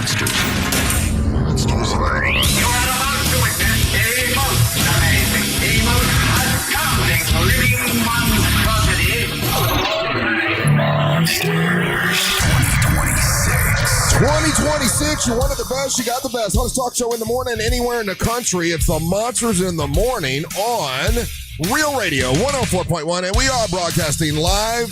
monsters. Monsters. You are about to witness a most amazing, a most astounding living monstrosity. Monsters. 2026. 2026, you wanted the best, you got the best. Hottest talk show in the morning, anywhere in the country. It's the Monsters in the Morning on Real Radio 104.1, and we are broadcasting live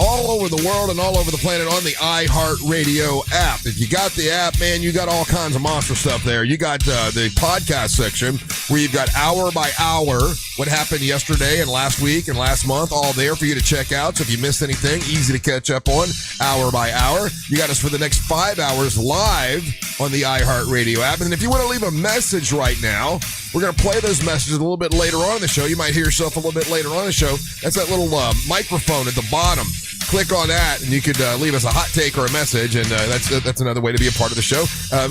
all over the world and all over the planet on the iHeartRadio app. If you got the app, man, you got all kinds of monster stuff there. You got the podcast section where you've got hour by hour what happened yesterday and last week and last month, all there for you to check out. So if you missed anything, easy to catch up on hour by hour. You got us for the next 5 hours live on the iHeartRadio app. And if you want to leave a message right now, we're going to play those messages a little bit later on in the show. You might hear yourself a little bit later on in the show. That's that little microphone at the bottom. Click on that, and you could leave us a hot take or a message, and that's another way to be a part of the show.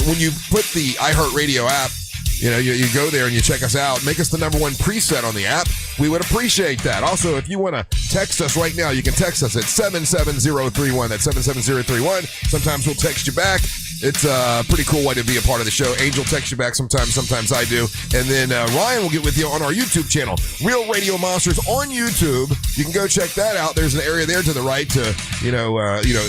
When you put the iHeartRadio app, you go there and you check us out. Make us the number one preset on the app. We would appreciate that. Also, if you want to text us right now, you can text us at 77031. That's 77031. Sometimes we'll text you back. It's a pretty cool way to be a part of the show. Angel texts you back sometimes I do. And then Ryan will get with you on our YouTube channel, Real Radio Monsters on YouTube. You can go check that out. There's an area there to the right to,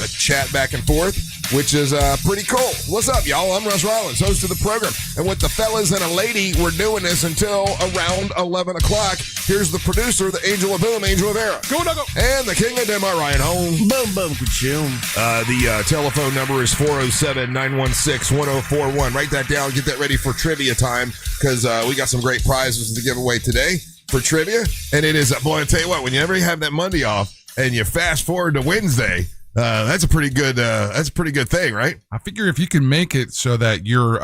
chat back and forth, which is pretty cool. What's up, y'all? I'm Russ Rollins, host of the program. And with the fellas and a lady, we're doing this until around 11 o'clock. Here's the producer, the angel of boom, angel of error. Go, go. And the king of demo, Ryan Holmes. Boom, boom, ka-choom. The telephone number is 407-916-1041. Write that down. Get that ready for trivia time, because we got some great prizes to give away today for trivia. And it is, boy, I tell you what, when you ever have that Monday off and you fast forward to Wednesday, that's a pretty good thing, right? I figure if you can make it so that your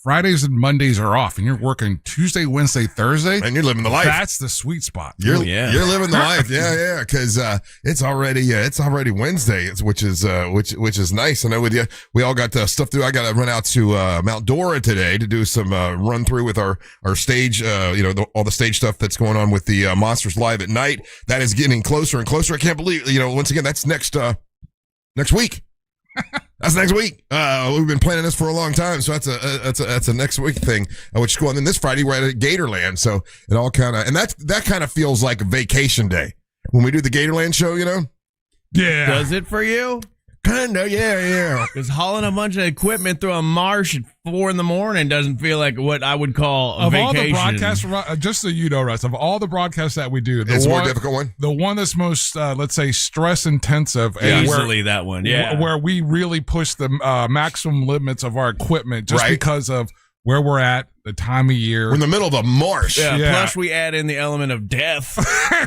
Fridays and Mondays are off and you're working Tuesday, Wednesday, Thursday, and you're living the life. That's the sweet spot. You're living the life. Yeah. Because it's already Wednesday, which is nice. I know with you, we all got stuff to do. I got to run out to Mount Dora today to do some run through with our stage. All the stage stuff that's going on with the Monsters Live at Night. That is getting closer and closer. I can't believe, once again, that's next week. That's next week. We've been planning this for a long time, so that's a next week thing, which is cool. And then this Friday we're at Gatorland, so it all kind of, and that kind of feels like a vacation day when we do the Gatorland show. Yeah. Does it for you? Kinda, yeah. Because hauling a bunch of equipment through a marsh at 4 a.m. doesn't feel like what I would call a vacation. Of all the broadcasts, just so you know, Russ, of all the broadcasts that we do, it's more difficult one. The one that's most, let's say, stress intensive, easily that one, where we really push the maximum limits of our equipment, just because of where we're at, the time of year. We're in the middle of a marsh. Yeah. Plus, we add in the element of death,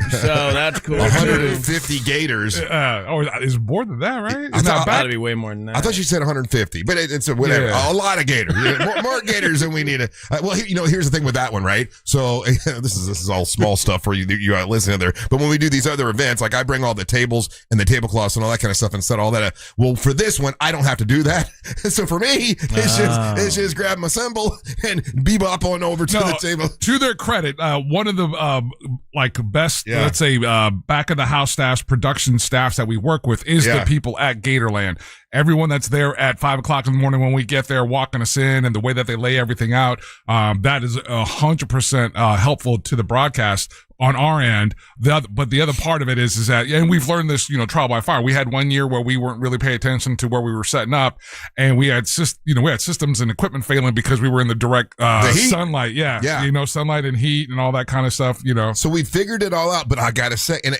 so that's cool. 150 gators. It's more than that, right? It's not got to be way more than that. I thought you said 150, but it's a whatever. A lot of gators. More gators than we need. Here's the thing with that one, right? So this is all small stuff for you listening there. But when we do these other events, like I bring all the tables and the tablecloths and all that kind of stuff and set all that up. Well, for this one, I don't have to do that. So for me, it's just grab my cymbal and bebop on over to the table. To their credit, one of the best, let's say, back of the house staffs, production staffs that we work with is the people at Gatorland. Everyone that's there at 5 o'clock in the morning when we get there, walking us in, and the way that they lay everything out, that is 100% helpful to the broadcast on our end. But the other part of it is that, and we've learned this, trial by fire. We had one year where we weren't really paying attention to where we were setting up, and we had systems and equipment failing because we were in the direct sunlight. Sunlight and heat and all that kind of stuff. So we figured it all out. But I gotta say, and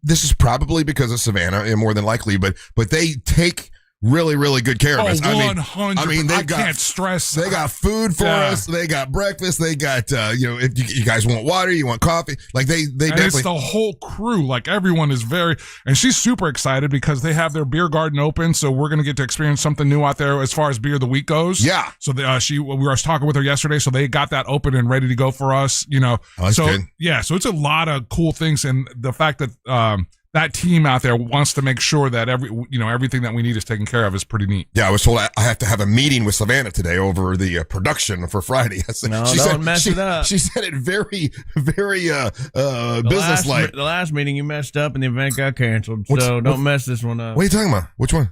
this is probably because of Savannah, and more than likely, but they take really, really good care of us. 100%. I can't stress. They got food for us. They got breakfast. They got, if you guys want water, you want coffee. Like they definitely. It's the whole crew. Like everyone is and she's super excited because they have their beer garden open. So we're going to get to experience something new out there as far as beer of the week goes. Yeah. So we were talking with her yesterday. So they got that open and ready to go for us, Oh, that's good. Yeah. So it's a lot of cool things. And the fact that, that team out there wants to make sure that everything that we need is taken care of is pretty neat. Yeah, I was told I have to have a meeting with Savannah today over the production for Friday. Don't mess it up. She said it very, very business-like. The last meeting you messed up and the event got canceled, so don't mess this one up. What are you talking about? Which one?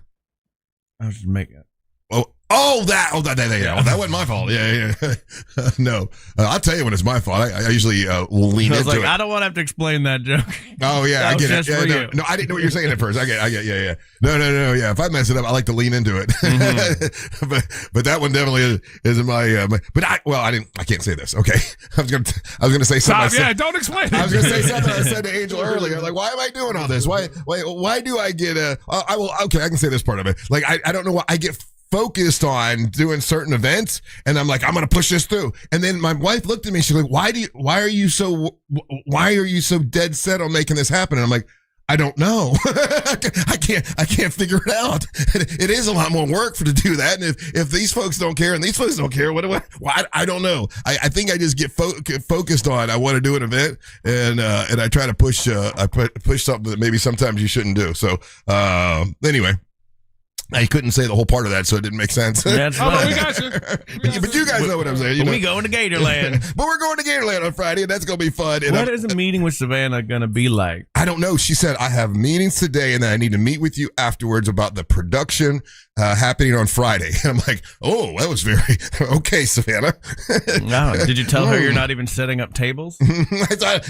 I was just making it. Oh, that wasn't my fault. Yeah. No, I'll tell you when it's my fault. I usually lean into it. I don't want to have to explain that joke. Oh yeah, I get it. Yeah, no, I didn't know what you're saying at first. I get. Yeah. No. Yeah, if I mess it up, I like to lean into it. Mm-hmm. but that one definitely is my. But I can't say this. Okay, I was gonna say something. Don't explain it. I was gonna say something I said to Angel earlier. Like, why am I doing all this? Why do I get I will. Okay, I can say this part of it. Like, I don't know why I get focused on doing certain events, and I'm like, I'm gonna push this through. And then my wife looked at me, she's like, why are you so dead set on making this happen? And I'm like, I don't know. I can't figure it out. It is a lot more work to do that. And if these folks don't care and these folks don't care, I don't know. I think I just get focused on, I want to do an event, and I try to push something that maybe sometimes you shouldn't do. So anyway, I couldn't say the whole part of that, so it didn't make sense. That's right. We got you. But you guys know what I'm saying. We going to Gatorland. But we're going to Gatorland on Friday, and that's going to be fun. And what is a meeting with Savannah going to be like? I don't know. She said, I have meetings today, and then I need to meet with you afterwards about the production happening on Friday. And I'm like, oh, that was very okay, Savannah. No. Did you tell her you're not even setting up tables?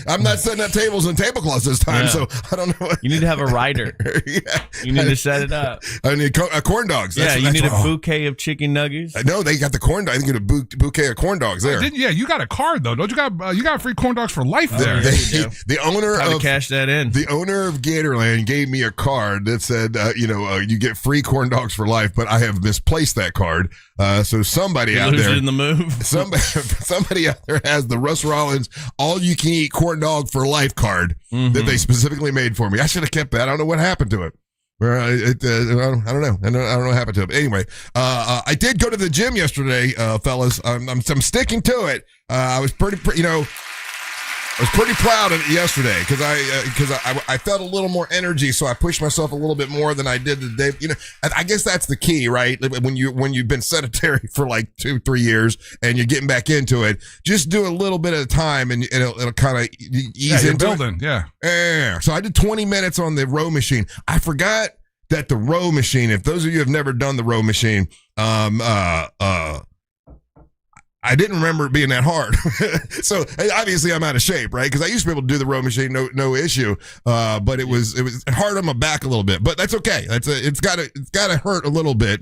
I'm not setting up tables and tablecloths this time, so I don't know. You need to have a rider. Yeah. You need to set it up. I need corn dogs. You need a bouquet of chicken nuggets. No, they got the corn dogs. I think you get a bouquet of corn dogs there. You got a card though, don't you? Got free corn dogs for life there. The owner to cash that in. The owner of Gatorland gave me a card that said, you get free corn dogs for life, but I have misplaced that card. So somebody out there in the move. Somebody out there has the Russ Rollins all-you-can-eat corn dog for life card that they specifically made for me. I should have kept that. I don't know what happened to it. I don't know. I don't know what happened to it. Anyway, I did go to the gym yesterday, fellas. I'm sticking to it. I was pretty proud of it yesterday because I felt a little more energy, so I pushed myself a little bit more than I did the day. I guess that's the key, right? When you've been sedentary for like 2-3 years and you're getting back into it, just do a little bit at a time, and it'll kind of ease into building. It. Yeah. So I did 20 minutes on the row machine. I forgot that the row machine. If those of you have never done the row machine, I didn't remember it being that hard. So obviously I'm out of shape, right? Because I used to be able to do the row machine, no issue. But it was hard on my back a little bit. But that's okay. It's gotta hurt a little bit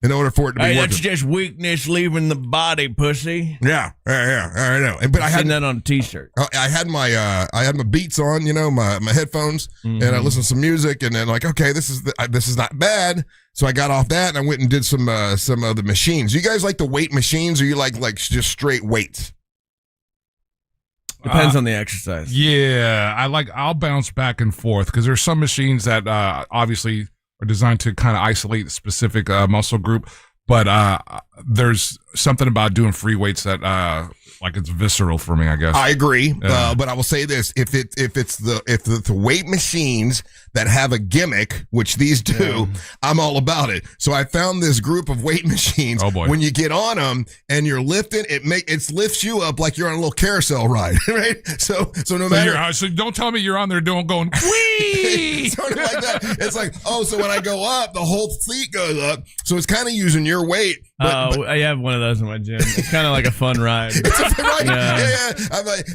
in order for it to be worth that's just weakness leaving the body, pussy. Yeah. I know. But I had that on a t-shirt. I had my Beats on, my headphones, and I listened to some music, and then like, okay, this is not bad. So I got off that and I went and did some of the machines. You guys like the weight machines, or you like just straight weights? Depends on the exercise. Yeah, I'll bounce back and forth because there's some machines that obviously are designed to kind of isolate a specific muscle group, but there's something about doing free weights that like it's visceral for me, I guess. I agree, but I will say this: if it's the weight machines that have a gimmick, which these do, I'm all about it. So I found this group of weight machines. Oh boy! When you get on them and you're lifting, it lifts you up like you're on a little carousel ride, right? So no matter. So don't tell me you're on there going whee, sort of like that. It's like, so when I go up, the whole seat goes up. So it's kind of using your weight. But I have one of those in my gym. It's kind of like a fun ride. It's a fun ride. Yeah.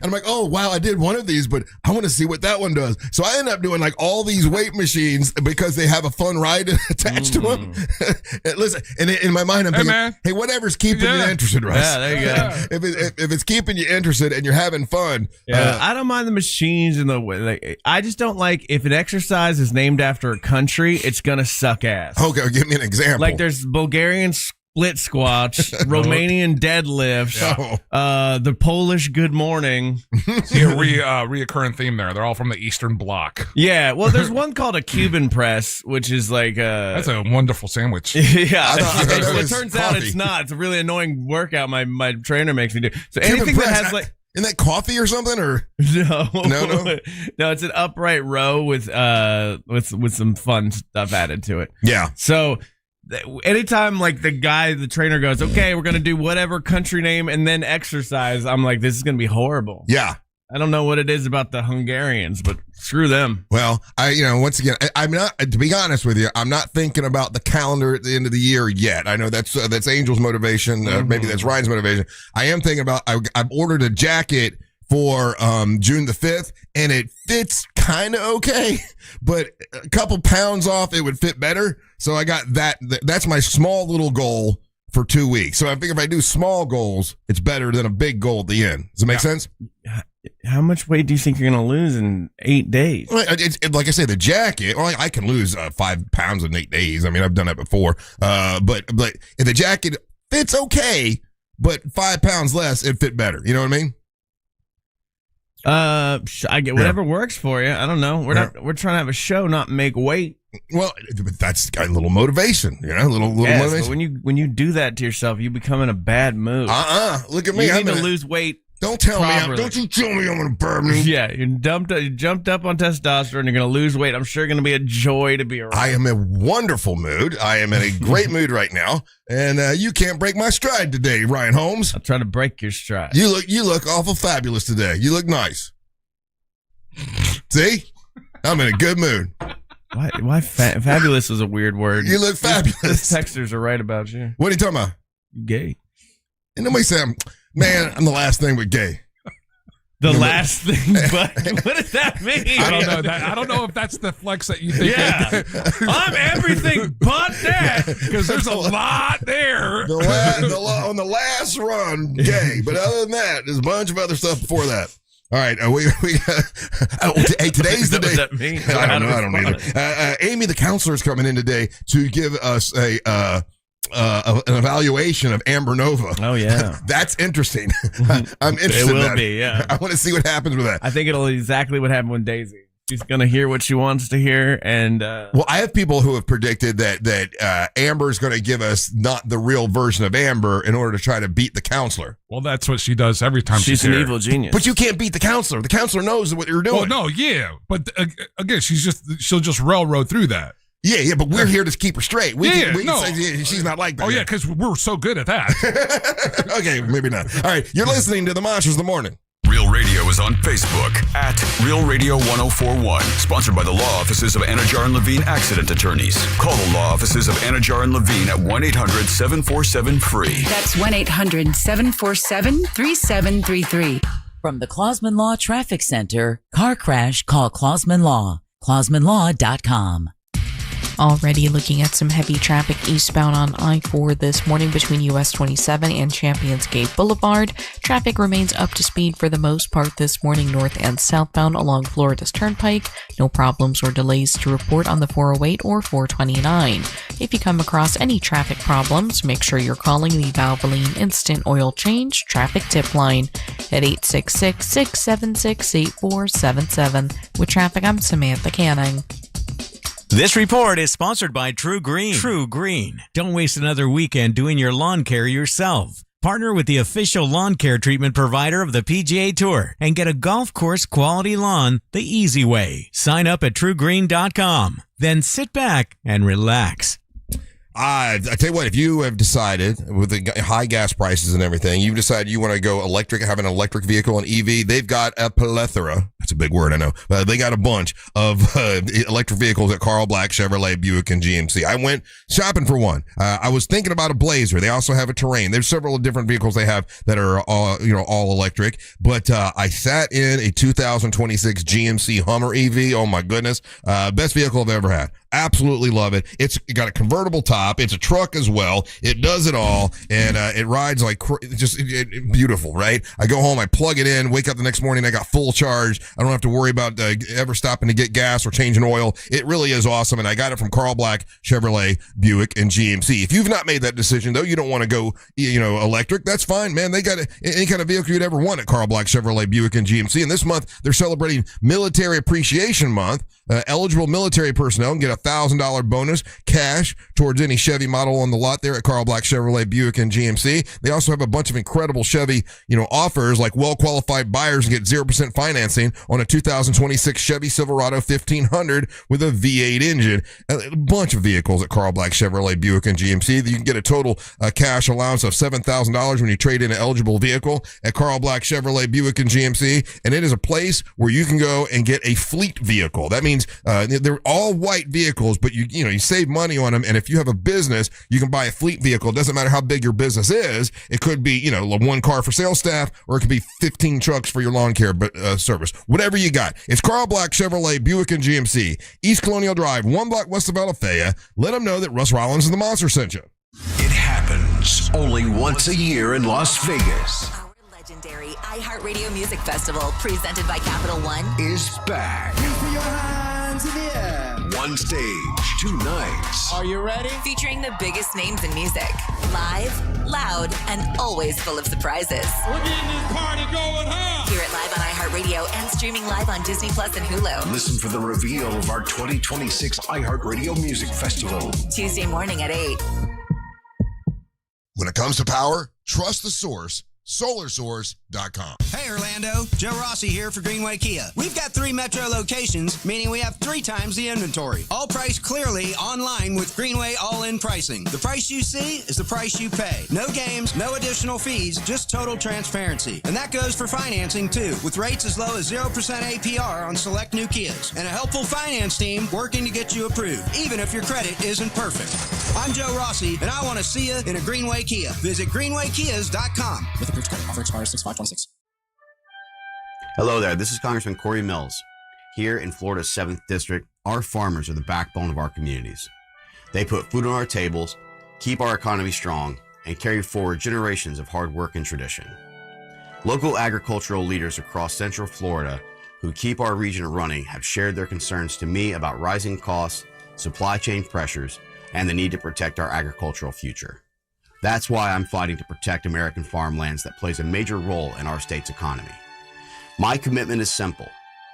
I'm like, oh wow, I did one of these, but I want to see what that one does. So I end up doing like all these weight machines because they have a fun ride attached to them. Listen, and in my mind, I'm thinking, hey, whatever's keeping you interested, Russ. Yeah, there you go. If it's keeping you interested and you're having fun. I don't mind the machines in the way. I just don't like if an exercise is named after a country, it's gonna suck ass. Okay, give me an example. Like there's Bulgarian split squats, Romanian deadlifts, the Polish good morning. See a reoccurring theme there. They're all from the Eastern Bloc. Yeah, well, there's one called a Cuban press, which is like that's a wonderful sandwich. I thought it turns out it's not. It's a really annoying workout my trainer makes me do. So Cuban anything press, that has like. Isn't that coffee or something? Or no, no. It's an upright row with some fun stuff added to it. Yeah. So anytime like the trainer goes, okay, we're gonna do whatever country name and then exercise, I'm like, this is gonna be horrible. Yeah. I don't know what it is about the Hungarians, but screw them. Well, once again, I'm not, to be honest with you, I'm not thinking about the calendar at the end of the year yet. I know that's Angel's motivation. Maybe that's Ryan's motivation. I am thinking about, I've ordered a jacket for June the 5th, and it fits kind of okay, but a couple pounds off, it would fit better. So I got that. That's my small little goal for 2 weeks. So I figure if I do small goals, it's better than a big goal at the end. Does it make sense? How much weight do you think you're going to lose in 8 days? Well, like I say, the jacket, well, I can lose 5 pounds in 8 days. I mean, I've done that before. But if the jacket fits okay, but 5 pounds less, it fit better. You know what I mean? I get whatever works for you. I don't know. We're trying to have a show, not make weight. Well, that's got a little motivation, a little motivation. But when you do that to yourself, you become in a bad mood. Look at me. You need to lose weight. Don't you tell me I'm gonna burn me. Yeah, you jumped up on testosterone. You're gonna lose weight. I'm sure you're gonna be a joy to be around. I am in a wonderful mood. I am in a great mood right now, and you can't break my stride today, Ryan Holmes. I'll try to break your stride. You look awful fabulous today. You look nice. See, I'm in a good mood. Why fabulous is a weird word. You look fabulous. These texters are right about you. What are you talking about? You gay. And nobody say I'm the last thing with gay. The last thing, but what does that mean? I don't know. I don't know if that's the flex that you think. Yeah, I'm everything but that, because there's a lot there. On the last run, gay, but other than that, there's a bunch of other stuff before that. All right, hey, today's the day. What does that mean? I don't know either. Amy, the counselor, is coming in today to give us an evaluation of Amber Nova. Oh yeah, that's interesting. I'm interested. It will in that. be. Yeah, I want to see what happens with that. I think it'll exactly what happened with Daisy. She's gonna hear what she wants to hear, and well, I have people who have predicted that Amber is going to give us not the real version of Amber in order to try to beat the counselor. Well, that's what she does every time she's an here. evil genius. But you can't beat the counselor. The counselor knows what you're doing. Well, no, yeah, but again, she'll just railroad through that. Yeah, but we're here to keep her straight. We can no. say she's not like that. Oh, yeah, because we're so good at that. Okay, maybe not. All right, you're listening to the Monsters of the Morning. Real Radio is on Facebook at Real Radio 1041. Sponsored by the law offices of Anajar and Levine Accident Attorneys. Call the law offices of Anajar and Levine at 1-800-747-FREE. That's 1-800-747-3733. From the Clausman Law Traffic Center, car crash, call Clausman Law. ClausmanLaw.com. Already looking at some heavy traffic eastbound on I-4 this morning between US 27 and Champions Gate Boulevard. Traffic remains up to speed for the most part this morning north and southbound along Florida's Turnpike. No problems or delays to report on the 408 or 429. If you come across any traffic problems, make sure you're calling the Valvoline Instant Oil Change Traffic Tip Line at 866-676-8477. With traffic, I'm Samantha Canning. This report is sponsored by True Green. True Green. Don't waste another weekend doing your lawn care yourself. Partner with the official lawn care treatment provider of the PGA Tour and get a golf course quality lawn the easy way. Sign up at truegreen.com. Then sit back and relax. I tell you what, if you have decided with the high gas prices and everything, you've decided you want to go electric, have an electric vehicle, an EV, they've got a plethora. That's a big word, I know. They got a bunch of electric vehicles at Carl Black, Chevrolet, Buick, and GMC. I went shopping for one. I was thinking about a Blazer. They also have a Terrain. There's several different vehicles they have that are all electric. But I sat in a 2026 GMC Hummer EV. Oh my goodness, best vehicle I've ever had. Absolutely love it. It's got a convertible top. It's a truck as well. It does it all, and it rides like just beautiful, right? I go home, I plug it in, wake up the next morning, I got full charge. I don't have to worry about ever stopping to get gas or changing oil. It really is awesome, and I got it from Carl Black, Chevrolet, Buick, and GMC. If you've not made that decision, though, you don't want to go, electric, that's fine, man. They got any kind of vehicle you'd ever want at Carl Black, Chevrolet, Buick, and GMC. And this month, they're celebrating Military Appreciation Month. Eligible military personnel can get a $1,000 bonus cash towards any Chevy model on the lot there at Carl Black Chevrolet Buick and GMC. They also have a bunch of incredible Chevy, offers, like well-qualified buyers get 0% financing on a 2026 Chevy Silverado 1500 with a V8 engine. A bunch of vehicles at Carl Black Chevrolet Buick and GMC. You can get a total cash allowance of $7,000 when you trade in an eligible vehicle at Carl Black Chevrolet Buick and GMC. And it is a place where you can go and get a fleet vehicle. That means they're all white vehicles, but you save money on them. And if you have a business, you can buy a fleet vehicle. It doesn't matter how big your business is. It could be, one car for sales staff, or it could be 15 trucks for your lawn care service. Whatever you got. It's Carl Black Chevrolet Buick and GMC, East Colonial Drive, 1 block west of Alafaya. Let them know that Russ Rollins and the Monster sent you. It happens only once a year in Las Vegas. Our legendary iHeartRadio Music Festival, presented by Capital One, Is back. One stage, 2 nights. Are you ready? featuring the biggest names in music. Live, loud, and always full of surprises. We're getting this party going, huh? Hear it live on iHeartRadio and streaming live on Disney Plus and Hulu. Listen for the reveal of our 2026 iHeartRadio Music Festival. Tuesday morning at 8. When it comes to power, trust the source. SolarSource.com. Hey Orlando, Joe Rossi here for Greenway Kia. We've got 3 metro locations, meaning we have 3 times the inventory. All priced clearly online with Greenway all-in pricing. The price you see is the price you pay. No games, no additional fees, just total transparency. And that goes for financing too, with rates as low as 0% APR on select new Kias. And a helpful finance team working to get you approved, even if your credit isn't perfect. I'm Joe Rossi, and I want to see you in a Greenway Kia. Visit greenwaykias.com. With approved credit. Offer expires 6/5/26. Hello there. This is Congressman Corey Mills. Here in Florida's 7th District, our farmers are the backbone of our communities. They put food on our tables, keep our economy strong, and carry forward generations of hard work and tradition. Local agricultural leaders across Central Florida who keep our region running have shared their concerns to me about rising costs, supply chain pressures, and the need to protect our agricultural future. That's why I'm fighting to protect American farmlands that plays a major role in our state's economy. My commitment is simple: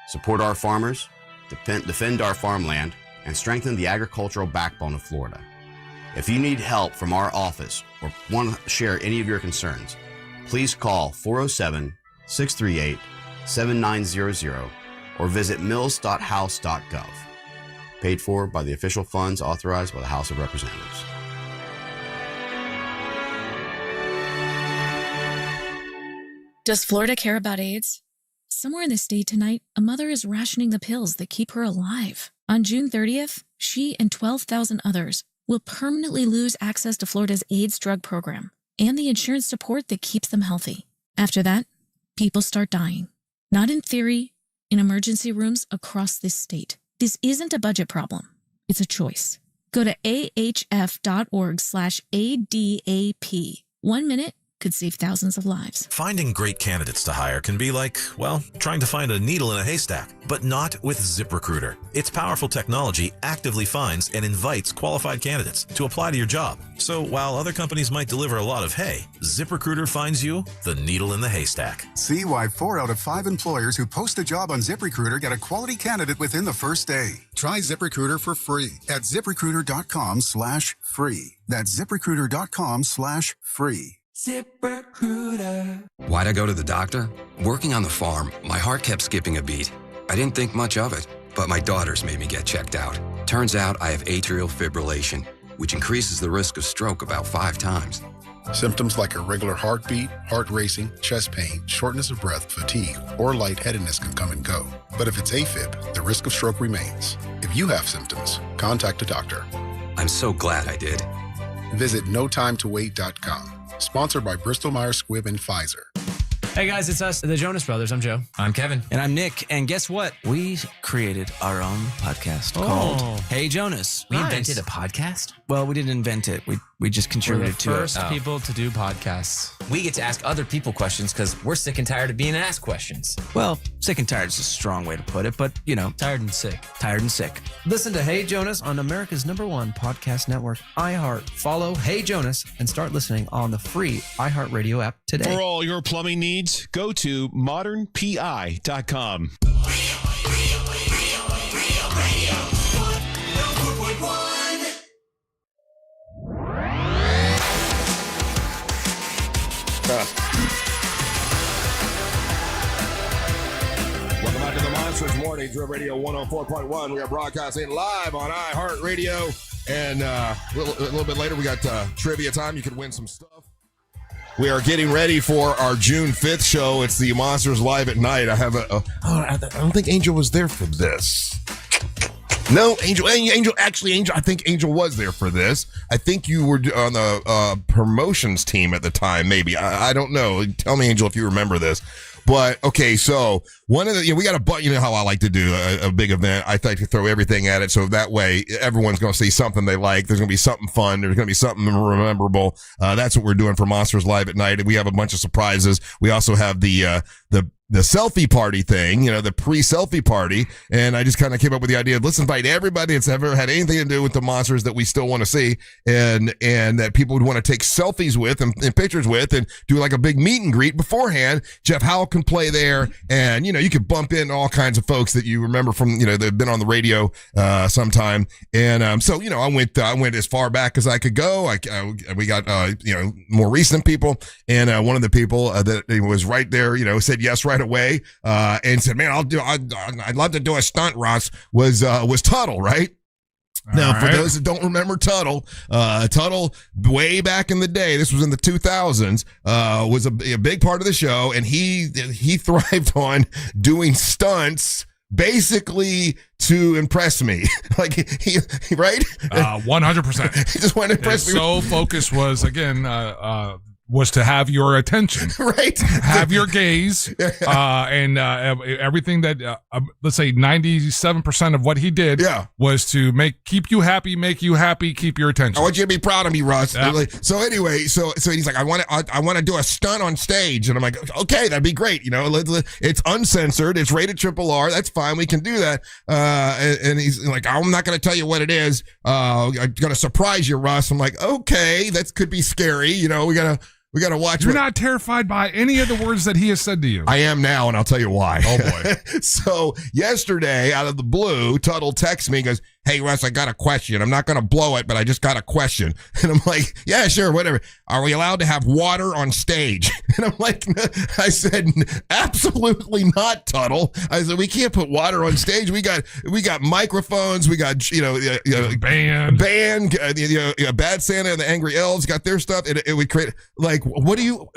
support our farmers, defend our farmland, and strengthen the agricultural backbone of Florida. If you need help from our office or want to share any of your concerns, please call 407-638-7900 or visit mills.house.gov. Paid for by the official funds authorized by the House of Representatives. Does Florida care about AIDS? Somewhere in the state tonight, a mother is rationing the pills that keep her alive. On June 30th, she and 12,000 others will permanently lose access to Florida's AIDS drug program and the insurance support that keeps them healthy. After that, people start dying. Not in theory, in emergency rooms across this state. This isn't a budget problem. It's a choice. Go to ahf.org/ADAP. 1 minute could save thousands of lives. Finding great candidates to hire can be like, well, trying to find a needle in a haystack, but not with ZipRecruiter. Its powerful technology actively finds and invites qualified candidates to apply to your job. So while other companies might deliver a lot of hay, ZipRecruiter finds you the needle in the haystack. See why 4 out of 5 employers who post a job on ZipRecruiter get a quality candidate within the first day. Try ZipRecruiter for free at ZipRecruiter.com/free. That's ZipRecruiter.com/free. ZipRecruiter. Why'd I go to the doctor? Working on the farm, my heart kept skipping a beat. I didn't think much of it, but my daughters made me get checked out. Turns out I have atrial fibrillation, which increases the risk of stroke about 5 times. Symptoms like irregular heartbeat, heart racing, chest pain, shortness of breath, fatigue, or lightheadedness can come and go. But if it's AFib, the risk of stroke remains. If you have symptoms, contact a doctor. I'm so glad I did. Visit notimetowait.com. Sponsored by Bristol-Myers Squibb and Pfizer. Hey guys, it's us, the Jonas Brothers. I'm Joe. I'm Kevin. And I'm Nick. And guess what? We created our own podcast called Hey Jonas. We invented a podcast? Well, we didn't invent it. We just contributed to it. We're the first people to do podcasts. We get to ask other people questions because we're sick and tired of being asked questions. Well, sick and tired is a strong way to put it, but you know. Tired and sick. Tired and sick. Listen to Hey Jonas on America's #1 podcast network, iHeart. Follow Hey Jonas and start listening on the free iHeartRadio app today. For all your plumbing needs, go to modernpi.com. Monsters Mornings, Real Radio 104.1. We are broadcasting live on iHeartRadio. And a little bit later, we got trivia time. You can win some stuff. We are getting ready for our June 5th show. It's the Monsters Live at Night. I have I don't think Angel was there for this. No, Angel, I think Angel was there for this. I think you were on the promotions team at the time, maybe. I don't know. Tell me, Angel, if you remember this. But, okay, so one of the, we got you know how I like to do a big event. I like to throw everything at it. So that way everyone's going to see something they like. There's going to be something fun. There's going to be something memorable. That's what we're doing for Monsters Live at Night. And we have a bunch of surprises. We also have the selfie party thing, the pre-selfie party. And I just kind of came up with the idea of let's invite everybody that's ever had anything to do with the monsters that we still want to see and that people would want to take selfies with and pictures with and do like a big meet and greet beforehand. Jeff Howell can play there. And, you could bump in all kinds of folks that you remember from, they've been on the radio sometime. And so, I went as far back as I could go. We got, more recent people. And one of the people that was right there, said yes right away and said, man, I'd love to do a stunt, Russ, was Tuttle, right? Now, for those that don't remember Tuttle, Tuttle way back in the day, this was in the 2000s, was a big part of the show, and he thrived on doing stunts basically to impress me. Like he right? 100%. He just wanted to impress me. So focus was again was to have your attention, right? Have your gaze, and everything that let's say 97% of what he did, was to keep you happy, make you happy, keep your attention. I want you to be proud of me, Russ. Yeah. So anyway, so he's like, I want to do a stunt on stage, and I'm like, okay, that'd be great. It's uncensored, it's rated RRR. That's fine, we can do that. And he's like, I'm not going to tell you what it is. I'm going to surprise you, Russ. I'm like, okay, that could be scary. We gotta watch. You're not terrified by any of the words that he has said to you. I am now, and I'll tell you why. Oh boy! So yesterday, out of the blue, Tuttle texts me and goes, "Hey Russ, I got a question. I'm not gonna blow it, but I just got a question." And I'm like, "Yeah, sure, whatever. Are we allowed to have water on stage?" And I'm like, I said, "Absolutely not, Tuttle." I said, "We can't put water on stage. We got microphones. We got band, Bad Santa and the Angry Elves got their stuff. It would create like, what do you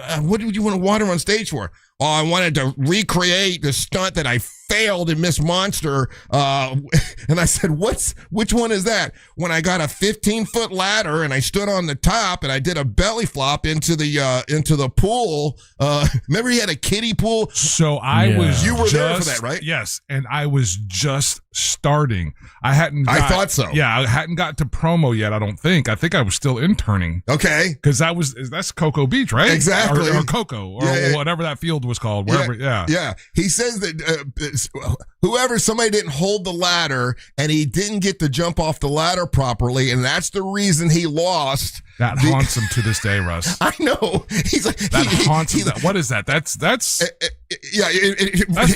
want water on stage for?" Oh, I wanted to recreate the stunt that I failed in Miss Monster. And I said, which one is that? When I got a 15-foot ladder and I stood on the top and I did a belly flop into the pool. Remember he had a kiddie pool? So you were there for that, right? Yes. And I was just starting. I thought so. Yeah. I hadn't got to promo yet. I don't think. I think I was still interning. Okay. Cause that's Cocoa Beach, right? Exactly. Or Cocoa or whatever that field was called. Wherever. Yeah. He says that somebody didn't hold the ladder and he didn't get to jump off the ladder properly. And that's the reason he lost. That haunts him to this day, Russ. I know. He's like, haunts him. What is that? That's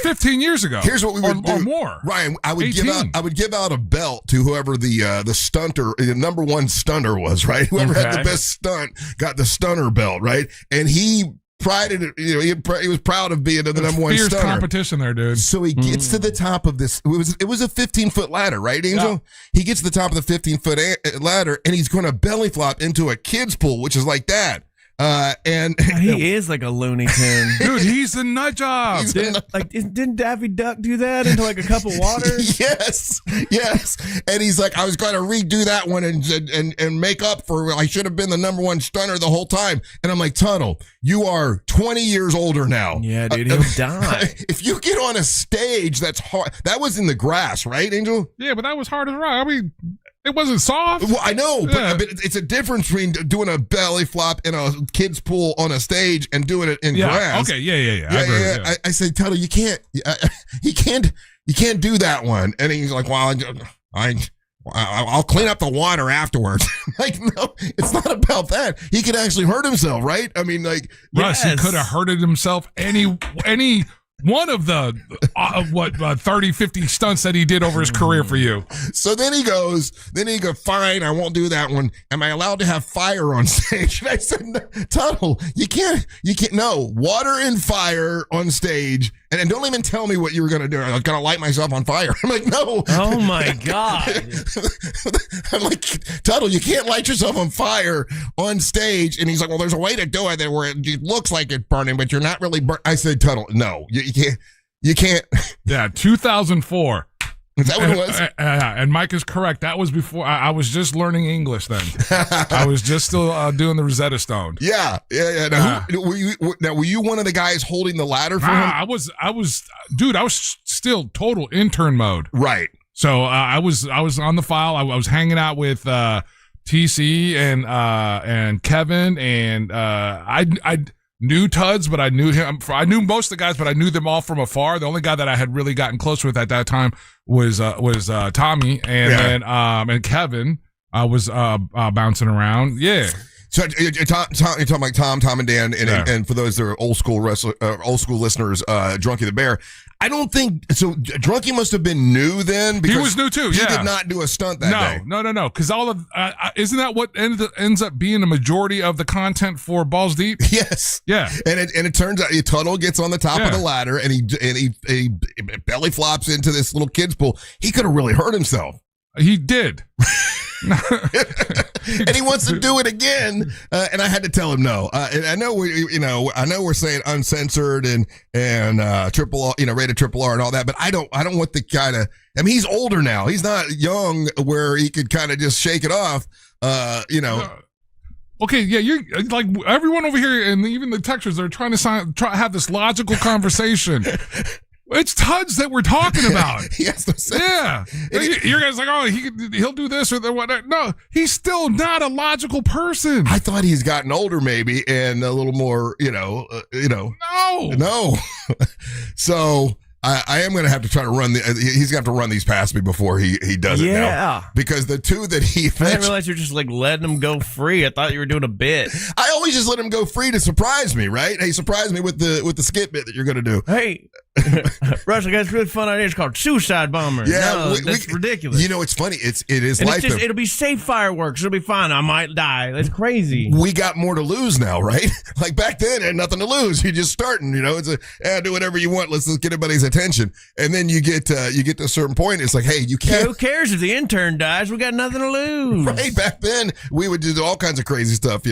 15 years ago. Here's what we would do. Or more. Ryan, I would give out a belt to whoever the stunter, the number one stunner was, right? Whoever had the best stunt got the stunner belt, right? And he prided it, he was proud of being the number one stunner. Fierce competition there, dude. So he gets to the top of this. It was a 15-foot ladder, right, Angel? Yeah. He gets to the top of the 15-foot ladder, and he's going to belly flop into a kid's pool, which is like that. And he is like a Looney Tune. Dude, he's a nut job. Didn't Daffy Duck do that into like a cup of water? Yes. And he's like, I was going to redo that one and make up for, I should have been the number one stunner the whole time. And I'm like, Tuttle, you are 20 years older now. Yeah, dude, he'll die. If you get on a stage, that's hard. That was in the grass, right, Angel? Yeah, but that was hard as rock. I mean, it wasn't soft. Well, I know, but it's a difference between doing a belly flop in a kid's pool on a stage and doing it in grass. Okay, yeah. I said, Tuttle, you can't do that one. And he's like, well, I'll clean up the water afterwards. Like, no, it's not about that. He could actually hurt himself, right? I mean, like, Russ, he could have hurted himself any one of the 30, 50 stunts that he did over his career for you. So then he goes, fine, I won't do that one. Am I allowed to have fire on stage? And I said, Tuttle, you can't, no, water and fire on stage And don't even tell me what you were going to do. I was going to light myself on fire. I'm like, no. Oh, my God. I'm like, Tuttle, you can't light yourself on fire on stage. And he's like, well, there's a way to do it where it looks like it's burning, but you're not really burning. I said, Tuttle, no, you can't. You can't. Yeah, 2004. Is that what it was? And Mike is correct. That was before I was just learning English then. I was just still doing the Rosetta Stone. Yeah. Now, were you one of the guys holding the ladder for him? I was still total intern mode. Right. So I was on the file. I was hanging out with TC and Kevin, and I knew Tuds, but I knew him. I knew most of the guys, but I knew them all from afar. The only guy that I had really gotten close with at that time was Tommy, and then Kevin was bouncing around. Yeah. So you're talking like Tom, and Dan, and for those that are old school listeners, Drunky the Bear. I don't think so. Drunky must have been new then. Because he was new too. He did not do a stunt that day. No. Because all of isn't that what ends up being the majority of the content for Balls Deep? Yes. Yeah. And it turns out Tuttle gets on the top of the ladder and he belly flops into this little kid's pool. He could have really hurt himself. He did. And he wants to do it again, and I had to tell him no. And I know we're saying uncensored and triple R, rated triple R and all that, but I don't want the guy to. I mean, he's older now. He's not young where he could kind of just shake it off. Okay, yeah, you're like everyone over here, and even the texters are trying to have this logical conversation. It's Tuds that we're talking about. Yeah. Your guys like, oh, he'll do this or whatever. No, he's still not a logical person. I thought he's gotten older maybe and a little more, No. So I am going to have to try to run he's going to have to run these past me before he does it now. Because the two that he I didn't realize you're just like letting him go free. I thought you were doing a bit. I always just let him go free to surprise me, right? Hey, surprise me with the skit bit that you're going to do. Hey, Russ, I got this really fun idea. It's called Suicide Bomber. Yeah, that's ridiculous. It's funny. It is and life. It'll be safe fireworks. It'll be fine. I might die. That's crazy. We got more to lose now, right? Like back then, had nothing to lose. You're just starting. It's do whatever you want. Let's get everybody's attention. And then you get to a certain point. It's like, hey, you can't. Yeah, who cares if the intern dies? We got nothing to lose. Right. Back then, we would do all kinds of crazy stuff.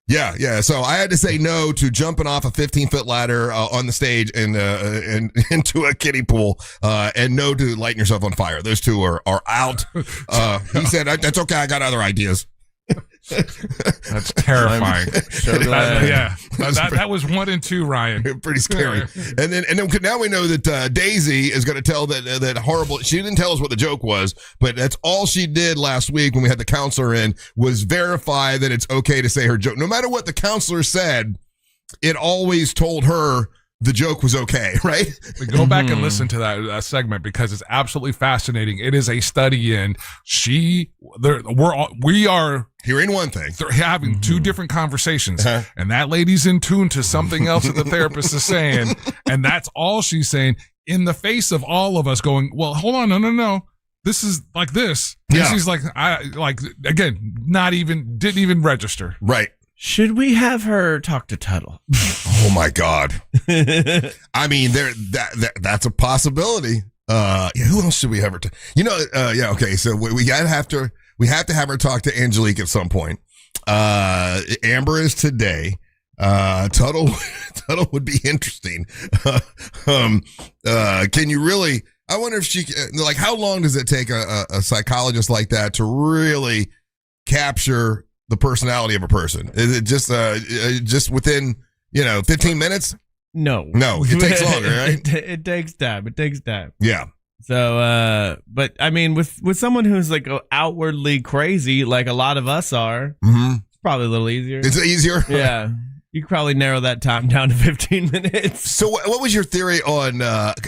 Yeah. So I had to say no to jumping off a 15-foot ladder on the stage and into a kiddie pool, and no to lighting yourself on fire. Those two are out. He said, "That's okay. I got other ideas." That's terrifying. That was 1 and 2, Ryan. Pretty scary. And then now we know that Daisy is going to tell that horrible. She didn't tell us what the joke was, but that's all she did last week when we had the counselor in was verify that it's okay to say her joke. No matter what the counselor said, it always told her the joke was okay, right? Go back and listen to that segment because it's absolutely fascinating. It is a study in we are hearing one thing. They're having two different conversations, and that lady's in tune to something else that the therapist is saying, and that's all she's saying in the face of all of us going, well, hold on, no. This is like this. Yeah. She's like, again, didn't even register. Right. Should we have her talk to Tuttle? Oh my God! I mean, that's a possibility. Who else should we have her? Okay. So we have to have her talk to Angelique at some point. Amber is today. Tuttle would be interesting. Can you really? I wonder if she how long does it take a psychologist like that to really capture the personality of a person? Is it just within 15 minutes? No, it takes longer, right? It takes time. Yeah. So, but I mean, with someone who's like outwardly crazy, like a lot of us are, it's probably a little easier. It's easier. Yeah. You could probably narrow that time down to 15 minutes. So what was your theory on,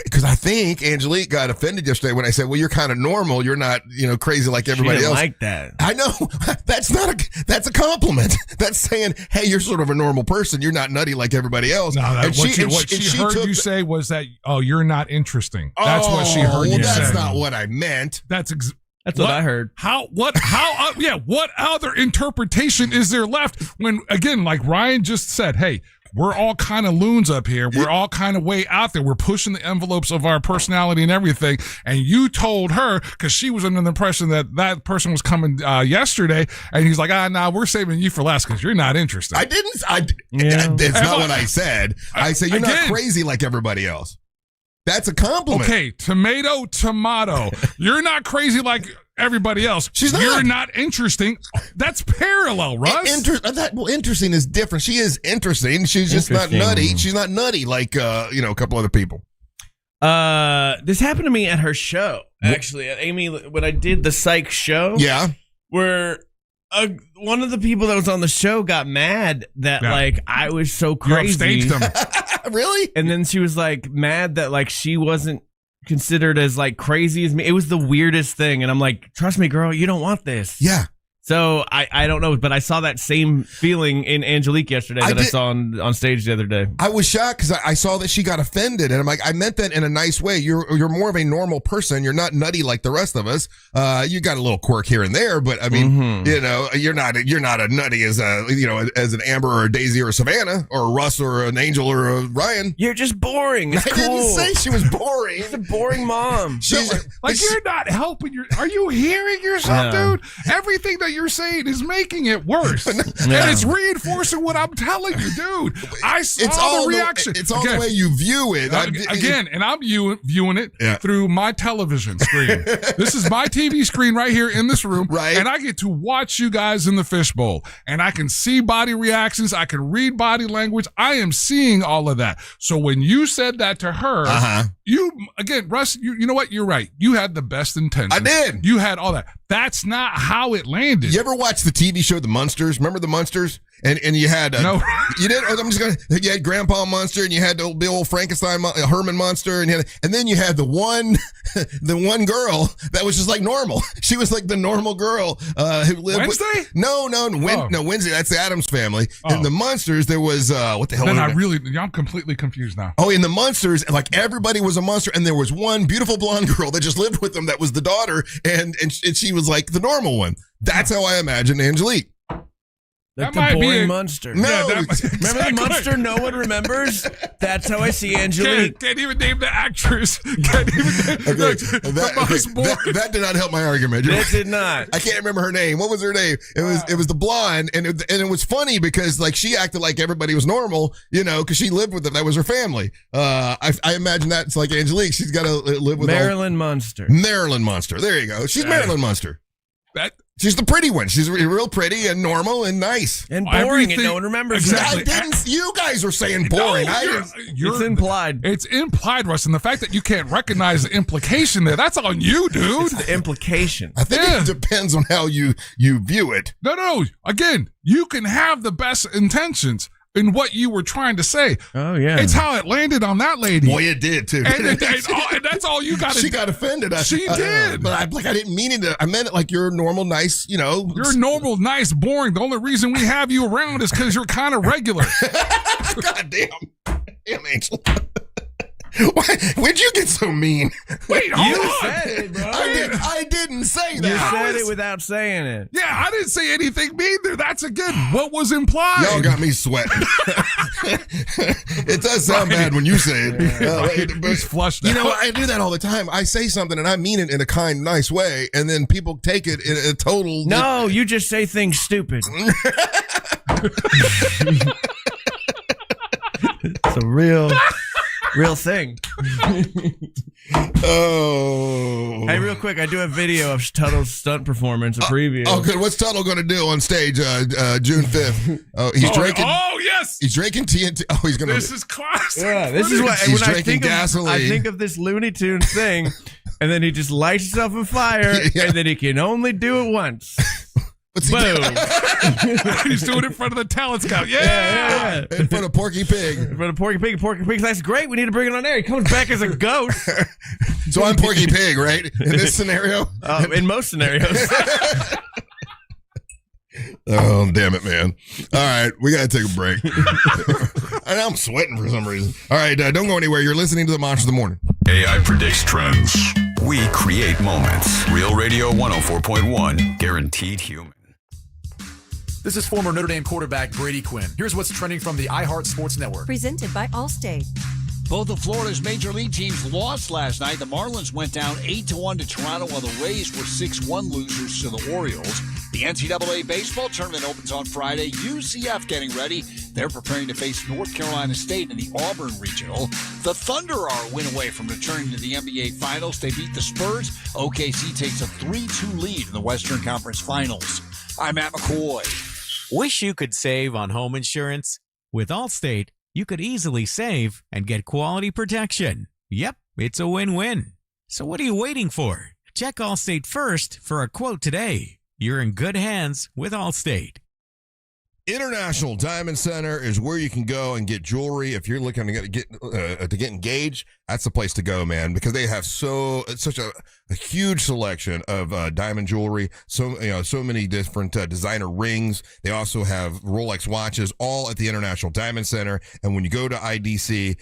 because I think Angelique got offended yesterday when I said, well, you're kind of normal. You're not, crazy like everybody else. Like that. I know. That's a compliment. That's saying, hey, you're sort of a normal person. You're not nutty like everybody else. No, what she heard you say was that, oh, you're not interesting. That's what she heard you say. That's not what I meant. That's what I heard. What other interpretation is there left when, again, like Ryan just said, hey, we're all kind of loons up here. We're all kind of way out there. We're pushing the envelopes of our personality and everything. And you told her, because she was under the impression that person was coming yesterday, and he's like, nah, we're saving you for last because you're not interested. I didn't. That's not what I said. I said you're not crazy like everybody else. That's a compliment. Okay, tomato. You're not crazy like everybody else. She's not. You're not interesting. That's parallel, Russ. Interesting is different. She is interesting. She's just not nutty. She's not nutty like a couple other people. This happened to me at her show, actually. At Amy, when I did the psych show. Yeah. Where one of the people that was on the show got mad that like I was so crazy. You upstaged them. Really? And then she was like mad that like she wasn't considered as like crazy as me. It was the weirdest thing. And I'm like, trust me, girl, you don't want this. Yeah. So I don't know, but I saw that same feeling in Angelique yesterday I saw on stage the other day. I was shocked because I saw that she got offended, and I'm like, I meant that in a nice way. You're more of a normal person. You're not nutty like the rest of us. You got a little quirk here and there, but I mean, you're not a nutty as as an Amber or a Daisy or a Savannah or a Russ or an Angel or a Ryan. You're just boring. It's I didn't say she was boring. She's a boring mom. You're not helping. Are you hearing yourself, dude? Everything that you're saying is making it worse, and it's reinforcing what I'm telling you, dude. I saw the reaction. It's all the way you view it. And I'm viewing it through my television screen. This is my TV screen right here in this room, right? And I get to watch you guys in the fishbowl, and I can see body reactions. I can read body language. I am seeing all of that. So when you said that to her, Russ, you know what? You're right. You had the best intentions. I did. You had all that. That's not how it landed. You ever watch the TV show The Munsters? Remember The Munsters? And you had no, you did. You had Grandpa Munster, and you had the old Frankenstein Herman Munster, and then you had the one girl that was just like normal. She was like the normal girl who lived. Wednesday? No, Wednesday. That's the Addams Family. In the Munsters, there was what the hell? Then I'm completely confused now. Oh, in the Munsters, like everybody was a monster, and there was one beautiful blonde girl that just lived with them that was the daughter, and she was like the normal one. That's how I imagine Angelique. Like that the might be boring Munster. No, remember the Munster no one remembers? That's how I see Angelique. Can't even name the actress. Can't even name that did not help my argument. It did not. I can't remember her name. What was her name? It was the blonde, and it was funny because like she acted like everybody was normal, because she lived with them. That was her family. I imagine that's like Angelique. She's got to live with Marilyn Munster. Marilyn Munster. There you go. She's Marilyn Munster. She's the pretty one. She's real pretty and normal and nice. And boring, and no one remembers. Exactly. You guys are saying boring. It's implied. It's implied, Russ. And the fact that you can't recognize the implication there, that's on you, dude. It's the implication. I think it depends on how you view it. No. Again, you can have the best intentions in what you were trying to say. Oh, yeah. It's how it landed on that lady. Boy, it did, too. And that's all you got to She got offended. She did. But I didn't mean it. I meant it like you're normal, nice, You're normal, nice, boring. The only reason we have you around is because you're kind of regular. God damn, Angel. Why'd you get so mean? Wait, hold on. You said it, bro. I didn't say that. You said it without saying it. Yeah, I didn't say anything mean there. That's again what was implied. Y'all got me sweating. It does sound bad when you say it. He's flushed out. I do that all the time. I say something and I mean it in a kind, nice way, and then people take it in a total. No, you just say things stupid. It's a real thing. Oh. Hey, real quick, I do a video of Tuttle's stunt performance, a preview. Oh, good. What's Tuttle going to do on stage June 5th? He's drinking. Oh, yes. He's drinking TNT. Oh, he's going to. This is classic. Yeah, this is what he's when drinking gasoline. I think of this Looney Tunes thing, and then he just lights himself on fire, and then he can only do it once. Boom. He's doing it in front of the talent scout. Yeah. In front of Porky Pig. In front of Porky Pig. Porky Pig's like, that's great. We need to bring it on air. He comes back as a ghost. So I'm Porky Pig, right? In this scenario? In most scenarios. Oh, damn it, man. All right. We got to take a break. And I'm sweating for some reason. All right. Don't go anywhere. You're listening to the Monster of the Morning. AI predicts trends. We create moments. Real Radio 104.1. Guaranteed human. This is former Notre Dame quarterback Brady Quinn. Here's what's trending from the iHeart Sports Network. Presented by Allstate. Both of Florida's major league teams lost last night. The Marlins went down 8-1 to Toronto, while the Rays were 6-1 losers to the Orioles. The NCAA baseball tournament opens on Friday. UCF getting ready. They're preparing to face North Carolina State in the Auburn Regional. The Thunder are a win away from returning to the NBA Finals. They beat the Spurs. OKC takes a 3-2 lead in the Western Conference Finals. I'm Matt McCoy. Wish you could save on home insurance? With Allstate, you could easily save and get quality protection. Yep, it's a win-win. So what are you waiting for? Check Allstate first for a quote today. You're in good hands with Allstate. International Diamond Center is where you can go and get jewelry. If you're looking to get engaged, that's the place to go, man, because they have such a huge selection of diamond jewelry. So many different designer rings. They also have Rolex watches, all at the International Diamond Center. And when you go to IDC,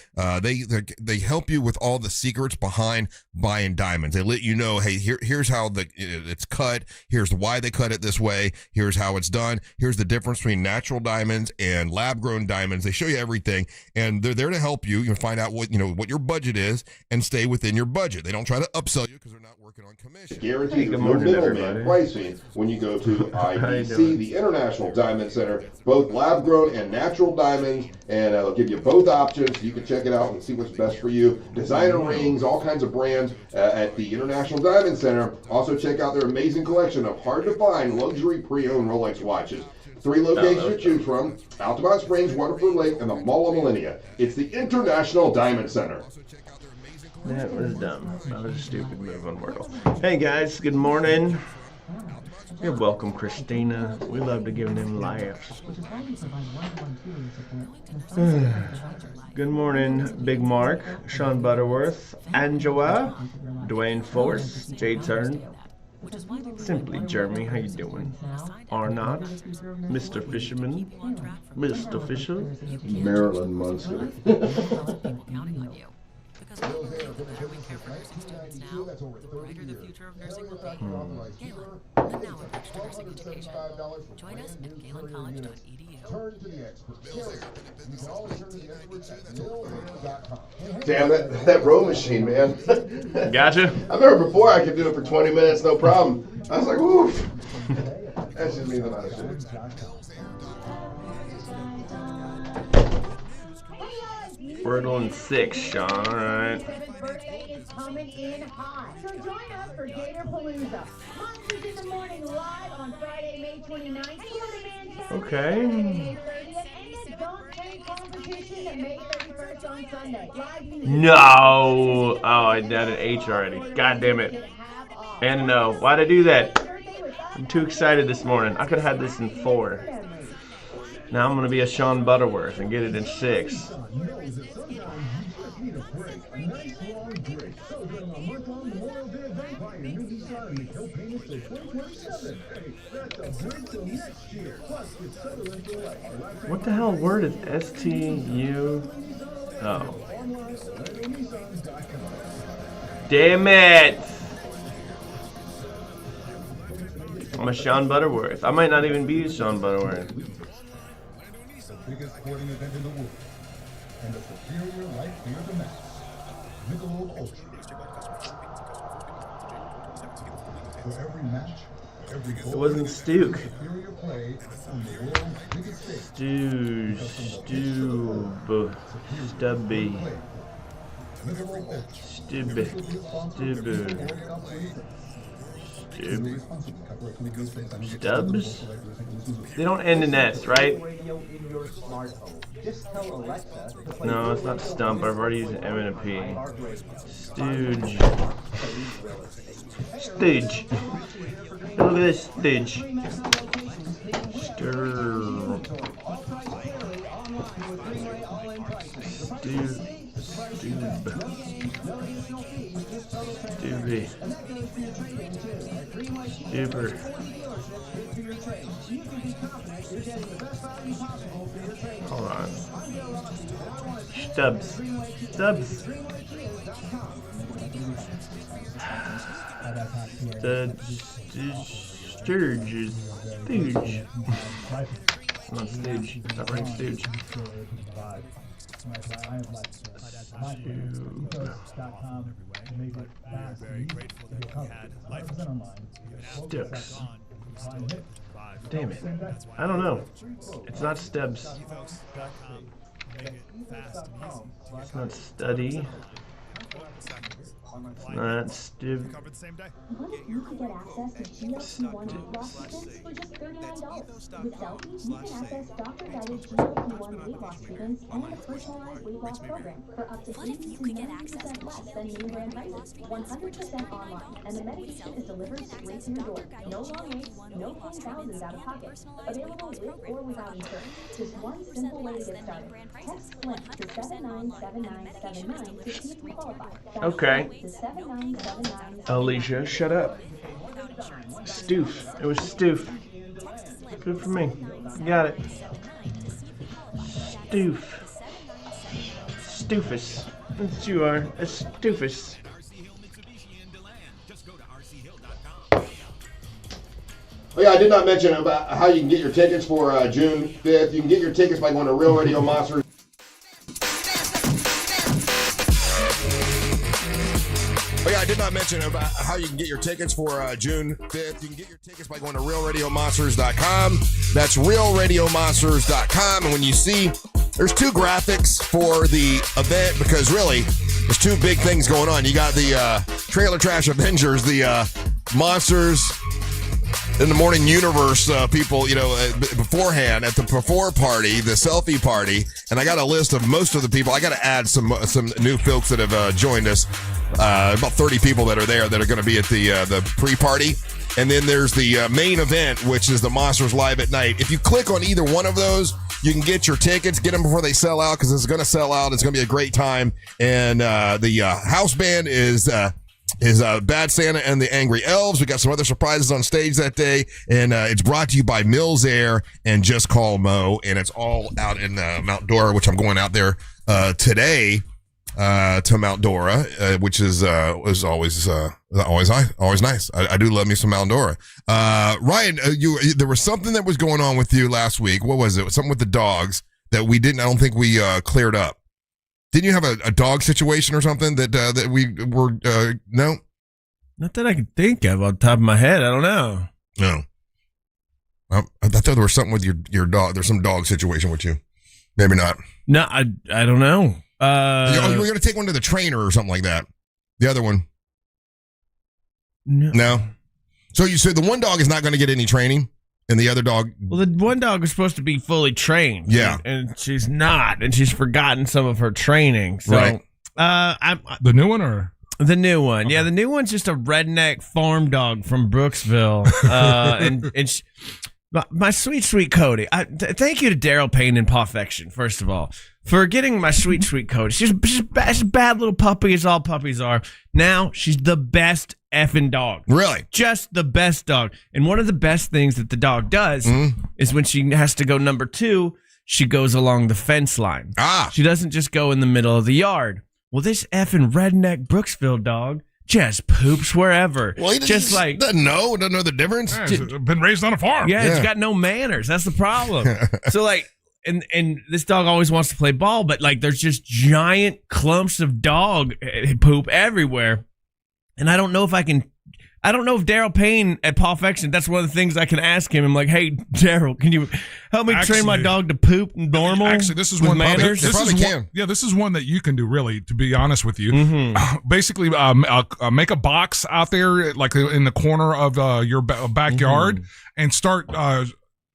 they help you with all the secrets behind buying diamonds. They let you know, hey, here's how it's cut. Here's why they cut it this way. Here's how it's done. Here's the difference between natural diamonds and lab-grown diamonds. They show you everything, and they're there to help you. You can find out what your budget is and stay within your budget. They don't try to upsell you because they're not working on commission. Guaranteed no middleman pricing when you go to IDC, the International Diamond Center, both lab-grown and natural diamonds, and they'll give you both options. You can check it out and see what's best for you. Designer rings, all kinds of brands at the International Diamond Center. Also check out their amazing collection of hard-to-find luxury pre-owned Rolex watches. 3 locations to choose from: Altamont Springs, Waterford Lake, and the Mall of Millennia. It's the International Diamond Center. That was dumb. That was a stupid move on Wordle. Hey guys, good morning. You're welcome, Christina. We love to give them laughs. Good morning, Big Mark, Sean Butterworth, Angela, Dwayne Force, Jade Turn, Simply Jeremy, how you doing? Arnott, Mr. Fisherman, Mr. Fisher, Marilyn Munster. Because we care for nursing students now, the brighter the future of nursing will be. Gayle, and now approach to nursing education. Join us at GayleCollege.edu. Turn to the experts. You can always turn to the experts at millradio.com. Damn, that row machine, man. Gotcha. I remember before I could do it for 20 minutes, no problem. I was like, oof. That's just me the amount of shit. Wordle and 6, Sean. All right. Birthday is coming in hot. So join us for Gatorpalooza. Monsters in the Morning live on Friday, May 29th. Okay. And the Dunk Tank competition May 31st on Sunday. No. Oh, I did an H already. God damn it. And no. Why'd I do that? I'm too excited this morning. I could have had this in 4. Now I'm going to be a Sean Butterworth and get it in 6. What the hell word is STU? Oh. Damn it! I'm a Sean Butterworth. I might not even be Sean Butterworth. Biggest sporting event in the world, and a superior light beer to match. Michelob Ultra. For every match, every goal, it wasn't Stuke. Superior play on the world's biggest stage. Stubby. Michelob Ultra. Stubs? They don't end in S, right? No, it's not stump. I've already used an M and a P. Stooge. Stooge. Look at this stooge. Stooge. Super. Hold on. Stubs. Sturge. Stooge. Not Stooge. Stop writing Stooge. Stooks. Damn it. I don't know. It's not Stubbs. It's not Study. It's not Stib. What if you could get access to GLP-1 weight loss treatments for just $39? With Selfie, you can access doctor-guided GLP-1 weight loss treatments and a personalized weight loss program for up to 80 to 90% less than name brand prices. 100% online, and the medication is delivered straight to your door. No long waits, no paying thousands out of pocket. Available with or without insurance. Just one simple way to get started. Text Flint to 797979 to see if you qualify. Okay. Alicia, shut up. Stoof. It was Stoof. Good for me. Got it. Stoof. Stoofus. That's what you are. A Stoofus. Oh yeah, I did not mention about how you can get your tickets for June 5th. You can get your tickets by going to Real Radio Monsters. Oh yeah, I did not mention about how you can get your tickets for June 5th. You can get your tickets by going to realradiomonsters.com. That's realradiomonsters.com. And when you see, there's two graphics for the event because really, there's two big things going on. You got the Trailer Trash Avengers, the Monsters in the Morning Universe people, beforehand at the before party, the selfie party, and I got a list of most of the people. I got to add some new folks that have joined us. About 30 people that are there that are going to be at the pre-party, and then there's the main event, which is the Monsters Live at Night. If you click on either one of those, you can get your tickets, get them before they sell out because it's going to sell out. It's going to be a great time, and the house band is Bad Santa and the Angry Elves. We got some other surprises on stage that day, and it's brought to you by Mills Air and Just Call Mo, and it's all out in Mount Dora, which I'm going out there today to Mount Dora, which is always nice. I do love me some Mount Dora. Ryan, there was something that was going on with you last week. What was it? Something with the dogs that I don't think we cleared up. Didn't you have a dog situation or something that we were, no? Not that I can think of on the top of my head. I don't know. No. I thought there was something with your dog. There's some dog situation with you. Maybe not. No, I don't know. You were going to take one to the trainer or something like that. The other one. No. So you said the one dog is not going to get any training? And the other dog? Well, the one dog was supposed to be fully trained. Yeah. And she's not. And she's forgotten some of her training. So, right. The new one or? The new one. Okay. Yeah, the new one's just a redneck farm dog from Brooksville. My sweet, sweet Cody. Thank you to Daryl Payne and Pawfection, first of all, for getting my sweet, sweet Cody. She's a bad little puppy, as all puppies are. Now she's the best effing dog. Really? Just the best dog. And one of the best things that the dog does is when she has to go number 2, she goes along the fence line. She doesn't just go in the middle of the yard. Well, this effing redneck Brooksville dog just poops wherever. Well, he just doesn't know the difference. Yeah, he's been raised on a farm. Yeah, it's got no manners. That's the problem. So and this dog always wants to play ball, but there's just giant clumps of dog poop everywhere. And I don't know if Daryl Payne at Pawfection, that's one of the things I can ask him. I'm like, hey, Daryl, can you help me train my dog to poop normal? Actually, this is with one manners. This is one that you can do, really, to be honest with you. Basically, make a box out there, like in the corner of your backyard, and start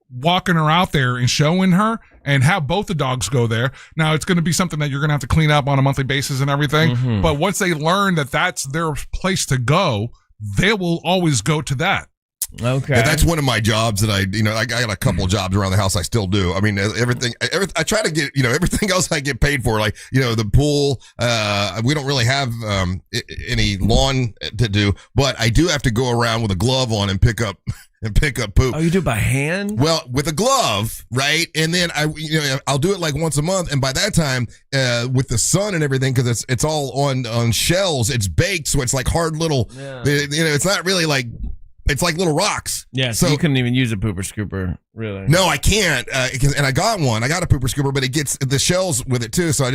walking her out there and showing her, and have both the dogs go there. Now, it's going to be something that you're going to have to clean up on a monthly basis and everything. But once they learn that that's their place to go, they will always go to that. Okay. Yeah, that's one of my jobs that I got a couple jobs around the house I still do. I mean, everything I try to get, everything else I get paid for, like, the pool. We don't really have any lawn to do, but I do have to go around with a glove on and pick up poop. Oh, you do it by hand? Well, with a glove, right? And then I'll do it like once a month, and by that time, with the sun and everything, because it's all on shells, it's baked, so it's like hard little. Yeah. It's not really like It's like little rocks. Yeah, so you couldn't even use a pooper scooper, really. No, I can't. And I got one. I got a pooper scooper, but it gets the shells with it too. So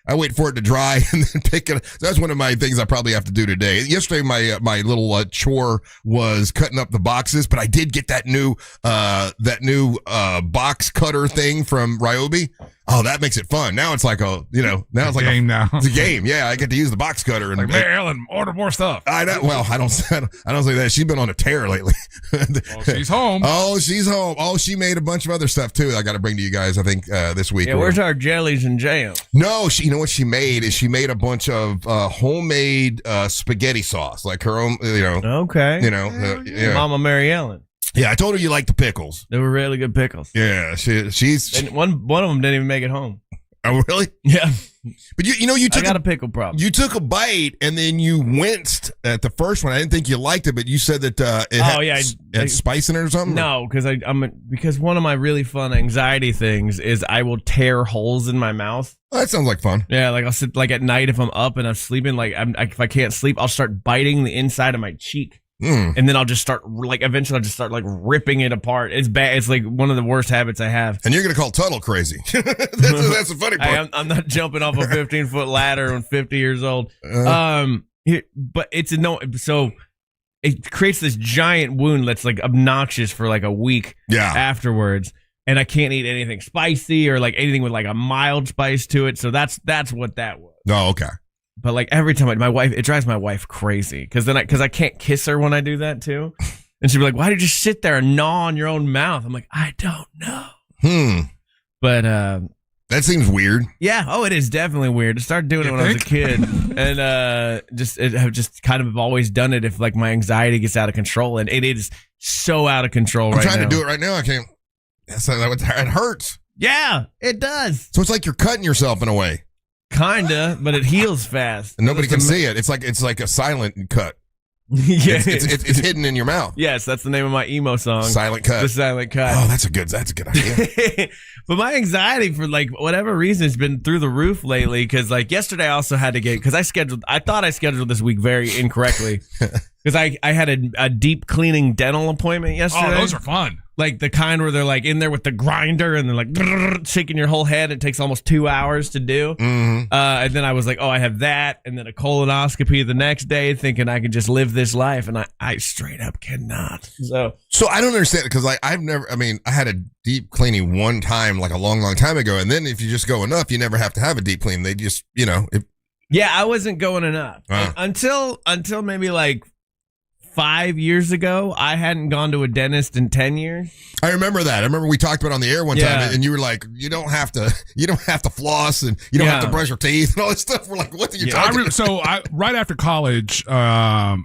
I wait for it to dry and then pick it up. So that's one of my things I probably have to do today. Yesterday, my little chore was cutting up the boxes, but I did get that new box cutter thing from Ryobi. Oh, that makes it fun. Now it's like it's like game now. It's a game. Yeah, I get to use the box cutter and like, Mary Ellen, order more stuff. I know. Well, I don't say that. She's been on a tear lately. Well, she's home. Oh, she's home. Oh, she made a bunch of other stuff too. I got to bring to you guys. I think this week. Yeah, where's our jellies and jam? No, you know what she made is she made a bunch of homemade spaghetti sauce, like her own. Okay. Mama Mary Ellen. Yeah, I told her you like the pickles. They were really good pickles. Yeah, she's and one of them didn't even make it home. Oh, really? Yeah. But you took I got a pickle problem. You took a bite and then you winced at the first one. I didn't think you liked it, but you said that it had spice in it or something. No, because one of my really fun anxiety things is I will tear holes in my mouth. Oh, that sounds like fun. Yeah, like I'll sit like at night if I'm up and I'm sleeping, if I can't sleep, I'll start biting the inside of my cheek. And then I'll just start eventually I'll just start ripping it apart. It's bad. It's like one of the worst habits I have. And you're going to call Tuttle crazy. that's the funny part. I'm not jumping off a 15-foot ladder when 50 years old. But it's so it creates this giant wound that's like obnoxious for like a week afterwards. And I can't eat anything spicy or like anything with like a mild spice to it. So that's what that was. Oh, okay. But like every time it drives my wife crazy because I can't kiss her when I do that too, and she'd be like, "Why did you sit there and gnaw on your own mouth?" I'm like, "I don't know." But that seems weird. Yeah. Oh, it is definitely weird. I started doing it when I was a kid, and I've just kind of always done it if like my anxiety gets out of control, and it is so out of control right now. I'm trying to do it right now. I can't. It hurts. Yeah, it does. So it's like you're cutting yourself in a way. Kinda, but it heals fast. And nobody can see it. It's like a silent cut. Yeah, it's hidden in your mouth. Yes, that's the name of my emo song. Silent cut. The silent cut. Oh, that's a good idea. But my anxiety for like whatever reason has been through the roof lately. Because like yesterday, I also had to because I thought I scheduled this week very incorrectly. Because I had a deep cleaning dental appointment yesterday. Oh, those are fun. Like the kind where they're like in there with the grinder and they're like shaking your whole head. It takes almost 2 hours to do. Mm-hmm. And then I was like, oh, I have that. And then a colonoscopy the next day thinking I could just live this life. And I straight up cannot. So I don't understand it because like I had a deep cleaning one time like a long, long time ago. And then if you just go enough, you never have to have a deep clean. They just, Yeah, I wasn't going enough. Until maybe like 5 years ago, I hadn't gone to a dentist in 10 years. I remember that. I remember we talked about it on the air one time, and you were like, "You don't have to floss, and you don't have to brush your teeth, and all this stuff." We're like, "What are you talking about?" So right after college, I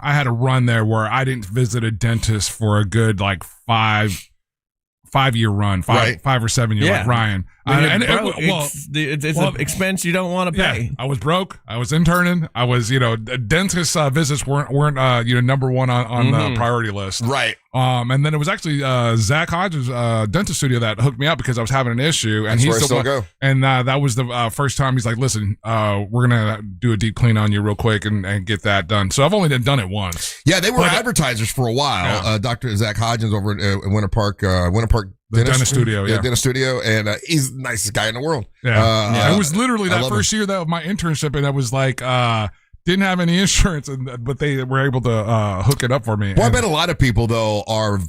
had a run there where I didn't visit a dentist for a good like 5-year run, 5 or 7 years, like Ryan. It's an expense you don't want to pay. Yeah, I was broke. I was interning. I was, dentist visits weren't number one on the priority list. Right. And then it was actually Zach Hodges' dentist studio that hooked me up because I was having an issue. And That's where I still go. And that was the first time he's like, listen, we're going to do a deep clean on you real quick and get that done. So I've only done it once. Yeah, they were advertisers for a while. Yeah. Dr. Zach Hodges over at Winter Park the dentist studio, dentist studio, and he's the nicest guy in the world. It was literally that first year of my internship, and I was like, didn't have any insurance, but they were able to hook it up for me. Well, I bet a lot of people though are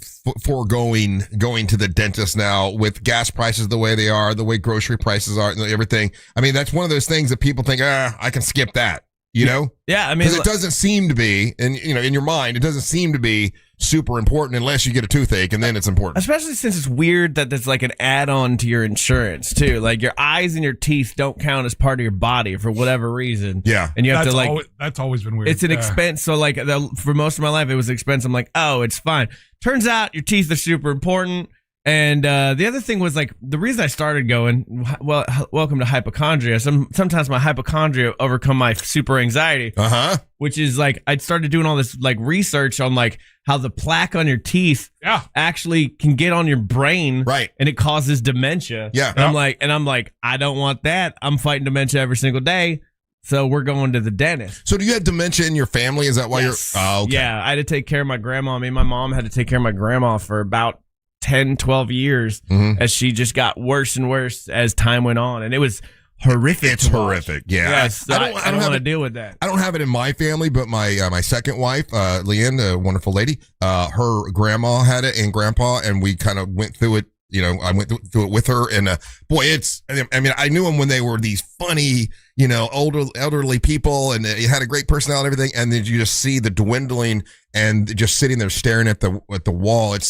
foregoing going to the dentist now with gas prices the way they are, the way grocery prices are, and everything. I mean, that's one of those things that people think, I can skip that. Yeah, I mean, because it doesn't seem to be, and in your mind, it doesn't seem to be super important unless you get a toothache, and then it's important. Especially since it's weird that there's like an add-on to your insurance too. Like your eyes and your teeth don't count as part of your body for whatever reason. Yeah, and you have to that's always been weird. It's an expense. So like for most of my life, it was an expense. I'm like, oh, it's fine. Turns out your teeth are super important. And the other thing was like the reason I started going, well, welcome to hypochondria. Sometimes my hypochondria overcome my super anxiety, which is like I started doing all this like research on like how the plaque on your teeth actually can get on your brain, right? And it causes dementia. Yeah, and I'm like, I don't want that. I'm fighting dementia every single day. So we're going to the dentist. So do you have dementia in your family? Is that why you're? Oh, okay. Yeah, I had to take care of my grandma. Me and my mom had to take care of my grandma for about 10, 12 years as she just got worse and worse as time went on. And it was horrific. It's horrific. Yeah. Yes, I don't want to deal with that. I don't have it in my family, but my second wife, Leanne, a wonderful lady, her grandma had it and grandpa, and we kind of went through it. You know, I went through it with her, and boy, I knew them when they were these funny, elderly people, and they had a great personality and everything, and then you just see the dwindling and just sitting there staring at the wall. It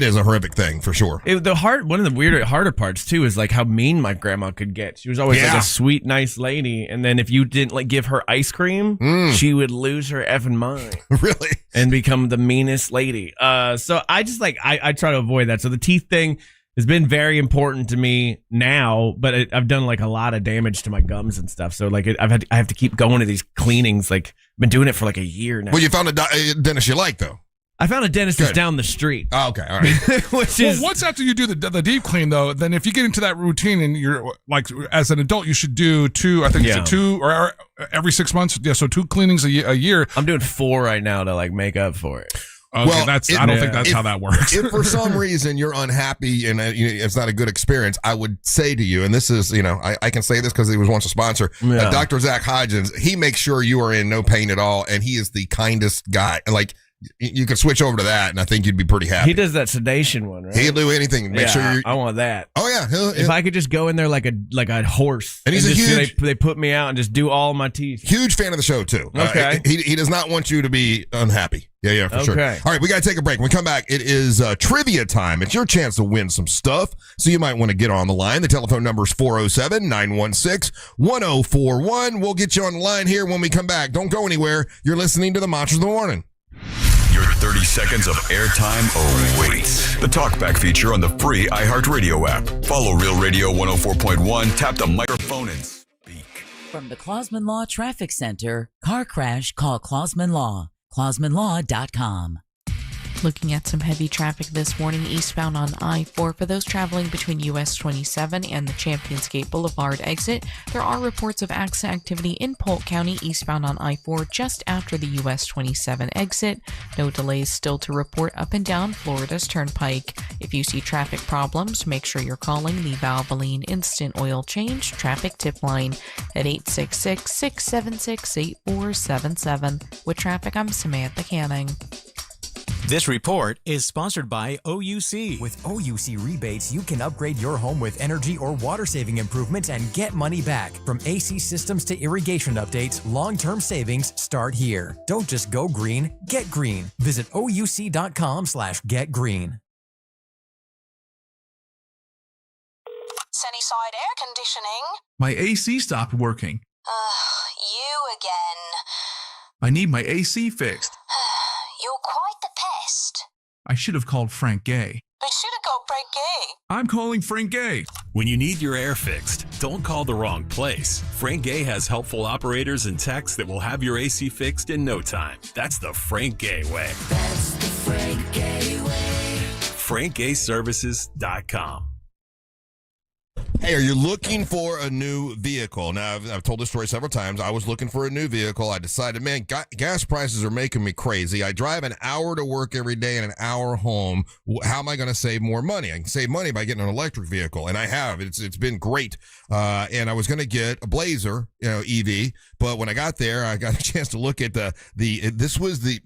is a horrific thing for sure. One of the harder parts too is like how mean my grandma could get. She was always like a sweet, nice lady, and then if you didn't like give her ice cream, she would lose her effing mind. Really? And become the meanest lady. So I just I try to avoid that. So the teeth thing has been very important to me now, but I've done like a lot of damage to my gums and stuff. So like I have to keep going to these cleanings. Like I've been doing it for like a year now. Well, you found a dentist you like though. I found a dentist that's down the street. Oh, okay, all right. Once after you do the deep clean, though, then if you get into that routine and you're like, as an adult, you should do two. I think it's two or every 6 months. Yeah, so 2 cleanings a year. I'm doing 4 right now to like make up for it. Okay, well, I don't think that's how that works. If for some reason you're unhappy and it's not a good experience, I would say to you, and this is, I can say this because he was once a sponsor, Dr. Zach Hodgins, he makes sure you are in no pain at all, and he is the kindest guy. Like, you could switch over to that, and I think you'd be pretty happy. He does that sedation one, right? He'll do anything. Make sure I want that. Oh yeah, if I could just go in there like a horse, and he's they put me out and just do all my teeth. Huge fan of the show too. Okay, he does not want you to be unhappy. Yeah, for sure. All right, we got to take a break. When we come back, it is trivia time. It's your chance to win some stuff, so you might want to get on the line. The telephone number is 407-916-1041. We'll get you on the line here when we come back. Don't go anywhere. You're listening to the Monsters of the Morning. Your 30 seconds of airtime awaits. The talkback feature on the free iHeartRadio app. Follow Real Radio 104.1, tap the microphone and speak. From the Clausman Law Traffic Center, car crash, call Clausman Law. ClausmanLaw.com. Looking at some heavy traffic this morning eastbound on I-4 for those traveling between US 27 and the Champions Gate Boulevard exit. There are reports of accident activity in Polk County eastbound on I-4 just after the US 27 exit. No delays still to report up and down Florida's Turnpike. If you see traffic problems, make sure you're calling the Valvoline Instant Oil Change Traffic Tip Line at 866-676-8477. With traffic, I'm Samantha Canning. This report is sponsored by OUC. With OUC rebates, you can upgrade your home with energy or water-saving improvements and get money back. From AC systems to irrigation updates, long-term savings start here. Don't just go green, get green. Visit OUC.com/getgreen. Sunnyside Air Conditioning. My AC stopped working. You again. I need my AC fixed. You're quite the pest. I should have called Frank Gay. They should have called Frank Gay. I'm calling Frank Gay. When you need your air fixed, don't call the wrong place. Frank Gay has helpful operators and techs that will have your AC fixed in no time. That's the Frank Gay way. That's the Frank Gay way. FrankGayServices.com. Hey, are you looking for a new vehicle? Now, I've told this story several times. I was looking for a new vehicle. I decided, man, gas prices are making me crazy. I drive an hour to work every day and an hour home. How am I going to save more money? I can save money by getting an electric vehicle, and I have. It's been great. And I was going to get a Blazer, EV, but when I got there, I got a chance to look at this was the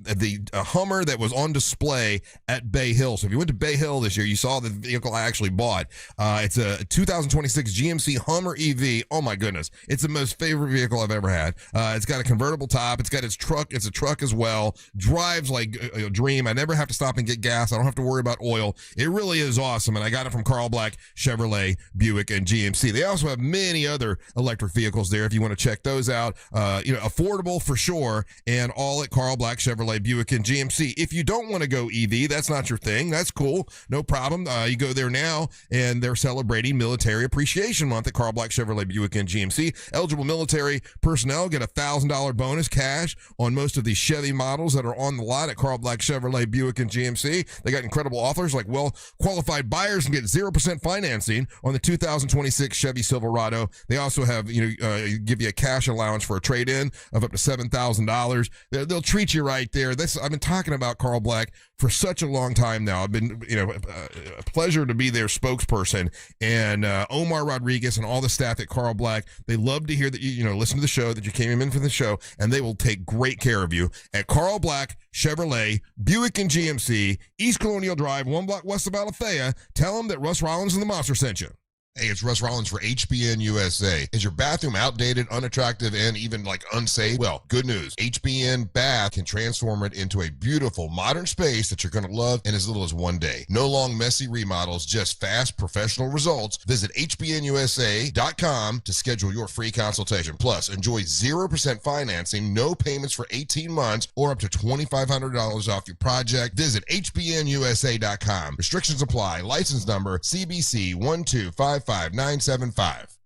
Hummer that was on display at Bay Hill. So if you went to Bay Hill this year, you saw the vehicle I actually bought. It's a 2026 GMC Hummer EV. Oh my goodness. It's the most favorite vehicle I've ever had. It's got a convertible top. It's got its truck. It's a truck as well. Drives like a dream. I never have to stop and get gas. I don't have to worry about oil. It really is awesome. And I got it from Carl Black, Chevrolet, Buick, and GMC. They also have many other electric vehicles there if you want to check those out. Affordable for sure, and all at Carl Black, Chevrolet, Buick, and GMC. If you don't want to go EV, that's not your thing. That's cool. No problem. You go there now, and they're celebrating Military Appreciation Appreciation Month at Carl Black Chevrolet Buick and GMC. Eligible military personnel get a $1,000 bonus cash on most of the Chevy models that are on the lot at Carl Black Chevrolet Buick and GMC. They got incredible offers like well-qualified buyers can get 0% financing on the 2026 Chevy Silverado. They also have, give you a cash allowance for a trade-in of up to $7,000. They'll treat you right there. I've been talking about Carl Black for such a long time now. I've been, a pleasure to be their spokesperson. And Omar Rodriguez and all the staff at Carl Black, they love to hear that you listen to the show, that you came in for the show, and they will take great care of you at Carl Black Chevrolet Buick and GMC, East Colonial Drive, 1 block west of Alethea. Tell them that Russ Rollins and the Monster sent you. Hey, it's Russ Rollins for HBN USA. Is your bathroom outdated, unattractive, and even unsafe? Well, good news. HBN Bath can transform it into a beautiful, modern space that you're going to love in as little as 1 day. No long, messy remodels, just fast, professional results. Visit HBNUSA.com to schedule your free consultation. Plus, enjoy 0% financing, no payments for 18 months, or up to $2,500 off your project. Visit HBNUSA.com. Restrictions apply. License number CBC 1255975.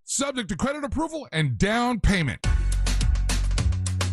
Subject to credit approval and down payment.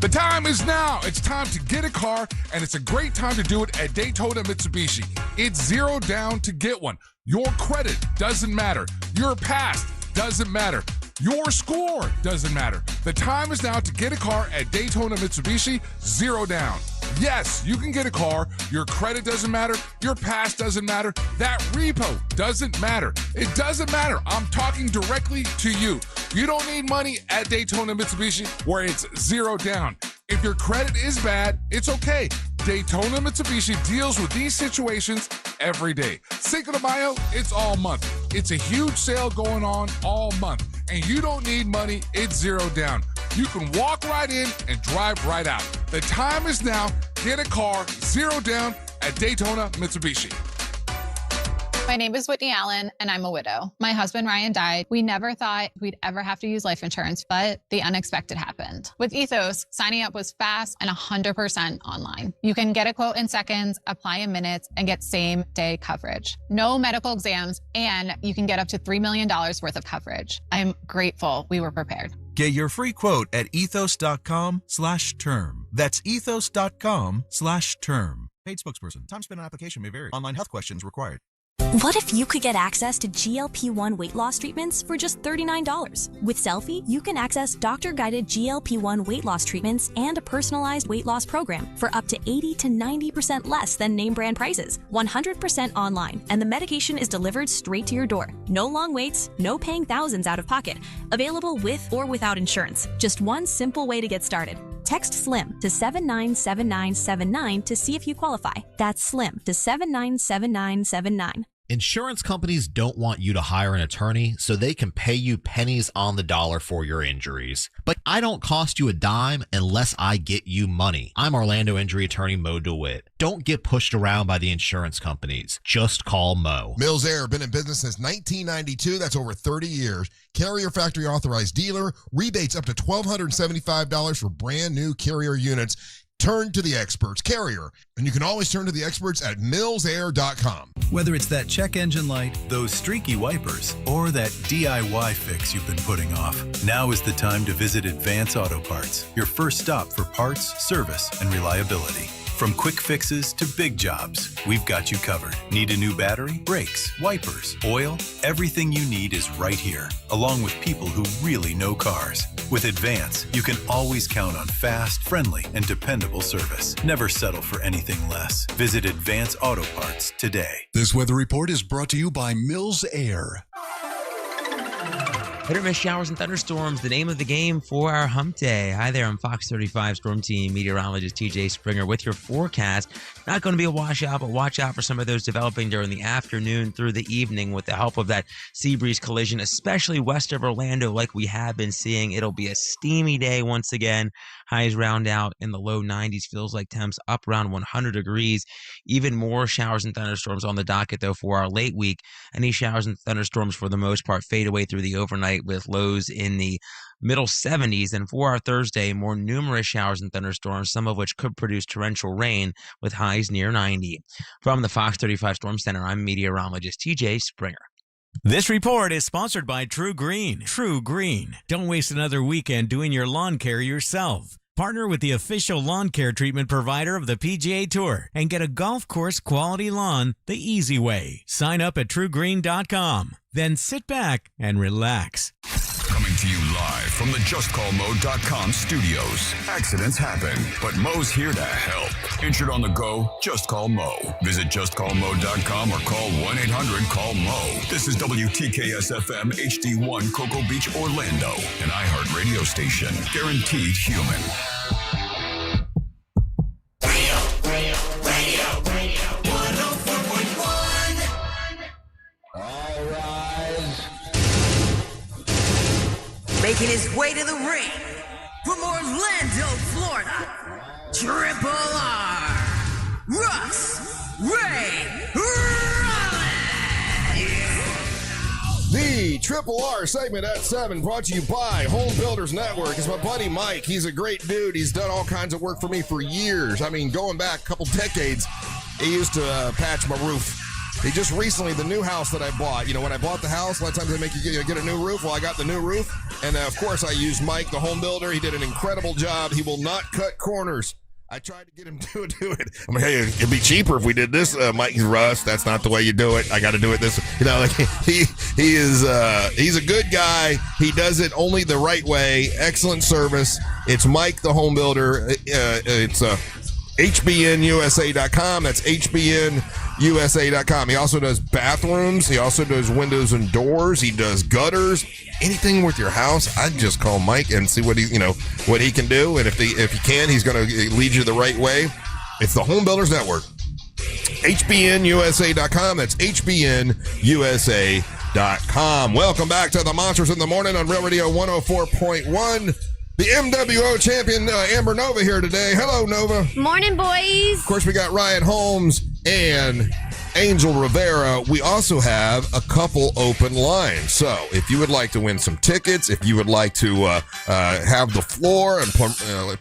The time is now. It's time to get a car, and it's a great time to do it at Daytona Mitsubishi. It's zero down to get one. Your credit doesn't matter. Your past doesn't matter. Your score doesn't matter. The time is now to get a car at Daytona Mitsubishi, zero down. Yes, you can get a car. Your credit doesn't matter. Your past doesn't matter. That repo doesn't matter. It doesn't matter. I'm talking directly to you. You don't need money at Daytona Mitsubishi where it's zero down. If your credit is bad, it's okay. Daytona Mitsubishi deals with these situations every day. Cinco de Mayo, it's all month. It's a huge sale going on all month. And you don't need money, it's zero down. You can walk right in and drive right out. The time is now. Get a car, zero down at Daytona Mitsubishi. My name is Whitney Allen, and I'm a widow. My husband, Ryan, died. We never thought we'd ever have to use life insurance, but the unexpected happened. With Ethos, signing up was fast and 100% online. You can get a quote in seconds, apply in minutes, and get same-day coverage. No medical exams, and you can get up to $3 million worth of coverage. I'm grateful we were prepared. Get your free quote at ethos.com/term. That's ethos.com/term. Paid spokesperson. Time spent on application may vary. Online health questions required. What if you could get access to GLP-1 weight loss treatments for just $39? With Selfie, you can access doctor-guided GLP-1 weight loss treatments and a personalized weight loss program for up to 80 to 90% less than name brand prices, 100% online, and the medication is delivered straight to your door. No long waits, no paying thousands out of pocket. Available with or without insurance. Just one simple way to get started. Text SLIM to 797979 to see if you qualify. That's SLIM to 797979. Insurance companies don't want you to hire an attorney so they can pay you pennies on the dollar for your injuries. But I don't cost you a dime unless I get you money. I'm Orlando injury attorney Mo DeWitt. Don't get pushed around by the insurance companies. Just call Mo. Mills Air, been in business since 1992. That's over 30 years. Carrier factory authorized dealer. Rebates up to $1,275 for brand new Carrier units. Turn to the experts, Carrier. And you can always turn to the experts at millsair.com. Whether it's that check engine light, those streaky wipers, or that DIY fix you've been putting off, now is the time to visit Advance Auto Parts, your first stop for parts, service, and reliability. From quick fixes to big jobs, we've got you covered. Need a new battery, brakes, wipers, oil? Everything you need is right here, along with people who really know cars. With Advance, you can always count on fast, friendly, and dependable service. Never settle for anything less. Visit Advance Auto Parts today. This weather report is brought to you by Mills Air. Hit or miss showers and thunderstorms, the name of the game for our hump day. Hi there, I'm Fox 35 Storm Team meteorologist TJ Springer with your forecast. Not going to be a washout, but watch out for some of those developing during the afternoon through the evening with the help of that sea breeze collision, especially west of Orlando like we have been seeing. It'll be a steamy day once again. Highs round out in the low 90s, feels like temps up around 100 degrees. Even more showers and thunderstorms on the docket, though, for our late week. Any showers and thunderstorms, for the most part, fade away through the overnight with lows in the middle 70s. And for our Thursday, more numerous showers and thunderstorms, some of which could produce torrential rain with highs near 90. From the Fox 35 Storm Center, I'm meteorologist TJ Springer. This report is sponsored by True Green. True Green. Don't waste another weekend doing your lawn care yourself. Partner with the official lawn care treatment provider of the PGA Tour and get a golf course quality lawn the easy way. Sign up at truegreen.com. Then sit back and relax. Coming to you live from the JustCallMo.com studios. Accidents happen, but Mo's here to help. Injured on the go? Just call Mo. Visit JustCallMo.com or call 1-800-CALL-MO. This is WTKS-FM HD1 Cocoa Beach, Orlando, an iHeart radio station. Guaranteed human. Radio 104.1. All rise. Making his way to the ring from Orlando, Florida, Triple R, Russ Ray Rollins. The Triple R segment at 7 brought to you by Home Builders Network. It's my buddy Mike. He's a great dude. He's done all kinds of work for me for years. I mean, going back a couple decades, he used to patch my roof. He just recently, the new house that I bought, when I bought the house, a lot of times they make you get a new roof. Well, I got the new roof. And of course, I used Mike, the home builder. He did an incredible job. He will not cut corners. I tried to get him to do it. I'm like, hey, it'd be cheaper if we did this. Mike, Russ, that's not the way you do it. I got to do it this. He's a good guy. He does it only the right way. Excellent service. It's Mike, the home builder. It's HBNUSA.com. That's HBNUSA.com. He also does bathrooms. He also does windows and doors. He does gutters. Anything with your house, I'd just call Mike and see what he can do. And if he can, he's going to lead you the right way. It's the Home Builders Network. HBNUSA.com. That's HBNUSA.com. Welcome back to the Monsters in the Morning on Real Radio 104.1. The MWO champion, Amber Nova, here today. Hello, Nova. Morning, boys. Of course, we got Ryan Holmes and Angel Rivera. We also have a couple open lines. So if you would like to win some tickets, if you would like to have the floor and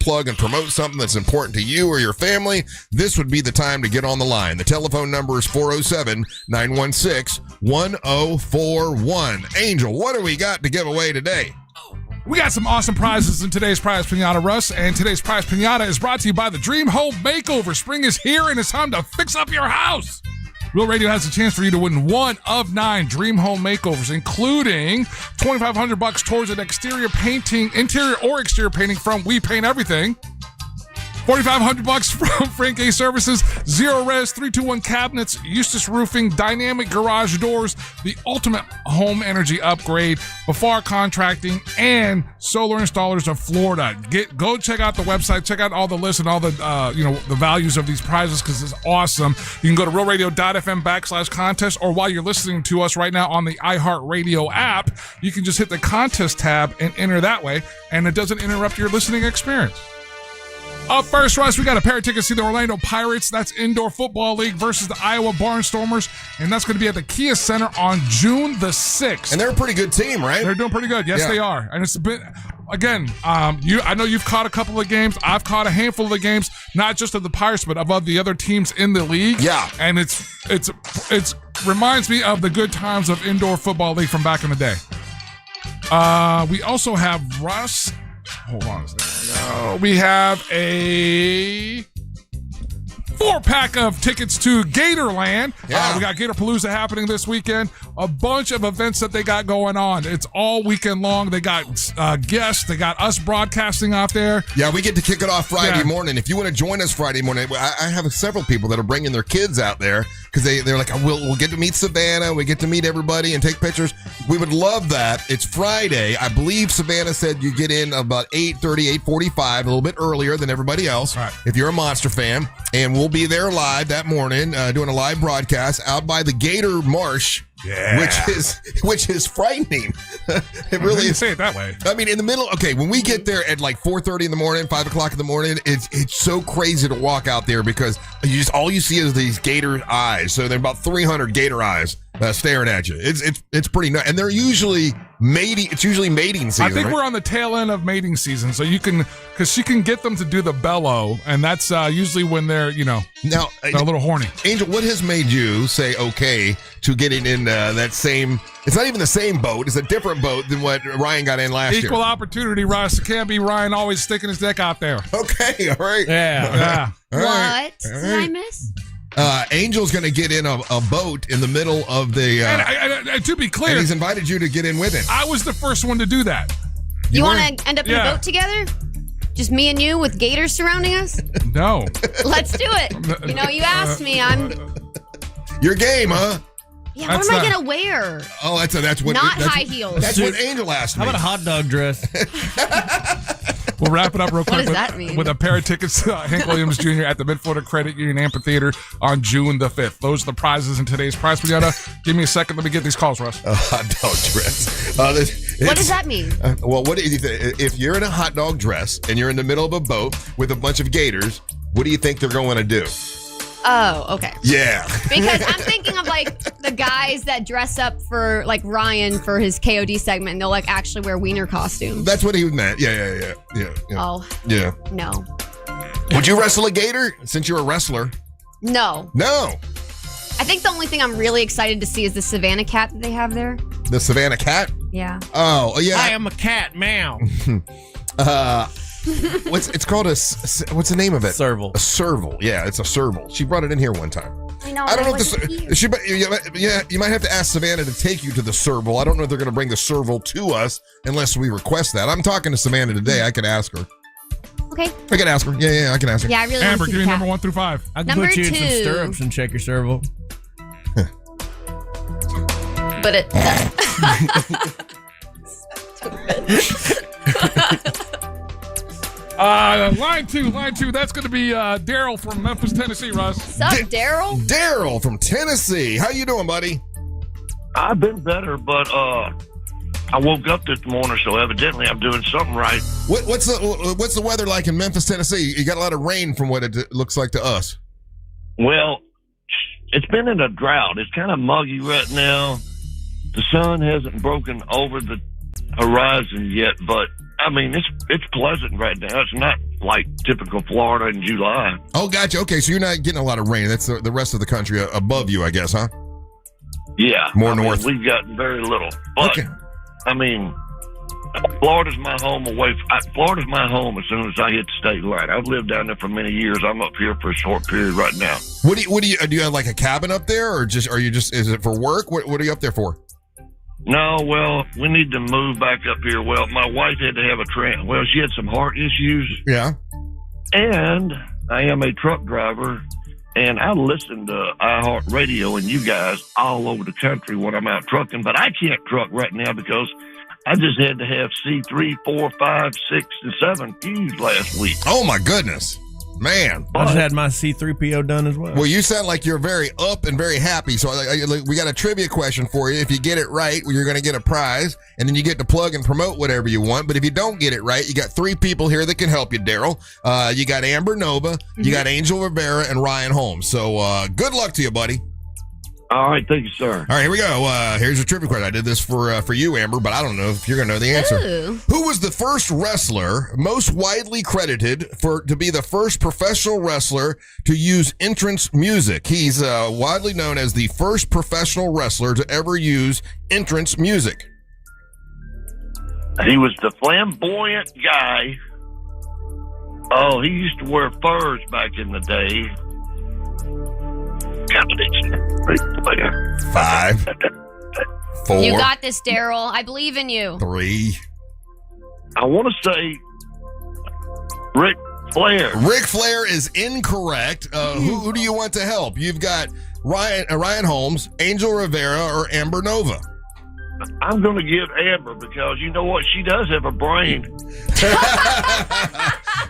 plug and promote something that's important to you or your family, this would be the time to get on the line. The telephone number is 407-916-1041. Angel, what do we got to give away today? We got some awesome prizes in today's Prize Pinata, Russ, and today's Prize Pinata is brought to you by the Dream Home Makeover. Spring is here, and it's time to fix up your house. Real Radio has a chance for you to win one of 9 Dream Home Makeovers, including $2,500 towards an interior or exterior painting from We Paint Everything. $4,500 from Frank A Services, Zero Res, 321 Cabinets, Eustace Roofing, Dynamic Garage Doors, the ultimate home energy upgrade, Bafar Contracting, and Solar Installers of Florida. Go check out the website, check out all the lists and all the the values of these prizes because it's awesome. You can go to realradio.fm/contest, or while you're listening to us right now on the iHeartRadio app, you can just hit the contest tab and enter that way, and it doesn't interrupt your listening experience. Up first, Russ, we got a pair of tickets to the Orlando Pirates. That's Indoor Football League versus the Iowa Barnstormers, and that's going to be at the Kia Center on June the 6th. And they're a pretty good team, right? They're doing pretty good. Yes, they are. And it's been, again, I know you've caught a couple of games. I've caught a handful of the games, not just of the Pirates, but of the other teams in the league. Yeah. And it's reminds me of the good times of Indoor Football League from back in the day. We also have Russ. Hold on a second. We have a 4-pack of tickets to Gatorland. Yeah. We got Gatorpalooza happening this weekend. A bunch of events that they got going on. It's all weekend long. They got guests. They got us broadcasting out there. Yeah, we get to kick it off Friday morning. If you want to join us Friday morning, I have several people that are bringing their kids out there because they're like, we'll get to meet Savannah. We get to meet everybody and take pictures. We would love that. It's Friday. I believe Savannah said you get in about 8:30, 8:45, a little bit earlier than everybody else. Right. If you're a Monster fan. And we'll be there live that morning doing a live broadcast out by the Gator Marsh. Yeah. Which is frightening. It really is. Say it that way. I mean, in the middle, okay, when we get there at like 4:30 in the morning, 5 o'clock in the morning, it's so crazy to walk out there because all you see is these gator eyes. So there are about 300 gator eyes staring at you. It's pretty nuts. And they're usually mating. It's usually mating season. I think right? we're on the tail end of mating season, so because she can get them to do the bellow, and that's usually when they're now they're a little horny. Angel, what has made you say okay to getting in that same? It's not even the same boat. It's a different boat than what Ryan got in last year. Equal opportunity, Russ. It can't be Ryan always sticking his dick out there. Okay, all right. Yeah. All right. What did I miss? Angel's going to get in a boat in the middle of the. And to be clear, and he's invited you to get in with him. I was the first one to do that. You want to end up in a boat together? Just me and you with gators surrounding us? No. Let's do it. You asked me. Your game, huh? Yeah, what am I gonna wear? Oh, that's what. Not that's, high heels. That's what Angel asked me. How about a hot dog dress? We'll wrap it up real quick. What does that mean? With a pair of tickets to Hank Williams Jr. at the Mid-Florida Credit Union Amphitheater on June the 5th. Those are the prizes in today's prize pinata. Give me a second. Let me get these calls, Russ. A hot dog dress. What does that mean? Well, what do you think? If you're in a hot dog dress and you're in the middle of a boat with a bunch of gators, what do you think they're going to do? Oh, okay. Yeah. Because I'm thinking of the guys that dress up for Ryan for his KOD segment, and they'll actually wear wiener costumes. That's what he meant. Yeah. Oh. Yeah. No. Would you wrestle a gator since you're a wrestler? No. I think the only thing I'm really excited to see is the Savannah cat that they have there. The Savannah cat? Yeah. Oh, yeah. I am a cat, meow. It's called what's the name of it? Serval. A serval. Yeah, it's a serval. She brought it in here one time. I know. I don't know if you might have to ask Savannah to take you to the serval. I don't know if they're going to bring the serval to us unless we request that. I'm talking to Savannah today. I could ask her. Okay. I can ask her. Yeah, I can ask her. Yeah, I really Amber, want to give see me the cat. number 1 through 5. I can Number put you in some 2. stirrups and check your serval. But it. Line two. That's going to be Daryl from Memphis, Tennessee, Russ. What's up, Daryl? Daryl from Tennessee. How you doing, buddy? I've been better, but I woke up this morning, so evidently I'm doing something right. What's the weather like in Memphis, Tennessee? You got a lot of rain from what it looks like to us. Well, it's been in a drought. It's kind of muggy right now. The sun hasn't broken over the horizon yet, but I mean, it's pleasant right now. It's not like typical Florida in July. Oh, gotcha. Okay, so you're not getting a lot of rain. That's the rest of the country above you, I guess, huh? Yeah. More north. We've gotten very little. But, okay. I mean, Florida's my home Florida's my home as soon as I hit the state line. I've lived down there for many years. I'm up here for a short period right now. Do you have like a cabin up there, or is it for work? What are you up there for? No, well, we need to move back up here. Well, my wife had to have she had some heart issues. Yeah. And I am a truck driver, and I listen to iHeartRadio and you guys all over the country when I'm out trucking, but I can't truck right now because I just had to have C3, 4, 5, 6, and 7 fused last week. Oh, my goodness. Man. I just had my C3PO done as well. Well, you sound like you're very up and very happy. So we got a trivia question for you. If you get it right, you're going to get a prize, and then you get to plug and promote whatever you want. But if you don't get it right, you got 3 people here that can help you, Daryl. You got Amber Nova, you got Angel Rivera, and Ryan Holmes. So good luck to you, buddy. All right, thank you, sir. All right, here we go. Here's a trivia question. I did this for you, Amber, but I don't know if you're going to know the answer. Ooh. Who was the first wrestler most widely credited to be the first professional wrestler to use entrance music? He's widely known as the first professional wrestler to ever use entrance music. He was the flamboyant guy. Oh, he used to wear furs back in the day. 5, 4. You got this, Daryl. I believe in you. 3. I want to say Ric Flair. Ric Flair is incorrect. Who do you want to help? You've got Ryan Holmes, Angel Rivera, or Amber Nova. I'm going to give Amber because you know what? She does have a brain.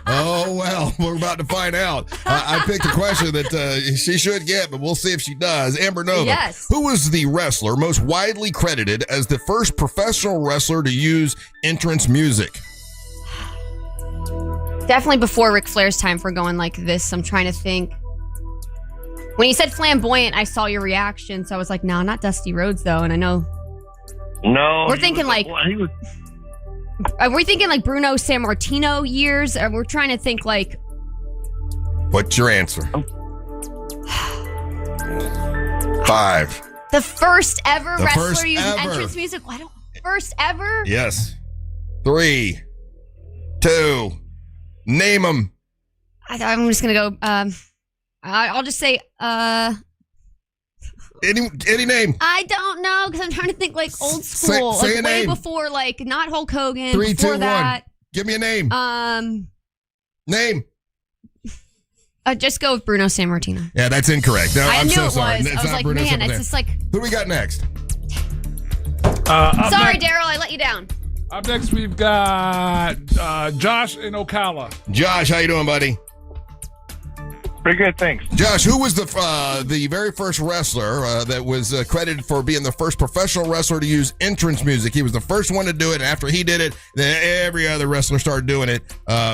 Oh, well, we're about to find out. I picked a question that she should get, but we'll see if she does. Amber Nova. Yes. Who was the wrestler most widely credited as the first professional wrestler to use entrance music? Definitely before Ric Flair's time for going like this. I'm trying to think. When you said flamboyant, I saw your reaction, so I was like, no, not Dusty Rhodes, though. And I know No. We're thinking like. He was. Are we thinking like Bruno Sammartino years? Or we're trying to think like. What's your answer? 5. The first ever The wrestler first using ever. entrance music? First ever? Yes. 3, 2, name them. I'm just going to go. I'll just say. Any name. I don't know because I'm trying to think like old school. Say like a way name. before, like not Hulk Hogan. 3, 2, before 1. that. Give me a name. Name. Just go with Bruno Sammartino. Yeah, that's incorrect. No, I I'm knew so it sorry. was. It's I was not like, Bruno man, Sammartino. it's just like. Who do we got next? Sorry, Daryl, I let you down. Up next, we've got Josh in Ocala. Josh, how you doing, buddy? Pretty good, thanks. Josh, who was the very first wrestler that was credited for being the first professional wrestler to use entrance music? He was the first one to do it, and after he did it, then every other wrestler started doing it.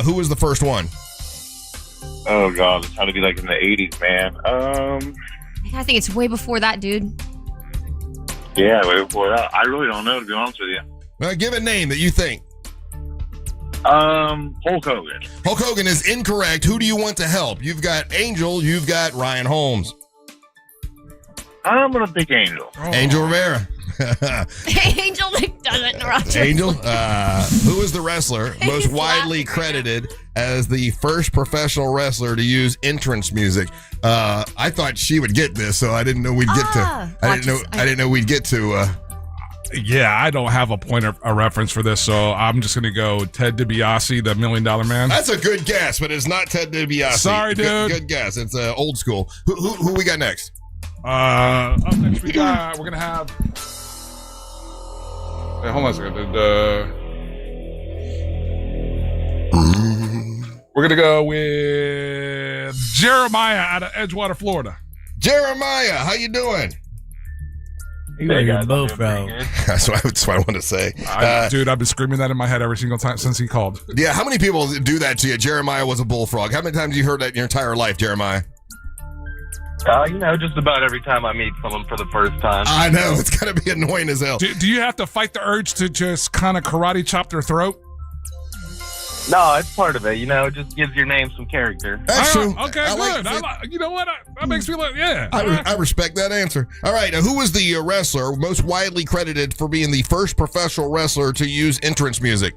Who was the first one? Oh, God. It's had to be like in the 80s, man. I think it's way before that, dude. Yeah, way before that. I really don't know, to be honest with you. Give a name that you think. Hulk Hogan. Hulk Hogan is incorrect. Who do you want to help? You've got Angel. You've got Ryan Holmes. I'm going to pick Angel. Angel Rivera. Angel doesn't, Roger. Angel, who is the wrestler most widely credited as the first professional wrestler to use entrance music? I thought she would get this, so I didn't know we'd get to. I didn't know we'd get to. Yeah, I don't have a point of a reference for this, so I'm just gonna go Ted DiBiase, the $1 Million Man. That's a good guess, but it's not Ted DiBiase. Sorry, dude. Good guess. It's old school. Who we got next? Up next we're gonna have. Hey, hold on a second. We're gonna go with Jeremiah out of Edgewater, Florida. Jeremiah, how you doing? You're both, bro. That's what I want to say. Dude, I've been screaming that in my head every single time since he called. Yeah, how many people do that to you? Jeremiah was a bullfrog. How many times have you heard that in your entire life, Jeremiah? Just about every time I meet someone for the first time. I know. It's going to be annoying as hell. Do you have to fight the urge to just kind of karate chop their throat? No, it's part of it. It just gives your name some character. That's true. Okay, good. You know what? That makes me like, yeah. I respect that answer. All right. Now, who was the wrestler most widely credited for being the first professional wrestler to use entrance music?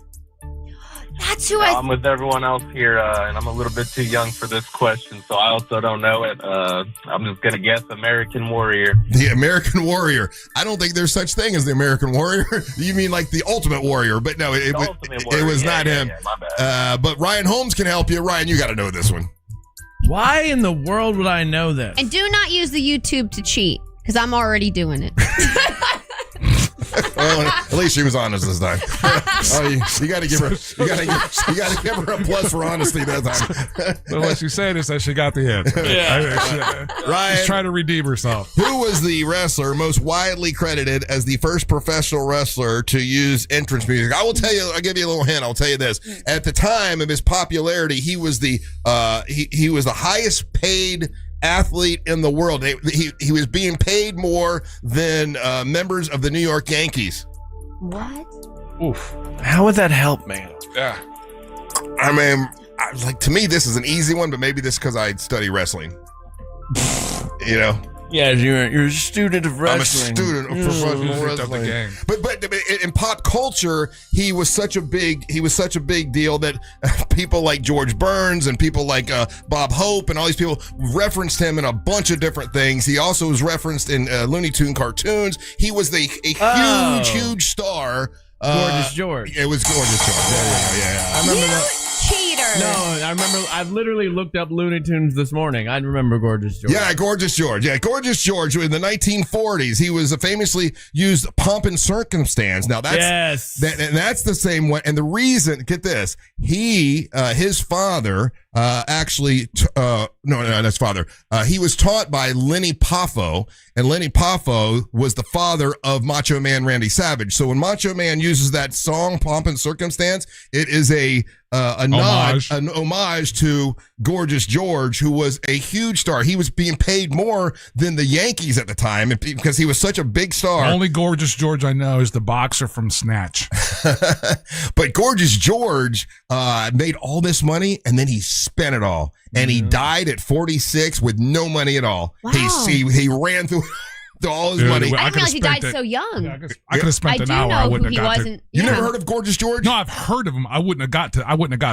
That's who I'm with everyone else here, and I'm a little bit too young for this question, so I also don't know it. I'm just going to guess American Warrior. The American Warrior. I don't think there's such thing as the American Warrior. You mean like the Ultimate Warrior, but no, it was not him. Yeah, my bad. But Ryan Holmes can help you. Ryan, you got to know this one. Why in the world would I know this? And do not use the YouTube to cheat, because I'm already doing it. Well, at least she was honest this time. You got to give her. You got to give her a plus for honesty that time. So what she's saying is that she got the answer. Yeah. Ryan, she's trying to redeem herself. Who was the wrestler most widely credited as the first professional wrestler to use entrance music? I will tell you. I'll give you a little hint. I'll tell you this. At the time of his popularity, he was the he was the highest paid athlete in the world. He was being paid more than members of the New York Yankees. What? Oof. How would that help, man? Yeah. I mean, to me, this is an easy one, but maybe this because I study wrestling. Yeah, you're a student of wrestling. I'm a student of professional wrestling. But in pop culture, he was such a big deal that people like George Burns and people like Bob Hope and all these people referenced him in a bunch of different things. He also was referenced in Looney Tune cartoons. He was a huge star. Gorgeous George. It was Gorgeous George. Yeah. I remember that. Cheater. No, I remember. I literally looked up Looney Tunes this morning. I remember Gorgeous George. Yeah, Gorgeous George. Yeah, Gorgeous George. In the 1940s, he was famously used Pomp and Circumstance. Now that's the same one. And the reason, get this, his father that's father. He was taught by Lenny Poffo, and Lenny Poffo was the father of Macho Man Randy Savage. So when Macho Man uses that song "Pomp and Circumstance," it is a nod, an homage to Gorgeous George, who was a huge star. He was being paid more than the Yankees at the time because he was such a big star. The only Gorgeous George I know is the boxer from Snatch. But Gorgeous George made all this money, and then he spent it all. And he died at 46 with no money at all. Wow. He ran through all his money. I didn't realize he died so young. I could have spent an hour. I wouldn't have got there. You never heard of Gorgeous George? No, I've heard of him. I wouldn't have got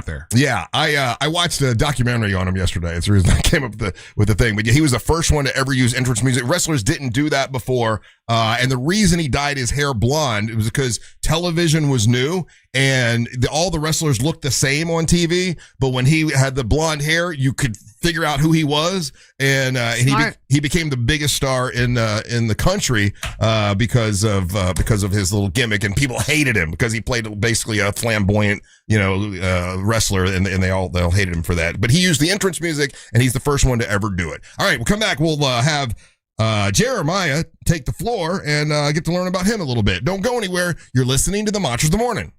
there. Yeah, I watched a documentary on him yesterday. It's the reason I came up with the thing. But yeah, he was the first one to ever use entrance music. Wrestlers didn't do that before. And the reason he dyed his hair blonde was because television was new and all the wrestlers looked the same on TV. But when he had the blonde hair, you could figure out who he was, and he became the biggest star in the country because of his little gimmick, and people hated him because he played basically a flamboyant wrestler, and they all hated him for that. But he used the entrance music, and he's the first one to ever do it. All right, we'll come back. We'll have Jeremiah take the floor and get to learn about him a little bit. Don't go anywhere. You're listening to the Monsters of the Morning.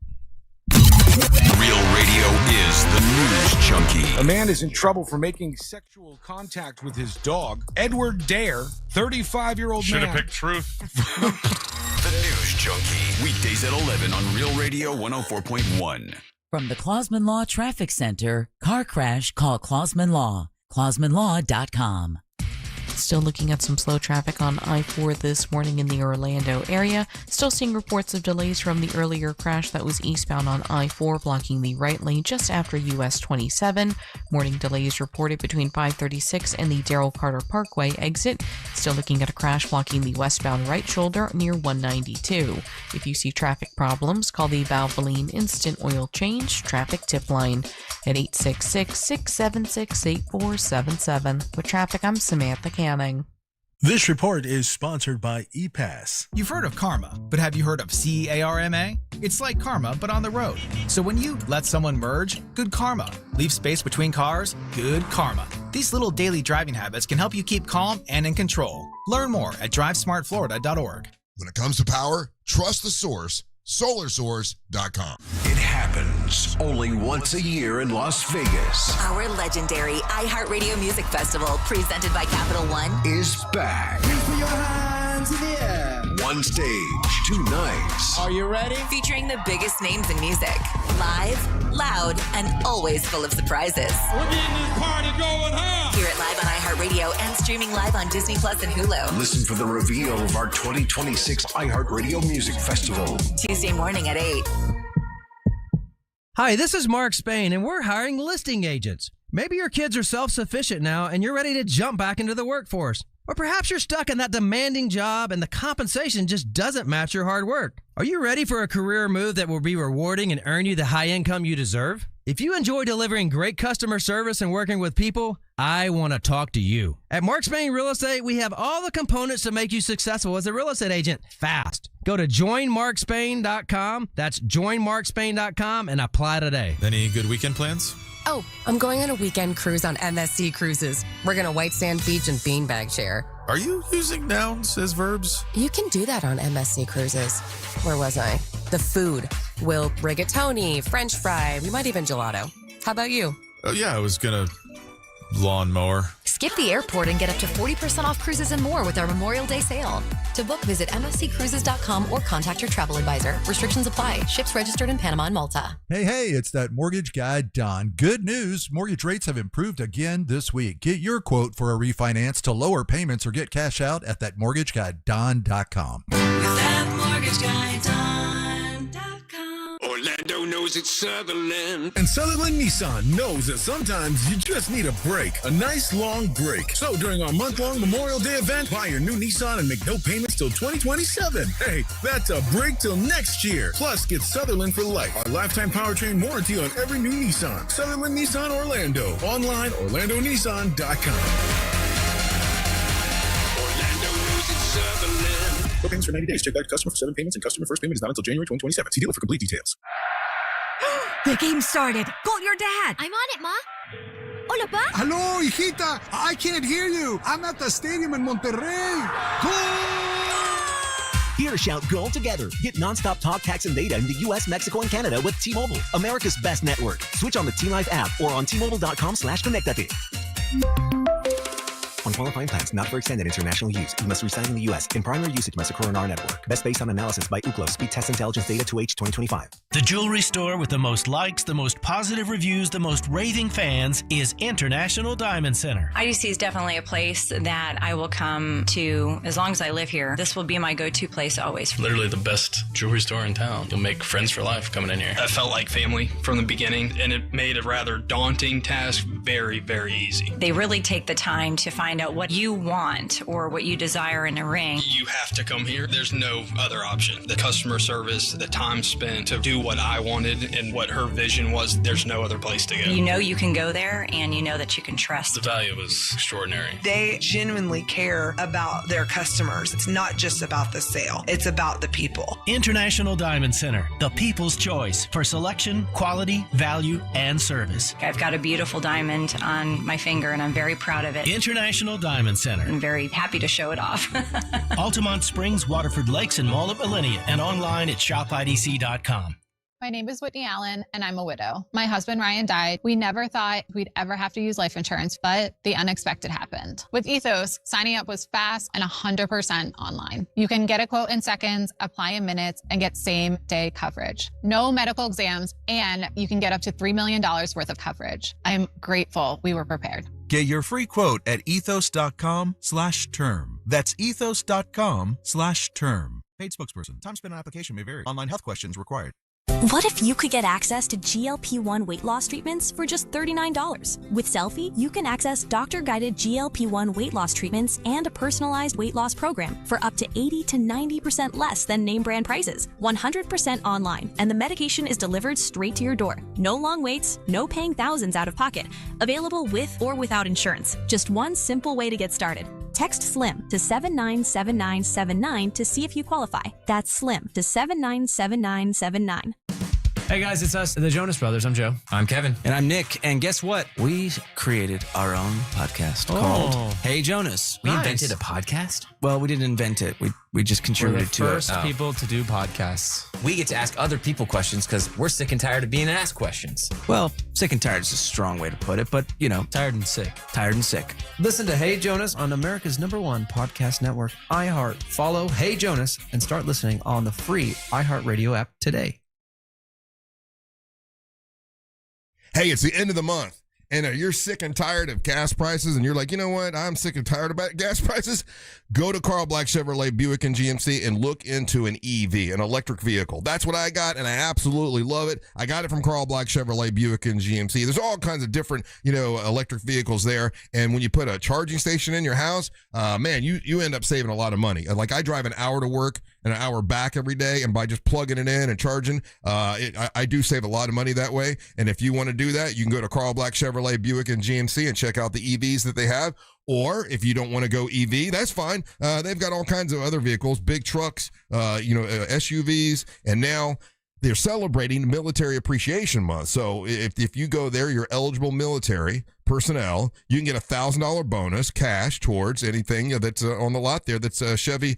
Real Radio is the news junkie. A man is in trouble for making sexual contact with his dog. Edward Dare, 35-year-old man. Should have picked Truth. The news junkie. Weekdays at 11 on Real Radio 104.1. From the Clausman Law Traffic Center, car crash, call Clausman Law. ClausmanLaw.com. Still looking at some slow traffic on I-4 this morning in the Orlando area. Still seeing reports of delays from the earlier crash that was eastbound on I-4, blocking the right lane just after US 27. Morning delays reported between 536 and the Darrell Carter Parkway exit. Still looking at a crash blocking the westbound right shoulder near 192. If you see traffic problems, call the Valvoline Instant Oil Change Traffic Tip Line at 866-676-8477. With traffic, I'm Samantha Canning. This report is sponsored by ePass. You've heard of karma, but have you heard of CARMA? It's like karma, but on the road. So when you let someone merge, good karma. Leave space between cars, good karma. These little daily driving habits can help you keep calm and in control. Learn more at drivesmartflorida.org. When it comes to power, trust the source. SolarSource.com. It happens only once a year in Las Vegas. Our legendary iHeartRadio Music Festival, presented by Capital One, is back. Please put your hands in the air. One stage, 2 nights. Are you ready? featuring the biggest names in music. Live, loud, and always full of surprises. We're getting this party going, huh? Hear it live on iHeartRadio and streaming live on Disney Plus and Hulu. Listen for the reveal of our 2026 iHeartRadio Music Festival. Tuesday morning at 8. Hi, this is Mark Spain, and we're hiring listing agents. Maybe your kids are self-sufficient now and you're ready to jump back into the workforce. Or perhaps you're stuck in that demanding job and the compensation just doesn't match your hard work. Are you ready for a career move that will be rewarding and earn you the high income you deserve? If you enjoy delivering great customer service and working with people, I want to talk to you. At Mark Spain Real Estate, we have all the components to make you successful as a real estate agent fast. Go to joinmarkspain.com. That's joinmarkspain.com and apply today. Any good weekend plans? Oh, I'm going on a weekend cruise on MSC Cruises. We're going to White Sand Beach and beanbag share. Are you using nouns as verbs? You can do that on MSC Cruises. Where was I? The food. We'll rigatoni, French fry, we might even gelato. How about you? Oh, yeah, I was going to lawnmower. Skip the airport and get up to 40% off cruises and more with our Memorial Day sale. To book, visit msccruises.com or contact your travel advisor. Restrictions apply. Ships registered in Panama and Malta. Hey, it's that mortgage guy, Don. Good news. Mortgage rates have improved again this week. Get your quote for a refinance to lower payments or get cash out at thatmortgageguyDon.com. Orlando knows it's Sutherland. And Sutherland Nissan knows that sometimes you just need a break. A nice long break. So during our month-long Memorial Day event, buy your new Nissan and make no payments till 2027. Hey, that's a break till next year. Plus, get Sutherland for life. Our lifetime powertrain warranty on every new Nissan. Sutherland Nissan Orlando. Online, OrlandoNissan.com. Orlando knows it's Sutherland. No payments for 90 days. Check back to customer for 7 payments, and customer first payment is not until January 2027. See dealer for complete details. The game started. Call your dad. I'm on it, Ma. Hola, Pa. Hello, hijita. I can't hear you. I'm at the stadium in Monterrey. Here, shout goal together. Get nonstop talk, text, and data in the U.S., Mexico, and Canada with T-Mobile, America's best network. Switch on the T-Life app or on T-Mobile.com/connectate. On qualifying plans, not for extended international use. You must reside in the U.S. In primary usage must occur on our network. Best based on analysis by Ookla. Speed Test Intelligence Data 2H 2025. The jewelry store with the most likes, the most positive reviews, the most raving fans is International Diamond Center. IDC is definitely a place that I will come to as long as I live here. This will be my go-to place always. Literally the best jewelry store in town. You'll make friends for life coming in here. I felt like family from the beginning, and it made a rather daunting task very, very easy. They really take the time to find out what you want or what you desire in a ring. You have to come here. There's no other option. The customer service, the time spent to do what I wanted and what her vision was, there's no other place to go. You know you can go there and you know that you can trust. The value was extraordinary. They genuinely care about their customers. It's not just about the sale. It's about the people. International Diamond Center, the people's choice for selection, quality, value, and service. I've got a beautiful diamond on my finger and I'm very proud of it. International Diamond Center. I'm very happy to show it off. Altamont Springs, Waterford Lakes, and Mall at Millennia, and online at shopidc.com. My name is Whitney Allen, and I'm a widow. My husband, Ryan, died. We never thought we'd ever have to use life insurance, but the unexpected happened. With Ethos, signing up was fast and 100% online. You can get a quote in seconds, apply in minutes, and get same-day coverage. No medical exams, and you can get up to $3 million worth of coverage. I'm grateful we were prepared. Get your free quote at ethos.com/term. That's ethos.com/term. Paid spokesperson. Time spent on application may vary. Online health questions required. What if you could get access to GLP-1 weight loss treatments for just $39? With Selfie, you can access doctor-guided GLP-1 weight loss treatments and a personalized weight loss program for up to 80 to 90% less than name brand prices, 100% online, and the medication is delivered straight to your door. No long waits, no paying thousands out of pocket. Available with or without insurance. Just one simple way to get started. Text SLIM to 797979 to see if you qualify. That's SLIM to 797979. Hey guys, it's us, the Jonas Brothers. I'm Joe. I'm Kevin. And I'm Nick. And guess what? We created our own podcast called Hey Jonas. We invented a podcast? Well, we didn't invent it. We just contributed to it. We're the first people to do podcasts. We get to ask other people questions because we're sick and tired of being asked questions. Well, sick and tired is a strong way to put it, but you know. Tired and sick. Tired and sick. Listen to Hey Jonas on America's #1 podcast network, iHeart. Follow Hey Jonas and start listening on the free iHeartRadio app today. Hey, it's the end of the month, and you're sick and tired of gas prices, and you're like, you know what? I'm sick and tired about gas prices. Go to Carl Black Chevrolet Buick and GMC and look into an EV, an electric vehicle. That's what I got, and I absolutely love it. I got it from Carl Black Chevrolet Buick and GMC. There's all kinds of different, electric vehicles there, and when you put a charging station in your house, man, you end up saving a lot of money. Like I drive an hour to work and an hour back every day, and by just plugging it in and charging, I do save a lot of money that way. And if you want to do that, you can go to Carl Black Chevrolet Buick and GMC and check out the EVs that they have. Or if you don't want to go EV, that's fine. They've got all kinds of other vehicles, big trucks, SUVs, and now they're celebrating Military Appreciation Month. So if you go there, you're eligible military personnel, you can get a $1,000 bonus cash towards anything that's on the lot there that's a Chevy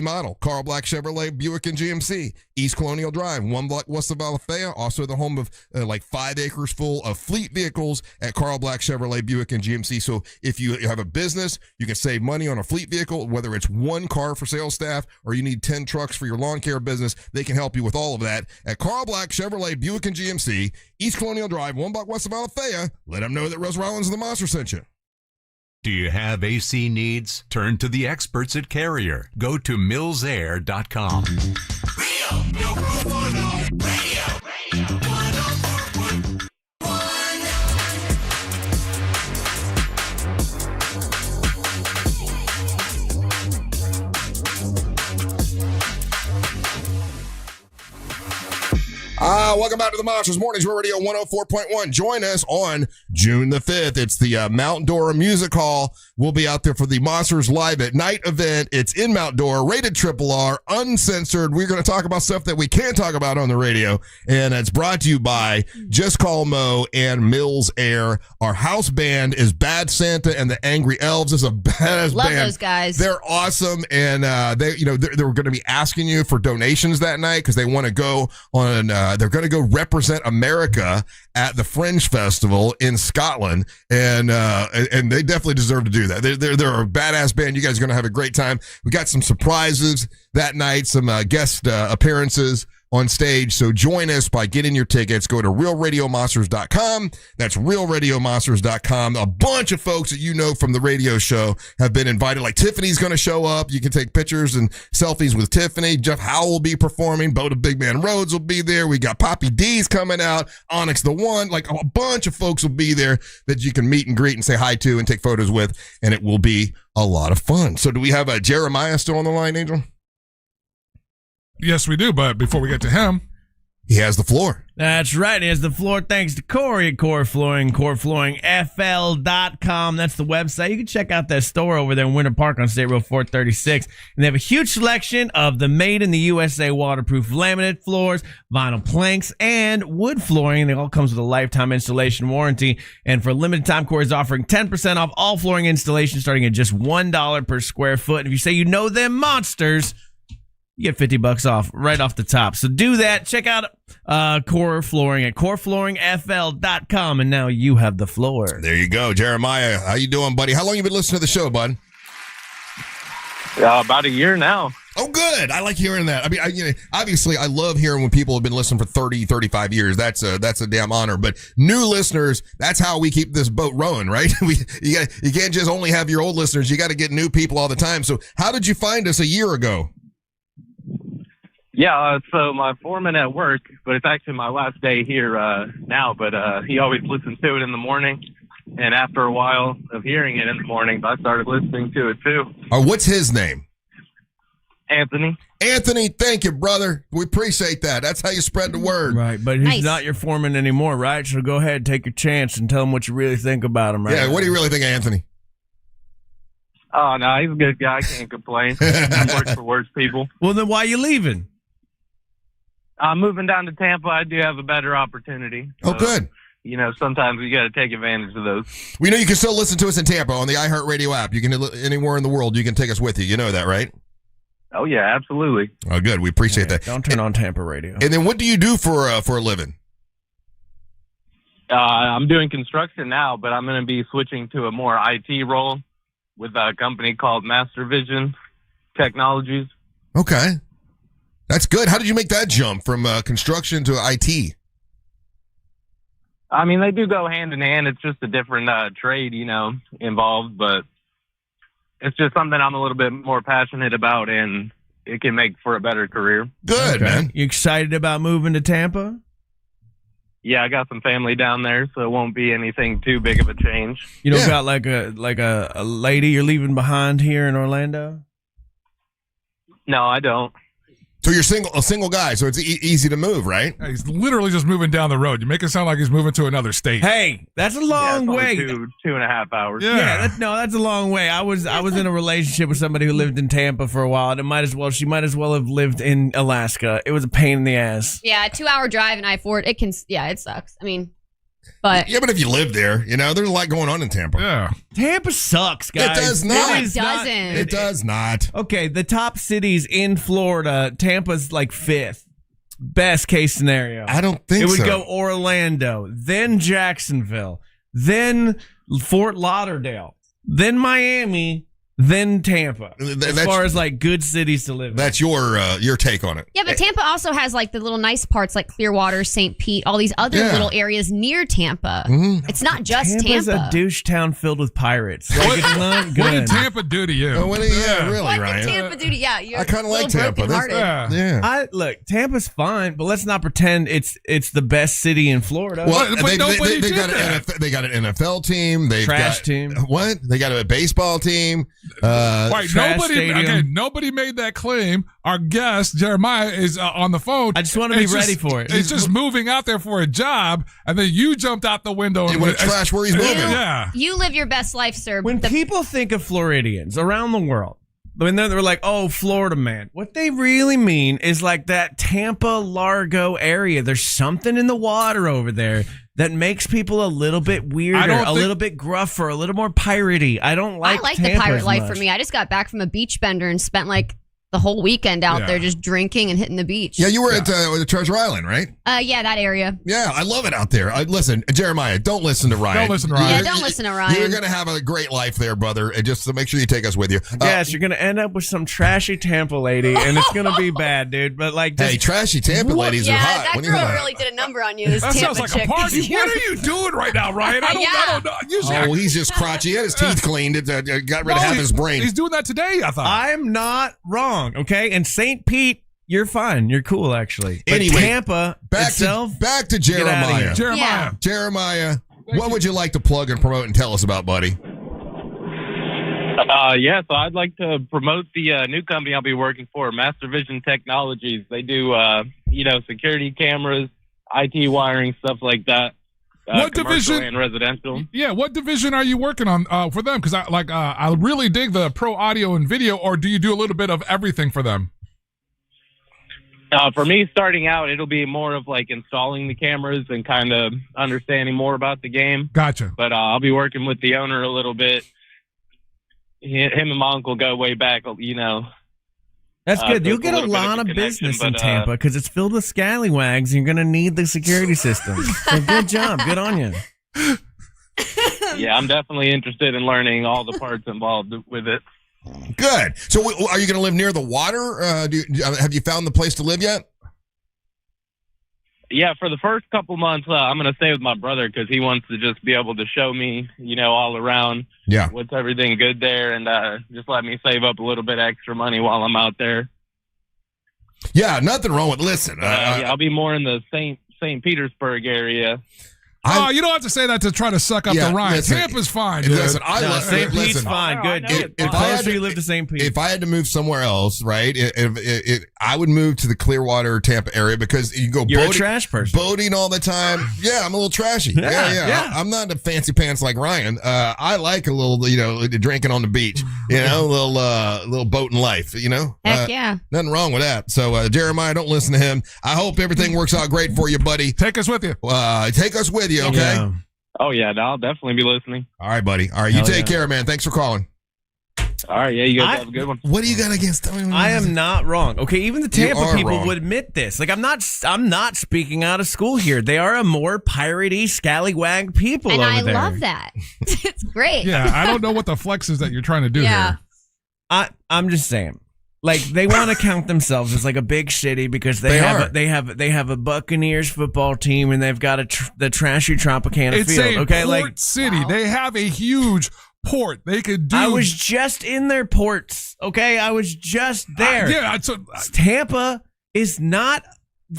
model. Carl Black Chevrolet Buick and GMC, East Colonial Drive, 1 block west of Alafaya, also the home of 5 acres full of fleet vehicles at Carl Black Chevrolet Buick and GMC. So if you have a business, you can save money on a fleet vehicle, whether it's 1 car for sales staff or you need 10 trucks for your lawn care business. They can help you with all of that at Carl Black Chevrolet Buick and GMC, East Colonial Drive, 1 block west of Alafaya. Let them know that Russ Rollins and the Monster sent you. Do you have AC needs? Turn to the experts at Carrier. Go to millsair.com. Real Groove on Radio 104.1. Welcome back to the Monsters Mornings Radio 104.1. Join us on June the 5th. It's the Mount Dora Music Hall. We'll be out there for the Monsters Live at Night event. It's in Mount Dora, rated RRR, uncensored. We're going to talk about stuff that we can't talk about on the radio, and it's brought to you by Just Call Mo and Mills Air. Our house band is Bad Santa and the Angry Elves. It's a badass Love band. those guys. They're awesome, and they're going to be asking you for donations that night because they want to go on. They're going to go represent America at the Fringe Festival in Scotland, and they definitely deserve to do that. They're a badass band. You guys are going to have a great time. We got some surprises that night, some guest appearances on stage. So join us by getting your tickets. Go to realradiomonsters.com. That's realradiomonsters.com. A bunch of folks that you know from the radio show have been invited. Like Tiffany's going to show up. You can take pictures and selfies with Tiffany. Jeff Howell will be performing. Bo the Big Man Rhodes will be there. We got Poppy D's coming out. Onyx the One. Like a bunch of folks will be there that you can meet and greet and say hi to and take photos with. And it will be a lot of fun. So do we have Jeremiah still on the line, Angel? Yes, we do, but before we get to him, he has the floor. That's right. He has the floor thanks to Corey at Core Flooring, coreflooringfl.com. That's the website. You can check out that store over there in Winter Park on State Road 436. And they have a huge selection of the made in the USA waterproof laminate floors, vinyl planks, and wood flooring. It all comes with a lifetime installation warranty. And for a limited time, Corey is offering 10% off all flooring installation starting at just $1 per square foot. And if you say you know them monsters, you get $50 off right off the top. So do that. Check out Core Flooring at coreflooringfl.com. And now you have the floor. There you go. Jeremiah, how you doing, buddy? How long you been listening to the show, bud? About a year now. Oh, good. I like hearing that. I mean, obviously, I love hearing when people have been listening for 30, 35 years. That's a damn honor. But new listeners, that's how we keep this boat rowing, right? You can't just only have your old listeners. You got to get new people all the time. So how did you find us a year ago? Yeah, so my foreman at work, but it's actually my last day here now, but he always listens to it in the morning. And after a while of hearing it in the morning, I started listening to it too. What's his name? Anthony. Anthony, thank you, brother. We appreciate that. That's how you spread the word. Right, but he's not your foreman anymore, right? So go ahead, take your chance and tell him what you really think about him, right? Yeah, what do you really think of Anthony? Oh, no, he's a good guy. I can't complain. He works for worse people. Well, then why are you leaving? I'm moving down to Tampa. I do have a better opportunity. Oh, good. Sometimes you got to take advantage of those. We know you can still listen to us in Tampa on the iHeartRadio app. You can anywhere in the world. You can take us with you. You know that, right? Oh yeah, absolutely. Oh, good. We appreciate that. Don't turn on Tampa radio. And then, what do you do for a living? I'm doing construction now, but I'm going to be switching to a more IT role with a company called Master Vision Technologies. Okay. That's good. How did you make that jump from construction to IT? I mean, they do go hand in hand. It's just a different trade, involved, but it's just something I'm a little bit more passionate about, and it can make for a better career. Good, man. You excited about moving to Tampa? Yeah, I got some family down there, so it won't be anything too big of a change. You don't got like a lady you're leaving behind here in Orlando? No, I don't. So you're a single guy, so it's easy to move, right? Yeah, he's literally just moving down the road. You make it sound like he's moving to another state. Hey, that's a long way. 2.5 hours. Yeah, that's a long way. I was in a relationship with somebody who lived in Tampa for a while, and she might as well have lived in Alaska. It was a pain in the ass. Yeah, a 2-hour drive and I-4, it sucks. I mean, but yeah, but if you live there, there's a lot going on in Tampa. Yeah, Tampa sucks, guys. It does not. No, it doesn't. It does not. Okay, the top cities in Florida, Tampa's like 5th. Best case scenario. I don't think so. It would go Orlando, then Jacksonville, then Fort Lauderdale, then Miami, then Tampa. As far as like good cities to live in. That's your take on it. Yeah, but Tampa also has like the little nice parts like Clearwater, St. Pete, all these other little areas near Tampa. Mm-hmm. It's not just Tampa's Tampa. a douche town filled with pirates. Like, it's not good. What did Tampa do to you? Really, What Ryan? did Tampa do to you? You're I kind of like Tampa. Yeah. Look, Tampa's fine, but let's not pretend it's the best city in Florida. Well, But nobody they did got that. they got an NFL team. They've Trash got, team. What? They got a baseball team. Right, nobody made that claim. Our guest, Jeremiah, is on the phone. I just want to be ready for it. He's just moving out there for a job, and then you jumped out the window. And went trash where he's moving. Yeah. You live your best life, sir. When people think of Floridians around the world, when they're like, oh, Florida man, what they really mean is like that Tampa, Largo area. There's something in the water over there that makes people a little bit weirder, little bit gruffer, a little more piratey. I like the pirate life for me. I just got back from a beach bender and spent like the whole weekend out there just drinking and hitting the beach. Yeah, you were at Treasure Island, right? Yeah, that area. Yeah, I love it out there. Listen, Jeremiah, don't listen to Ryan. Don't listen to Ryan. Yeah, don't listen to Ryan. You're going to have a great life there, brother. And just to make sure you take us with you. Yes, you're going to end up with some trashy Tampa lady, and it's going to be bad, dude. But like, hey, trashy Tampa ladies are hot. That girl really did a number on you. This that Tampa sounds like chick. a party. What are you doing right now, Ryan? I don't know. Usually he's just crotchety. He had his teeth cleaned. Got rid of half his brain. He's doing that today, I thought. I'm not wrong, okay? And St. Pete, you're fine. You're cool, actually. But anyway, Tampa back to Jeremiah. Jeremiah, what would you like to plug and promote and tell us about, buddy? So I'd like to promote the new company I'll be working for, Master Vision Technologies. They do, security cameras, IT wiring, stuff like that. What commercial division? And residential. Yeah, what division are you working on for them? Because I really dig the pro audio and video. Or do you do a little bit of everything for them? For me, starting out, it'll be more of like installing the cameras and kind of understanding more about the game. Gotcha. But I'll be working with the owner a little bit. Him and my uncle go way back, That's good. You'll get a lot of business in Tampa because it's filled with scallywags. You're going to need the security system. So good job. Good on you. Yeah, I'm definitely interested in learning all the parts involved with it. Good. So are you going to live near the water? Have you found the place to live yet? Yeah, for the first couple months, I'm going to stay with my brother because he wants to just be able to show me, all around what's everything good there and just let me save up a little bit extra money while I'm out there. Yeah, nothing wrong with listen. I'll be more in the St. Petersburg area. You don't have to say that to try to suck up to Ryan. Tampa's fine, dude. Listen, St. Pete's fine. Good. You live to St. Pete. If I had to move somewhere else, right, I would move to the Clearwater, Tampa area because you go You're a trash person. Boating all the time. Yeah, I'm a little trashy. Yeah. I'm not a fancy pants like Ryan. I like a little, drinking on the beach. A little boating life. Heck yeah. Nothing wrong with that. So Jeremiah, don't listen to him. I hope everything works out great for you, buddy. Take us with you. Take us with you. Okay. Yeah. Oh yeah, I'll definitely be listening. All right, buddy. All right, you take care, man. Thanks for calling. All right, yeah, you guys have a good one. What do you got against? I am not wrong. Okay, even the Tampa people wrong. would admit this. Like I'm not speaking out of school here. They are a more piratey, scallywag people and over there. I love that. It's great. Yeah, I don't know what the flex is that you're trying to do here. I'm just saying. Like they want to count themselves as like a big city because they have a Buccaneers football team and they've got the trashy Tropicana it's field. A port city. Wow. They have a huge port. They could do. I was just in their ports. Okay, I was just there. Tampa is not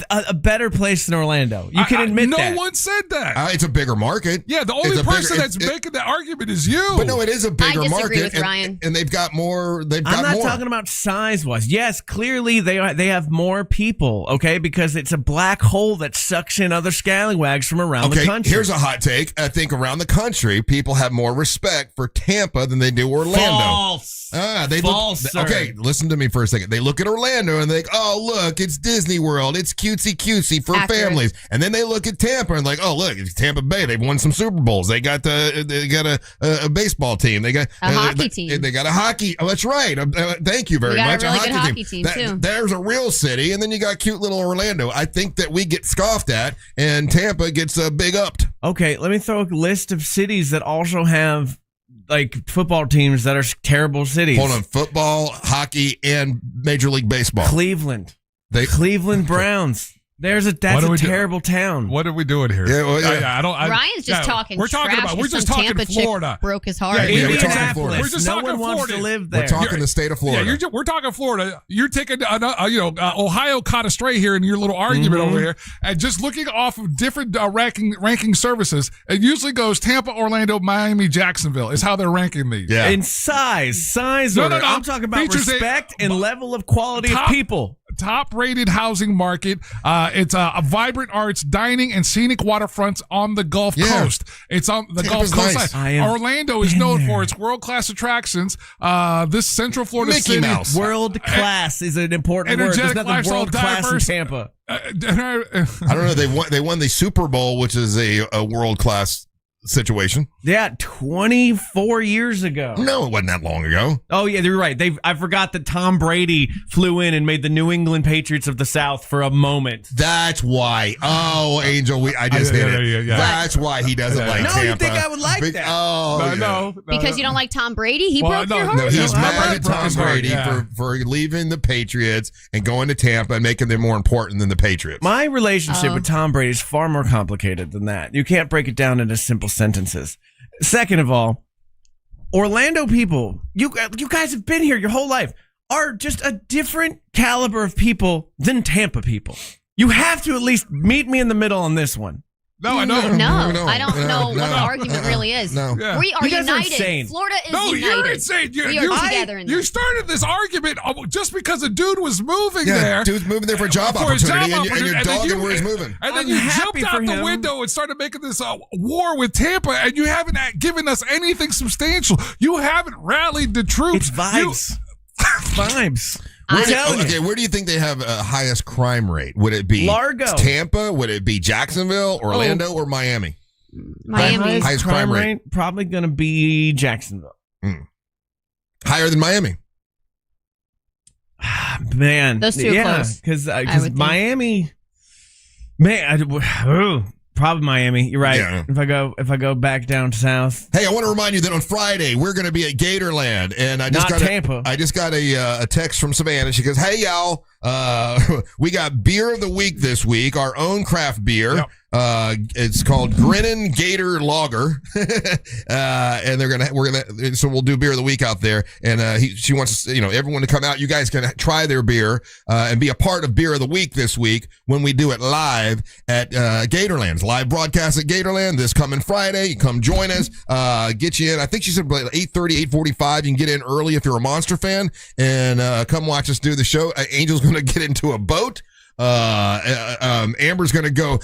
a better place than Orlando. You can admit that. No one said that. It's a bigger market. Yeah, the only person that's making the argument is you. But no, it is a bigger market. I disagree with Ryan. And they've got more. I'm not talking about size-wise. Yes, clearly they have more people, okay, because it's a black hole that sucks in other scallywags from around the country. Here's a hot take. I think around the country, people have more respect for Tampa than they do Orlando. False. Sir. Okay, listen to me for a second. They look at Orlando and they think, oh, look, it's Disney World. It's cutesy for families. And then they look at Tampa and like, oh, look, it's Tampa Bay. They've won some Super Bowls. They got a baseball team. They got a hockey team. They got a hockey. Oh, that's right. Thank you very much. A really good hockey team too. There's a real city, and then you got cute little Orlando. I think that we get scoffed at, and Tampa gets big upped. Okay, let me throw a list of cities that also have like football teams that are terrible cities. Hold on, football, hockey, and Major League Baseball. Cleveland Browns. That's a terrible town. What are we doing here? Ryan's just talking. We're talking trash about. We're just some talking Tampa chick Florida. Broke his heart. We're talking Florida. We're just no talking one Florida. wants to live there. We're talking the state of Florida. Yeah, we're talking Florida. You're taking, Ohio caught a stray here in your little argument over here, and just looking off of different ranking services, it usually goes Tampa, Orlando, Miami, Jacksonville is how they're ranking these. Yeah. In size order. No. I'm talking about respect and level of quality of people. Top-rated housing market. It's a vibrant arts, dining, and scenic waterfronts on the Gulf Coast. It's on the Tampa's Gulf Coast nice. side. Orlando is known for its world-class attractions. This Central Florida Mickey city, Mouse. World class is an important word. There's energetic nothing world class diverse. in Tampa. I don't know. They won the Super Bowl, which is a world class situation. Yeah, 24 years ago. No, it wasn't that long ago. Oh yeah, you're right. I forgot that Tom Brady flew in and made the New England Patriots of the South for a moment. That's why. Oh, Angel, I just hit it. Yeah. That's why he doesn't like Tampa. No, you think I would like that? Oh, no. Because you don't like Tom Brady? He broke your heart? No, he's mad at Tom his heart, Brady for leaving the Patriots and going to Tampa and making them more important than the Patriots. My relationship with Tom Brady is far more complicated than that. You can't break it down into simple sentences. Second of all, Orlando people, you guys have been here your whole life, are just a different caliber of people than Tampa people. You have to at least meet me in the middle on this one. No, I know. No, I don't know what the argument really is. No. Yeah. We are You guys are united. insane. Florida is No, united. you're insane. We are together in You this. started this argument just because a dude was moving there. Dude's moving there for a job For a job opportunity, and you're opportunity, dogging where he's moving. And then I'm you happy jumped for out the him. window and started making this war with Tampa, and you haven't given us anything substantial. You haven't rallied the troops. It's vibes. Vibes. I'm telling you. Okay, where do you think they have a highest crime rate? Would it be Largo. Tampa? Would it be Jacksonville, Orlando, or Miami? Miami. Highest crime rate. Probably going to be Jacksonville. Higher than Miami. Man. Those two are close. Because I would think. Miami, probably Miami. You're right. Yeah. If I go back down south. Hey, I want to remind you that on Friday we're going to be at Gatorland, and I just got a text from Savannah. She goes, "Hey y'all, we got beer of the week this week. Our own craft beer. Yep. It's called Grinnin' Gator Lager, and so we'll do beer of the week out there. And she wants everyone to come out. You guys can try their beer and be a part of beer of the week this week when we do it live at Gatorland. Live broadcast at Gatorland this coming Friday. You come join us. Get you in. I think she said 8:30, 8:45. You can get in early if you're a Monster fan and come watch us do the show. Angel's going to get into a boat. Amber's gonna go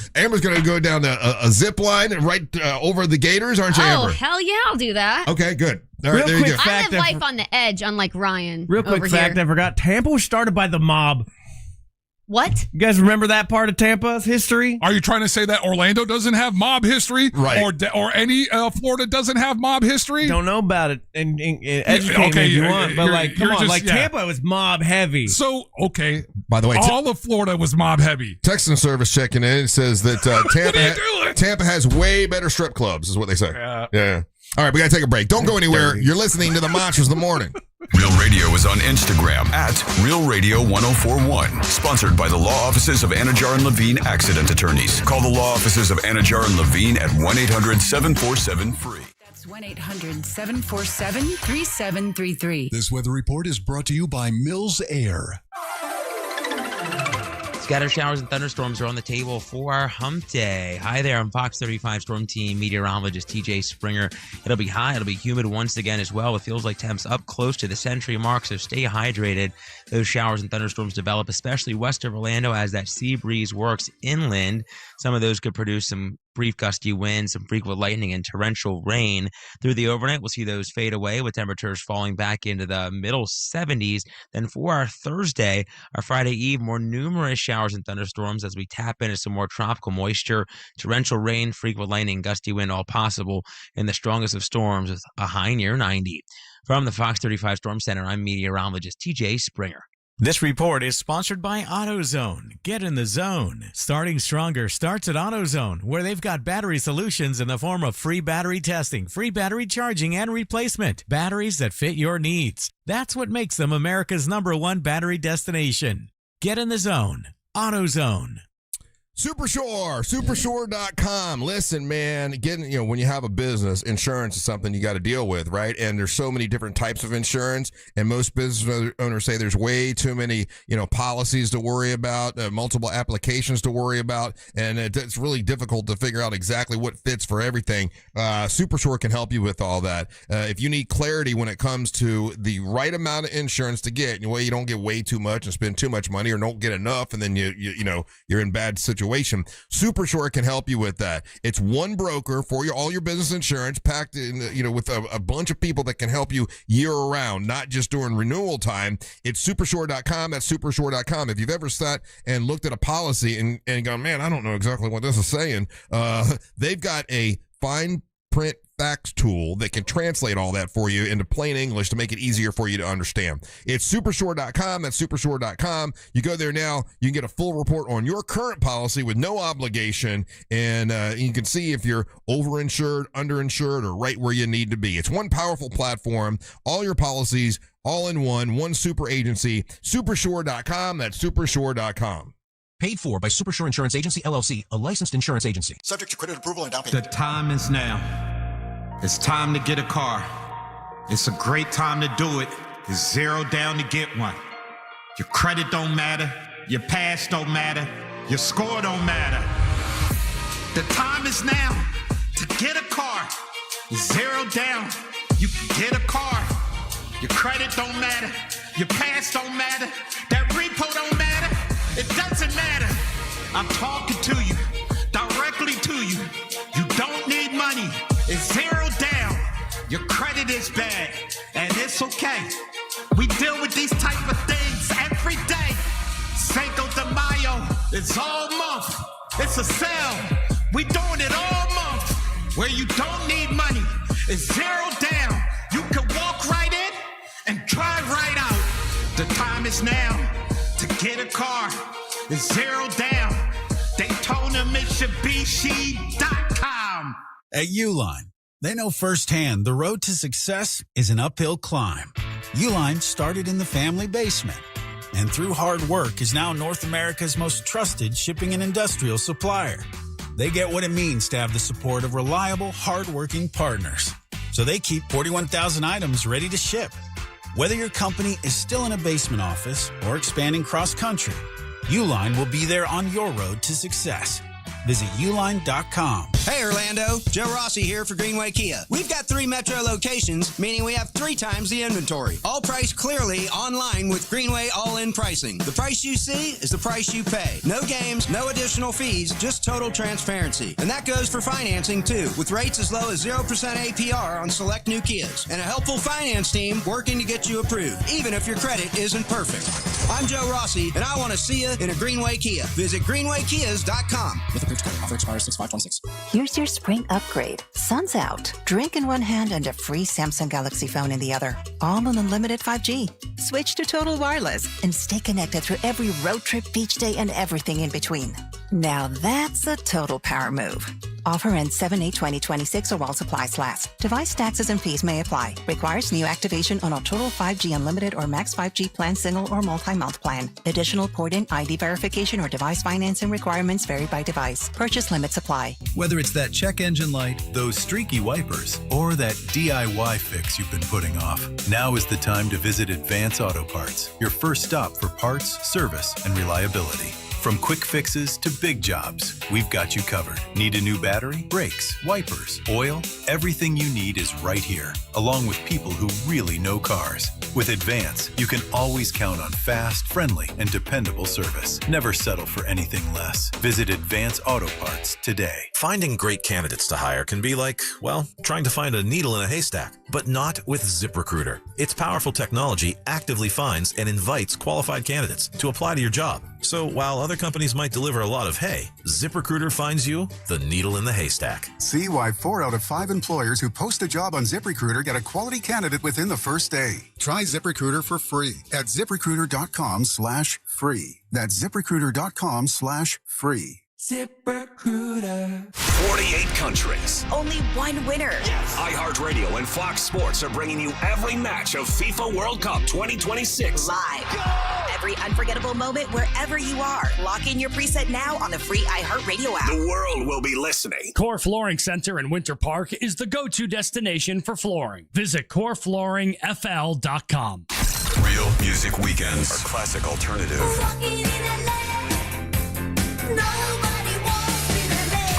down a zip line right over the Gators, aren't you, Amber? Oh, hell yeah, I'll do that. Okay, good. All right, there you go. I live life on the edge, unlike Ryan. Real quick over fact, here. I forgot. Tampa was started by the mob. What? You guys remember that part of Tampa's history? Are you trying to say that Orlando doesn't have mob history, right? Or any Florida doesn't have mob history? Don't know about it, and educate me if you want. But come on, Tampa was mob heavy. So by the way, all of Florida was mob heavy. Texting service checking in. It says that Tampa has way better strip clubs, is what they say. Yeah. All right, we got to take a break. Don't go anywhere. You're listening to the Monsters of the Morning. Real Radio is on Instagram at Real Radio 1041. Sponsored by the law offices of Anajar and Levine Accident Attorneys. Call the law offices of Anajar and Levine at 1-800-747-FREE. That's 1-800-747-3733. This weather report is brought to you by Mills Air. Scattered showers and thunderstorms are on the table for our hump day. Hi there, I'm Fox 35 Storm Team meteorologist TJ Springer. It'll be high, it'll be humid once again as well. It feels like temps up close to the century mark, so stay hydrated. Those showers and thunderstorms develop, especially west of Orlando as that sea breeze works inland. Some of those could produce some brief gusty winds, some frequent lightning, and torrential rain. Through the overnight, we'll see those fade away with temperatures falling back into the middle 70s. Then for our Thursday, our Friday Eve, more numerous showers and thunderstorms as we tap into some more tropical moisture, torrential rain, frequent lightning, gusty wind, all possible in the strongest of storms with a high near 90. From the Fox 35 Storm Center, I'm meteorologist TJ Springer. This report is sponsored by AutoZone. Get in the zone. Starting stronger starts at AutoZone, where they've got battery solutions in the form of free battery testing, free battery charging, and replacement. Batteries that fit your needs. That's what makes them America's #1 battery destination. Get in the zone. AutoZone. Supershore.com. Listen, man, when you have a business, insurance is something you got to deal with, right? And there's so many different types of insurance, and most business owners say there's way too many, policies to worry about, multiple applications to worry about, and it's really difficult to figure out exactly what fits for everything. Supershore can help you with all that. If you need clarity when it comes to the right amount of insurance to get, you don't get way too much and spend too much money, or don't get enough, and then you're in bad situation. Supershore can help you with that. It's one broker for all your business insurance, packed in, with a bunch of people that can help you year round, not just during renewal time. It's supershore.com. That's supershore.com. If you've ever sat and looked at a policy and gone, man, I don't know exactly what this is saying, they've got a fine print fax tool that can translate all that for you into plain English to make it easier for you to understand. It's supershore.com. That's supershore.com. You go there now, you can get a full report on your current policy with no obligation, and you can see if you're overinsured, underinsured, or right where you need to be. It's one powerful platform, all your policies, all in one super agency. Supershore.com. That's supershore.com. Paid for by Supershore Insurance Agency, LLC, a licensed insurance agency. Subject to credit approval and down payment. The time is now. It's time to get a car. It's a great time to do it. It's zero down to get one. Your credit don't matter. Your past don't matter. Your score don't matter. The time is now to get a car. Zero down. You can get a car. Your credit don't matter. Your past don't matter. That repo don't matter. It doesn't matter. I'm talking to you, directly to you. You don't need money. It's zero down. Your credit is bad, and it's okay. We deal with these type of things every day. Cinco de Mayo, it's all month. It's a sale. We doing it all month. Where you don't need money. It's zero down. You can walk right in and drive right out. The time is now to get a car. It's zero down. DaytonaMitsubishi.com. At Uline, they know firsthand the road to success is an uphill climb. Uline started in the family basement, and through hard work is now North America's most trusted shipping and industrial supplier. They get what it means to have the support of reliable, hardworking partners. So they keep 41,000 items ready to ship. Whether your company is still in a basement office or expanding cross-country, Uline will be there on your road to success. Visit uline.com. Hey Orlando, Joe Rossi here for Greenway Kia. We've got 3 metro locations, meaning we have 3 times the inventory. All priced clearly online with Greenway all-in pricing. The price you see is the price you pay. No games, no additional fees, just total transparency. And that goes for financing too, with rates as low as 0% APR on select new Kias. And a helpful finance team working to get you approved, even if your credit isn't perfect. I'm Joe Rossi, and I want to see you in a Greenway Kia. Visit greenwaykias.com. With approved credit. Offer expires 6/5/26. Here's your spring upgrade. Sun's out. Drink in one hand and a free Samsung Galaxy phone in the other. All on unlimited 5G. Switch to Total Wireless and stay connected through every road trip, beach day, and everything in between. Now that's a total power move. Offer ends 7/8/2026 or while supplies last. Device taxes and fees may apply. Requires new activation on a Total 5G Unlimited or Max 5G plan single or multi-month plan. Additional port-in ID verification or device financing requirements vary by device. Purchase limits apply. Whether it's that check engine light, those streaky wipers, or that DIY fix you've been putting off, now is the time to visit Advance Auto Parts, your first stop for parts, service, and reliability. From quick fixes to big jobs, we've got you covered. Need a new battery, brakes, wipers, oil? Everything you need is right here, along with people who really know cars. With Advance, you can always count on fast, friendly, and dependable service. Never settle for anything less. Visit Advance Auto Parts today. Finding great candidates to hire can be like, well, trying to find a needle in a haystack, but not with ZipRecruiter. Its powerful technology actively finds and invites qualified candidates to apply to your job. So while other companies might deliver a lot of hay, ZipRecruiter finds you the needle in the haystack. See why 4 out of 5 employers who post a job on ZipRecruiter get a quality candidate within the first day. Try ZipRecruiter for free at ZipRecruiter.com/free. That's ZipRecruiter.com/free. ZipRecruiter. 48 countries. Only one winner. iHeartRadio and Fox Sports are bringing you every match of FIFA World Cup 2026. Live. Every unforgettable moment wherever you are. Lock in your preset now on the free iHeartRadio app. The world will be listening. Core Flooring Center in Winter Park is the go-to destination for flooring. Visit coreflooringfl.com. Real Music Weekends are classic alternative.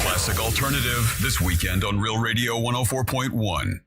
Classic alternative this weekend on Real Radio 104.1.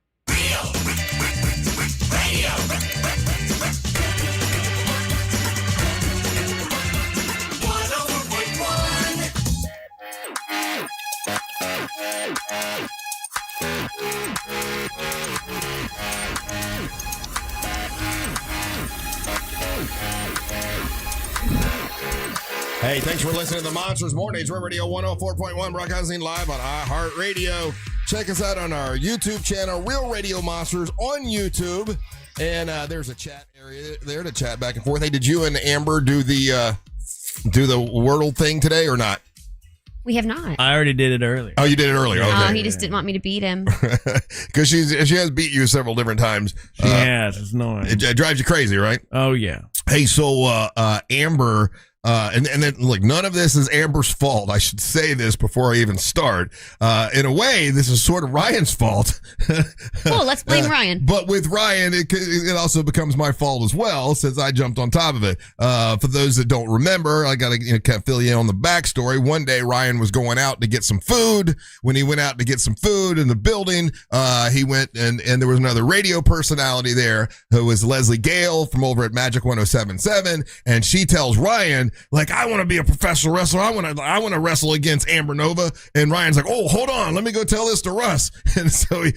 Hey, thanks for listening to the Monsters Mornings, Real Radio 104.1, broadcasting live on iHeartRadio. Check us out on our YouTube channel, Real Radio Monsters on YouTube. And there's a chat area there to chat back and forth. Hey, did you and Amber do the Wordle thing today or not? We have not. I already did it earlier. Oh, you did it earlier. Okay. Oh, he just didn't want me to beat him. Because she has beat you several different times. Yes, it's annoying. It drives you crazy, right? Oh, yeah. Hey, so Amber... and then look, none of this is Amber's fault. I should say this before I even start. In a way, this is sort of Ryan's fault. Cool, let's blame Ryan. But with Ryan, it also becomes my fault as well, since I jumped on top of it. For those that don't remember, I got to kind of fill you in on the backstory. One day, Ryan was going out to get some food. When he went out to get some food in the building, he went and there was another radio personality there who was Leslie Gayle from over at Magic 107.7, and she tells Ryan, like, I want to be a professional wrestler. I want to wrestle against Amber Nova. And Ryan's like, oh, hold on, let me go tell this to Russ. And so he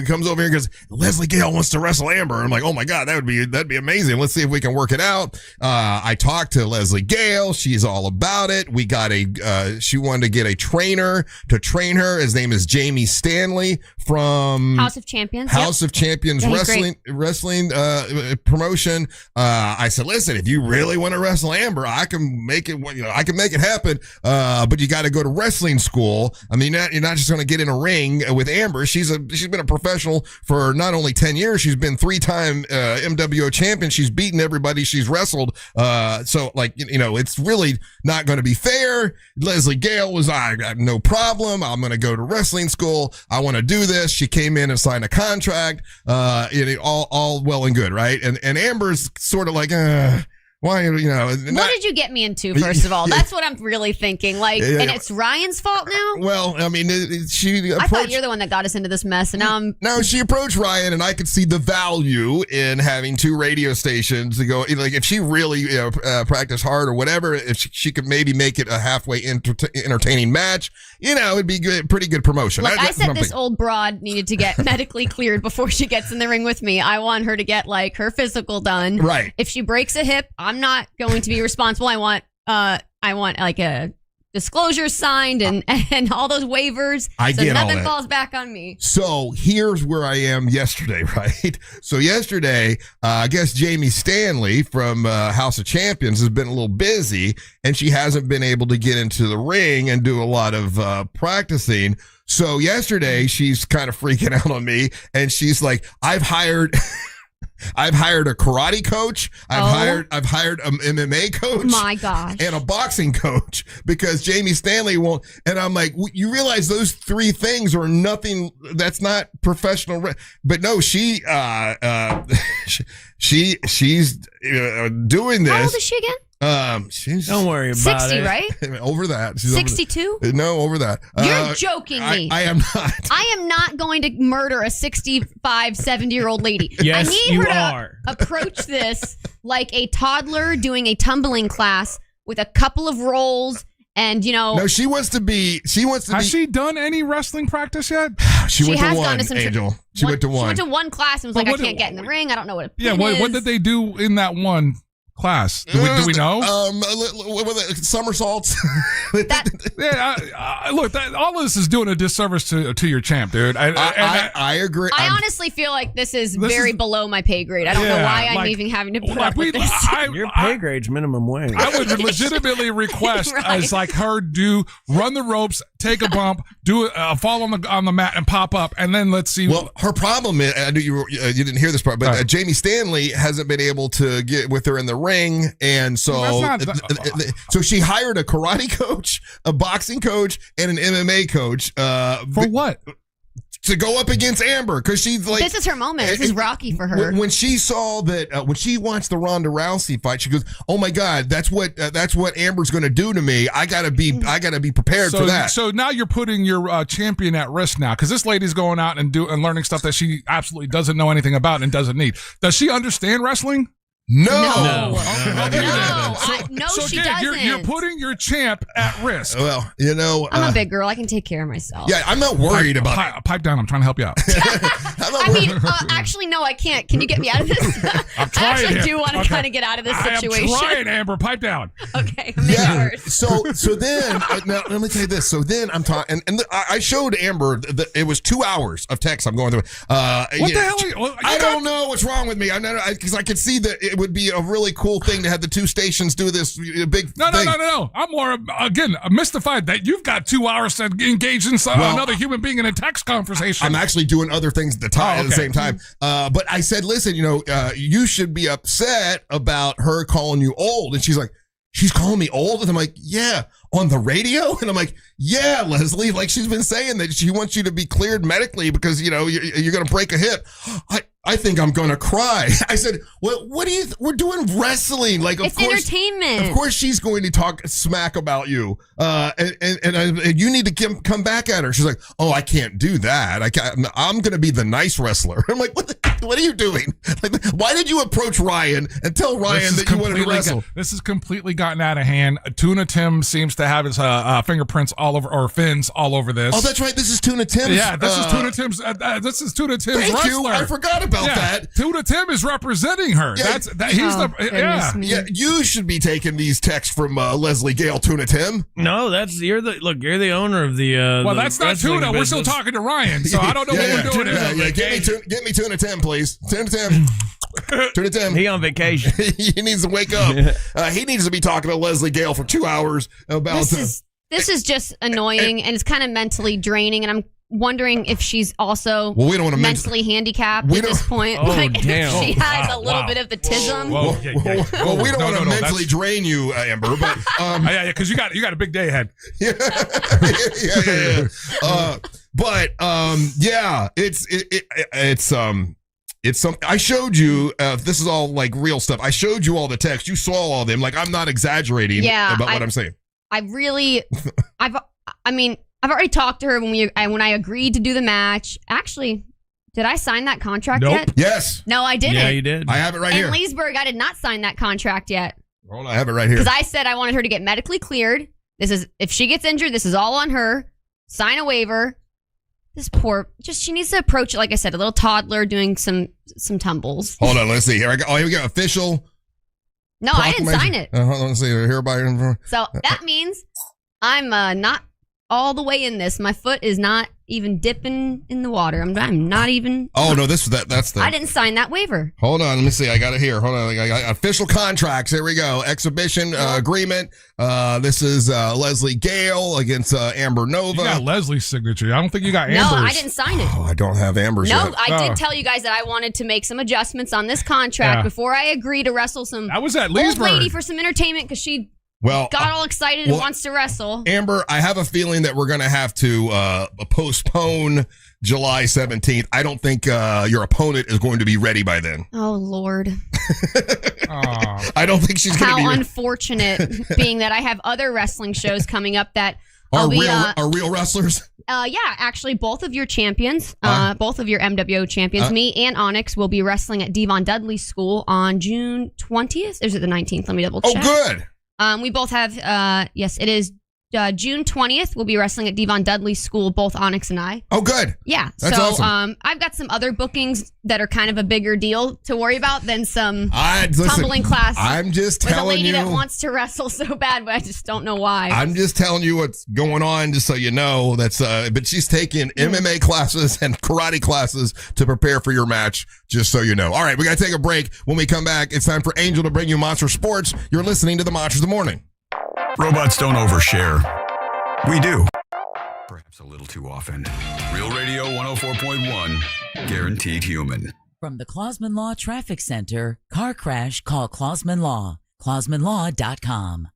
comes over here and goes, Leslie Gayle wants to wrestle Amber. I'm like, oh my God, that'd be amazing. Let's see if we can work it out. I talked to Leslie Gayle. She's all about it. We got she wanted to get a trainer to train her. His name is Jamie Stanley from House of Champions. House of Champions Yeah, wrestling promotion. I said, listen, if you really want to wrestle Amber, I can make it happen. But you got to go to wrestling school. I mean, you're not just going to get in a ring with Amber. She's been a professional for not only 10 years. She's been 3-time MWO champion. She's beaten everybody she's wrestled. So like, it's really not going to be fair. Leslie Gayle was, I got no problem. I'm going to go to wrestling school. I want to do this. She came in and signed a contract. All well and good, right? And Amber's sort of like, why, what did you get me into, first of all? That's what I'm really thinking. And it's Ryan's fault now? Well, I mean, I thought you're the one that got us into this mess, and now I'm... No, she approached Ryan, and I could see the value in having 2 radio stations to go, like, if she really practiced hard or whatever, if she could maybe make it a halfway entertaining match, it'd be good, pretty good promotion. Look, I said this old broad needed to get medically cleared before she gets in the ring with me. I want her to get, her physical done. Right. If she breaks a hip, I'm not going to be responsible. I want a disclosure signed and all those waivers. So nothing falls back on me. So here's where I am yesterday, right? So yesterday, I guess Jamie Stanley from House of Champions has been a little busy, and she hasn't been able to get into the ring and do a lot of practicing. So yesterday, she's kind of freaking out on me, and she's like, I've hired a karate coach. I've hired an MMA coach. My gosh. And a boxing coach because Jamie Stanley won't. And I'm like, you realize those 3 things are nothing. That's not professional. But no, she's doing this. How old is she again? She's don't worry about 60, it. right? Over that. She's 62? No, over that. You're joking me. I am not. I am not going to murder a 65, 70-year-old lady. Yes, I need you her to are. approach this like a toddler doing a tumbling class with a couple of rolls. And no, she wants to be. Has she done any wrestling practice yet? She went has to one. gone to some Angel. She went to one. She went to one class and was like, I can't get in the ring. I don't know what a pin is. What did they do in that one? class? Do we know? Somersaults. Look, all of this is doing a disservice to your champ, dude. I agree. I honestly feel like this is very below my pay grade. I don't know why I'm even having to put up with this. Your pay grade's minimum wage. I would legitimately request Right. as like her run the ropes, take a bump, do fall on the mat and pop up, and then let's see. Well, her problem is, I knew you didn't hear this part, but Jamie Stanley hasn't been able to get with her in the ring, and so so she hired a karate coach, a boxing coach, and an MMA coach. For what? To go up against Amber, because she's like, this is her moment. This is Rocky for her. When she saw that, when she watched the Ronda Rousey fight, she goes, "Oh my God, that's what Amber's going to do to me. I gotta be prepared for that." So now you're putting your champion at risk now, because this lady's going out and learning stuff that she absolutely doesn't know anything about and doesn't need. Does she understand wrestling? No. She doesn't. You're putting your champ at risk. Well, I'm a big girl. I can take care of myself. Yeah, I'm not worried about pipe down. I'm trying to help you out. Actually, no, I can't. Can you get me out of this? I'm trying. I actually do want to kind of get out of this situation. I'm trying, Amber. Pipe down. Okay. So then, now let me tell you this. So then I'm talking, and I showed Amber that it was 2 hours of text I'm going through. What the hell? I don't know what's wrong with me. Because I could see that it would be a really cool thing to have the two stations do this big thing. No. I'm more, again, mystified that you've got 2 hours to engage in another human being in a text conversation. I'm actually doing other things at the same time. But I said, listen, you should be upset about her calling you old. And she's like, she's calling me old? And I'm like, yeah, on the radio? And I'm like, yeah, Leslie, like she's been saying that she wants you to be cleared medically because, you're going to break a hip. I think I'm going to cry. I said, well, we're doing wrestling. Like, of it's course, entertainment. Of course she's going to talk smack about you. And you need to come back at her. She's like, oh, I can't do that. I'm going to be the nice wrestler. I'm like, what are you doing? Like, why did you approach Ryan and tell Ryan that you wanted to wrestle? This has completely gotten out of hand. Tuna Tim seems to have his fingerprints all over, or fins all over this. Oh, that's right. This is Tuna Tim's. Yeah, this is Tuna Tim's. This is Tuna Tim's thank wrestler. You. I forgot about that. Tuna Tim is representing her. Yeah, He's you should be taking these texts from Leslie Gayle, Tuna Tim. No, you're the owner of the. Well, that's not Tuna. We're still talking to Ryan, so I don't know what we're doing here. Get me Tuna Tim, please. Tuna Tim. Tuna Tim. He on vacation. He needs to wake up. He needs to be talking to Leslie Gayle for 2 hours about this is just annoying and it's kind of mentally draining, and I'm wondering if she's also we don't want to mentally handicated at this point. Oh, damn. She has a little bit of the tism. Well, we don't want to mentally drain you, Amber, but because you got a big day ahead. Yeah. It's some. I showed you. This is all like real stuff. I showed you all the text. You saw all of them. Like, I'm not exaggerating about what I'm saying. I've already talked to her when I agreed to do the match. Actually, did I sign that contract yet? Yes. No, I didn't. Yeah, you did. I have it right here. In Leesburg, I did not sign that contract yet. Hold on, I have it right here. Because I said I wanted her to get medically cleared. If she gets injured, this is all on her. Sign a waiver. This she needs to approach it, like I said, a little toddler doing some tumbles. Hold on, let's see. Here we go. Official. No, I didn't sign it. Hold on, let's see. Here by. So that means I'm not all the way in this. My foot is not even dipping in the water. I'm not even. Oh no, that's the. I didn't sign that waiver. Hold on, let me see. I got it here. Hold on, I got official contracts. Here we go. Exhibition agreement. This is Leslie Gayle against Amber Nova. You got Leslie's signature. I don't think you got Amber's. No, I didn't sign it. Oh, I don't have Amber's. No, yet. I did tell you guys that I wanted to make some adjustments on this contract before I agree to wrestle some. I was at old Leesburg. lady for some entertainment because she. Got all excited and wants to wrestle. Amber, I have a feeling that we're going to have to postpone July 17th. I don't think your opponent is going to be ready by then. Oh, Lord. I don't think she's going to be How unfortunate, being that I have other wrestling shows coming up that are real wrestlers. Yeah, actually, both of your champions, both of your MWO champions, me and Onyx, will be wrestling at Devon Dudley's school on June 20th. Or is it the 19th? Let me double check. Oh, good. We both have, yes, it is June 20th, we'll be wrestling at Devon Dudley's school, both Onyx and I. Oh, good. Yeah. That's so awesome. I've got some other bookings that are kind of a bigger deal to worry about than some tumbling class. I'm just with a telling lady you that wants to wrestle so bad, but I just don't know why. I'm just telling you what's going on, just so you know. But she's taking MMA classes and karate classes to prepare for your match, just so you know. All right, we got to take a break. When we come back, it's time for Angel to bring you Monster Sports. You're listening to the Monsters of the Morning. Robots don't overshare. We do. Perhaps a little too often. Real Radio 104.1, guaranteed human. From the Clausman Law Traffic Center, car crash, call Clausman Law. ClausmanLaw.com.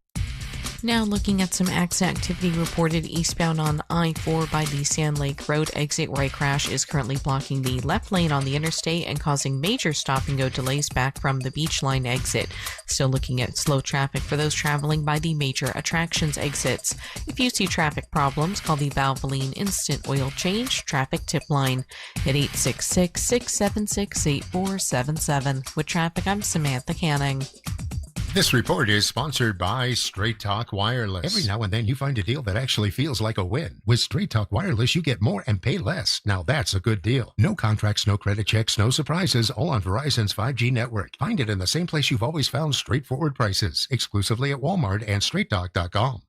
Now looking at some accident activity reported eastbound on I-4 by the Sand Lake Road exit, where a crash is currently blocking the left lane on the interstate and causing major stop-and-go delays back from the Beach Line exit. Still looking at slow traffic for those traveling by the major attractions exits. If you see traffic problems, call the Valvoline Instant Oil Change Traffic Tip Line at 866-676-8477. With traffic, I'm Samantha Canning. This report is sponsored by Straight Talk Wireless. Every now and then you find a deal that actually feels like a win. With Straight Talk Wireless, you get more and pay less. Now that's a good deal. No contracts, no credit checks, no surprises, all on Verizon's 5G network. Find it in the same place you've always found straightforward prices, exclusively at Walmart and StraightTalk.com.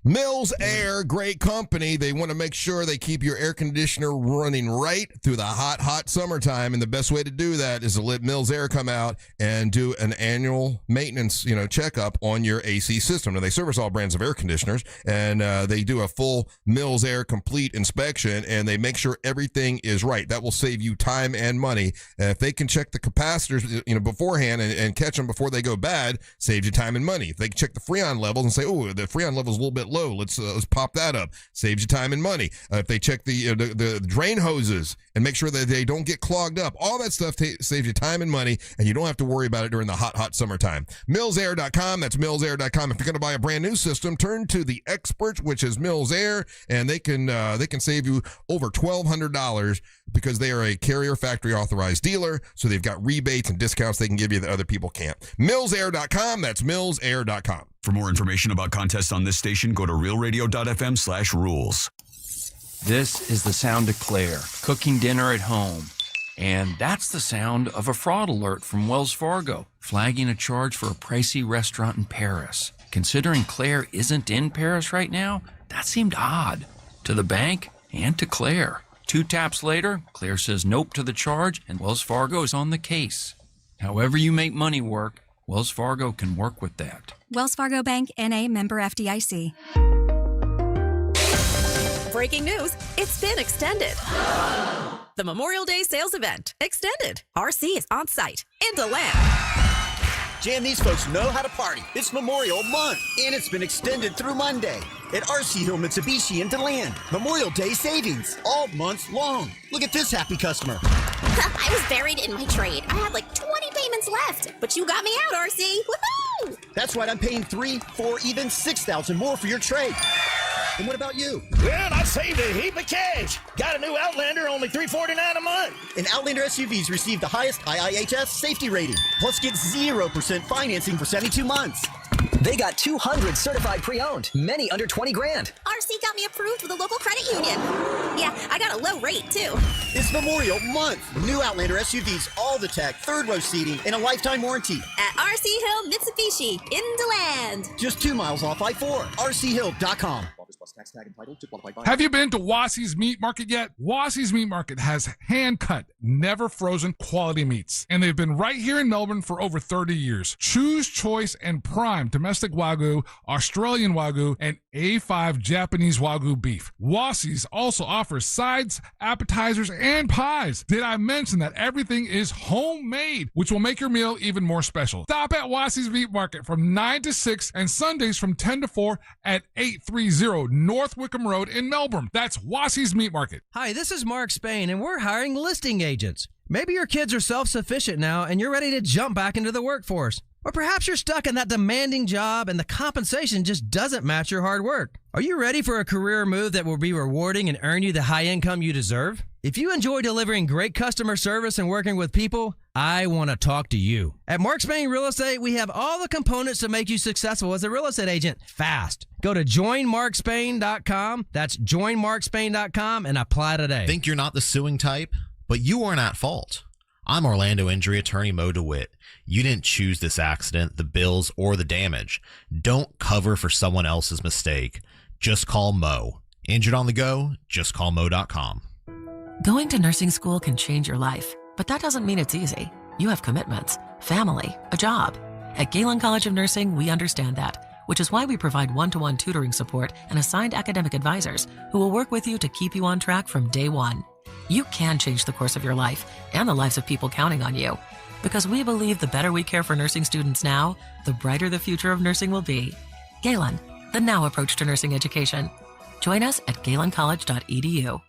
Mills Air, great company. They want to make sure they keep your air conditioner running right through the hot summertime. And the best way to do that is to let Mills Air come out and do an annual maintenance, checkup on your AC system. Now, they service all brands of air conditioners, and they do a full Mills Air complete inspection, and they make sure everything is right. That will save you time and money. If they can check the capacitors, beforehand and catch them before they go bad, saves you time and money. If they can check the Freon levels and say, oh, the Freon level is a little bit low, let's pop that up, saves you time and money. If they check the drain hoses and make sure that they don't get clogged up, all that stuff saves you time and money, and you don't have to worry about it during the hot summertime. millsair.com, that's millsair.com. If you're going to buy a brand new system, turn to the experts, which is Mills Air, and they can save you over $1,200 because they are a Carrier Factory authorized dealer, so they've got rebates and discounts they can give you that other people can't. millsair.com, that's millsair.com. For more information about contests on this station, go to realradio.fm/rules. This is the sound of Claire cooking dinner at home. And that's the sound of a fraud alert from Wells Fargo, flagging a charge for a pricey restaurant in Paris. Considering Claire isn't in Paris right now, that seemed odd to the bank and to Claire. 2 taps later, Claire says nope to the charge, and Wells Fargo is on the case. However you make money work, Wells Fargo can work with that. Wells Fargo Bank, N.A., member FDIC. Breaking news, it's been extended. The Memorial Day sales event, extended. RC is on site and to land. Jam, these folks know how to party. It's Memorial Month, and it's been extended through Monday at RC Hill Mitsubishi in DeLand. Memorial Day savings all month long. Look at this happy customer. I was buried in my trade. I had like 20 payments left, but you got me out, RC. Woohoo! That's right, I'm paying $3,000, $4,000, even $6,000 more for your trade. And what about you? Well, I saved a heap of cash. Got a new Outlander, only $349 a month. And Outlander SUVs receive the highest IIHS safety rating. Plus, get 0% financing for 72 months. They got 200 certified pre-owned, many under 20 grand. RC got me approved with a local credit union. Yeah, I got a low rate, too. It's Memorial Month. New Outlander SUVs, all the tech, 3rd-row seating, and a lifetime warranty. At RC Hill Mitsubishi in DeLand. Just 2 miles off I-4. RCHill.com. Have you been to Wassie's Meat Market yet? Wassie's Meat Market has hand-cut, never frozen quality meats. And they've been right here in Melbourne for over 30 years. Choose choice and prime domestic Wagyu, Australian Wagyu, and A5 Japanese Wagyu beef. Wassie's also offers sides, appetizers, and pies. Did I mention that everything is homemade, which will make your meal even more special? Stop at Wassie's Meat Market from 9 to 6 and Sundays from 10 to 4 at 830 North Wickham Road in Melbourne. That's Wassie's Meat Market. Hi, this is Mark Spain, and we're hiring listing agents. Maybe your kids are self-sufficient now and you're ready to jump back into the workforce. Or perhaps you're stuck in that demanding job and the compensation just doesn't match your hard work. Are you ready for a career move that will be rewarding and earn you the high income you deserve? If you enjoy delivering great customer service and working with people, I want to talk to you. At Mark Spain Real Estate, we have all the components to make you successful as a real estate agent fast. Go to joinmarkspain.com. That's joinmarkspain.com and apply today. Think you're not the suing type? But you aren't at fault. I'm Orlando injury attorney Mo DeWitt. You didn't choose this accident, the bills, or the damage. Don't cover for someone else's mistake. Just call Mo. Injured on the go? Just call Mo.com. Going to nursing school can change your life, but that doesn't mean it's easy. You have commitments, family, a job. At Gayle College of Nursing, we understand that, which is why we provide one-to-one tutoring support and assigned academic advisors who will work with you to keep you on track from day one. You can change the course of your life and the lives of people counting on you. Because we believe the better we care for nursing students now, the brighter the future of nursing will be. Galen, the now approach to nursing education. Join us at galencollege.edu.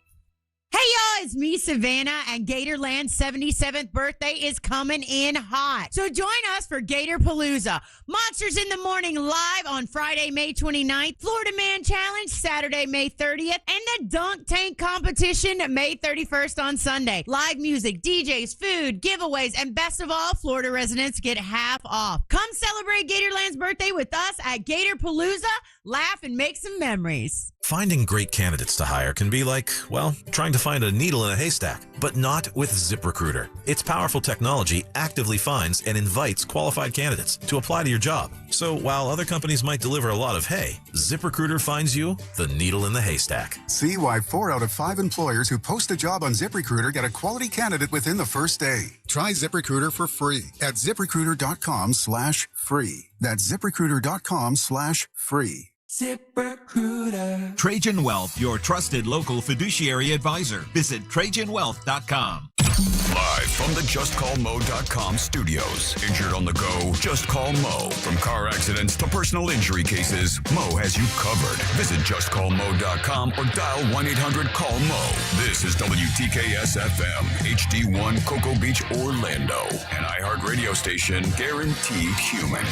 Hey y'all, it's me, Savannah, and Gatorland's 77th birthday is coming in hot. So join us for Gator Palooza. Monsters in the Morning live on Friday, May 29th. Florida Man Challenge Saturday, May 30th. And the Dunk Tank Competition May 31st on Sunday. Live music, DJs, food, giveaways, and best of all, Florida residents get half off. Come celebrate Gatorland's birthday with us at Gator Palooza. Laugh and make some memories. Finding great candidates to hire can be like, well, trying to find a needle in a haystack, but not with ZipRecruiter. Its powerful technology actively finds and invites qualified candidates to apply to your job. So while other companies might deliver a lot of hay, ZipRecruiter finds you the needle in the haystack. See why 4 out of 5 employers who post a job on ZipRecruiter get a quality candidate within the first day. Try ZipRecruiter for free at ZipRecruiter.com/free. That's ZipRecruiter.com/free. ZipRecruiter. Trajan Wealth, your trusted local fiduciary advisor. Visit TrajanWealth.com. Live from the JustCallMo.com studios. Injured on the go? Just call Mo. From car accidents to personal injury cases, Mo has you covered. Visit JustCallMo.com or dial 1-800-CALL-MO. This is WTKS-FM, HD1 Cocoa Beach, Orlando. An iHeart radio station guaranteed human.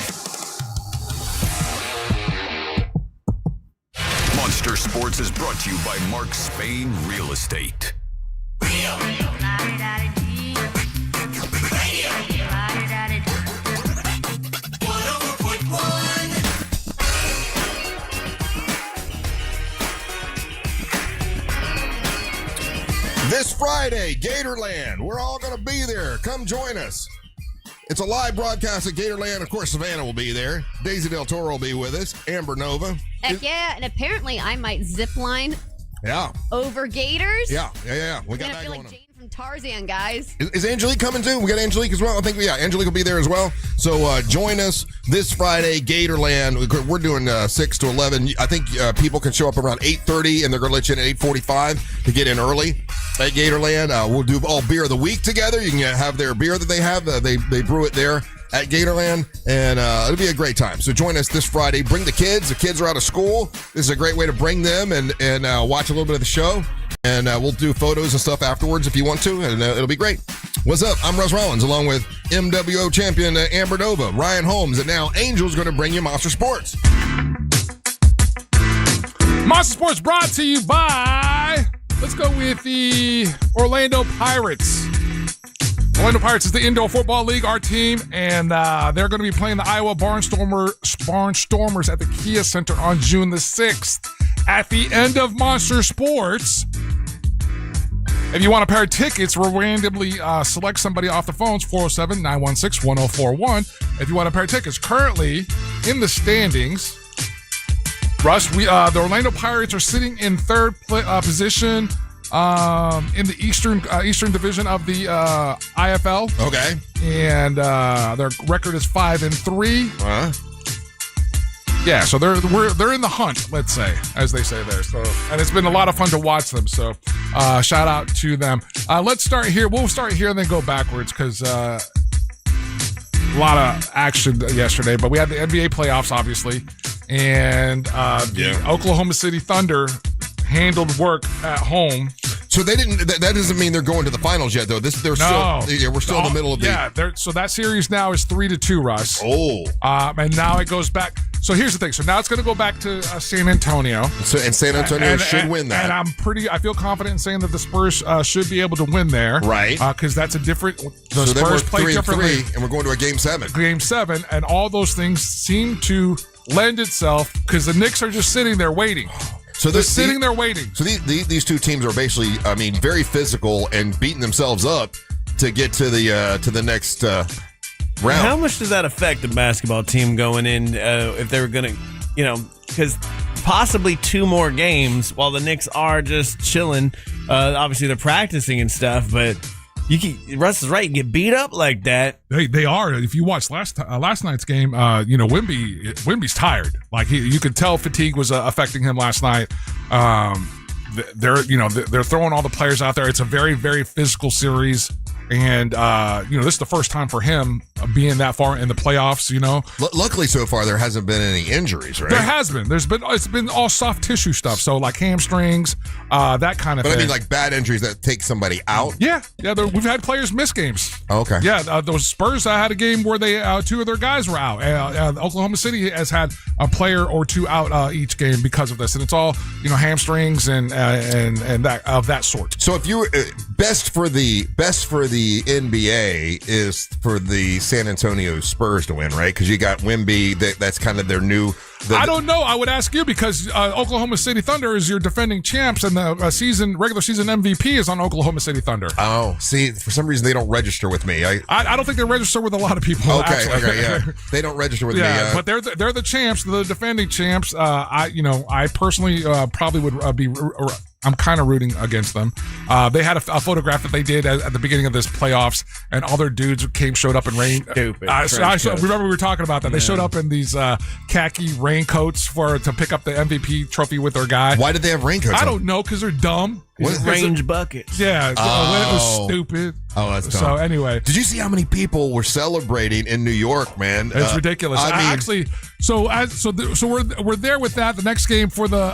Monster Sports is brought to you by Mark Spain Real Estate. This Friday, Gatorland. We're all going to be there. Come join us. It's a live broadcast at Gatorland. Of course, Savannah will be there. Daisy Del Toro will be with us. Amber Nova. Heck yeah, and apparently I might zip line over Gators. Yeah. We got that feel going like on. Jane from Tarzan, guys. Is Angelique coming too? We got Angelique as well. I think, Angelique will be there as well. So join us this Friday, Gatorland. We're doing 6 to 11. I think people can show up around 8:30, and they're going to let you in at 8:45 to get in early at Gatorland. We'll do all beer of the week together. You can have their beer that they have. They brew it there at Gatorland, and it'll be a great time. So join us this Friday. Bring the kids. The kids are out of school. This is a great way to bring them and watch a little bit of the show. And we'll do photos and stuff afterwards if you want to, and it'll be great. What's up? I'm Russ Rollins, along with MWO champion Amber Nova, Ryan Holmes, and now Angel's going to bring you Monster Sports. Monster Sports brought to you by, let's go with the Orlando Pirates. Orlando Pirates is the Indoor Football League, our team, and they're going to be playing the Iowa Barnstormers at the Kia Center on June the 6th. At the end of Monster Sports, if you want a pair of tickets, we'll randomly select somebody off the phones, 407-916-1041. If you want a pair of tickets, currently in the standings, Russ, the Orlando Pirates are sitting in third position in the Eastern Division of the IFL. Okay. And their record is 5-3. Yeah, so they're in the hunt, let's say, as they say there. So, and it's been a lot of fun to watch them. So, shout out to them. Let's start here. We'll start here and then go backwards because a lot of action yesterday. But we had the NBA playoffs, obviously, and the Oklahoma City Thunder handled work at home. So they didn't. That doesn't mean they're going to the finals yet, though. We're still in the middle of the. Yeah. So that series now is 3-2, Russ. Oh. And now it goes back. So here's the thing. So now it's going to go back to San Antonio. And San Antonio should win that. And I feel confident in saying that the Spurs should be able to win there. Right. Because that's a different. The so Spurs play differently. 3-3, and we're going to a Game 7. Game 7, and all those things seem to lend itself because the Knicks are just sitting there waiting. So they're sitting there waiting. So these two teams are basically, very physical and beating themselves up to get to the next round. How much does that affect the basketball team going in if they were going to, because possibly 2 more games while the Knicks are just chilling. Obviously, they're practicing and stuff, but Russ is right. You get beat up like that. They are. If you watched last night's game, Wemby's tired. Like you could tell fatigue was affecting him last night. They're throwing all the players out there. It's a very, very physical series. And, this is the first time for him being that far in the playoffs, Luckily, so far, there hasn't been any injuries, right? There has been. It's been all soft tissue stuff. So, like hamstrings, that kind of thing. But I mean, like bad injuries that take somebody out? Yeah. We've had players miss games. Okay. Yeah, those Spurs had a game where they 2 of their guys were out. Oklahoma City has had a player or 2 out each game because of this. And it's all, hamstrings and that of that sort. So if you best for the NBA is for the San Antonio Spurs to win, right? Because you got Wemby. That's kind of their new. I don't know. I would ask you because Oklahoma City Thunder is your defending champs, and the regular season MVP is on Oklahoma City Thunder. Oh, see, for some reason they don't register with me. I don't think they register with a lot of people. Okay, yeah, they don't register with me. But they're the champs, the defending champs. I personally probably would be. I'm kind of rooting against them. They had a photograph that they did at the beginning of this playoffs, and all their dudes showed up in rain. Stupid. I remember we were talking about that. Yeah. They showed up in these khaki raincoats to pick up the MVP trophy with their guy. Why did they have raincoats? I don't know, because they're dumb. Range buckets. Yeah, it was stupid. Oh, that's dumb. So anyway, did you see how many people were celebrating in New York, man? It's ridiculous. We're there with that. The next game for the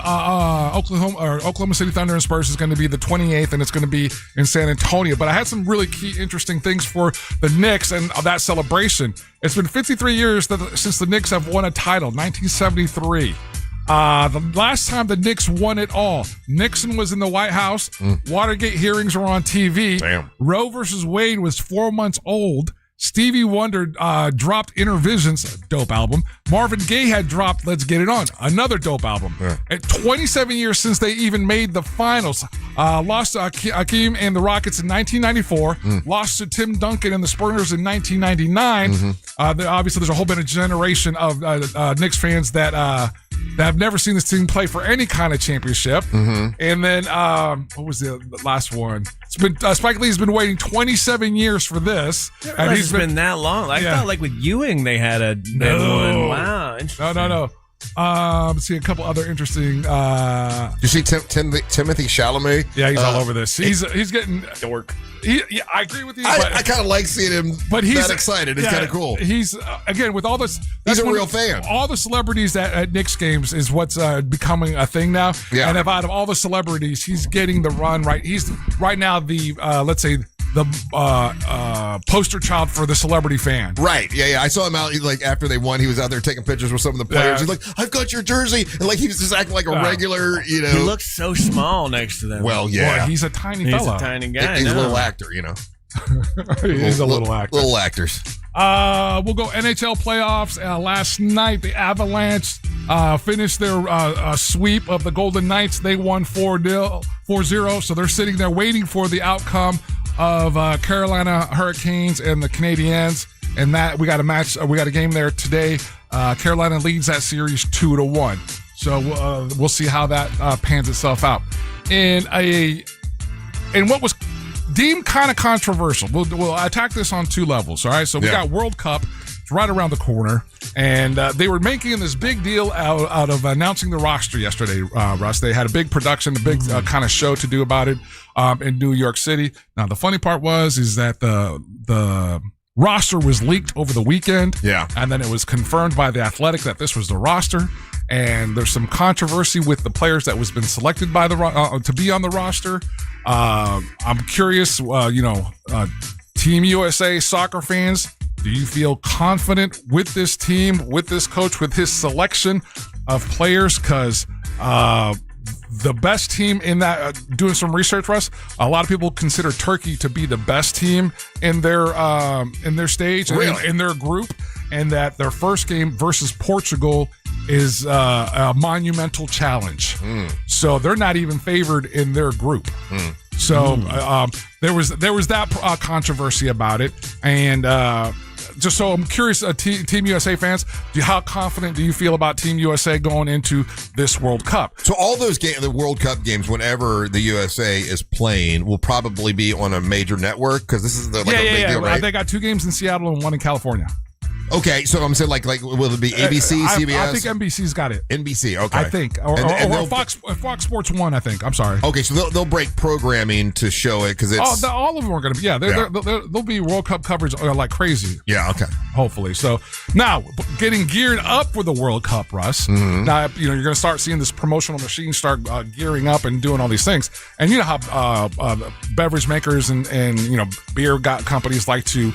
Oklahoma City Thunder and Spurs is going to be the 28th, and it's going to be in San Antonio. But I had some really key, interesting things for the Knicks and that celebration. It's been 53 years since the Knicks have won a title, 1973. The last time the Knicks won it all, Nixon was in the White House. Watergate hearings were on TV. Damn. Roe versus Wade was 4 months old. Stevie Wonder dropped Inner Visions, a dope album. Marvin Gaye had dropped Let's Get It On, another dope album. Yeah. At 27 years since they even made the finals. Lost to Hakeem and the Rockets in 1994. Lost to Tim Duncan and the Spurs in 1999. Obviously, there's a whole generation of Knicks fans that have never seen this team play for any kind of championship. And then, what was the last one? It's been Spike Lee's been waiting 27 years for this. And he's been that long. I thought like with Ewing they had one. Wow. No. Let's see a couple other interesting. You see Timothy Chalamet? Yeah, he's all over this. He's getting dork. I agree with you. I kind of like seeing him, but he's that excited. It's kind of cool. He's again with all this. He's a real fan. All the celebrities at Knicks games is what's becoming a thing now. Yeah. And if out of all the celebrities, he's getting the run right. He's right now the let's say the poster child for the celebrity fan. Right. Yeah. I saw him out like after they won. He was out there taking pictures with some of the players. He's like, "I've got your jersey," and like he was just acting like a regular. He looks so small next to them. Well, yeah, boy, he's a tiny fella. He's a tiny guy. He's a little actor, He's a little actor. Little actors. We'll go NHL playoffs. Last night, the Avalanche finished their sweep of the Golden Knights. They won 4-0, so they're sitting there waiting for the outcome of Carolina Hurricanes and the Canadiens. And that we got a match. We got a game there today. Carolina leads that series 2-1. So we'll see how that pans itself out. And what was deemed kind of controversial. We'll attack this on 2 levels. All right. So we got World Cup. It's right around the corner, and they were making this big deal out of announcing the roster yesterday. Russ, they had a big production, a big kind of show to do about it in New York City. Now the funny part is that the roster was leaked over the weekend. Yeah, and then it was confirmed by the Athletic that this was the roster. And there's some controversy with the players that was been selected by to be on the roster. I'm curious, Team USA soccer fans, Do you feel confident with this team, with this coach, with his selection of players? Because the best team in that, doing some research, Russ, a lot of people consider Turkey to be the best team in their stage, Really? in their group, and that their first game versus Portugal is a monumental challenge. So they're not even favored in their group. So there was that controversy about it, and just so I'm curious, Team USA fans, how confident do you feel about Team USA going into this World Cup? So all those the World Cup games, whenever the USA is playing, will probably be on a major network because this is a big deal, right? They got 2 games in Seattle and 1 in California. Okay, so I'm saying like will it be ABC, CBS? I think NBC's got it. NBC, okay. I think, or Fox Sports 1. I think. I'm sorry. Okay, so they'll break programming to show it because it's all of them are going to be. Yeah, they'll be World Cup coverage like crazy. Yeah, okay. Hopefully. So now getting geared up for the World Cup, Russ. Now you're going to start seeing this promotional machine start gearing up and doing all these things. And you know how beverage makers and beer companies like to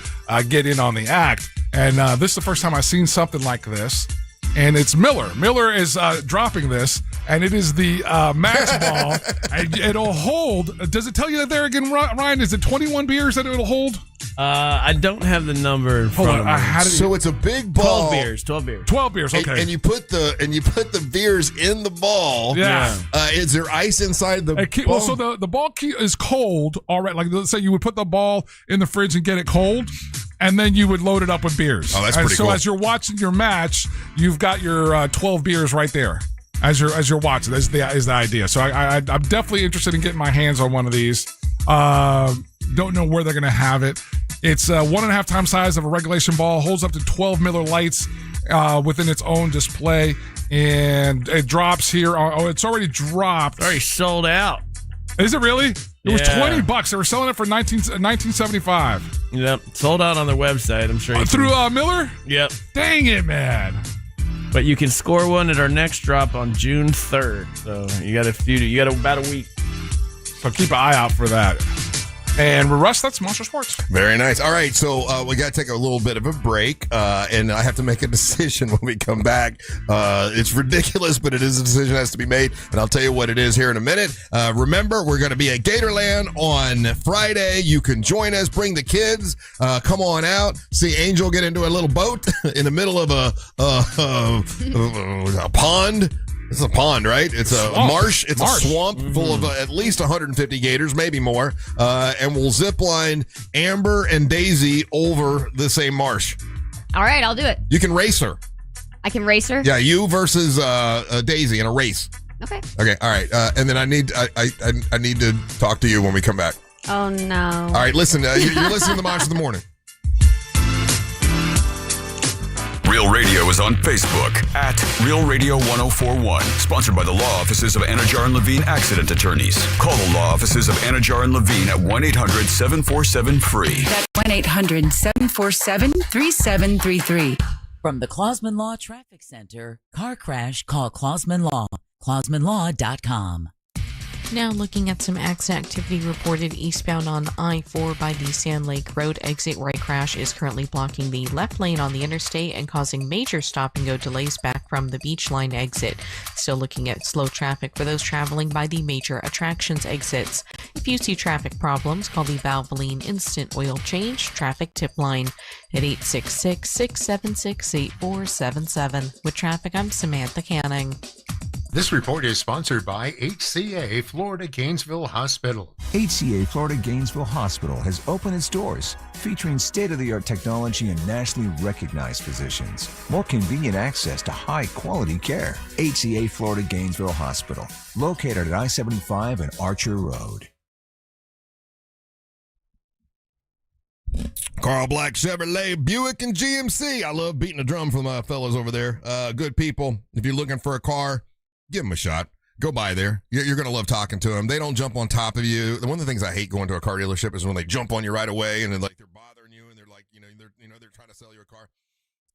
get in on the act. And this is the first time I've seen something like this. And it's Miller. Miller is dropping this, and it is the match ball. And it'll hold. Does it tell you that there again, Ryan? Is it 21 beers that it'll hold? I don't have the number in front of me. So it's a big ball. 12 beers. 12 beers, okay. And you put the beers in the ball. Yeah. Is there ice inside the ball? Well, so the ball is cold already. Like, let's say you would put the ball in the fridge and get it cold, and then you would load it up with beers. Oh, that's pretty cool. So as you're watching your match, you've got your 12 beers right there as you're watching. That's the idea. So I'm definitely interested in getting my hands on one of these. Don't know where they're going to have it. It's 1.5 times size of a regulation ball. Holds up to 12 Miller Lights within its own display, and it drops here. Oh, it's already dropped. Already sold out. Is it really? It was $20. They were selling it for $19.75. Yep, sold out on their website. I'm sure you through Miller. Yep. Dang it, man! But you can score one at our next drop on June 3rd. So you got about a week. So keep an eye out for that. And Russ, that's Monster Sports. Very nice. All right, so we got to take a little bit of a break, and I have to make a decision when we come back. It's ridiculous, but it is a decision that has to be made, and I'll tell you what it is here in a minute. Remember, we're going to be at Gatorland on Friday. You can join us. Bring the kids. Come on out. See Angel get into a little boat in the middle of a pond. It's a pond, right? It's a marsh. It's a swamp full of at least 150 gators, maybe more. And we'll zip line Amber and Daisy over the same marsh. All right, I'll do it. You can race her. I can race her? Yeah, you versus Daisy in a race. Okay. Okay, all right. And then I need to talk to you when we come back. Oh, no. All right, listen. You're listening to the Monster of the Morning. Real Radio is on Facebook at Real Radio 1041. Sponsored by the law offices of Anajar and Levine Accident Attorneys. Call the law offices of Anajar and Levine at 1-800-747-FREE. That's 1-800-747-3733. From the Clausman Law Traffic Center, car crash, call Clausman Law. ClausmanLaw.com. Now looking at some accident activity reported eastbound on I-4 by the Sand Lake Road. Exit right crash is currently blocking the left lane on the interstate and causing major stop-and-go delays back from the Beach Line exit. Still looking at slow traffic for those traveling by the major attractions exits. If you see traffic problems, call the Valvoline Instant Oil Change Traffic Tip Line at 866-676-8477. With traffic, I'm Samantha Canning. This report is sponsored by HCA Florida Gainesville Hospital. HCA Florida Gainesville Hospital has opened its doors, featuring state-of-the-art technology and nationally recognized physicians. More convenient access to high-quality care. HCA Florida Gainesville Hospital, located at I-75 and Archer Road. Carl Black, Chevrolet, Buick, and GMC. I love beating the drum for my fellas over there. Good people. If you're looking for a car, give them a shot. Go by there. You're going to love talking to them. They don't jump on top of you. One of the things I hate going to a car dealership is when they jump on you right away and then like they're bothering you and they're like, they're trying to sell you a car.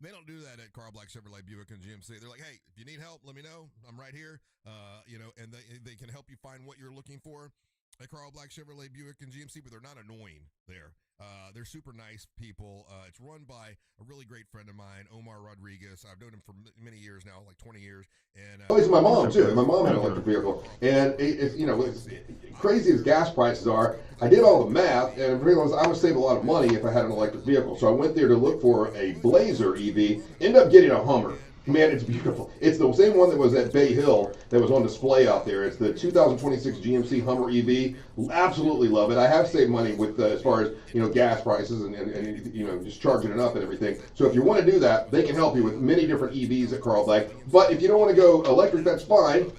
They don't do that at Carl Black, Chevrolet, Buick, and GMC. They're like, hey, if you need help, let me know. I'm right here. And they can help you find what you're looking for. at Carl Black Chevrolet Buick and GMC, but they're not annoying there. They're super nice people. It's run by a really great friend of mine, Omar Rodriguez. I've known him for many years now, like 20 years. And It's my mom too. My mom had an electric vehicle, and it's crazy as gas prices are. I did all the math and realized I would save a lot of money if I had an electric vehicle. So I went there to look for a Blazer EV. Ended up getting a Hummer. Man, it's beautiful. It's the same one that was at Bay Hill that was on display out there. It's the 2026 GMC Hummer EV. Absolutely love it. I have saved money with as far as gas prices and just charging it up and everything. So if you want to do that, they can help you with many different EVs at Carl Black. But if you don't want to go electric, that's fine.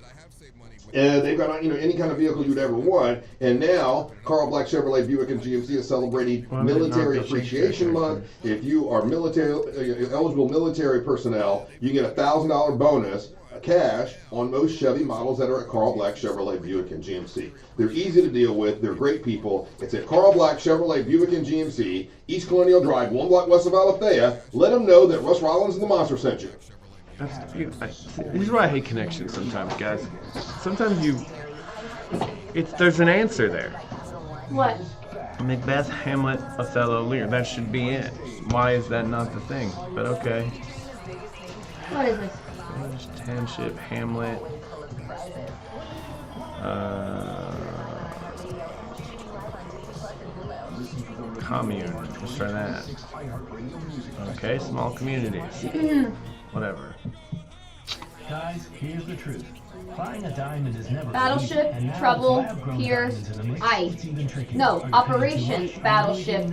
They've got any kind of vehicle you'd ever want. And now, Carl Black Chevrolet Buick and GMC is celebrating Military Appreciation Month. If you are eligible military personnel, you get a $1,000 bonus cash on most Chevy models that are at Carl Black Chevrolet Buick and GMC. They're easy to deal with. They're great people. It's at Carl Black Chevrolet Buick and GMC, East Colonial Drive, 1 block west of Alethea. Let them know that Russ Rollins and the Monster sent you. This is why I hate connections sometimes, guys. Sometimes there's an answer there. What? Macbeth, Hamlet, Othello, Lear. That should be it. Why is that not the thing? But okay. What is this? Township, Hamlet. Commune. Let's try that. Okay, small communities. Whatever. Guys, here's the truth. Buying a diamond is never Battleship, easy, Trouble, Pier, Ice. No, Operations, Battleship.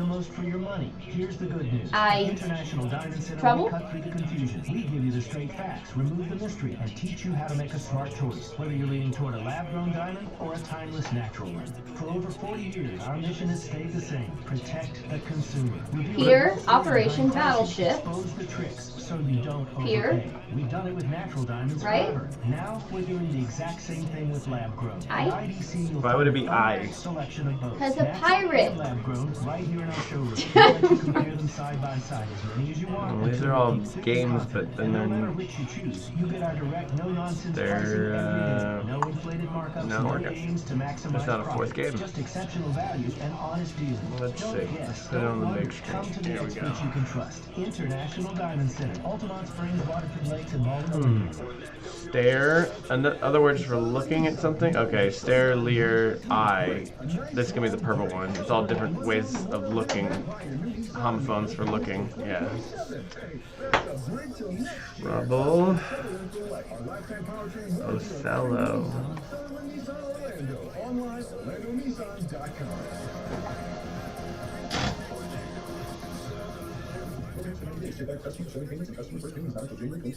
Here's the good news. International Diamond Center Trouble? Cut through the confusion. We give you the straight facts, remove the mystery, and teach you how to make a smart choice, whether you're leaning toward a lab-grown diamond or a timeless natural one. For over 40 years, our mission has stayed the same: protect the consumer. Pier, Operation, Battleship. Expose the tricks so you don't Pier. overpay. We've done it with natural diamonds Right? forever. Now we're doing the exact same thing with lab-grown. Why would it be I? Because a pirate. Lab-grown right here in our showroom. We'll let you compare them side by side as many as you want. Well, these are all games, but then No matter which you choose, you get our direct, no-nonsense pricing every day. No inflated markups, no games to maximize It's not a fourth profit. game. Just exceptional value and honest dealing. Let's Don't see. guess, Let's put it on the don't big wonder. Come to screen. the Here we go. experts you can trust. International Diamond Center, Altamont Springs, Waterford Lakes, and Baltimore. Stare. Other words for looking at something? Okay, stare, leer, eye. This is going to be the purple one. It's all different ways of looking. Homophones for looking. Yeah. Rubble. Othello.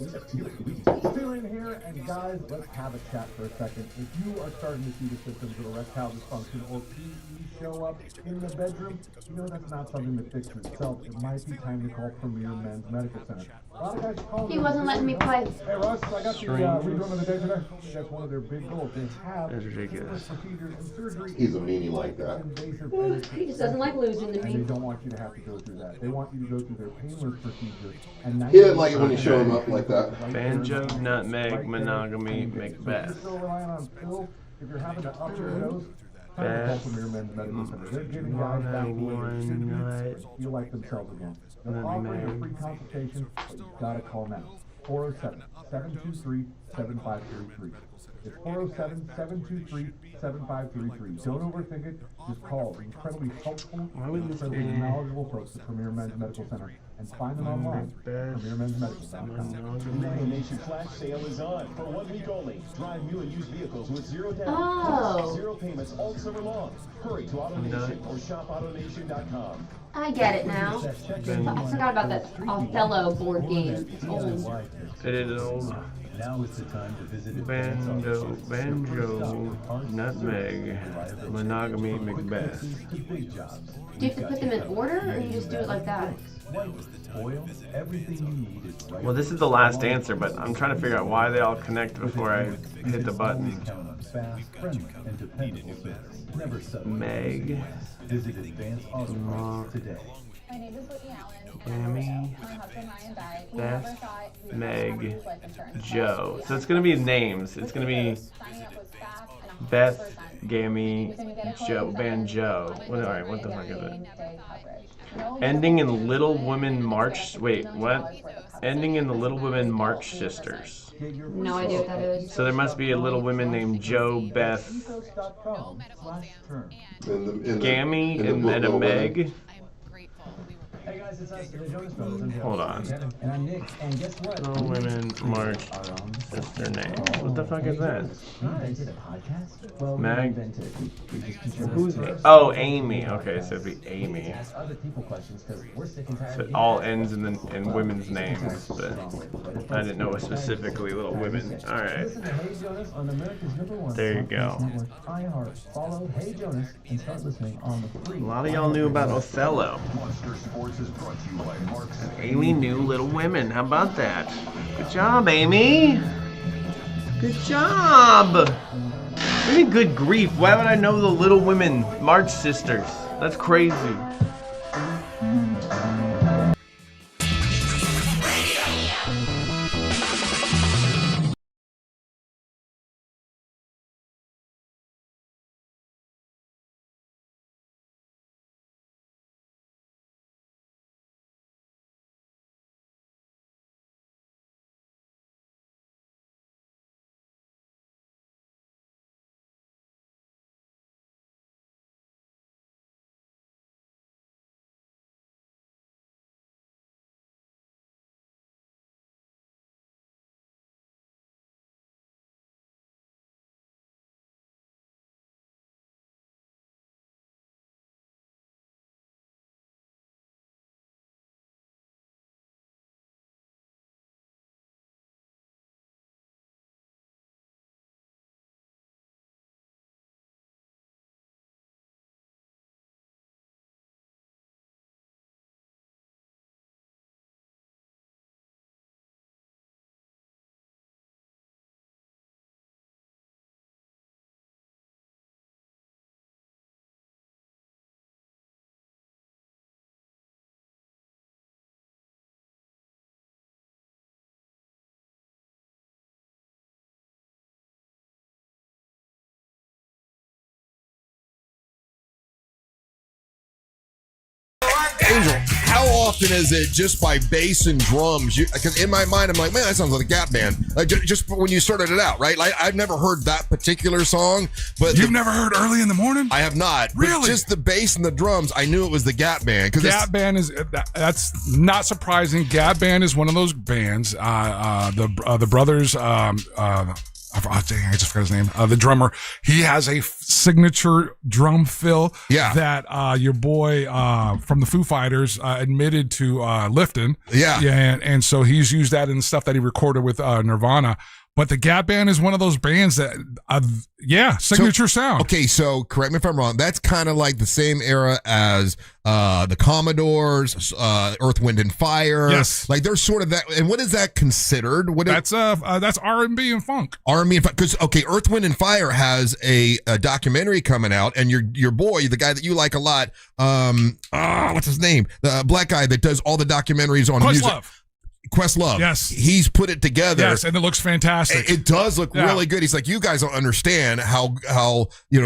Still in here, and guys, let's have a chat for a second. If you are starting to see the symptoms of erectile dysfunction or PE show up in the bedroom, you know that's not something that fixes itself. It might be time to call Premier Men's Medical Center. A lot of guys call He wasn't letting me play. Hey Russ, I got the rerun of the day today. That's one of their big goals. They have That's ridiculous. procedures and surgery. He's a meanie like that. He just doesn't like losing to And they me. don't want you to have to go through that. They want you to go through their painless procedure. And He didn't like it when you show him up like that. Banjo, nutmeg, monogamy, Macbeth. Still relying on pills. If you're having to up your dose, time to call Premier Men's Medical Center. They're giving guys back to feel like themselves again. They're offering a free consultation, but you've got to call now. 407-723-7533. It's 407-723-7533. Don't overthink it. Just call the incredibly helpful, incredibly knowledgeable folks at Premier Men's Medical Center and find them online at premiermensmedical.com. United Nation Flash Sale is on for 1 week only. Drive new and used vehicles with zero down, Oh. zero payments all summer long. Hurry to AutoNation or shopautonation.com. I get it now. I forgot about that Othello board game. It's old. It is old. Now is the time to visit Banjo, nutmeg, monogamy, Macbeth. Do you have to put them in order, or you just do it like that? Oil, everything you need is right. Well, this is the last answer, but I'm trying to figure out why they all connect before I hit the button. Fast, friendly, and dependable service. Never settle. Meg. Visit Advanced Auto Parts today. My name is Whitney Allen. Amy, My husband Ryan died. We Beth, never thought we would Meg, have life insurance. Joe. So it's going to be names. It's going to be Beth, Gammy, Joe, Banjo. All right, what the fuck is it? Ending in Little Women March. Wait, what? Ending in the Little Women March Sisters. No idea what that is. So there must be a little woman named Joe, Beth, Gammy, and then a Meg. Hey guys, it's us, the Jonas Brothers. Hold on. And I'm Nick. And guess what? Little Women March Sister names. What the fuck is that? Meg. Who's Amy? Okay, so it'd be Amy. So it all ends in women's names, but I didn't know it was specifically Little Women. All right. There you go. A lot of y'all knew about Othello. And Amy knew Little Women. How about that? Good job, Amy. Good job. I mean, good grief. Why would I know the Little Women March Sisters? That's crazy. Angel, how often is it just by bass and drums? Because in my mind, I'm like, man, that sounds like a Gap Band. Just when you started it out, right? Like, I've never heard that particular song. But You've never heard Early in the Morning? I have not. Really? But just the bass and the drums, I knew it was the Gap Band. Gap Band that's not surprising. Gap Band is one of those bands. The brothers, I just forgot his name. The drummer, he has a signature drum fill that your boy from the Foo Fighters admitted to lifting. And so he's used that in the stuff that he recorded with Nirvana. But the Gap Band is one of those bands that, signature sound. Okay, so correct me if I'm wrong. That's kind of like the same era as the Commodores, Earth, Wind, and Fire. Yes, like they're sort of that. And what is that considered? That's R&B and funk. R&B and funk. Because Earth, Wind, and Fire has a documentary coming out, and your boy, the guy that you like a lot, what's his name? The black guy that does all the documentaries on music. Questlove. Yes. He's put it together. Yes, and it looks fantastic. It does look really good. He's like, you guys don't understand how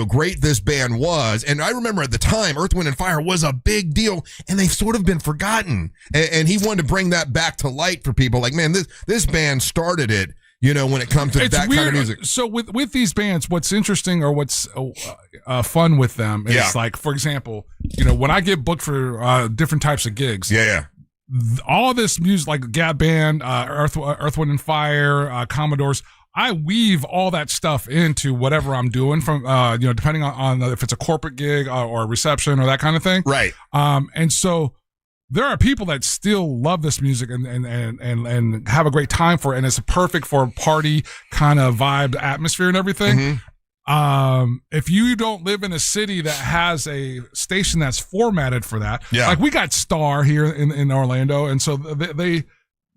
great this band was. And I remember at the time, Earth, Wind, and Fire was a big deal, and they've sort of been forgotten. And he wanted to bring that back to light for people. Like, man, this band started it, when it comes to that kind of music. So with these bands, what's interesting or what's fun with them is like, for example, when I get booked for different types of gigs. All this music, like Gap Band, Earth, Wind and Fire, Commodores, I weave all that stuff into whatever I'm doing from, depending on if it's a corporate gig or a reception or that kind of thing. Right. And so there are people that still love this music and have a great time for it. And it's perfect for a party kind of vibe, atmosphere and everything. Mm-hmm. If you don't live in a city that has a station that's formatted for that, like we got Star here in Orlando, and so they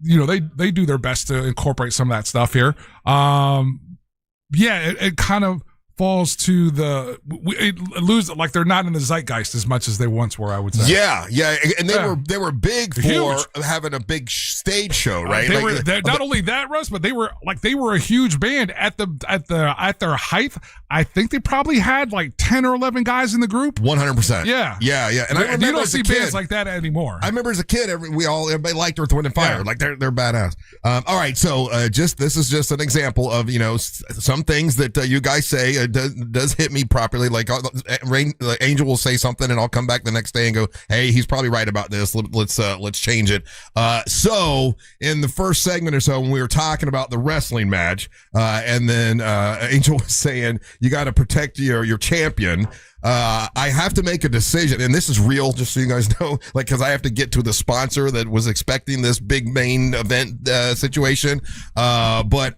do their best to incorporate some of that stuff here. It kind of falls to lose, like they're not in the zeitgeist as much as they once were, I would say. Yeah, and they were big for Huge. having a big stage show, right? Not only that, Russ, but they were a huge band at their height. I think they probably had like 10 or 11 guys in the group. 100%. Yeah. And I remember you don't as a see kid, bands like that anymore. I remember as a kid, everybody liked Earth, Wind, and Fire. Yeah. Like they're badass. All right, so this is just an example of some things that you guys say does hit me properly. Like Angel will say something, and I'll come back the next day and go, "Hey, he's probably right about this. Let's change it." So in the first segment or so, when we were talking about the wrestling match, and then Angel was saying you got to protect your champion. I have to make a decision, and this is real, just so you guys know, because I have to get to the sponsor that was expecting this big main event situation. But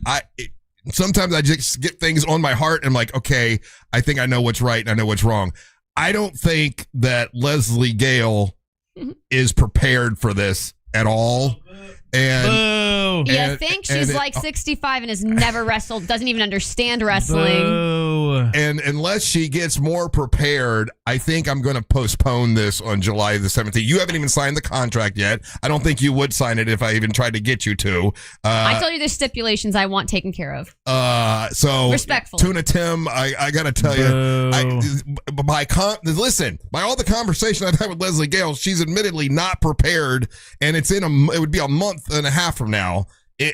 sometimes I just get things on my heart, and I'm like, okay, I think I know what's right and I know what's wrong. I don't think that Leslie Gayle is prepared for this at all. And you think she's like 65 and has never wrestled, doesn't even understand wrestling. And unless she gets more prepared, I think I'm going to postpone this on July the 17th. You haven't even signed the contract yet. I don't think you would sign it if I even tried to get you to. I told you there's stipulations I want taken care of. So respectfully. Tuna Tim, I got to tell you, listen, by all the conversation I've had with Leslie Gayle, she's admittedly not prepared, and it would be a month and a half from now.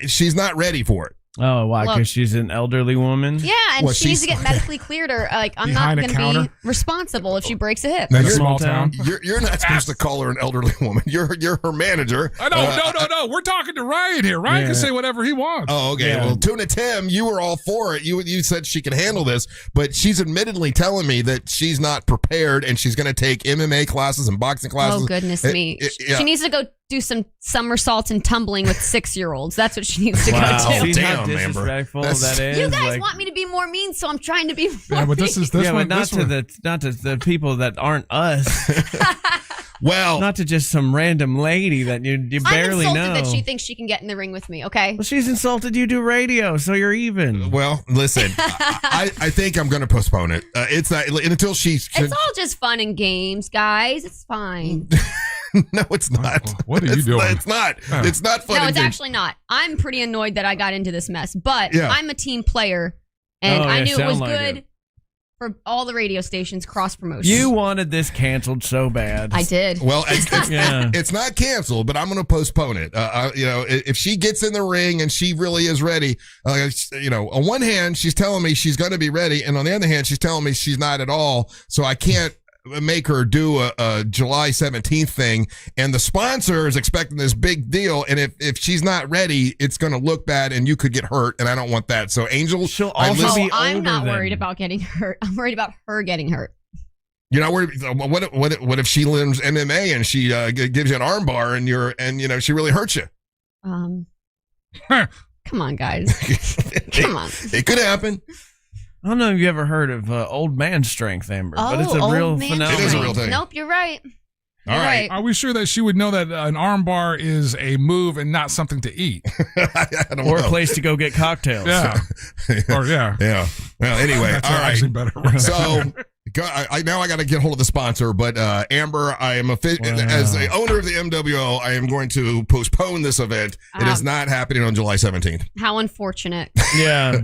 She's not ready for it. Oh, why? Because she's an elderly woman? Yeah, and she needs to get medically cleared, or I'm not going to be responsible if she breaks a hip. Now, small town. You're not supposed to call her an elderly woman. You're her manager. No. We're talking to Ryan here. Ryan can say whatever he wants. Oh, okay. Yeah. Well, Tuna Tim, you were all for it. You said she could handle this, but she's admittedly telling me that she's not prepared, and she's going to take MMA classes and boxing classes. Oh, goodness me. She needs to go do some somersaults and tumbling with 6-year-olds. That's what she needs to go do. See how disrespectful that is? You guys want me to be more mean, so I'm trying to be more but this is this yeah, one. But not to the people that aren't us. Well, not to just some random lady that you barely know. I'm insulted that she thinks she can get in the ring with me. Okay. Well, she's insulted you do radio, so you're even. Well, listen, I think I'm going to postpone it. It's not until she's. It's all just fun and games, guys. It's fine. No, it's not. What are you doing? It's not. It's not fun. No, it's actually not. I'm pretty annoyed that I got into this mess, but Yeah. I'm a team player, and I knew it was sound like good it. for all the radio stations cross promotion. You wanted this canceled so bad. I did. Well, it's not canceled, but I'm going to postpone it. If she gets in the ring and she really is ready, on one hand, she's telling me she's going to be ready, and on the other hand, she's telling me she's not at all. So I can't make her do a July 17th thing, and the sponsor is expecting this big deal, and if she's not ready, it's going to look bad and you could get hurt, and I don't want that. So Angel, she'll also be I'm not older worried about getting hurt. I'm worried about her getting hurt. you're not worried. What if she learns MMA and she gives you an arm bar and she really hurts you? Come on, guys. Come on. It could happen. I don't know if you ever heard of old man strength, Amber, but it's a real phenomenon. It is a real thing. Nope, you're right. All right. Are we sure that she would know that an arm bar is a move and not something to eat? I don't or know. a place to go get cocktails. Yeah. Yeah. Well, anyway, That's all right. actually better. So now I got to get hold of the sponsor, but Amber, I am as the owner of the MWO, I am going to postpone this event. It is not happening on July 17th. How unfortunate. Yeah.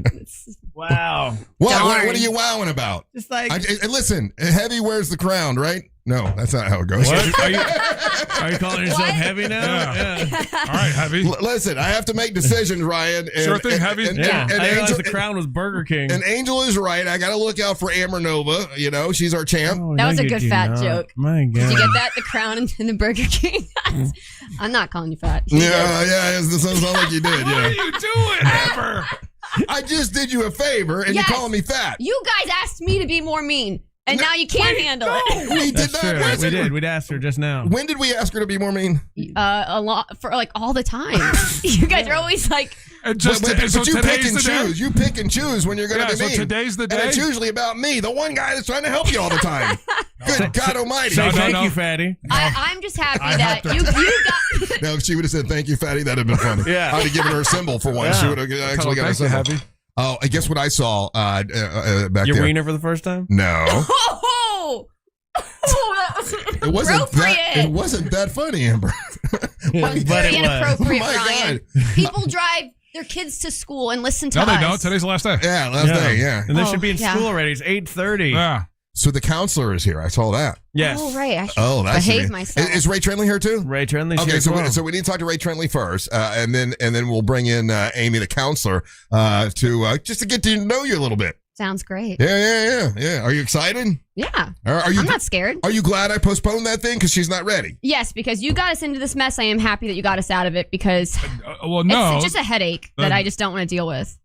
Wow. What are you wowing about? Just like, listen, heavy wears the crown, right? No, that's not how it goes. What? Are you calling yourself heavy now? Yeah. All right, heavy. Listen, I have to make decisions, Ryan. Sure thing, heavy. And I realized Angel, the crown was Burger King. And Angel is right. I got to look out for Amber Nova. She's our champ. Oh, That was a good fat joke. My God. Did you get that? The crown and the Burger King? I'm not calling you fat. Yeah, it sounds like you did. What Yeah. are you doing, Amber? I just did you a favor, and Yes. you're calling me fat. You guys asked me to be more mean, and now you can't handle it. We did That's not. true. ask We her. did. We'd asked her just now. When did we ask her to be more mean? A lot for all the time. You guys are always like, And But you pick today's and the day? choose. You pick and choose when you're going to be so mean. today's the And day? it's usually about me, the one guy that's trying to help you all the time. Good God Almighty! Say thank you, fatty. I'm just happy that you got. Now, if she would have said thank you, fatty, that'd have been funny. Yeah. I'd have given her a symbol for once. Yeah. She would have actually got a Thank you, symbol. heavy. Oh, I guess what I saw back Your there. wiener for the first time? No. Oh, that was It wasn't inappropriate. that. It wasn't that funny, Amber. Very inappropriate, Oh my Ryan. People drive their kids to school and listen to No, us. they don't. Today's the last day. Yeah, last day. Yeah, And they should be in yeah. school already. It's 8:30. Yeah. So the counselor is here. I saw that. Yes. Oh, right. I should that's behave amazing. myself. Is Ray Trentley here too? Ray Trentley's Okay, here as so well. we need to talk to Ray Trentley first, and then we'll bring in Amy, the counselor, to just to get to know you a little bit. Sounds great. Yeah. Are you excited? Yeah. Are you? I'm not scared. Are you glad I postponed that thing because she's not ready? Yes, because you got us into this mess. I am happy that you got us out of it because Well, no. it's just a headache that I just don't want to deal with.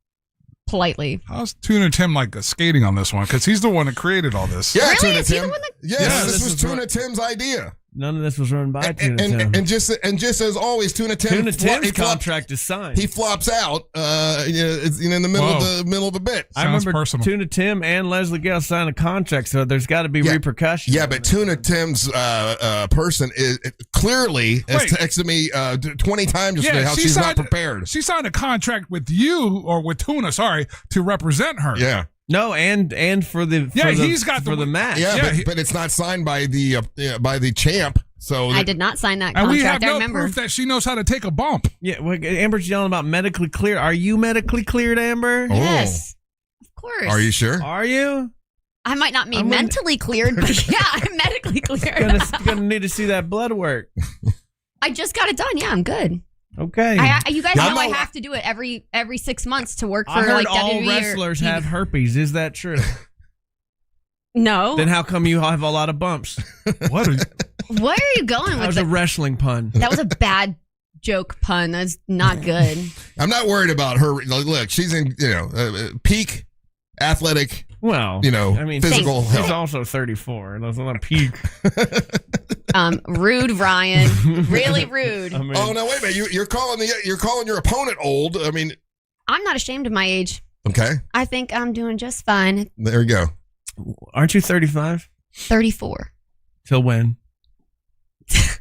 Politely. How's Tuna Tim skating on this one? Because he's the one that created all this. Yeah, Really? Tuna Is he Tim. the one that- Yes, this was Tuna Tim's idea. None of this was run by Tuna Tim. And just as always, Tuna Tim. Tuna Tim's he contract is signed. He flops out. It's in the middle of a bit. I remember Tuna Tim and Leslie Gayle signed a contract, so there's got to be repercussions. Yeah, but Tuna Tim's person is clearly has Wait. texted me 20 times yesterday how she's not prepared. She signed a contract with you or with Tuna, to represent her. Yeah. No, and for the he's got the match. Yeah, but it's not signed by the champ. So I did not sign that And contract. we have I no remember. proof that she knows how to take a bump. Yeah, well, Amber's yelling about medically cleared. Are you medically cleared, Amber? Yes, of course. Are you sure? Are you? I might not be mentally cleared, but yeah, I'm medically cleared. Gonna need to see that blood work. I just got it done. Yeah, I'm good. Okay. You guys know I have to do it every 6 months to work for I heard like all WWE or wrestlers TV. have herpes. Is that true? No. Then how come you have a lot of bumps? What? Where are you going That with was a wrestling pun. That was a bad joke pun. That's not good. I'm not worried about her. Look, she's in peak athletic. Well, I mean, physical She's health. also 34. That's not a peak. Rude, Ryan. Really rude. I mean, Oh no! Wait a minute. You're calling your opponent old. I mean, I'm not ashamed of my age. okay. I think I'm doing just fine. There you go. aren't you 35? 34. Till when?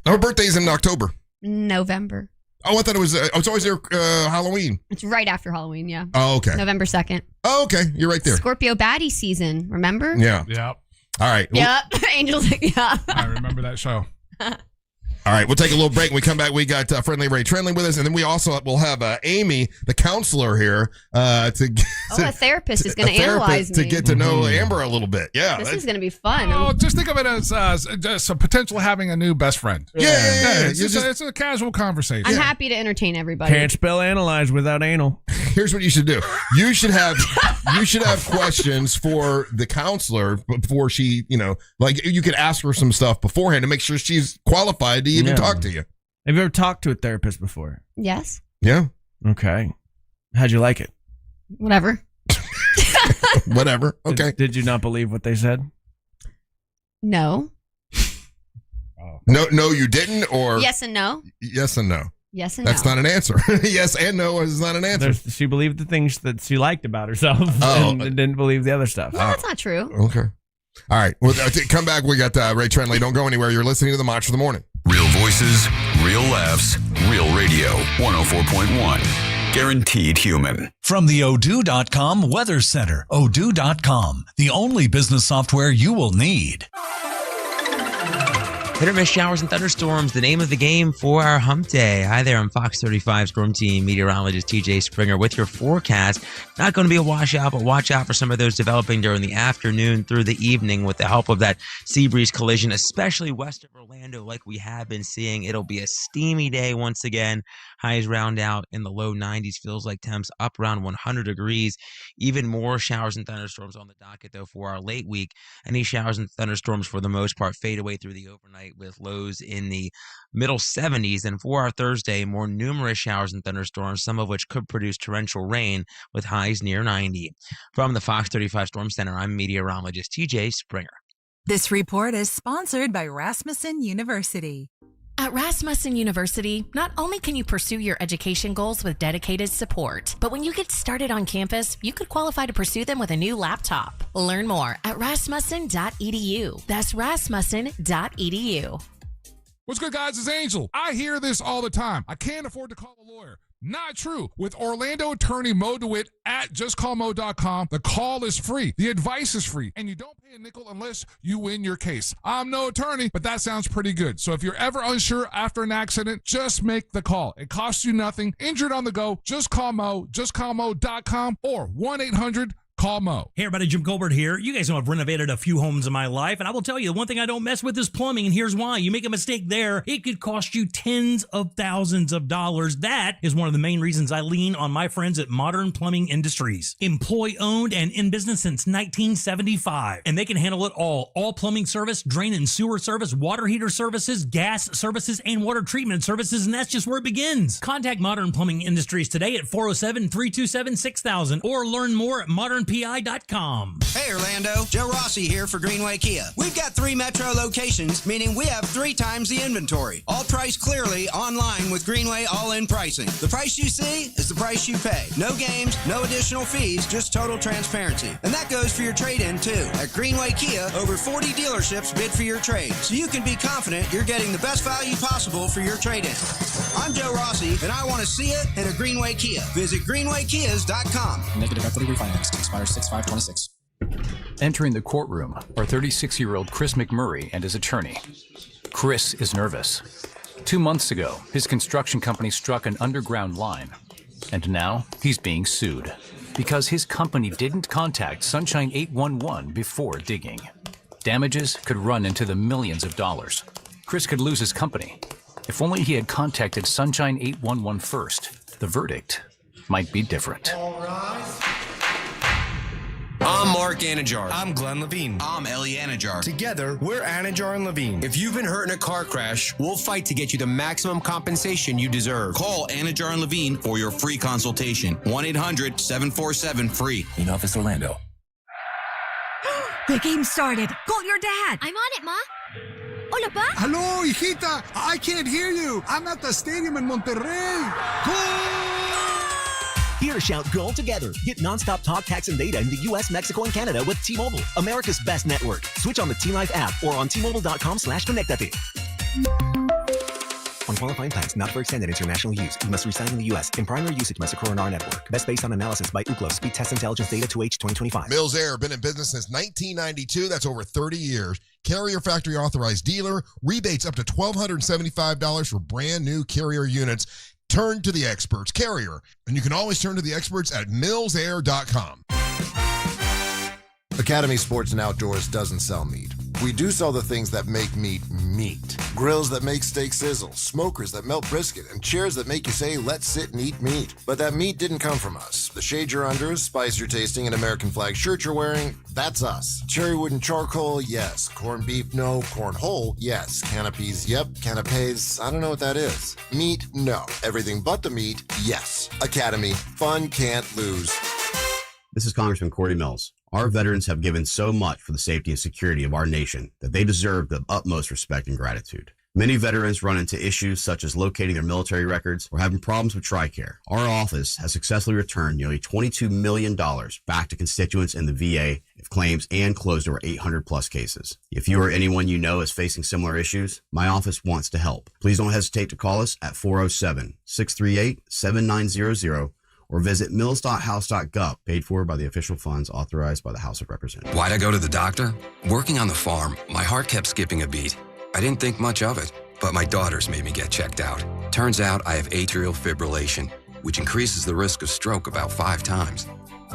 Her birthday's in October. November. Oh, I thought it was. It's always their Halloween. It's right after Halloween, yeah. Oh, okay. November 2nd. Oh, okay. You're right there. Scorpio baddie season, remember? Yeah. Yep. All right. Yep. Angels, yeah. I remember that show. All right, we'll take a little break. When we come back, we got friendly Ray Trentley with us, and then we also will have Amy, the counselor, here A therapist is going to analyze me. to get to know Amber a little bit. Yeah, This is going to be fun. Oh, just think of it as just a potential having a new best friend. Yeah. It's a casual conversation. I'm happy to entertain everybody. Can't spell analyze without anal. Here's what you should do. You should have questions for the counselor before she, like you could ask her some stuff beforehand to make sure she's qualified to even talk to you. Have you ever talked to a therapist before? Yes. Yeah. Okay. How'd you like it? Whatever. Whatever. Okay. Did you not believe what they said? No. No, you didn't, or Yes and no. yes and no. Yes and That's no. not an answer. Yes and no is not an answer. She believed the things that she liked about herself and didn't believe the other stuff. No, that's not true. Okay. All right. Well, come back. We got Ray Trentley. Don't go anywhere. You're listening to the Monster of the Morning. Real voices, real laughs, real radio. 104.1. Guaranteed human. From the Odoo.com Weather Center, Odoo.com, the only business software you will need. Hit or miss showers and thunderstorms, the name of the game for our hump day. Hi there, I'm Fox 35 Storm Team meteorologist TJ Springer with your forecast. Not going to be a washout, but watch out for some of those developing during the afternoon through the evening with the help of that sea breeze collision, especially west of Orlando like we have been seeing. It'll be a steamy day once again. Highs round out in the low 90s, feels like temps up around 100 degrees. Even more showers and thunderstorms on the docket, though, for our late week. Any showers and thunderstorms, for the most part, fade away through the overnight with lows in the middle 70s. And for our Thursday, more numerous showers and thunderstorms, some of which could produce torrential rain with highs near 90. From the Fox 35 Storm Center, I'm meteorologist TJ Springer. This report is sponsored by Rasmussen University. At Rasmussen University, not only can you pursue your education goals with dedicated support, but when you get started on campus, you could qualify to pursue them with a new laptop. Learn more at rasmussen.edu. That's rasmussen.edu. What's good, guys? It's Angel. I hear this all the time. I can't afford to call a lawyer. Not true. With Orlando attorney Mo DeWitt at justcallmo.com, the call is free, the advice is free, and you don't pay a nickel unless you win your case. I'm no attorney, but that sounds pretty good. So if you're ever unsure after an accident, just make the call. It costs you nothing. Injured on the go, just call Mo, justcallmo.com or 1-800-CALL MO. Hey everybody, Jim Colbert here. You guys know I've renovated a few homes in my life, and I will tell you, the one thing I don't mess with is plumbing, and here's why. You make a mistake there, it could cost you tens of thousands of dollars. That is one of the main reasons I lean on my friends at Modern Plumbing Industries. Employee-owned and in business since 1975, and they can handle it all. All plumbing service, drain and sewer service, water heater services, gas services, and water treatment services, and that's just where it begins. Contact Modern Plumbing Industries today at 407-327-6000 or learn more at modernpi.com. Hey Orlando, Joe Rossi here for Greenway Kia. We've got 3 metro locations, meaning we have 3 times the inventory. All priced clearly online with Greenway all-in pricing. The price you see is the price you pay. No games, no additional fees, just total transparency. And that goes for your trade-in too. At Greenway Kia, over 40 dealerships bid for your trade, so you can be confident you're getting the best value possible for your trade-in. I'm Joe Rossi, and I want to see it in a Greenway Kia. Visit greenwaykias.com. Negative equity refinance expires 6/5/26. Entering the courtroom are 36-year-old Chris McMurray and his attorney. Chris is nervous. 2 months ago, his construction company struck an underground line, and now he's being sued because his company didn't contact Sunshine 811 before digging. Damages could run into the millions of dollars. Chris could lose his company. If only he had contacted Sunshine 811 first, the verdict might be different. I'm Mark Anajar. I'm Glenn Levine. I'm Ellie Anajar. Together, we're Anajar and Levine. If you've been hurt in a car crash, we'll fight to get you the maximum compensation you deserve. Call Anajar and Levine for your free consultation. 1-800-747-FREE. In Office Orlando. The game started. Call your dad. I'm on it, Ma. Hola, Pa. Hello, hijita. I can't hear you. I'm at the stadium in Monterrey. Here, shout goal together. Get nonstop talk, text, and data in the U.S., Mexico, and Canada with T-Mobile, America's best network. Switch on the T-Life app or on T-Mobile.com/connectate. On qualifying plans, not for extended international use. You must reside in the U.S. In primary usage must occur on our network. Best based on analysis by Ookla. Speed Test Intelligence Data 2H 2025. Mills Air, been in business since 1992. That's over 30 years. Carrier factory authorized dealer. Rebates up to $1,275 for brand new Carrier units. Turn to the experts. Carrier. And you can always turn to the experts at millsair.com. Academy Sports and Outdoors doesn't sell meat. We do sell the things that make meat meat. Grills that make steak sizzle, smokers that melt brisket, and chairs that make you say, let's sit and eat meat. But that meat didn't come from us. The shade you're under, spice you're tasting, and American flag shirt you're wearing, that's us. Cherry wood and charcoal, yes. Corned beef, no. Cornhole, yes. Canopies, yep. Canapes, I don't know what that is. Meat, no. Everything but the meat, yes. Academy, fun can't lose. This is Congressman Corey Mills. Our veterans have given so much for the safety and security of our nation that they deserve the utmost respect and gratitude. Many veterans run into issues such as locating their military records or having problems with TRICARE. Our office has successfully returned nearly $22 million back to constituents in the VA of claims and closed over 800 plus cases. If you or anyone you know is facing similar issues, my office wants to help. Please don't hesitate to call us at 407-638-7900 or visit mills.house.gov, paid for by the official funds authorized by the House of Representatives. Why'd I go to the doctor? Working on the farm, my heart kept skipping a beat. I didn't think much of it, but my daughters made me get checked out. Turns out I have atrial fibrillation, which increases the risk of stroke about 5 times.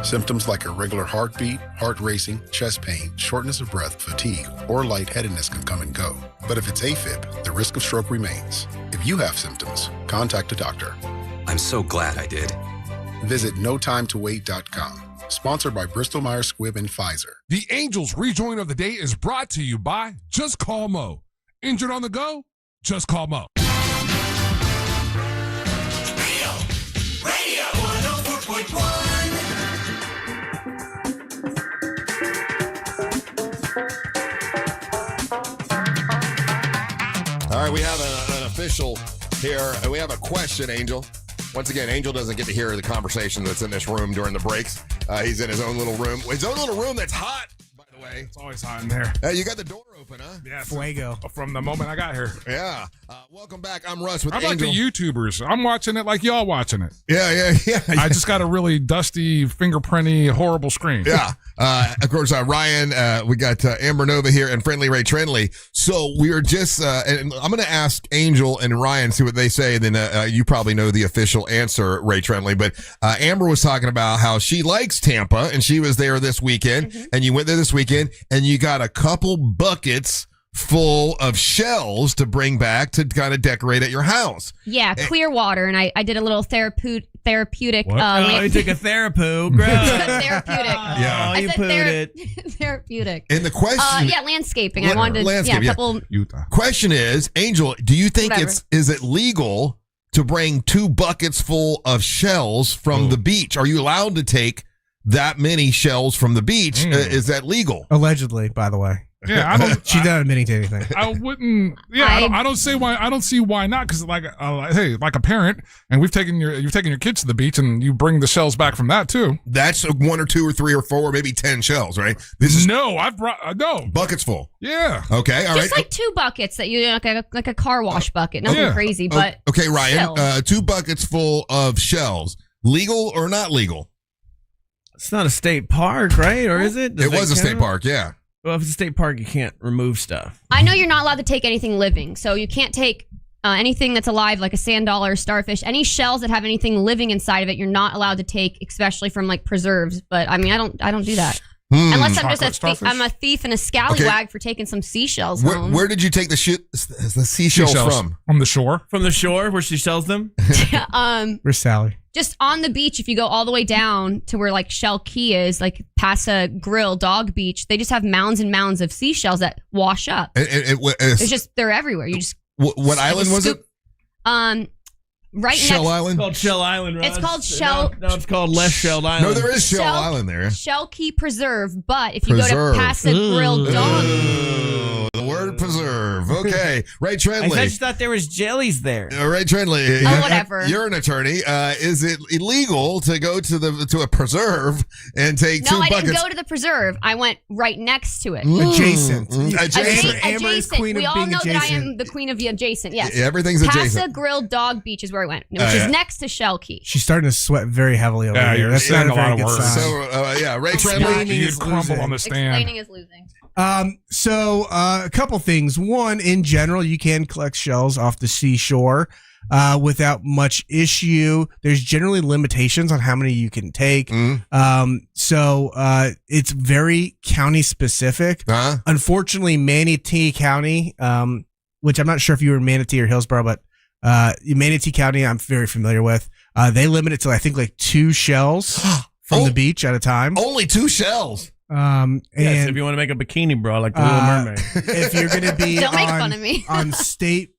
Symptoms like irregular heartbeat, heart racing, chest pain, shortness of breath, fatigue, or lightheadedness can come and go. But if it's AFib, the risk of stroke remains. If you have symptoms, contact a doctor. I'm so glad I did. Visit notimetowait.com. Sponsored by Bristol-Myers Squibb and Pfizer. The Angels rejoin of the day is brought to you by Just Call Mo. Injured on the go? Just call Mo. Radio 104.1. All right, we have an official here. We have a question, Angel. Once again, Angel doesn't get to hear the conversation that's in this room during the breaks. He's in his own little room. His own little room that's hot, by the way. It's always hot in there. You got the door open, huh? Yeah. Fuego. From the moment I got here. Yeah. Welcome back. I'm Russ with I'm Angel. like the YouTubers. I'm watching it like y'all watching it. Yeah. I just got a really dusty, fingerprinty, horrible screen. Yeah. Of course, Ryan, we got Amber Nova here and Friendly Ray Trendley. So we are just, and I'm going to ask Angel and Ryan, see what they say. Then you probably know the official answer, Ray Trendley. But Amber was talking about how she likes Tampa and she was there this weekend. And you went there this weekend and you got a couple buckets full of shells to bring back to kind of decorate at your house. Yeah, clear water. And I did a little therapeutic. You took a therapoo. Gross. Therapeutic. Yeah. Oh, you pooed it. Therapeutic. And the question... landscaping. I wanted landscape, a couple... Utah. Question is, Angel, do you think Whatever. is it legal to bring 2 buckets full of shells from the beach? Are you allowed to take that many shells from the beach? Is that legal? Allegedly, by the way. Yeah, I don't. She's not admitting to anything. I wouldn't. Yeah, I don't say why. I don't see why not. Because hey, like a parent, and you've taken your kids to the beach, and you bring the shells back from that too. That's 1 or 2 or 3 or 4 or maybe 10 shells, right? This is I've brought no buckets full. Yeah. Okay. All right. Just like 2 buckets that you like a car wash bucket. Nothing crazy, but okay, Ryan. still. 2 buckets full of shells. Legal or not legal? It's not a state park, right? Or is it? It was a state park. Yeah. Well, if it's a state park, you can't remove stuff. I know you're not allowed to take anything living, so you can't take anything that's alive, like a sand dollar or starfish. Any shells that have anything living inside of it, you're not allowed to take, especially from like preserves. But I mean, I don't do that unless I'm just I'm a thief and a scallywag for taking some seashells home. Where did you take the seashells from? From the shore. From the shore where she sells them. Where's Sally? Just on the beach, if you go all the way down to where like Shell Key is, like Pasa Grill, Dog Beach, they just have mounds and mounds of seashells that wash up. It's just they're everywhere. You just what island was it? Right Shell next. Island. It's called Shell Island. Russ. It's called Shell. No, it's called Less Shelled Island. No, there is Shell Island there. Shell Key Preserve, but if you go to Pasa Grill, Dog. The word preserve. Okay, Ray Trendley. I just thought there was jellies there. Ray Trendley. Whatever. You're an attorney. Is it illegal to go to a preserve and take 2 No, I buckets? didn't go to the preserve. I went right next to it. Adjacent. Adjacent. Amber is queen we of all being know that I adjacent. am the queen of the adjacent. Yes. Everything's adjacent. Pasa Grill, Dog Beach is where I went, which is next to Shell Key. She's starting to sweat very heavily over here. That's not a very good sign. So, Ray Trendley. You'd crumble on the stand. Explaining is losing. So a couple things. One, in general, you can collect shells off the seashore without much issue. There's generally limitations on how many you can take. So it's very county specific. Unfortunately, Manatee County, which I'm not sure if you were in Manatee or Hillsborough, but Manatee County, I'm very familiar with. They limit it to I think like 2 shells from the beach at a time. Only 2 shells. And if you want to make a bikini bra like the Little Mermaid. If you're going to be Don't make fun of me. on state,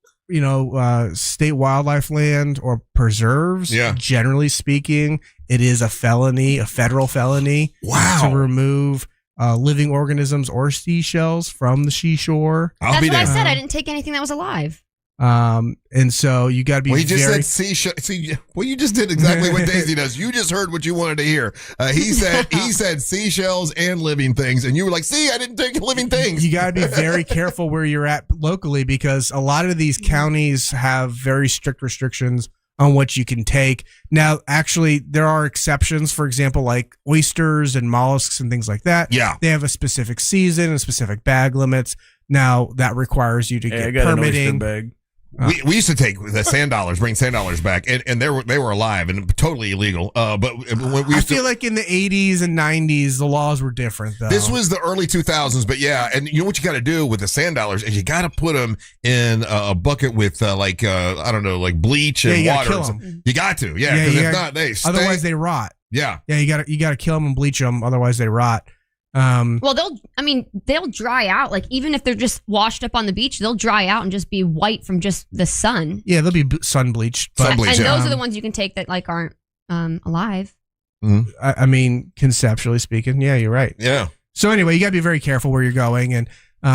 state wildlife land or preserves, generally speaking, it is a felony, a federal felony to remove living organisms or seashells from the seashore. That's what I said. I didn't take anything that was alive. And so you got to be Well, you just very... said seashell. See, well, you just did exactly what Daisy does. You just heard what you wanted to hear. He said seashells and living things, and you were like, "See, I didn't take living things." You got to be very careful where you're at locally because a lot of these counties have very strict restrictions on what you can take. Now, actually, there are exceptions. For example, like oysters and mollusks and things like that. Yeah, they have a specific season and specific bag limits. Now that requires you to get permitting. We used to take the sand dollars, bring sand dollars back, and they were alive and totally illegal. But when we I feel like in the 80s and 90s, the laws were different, though. This was the early 2000s, but yeah, and you know what you got to do with the sand dollars is you got to put them in a bucket with I don't know, like bleach and water. Kill them. You got to, because if not, they stay. Otherwise they rot. Yeah, you got to kill them and bleach them, otherwise they rot. Well, they'll dry out. Like even if they're just washed up on the beach, they'll dry out and just be white from just the sun. Yeah, they'll be sun bleached. And those are the ones you can take that like aren't alive. Mm-hmm. I mean, conceptually speaking, yeah, you're right. Yeah. So anyway, you got to be very careful where you're going and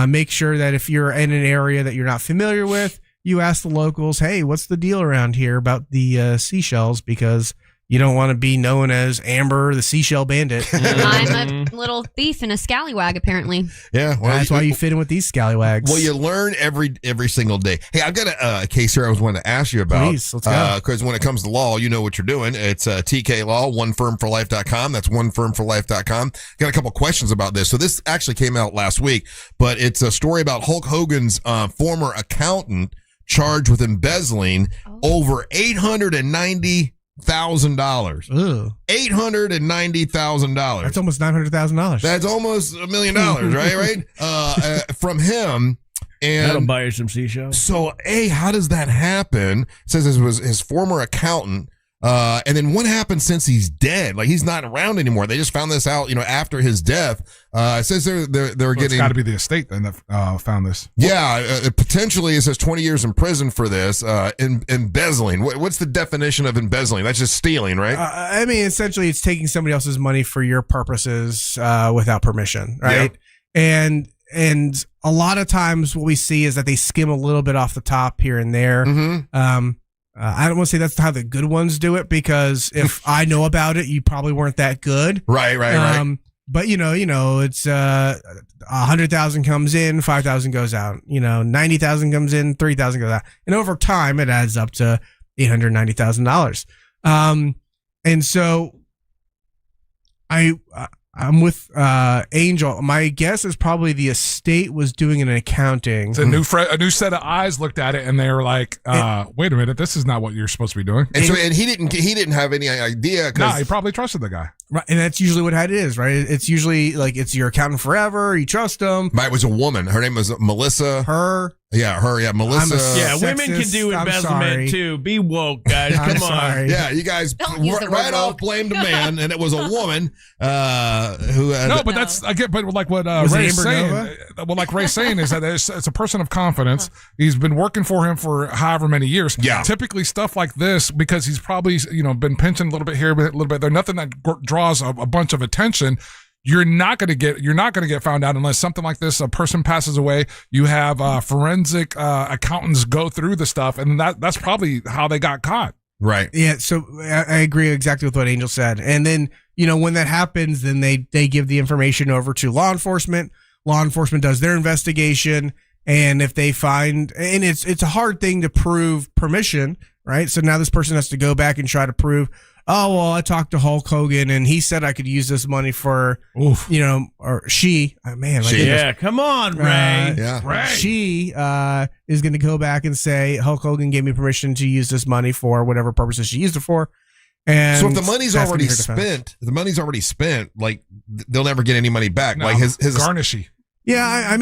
make sure that if you're in an area that you're not familiar with, you ask the locals, "Hey, what's the deal around here about the seashells?" Because you don't want to be known as Amber, the seashell bandit. I'm a little thief and a scallywag, apparently. Yeah, well, that's why you fit in with these scallywags. Well, you learn every single day. Hey, I've got a case here I was wanting to ask you about. Please, let's go. Because when it comes to law, you know what you're doing. It's TK Law, onefirmforlife.com. That's onefirmforlife.com. Got a couple questions about this. So this actually came out last week, but it's a story about Hulk Hogan's former accountant charged with embezzling over $890,000. $890,000. That's almost $900,000. That's almost $1 million, right? From him. And that'll buy you some seashells. So, how does that happen? It says this was his former accountant. And then what happened since he's dead? Like, he's not around anymore. They just found this out, after his death. It says they're getting. It's got to be the estate then that found this. Yeah, potentially it says 20 years in prison for this. Embezzling. What's the definition of embezzling? That's just stealing, right? I mean, essentially, it's taking somebody else's money for your purposes without permission, right? Yeah. And a lot of times, what we see is that they skim a little bit off the top here and there. Mm-hmm. I don't want to say that's how the good ones do it, because if I know about it, you probably weren't that good. Right. But it's 100,000 comes in, 5,000 goes out. 90,000 comes in, 3,000 goes out, and over time it adds up to $890,000. And so I'm with Angel. My guess is probably the estate was doing an accounting. It's a new set of eyes looked at it, and they were like, "Wait a minute, this is not what you're supposed to be doing." And he didn't have any idea. No, he probably trusted the guy. Right, and that's usually what it is, right? It's usually like it's your accountant forever. You trust them. It was a woman. Her name was Melissa. Her. Yeah, Melissa. Women can do embezzlement too. Be woke, guys. Come on. Yeah, you guys right off blamed a man, and it was a woman who. But that's again. But like what Ray's saying. Like Ray's saying is that it's a person of confidence. He's been working for him for however many years. Yeah. Typically, stuff like this, because he's probably been pinching a little bit here, a little bit there. Nothing that draws a bunch of attention. You're not going to get found out unless something like this, a person passes away. You have forensic accountants go through the stuff, and that's probably how they got caught. Right. Yeah. So I agree exactly with what Angel said. And then, when that happens, then they give the information over to law enforcement. Law enforcement does their investigation. And if they find, and it's a hard thing to prove permission, right? So now this person has to go back and try to prove, oh, well, I talked to Hulk Hogan and he said I could use this money for, or she, yeah, come on, Ray. Ray. She is going to go back and say Hulk Hogan gave me permission to use this money for whatever purposes she used it for. And so if the money's already spent, like they'll never get any money back. No, like his garnishy. Yeah,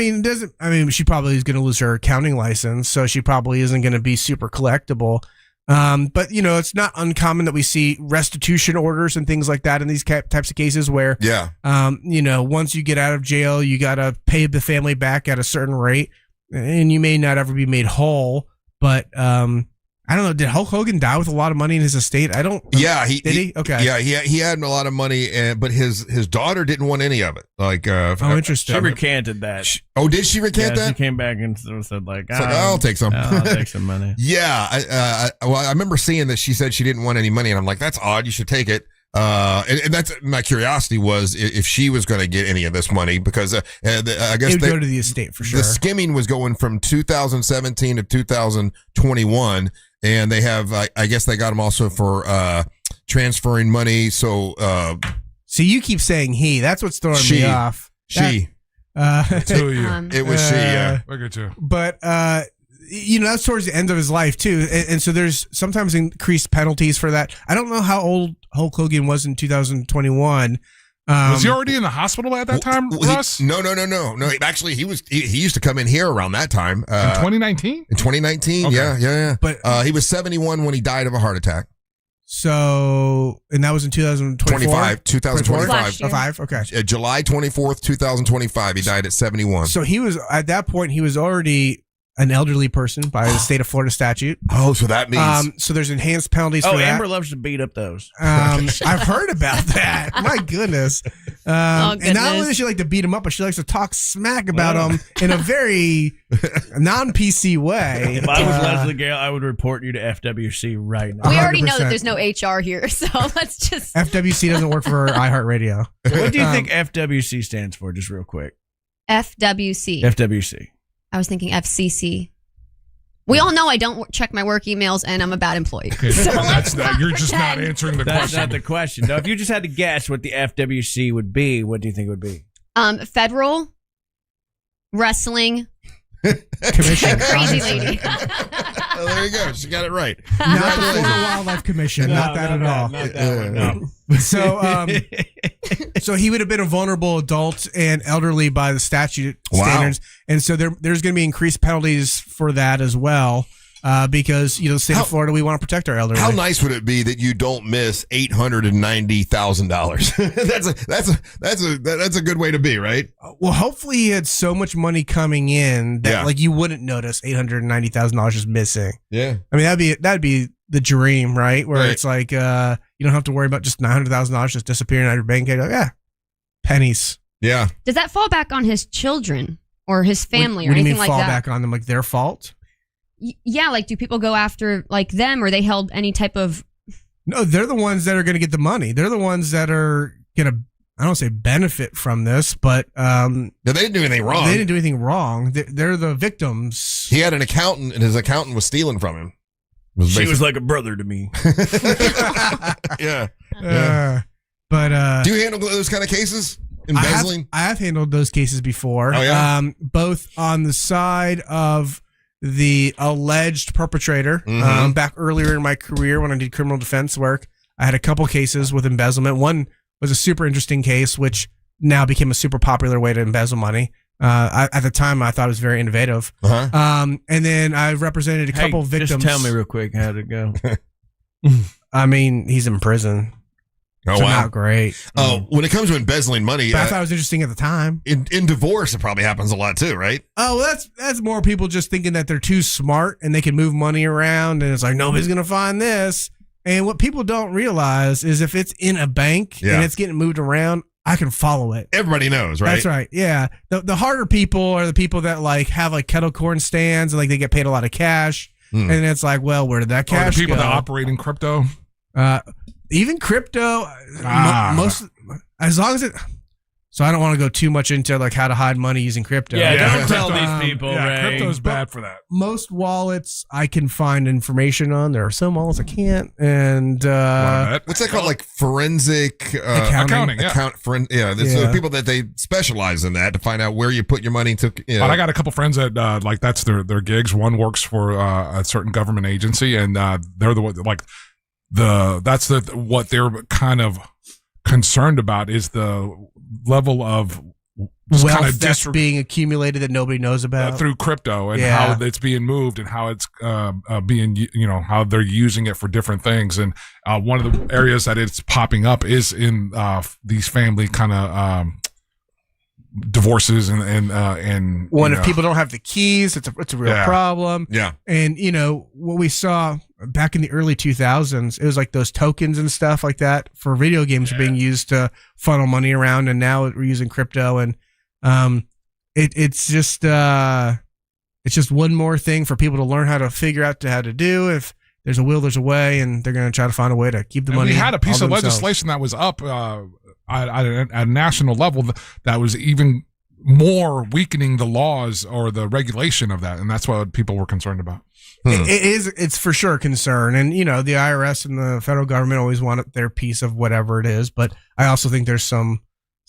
she probably is going to lose her accounting license, so she probably isn't going to be super collectible. But it's not uncommon that we see restitution orders and things like that in these types of cases where, once you get out of jail, you got to pay the family back at a certain rate, and you may not ever be made whole. But I don't know. Did Hulk Hogan die with a lot of money in his estate? I don't. Yeah, did he? Okay. Yeah, he had a lot of money, but his daughter didn't want any of it. Like, interesting. She recanted that. Did she recant that? She came back and said like, I'll take some. I'll take some money. Yeah, I remember seeing that she said she didn't want any money, and I'm like, that's odd. You should take it. And that's my curiosity was if she was going to get any of this money, because I guess it would go to the estate for sure. The skimming was going from 2017 to 2021, and they have I guess they got them also for transferring money. So you keep saying he. That's what's throwing me off. She. It's who you. It was she. Yeah. Look at you. But that's towards the end of his life too, and so there's sometimes increased penalties for that. I don't know how old Hulk Hogan was in 2021. Was he already in the hospital at that time, Russ? No. Actually, he used to come in here around that time. In 2019? In 2019, okay. Yeah. But he was 71 when he died of a heart attack. So, and that was in 2025? 2025. Okay. July 24th, 2025, he died at 71. So he was, at that point, he was already an elderly person by the state of Florida statute. Oh, so that means so there's enhanced penalties for that. Amber loves to beat up those. I've heard about that. My goodness. And not only does she like to beat them up, but she likes to talk smack about them in a very non-PC way. If I was Leslie Gayle, I would report you to FWC right now. We already know that there's no HR here, so let's just. FWC doesn't work for iHeartRadio. What do you think FWC stands for, just real quick? FWC. FWC. I was thinking FCC. We all know I don't check my work emails, and I'm a bad employee. Okay, so you're just not answering the question. That's not the question. No, if you just had to guess what the FWC would be, what do you think it would be? Federal Wrestling Commission. Crazy lady. Oh, there you go. She got it right. Not the Florida Wildlife Commission. Not that at all. Not that one, no. So he would have been a vulnerable adult and elderly by the statute standards. And so there's going to be increased penalties for that as well. Because the state of Florida, we want to protect our elderly. How nice would it be that you don't miss $890,000? That's a good way to be, right? Well, hopefully he had so much money coming in that you wouldn't notice $890,000 just missing. Yeah, I mean that'd be the dream, right? Where it's like you don't have to worry about just $900,000 just disappearing out of your bank account. Like, pennies. Yeah. Does that fall back on his children or his family what or do you anything mean like fall that? back on them, like their fault? Yeah, like do people go after like them, or they held any type of? No, they're the ones that are going to get the money. They're the ones that are going to, I don't say benefit from this, but they didn't do anything wrong. They didn't do anything wrong. They're the victims. He had an accountant, and his accountant was stealing from him. She was like a brother to me. Yeah. But do you handle those kind of cases? Embezzling? I have handled those cases before. Oh, yeah? Both on the side of the alleged perpetrator. Back earlier in my career when I did criminal defense work, I had a couple cases with embezzlement. One was a super interesting case, which now became a super popular way to embezzle money. At the time, I thought it was very innovative. And then I represented a couple victims. Just tell me real quick, how'd it go? I mean, he's in prison. Oh, so wow. not great. When it comes to embezzling money, But I thought it was interesting at the time. In divorce, it probably happens a lot too, right? Oh, well, that's more people just thinking that they're too smart and they can move money around, and it's like nobody's gonna find this. And what people don't realize is if it's in a bank and it's getting moved around, I can follow it. Everybody knows, right? That's right. Yeah. The harder people are the people that like have like kettle corn stands and like they get paid a lot of cash, and it's like, well, where did that cash the people go? that operate in crypto. Even crypto, most as long as it. So I don't want to go too much into like how to hide money using crypto. Yeah, don't tell these people. Ray. Crypto's bad for that. Most wallets I can find information on. There are some wallets I can't. And what's that called? Like forensic accounting. There's people that they specialize in that to find out where you put your money to. But I got a couple friends that like that's their gigs. One works for a certain government agency, and they're the one like. What they're kind of concerned about is the level of wealth that's being accumulated that nobody knows about through crypto and how it's being moved and how it's being, how they're using it for different things. And one of the areas that it's popping up is in these family kind of divorces and if people don't have the keys, it's a real problem. Yeah. And what we saw back in the early 2000s, it was like those tokens and stuff like that for video games are being used to funnel money around, and now we're using crypto, and it's just one more thing for people to learn how to figure out how to do. If there's a will, there's a way, and they're going to try to find a way to keep the money. We had a piece of legislation that was up at a national level that was even more weakening the laws or the regulation of that, and that's what people were concerned about. It's for sure a concern, and the IRS and the federal government always want their piece of whatever it is, but I also think there's some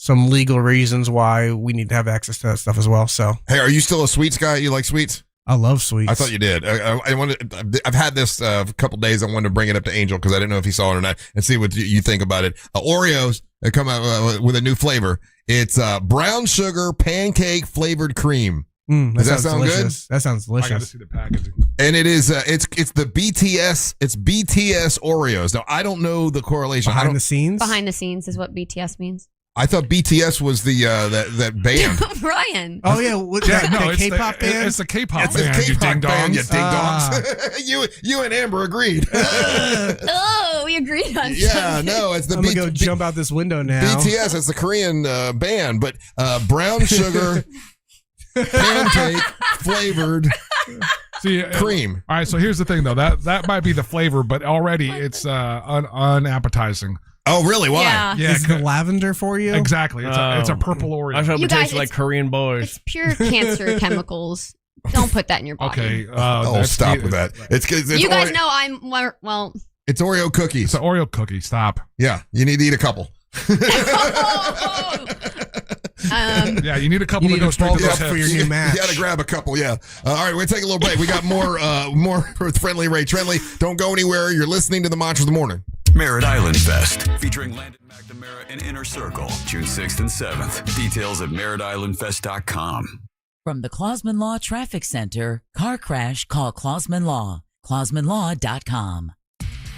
legal reasons why we need to have access to that stuff as well. So hey, are you still a sweets guy? You like sweets? I love sweets. I thought you did. I've had this a couple days. I wanted to bring it up to Angel because I didn't know if he saw it or not, and see what you think about it. Oreos, they come out with a new flavor. It's brown sugar pancake flavored cream. Does that sound delicious. Good? That sounds delicious. I got to see the packaging. And it is it's the BTS. It's BTS Oreos. Now I don't know the correlation. Behind the scenes. Behind the scenes is what BTS means. I thought BTS was the that band. Brian. Oh yeah, the it's K-pop band. It's the K-pop It's band. a You K-pop ding band. dongs. You ding dongs. You and Amber agreed. Oh, we agreed on Yeah, something. no, it's the I'm gonna go jump out this window now. BTS. It's the Korean band, but brown sugar pancake flavored See, cream. All right, so here's the thing, though. That might be the flavor, but already it's unappetizing. Oh, really? Why? Yeah. Is the lavender for you? Exactly. It's a purple Oreo. I was hoping You it guys, tasted like Korean boys. It's pure cancer chemicals. Don't put that in your body. Okay. Stop with that. It's You guys know I'm well. It's Oreo cookies. It's an Oreo cookie. Stop. Yeah, you need to eat a couple. Yeah, you need a couple to go straight to those hips. for your new match. You got to grab a couple, yeah. All right, we're going to take a little break. We got more with Friendly Ray Trenley. Don't go anywhere. You're listening to the Mantra of the Morning. Merritt Island Fest, featuring Landon McNamara and Inner Circle, June 6th and 7th. Details at merrittislandfest.com. From the Clausman Law Traffic Center, car crash, call Clausman Law. ClausmanLaw.com.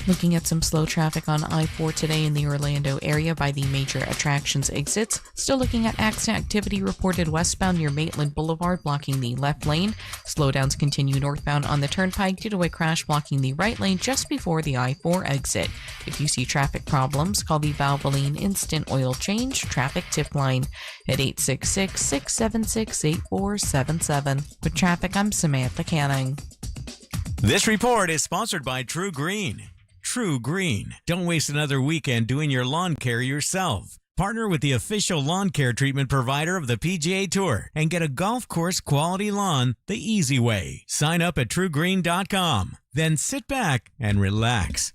Looking at some slow traffic on I-4 today in the Orlando area by the major attractions exits. Still looking at accident activity reported westbound near Maitland Boulevard, blocking the left lane. Slowdowns continue northbound on the turnpike due to a crash blocking the right lane just before the I-4 exit. If you see traffic problems, call the Valvoline Instant Oil Change Traffic Tip Line at 866-676-8477. With traffic, I'm Samantha Canning. This report is sponsored by True Green. True Green. Don't waste another weekend doing your lawn care yourself. Partner with the official lawn care treatment provider of the PGA Tour and get a golf course quality lawn the easy way. Sign up at truegreen.com. Then sit back and relax.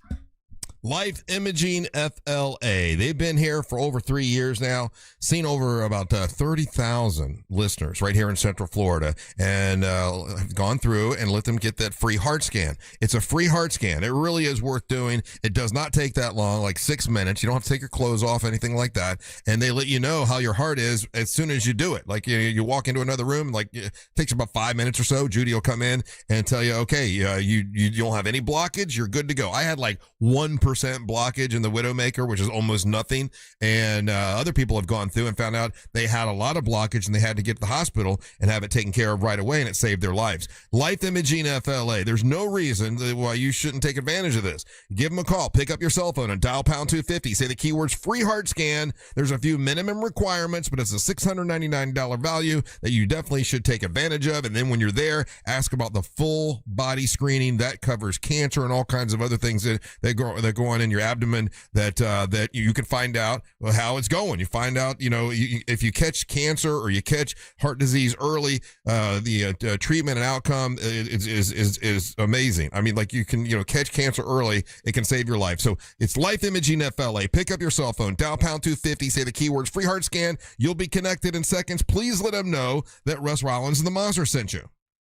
Life Imaging FLA. They've been here for over 3 years now, seen over about 30,000 listeners right here in Central Florida, and have gone through and let them get that free heart scan. It's a free heart scan. It really is worth doing. It does not take that long, like 6 minutes. You don't have to take your clothes off, anything like that, and they let you know how your heart is as soon as you do it. Like you walk into another room, like it takes about 5 minutes or so. Judy will come in and tell you, okay, you don't have any blockage. You're good to go. I had like 1% blockage in the Widowmaker, which is almost nothing. And other people have gone through and found out they had a lot of blockage and they had to get to the hospital and have it taken care of right away, and it saved their lives. Life Imaging FLA. There's no reason why you shouldn't take advantage of this. Give them a call. Pick up your cell phone and dial pound 250. Say the keywords free heart scan. There's a few minimum requirements, but it's a $699 value that you definitely should take advantage of. And then when you're there, ask about the full body screening that covers cancer and all kinds of other things that go on in your abdomen that you can find out how it's going. You find out, if you catch cancer or you catch heart disease early, the treatment and outcome is amazing. I mean, like you can, catch cancer early, it can save your life. So it's Life Imaging FLA. Pick up your cell phone, dial pound 250, say the keywords free heart scan. You'll be connected in seconds. Please let them know that Russ Rollins and the Monster sent you.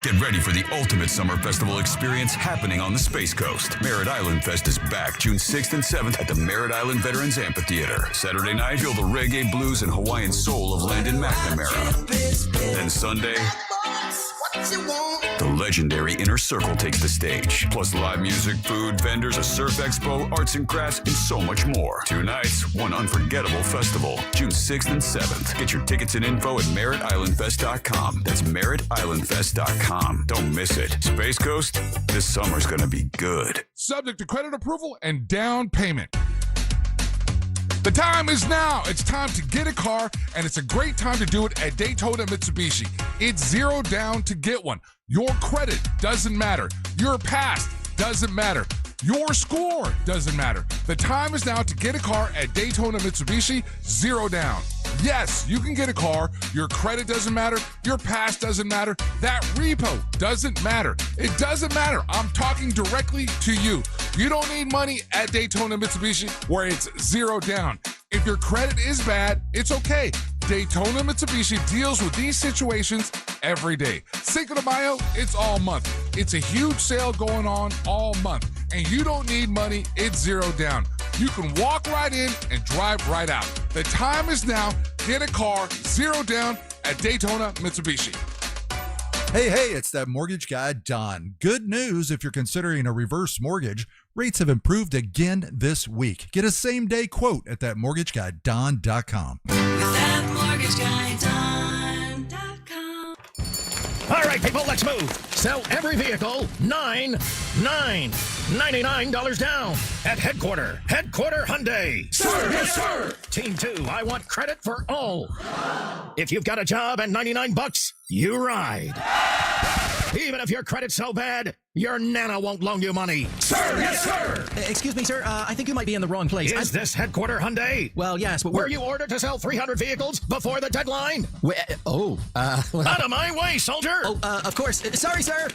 Get ready for the ultimate summer festival experience happening on the Space Coast. Merritt Island Fest is back June 6th and 7th at the Merritt Island Veterans Amphitheater. Saturday night, feel the reggae, blues, and Hawaiian soul of Landon McNamara. Then Sunday, the legendary Inner Circle takes the stage. Plus live music, food, vendors, a surf expo, arts and crafts, and so much more. 2 nights, one unforgettable festival. June 6th and 7th. Get your tickets and info at merrittislandfest.com. That's merrittislandfest.com. Don't miss it. Space Coast, this summer's gonna be good. Subject to credit approval and down payment. The time is now. It's time to get a car, and it's a great time to do it at Daytona Mitsubishi. It's zero down to get one. Your credit doesn't matter. Your past doesn't matter. Your score doesn't matter. The time is now to get a car at Daytona Mitsubishi, zero down. Yes, you can get a car. Your credit doesn't matter. Your past doesn't matter. That repo doesn't matter. It doesn't matter. I'm talking directly to you. You don't need money at Daytona Mitsubishi where it's zero down. If your credit is bad, it's okay. Daytona Mitsubishi deals with these situations every day. Cinco de Mayo, it's all month. It's a huge sale going on all month. And you don't need money, it's zero down. You can walk right in and drive right out. The time is now. Get a car, zero down at Daytona Mitsubishi. Hey, it's that mortgage guy, Don. Good news if you're considering a reverse mortgage. Rates have improved again this week. Get a same-day quote at thatmortgageguyDon.com. ThatmortgageguyDon.com. All right, people, let's move. Sell every vehicle, $99 down at Headquarter Hyundai. Sir, yes, sir. Team 2, I want credit for all. If you've got a job and $99, you ride. Even if your credit's so bad, your nana won't loan you money. Sir, yes, sir. Excuse me, sir. I think you might be in the wrong place. Is this Headquarter Hyundai? Well, yes, but were you ordered to sell 300 vehicles before the deadline? Out of my way, soldier! Of course. Sorry, sir.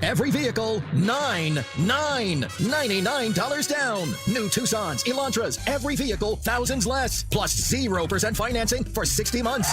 Every vehicle, $99 down. New Tucsons, Elantras, every vehicle, thousands less. Plus 0% financing for 60 months.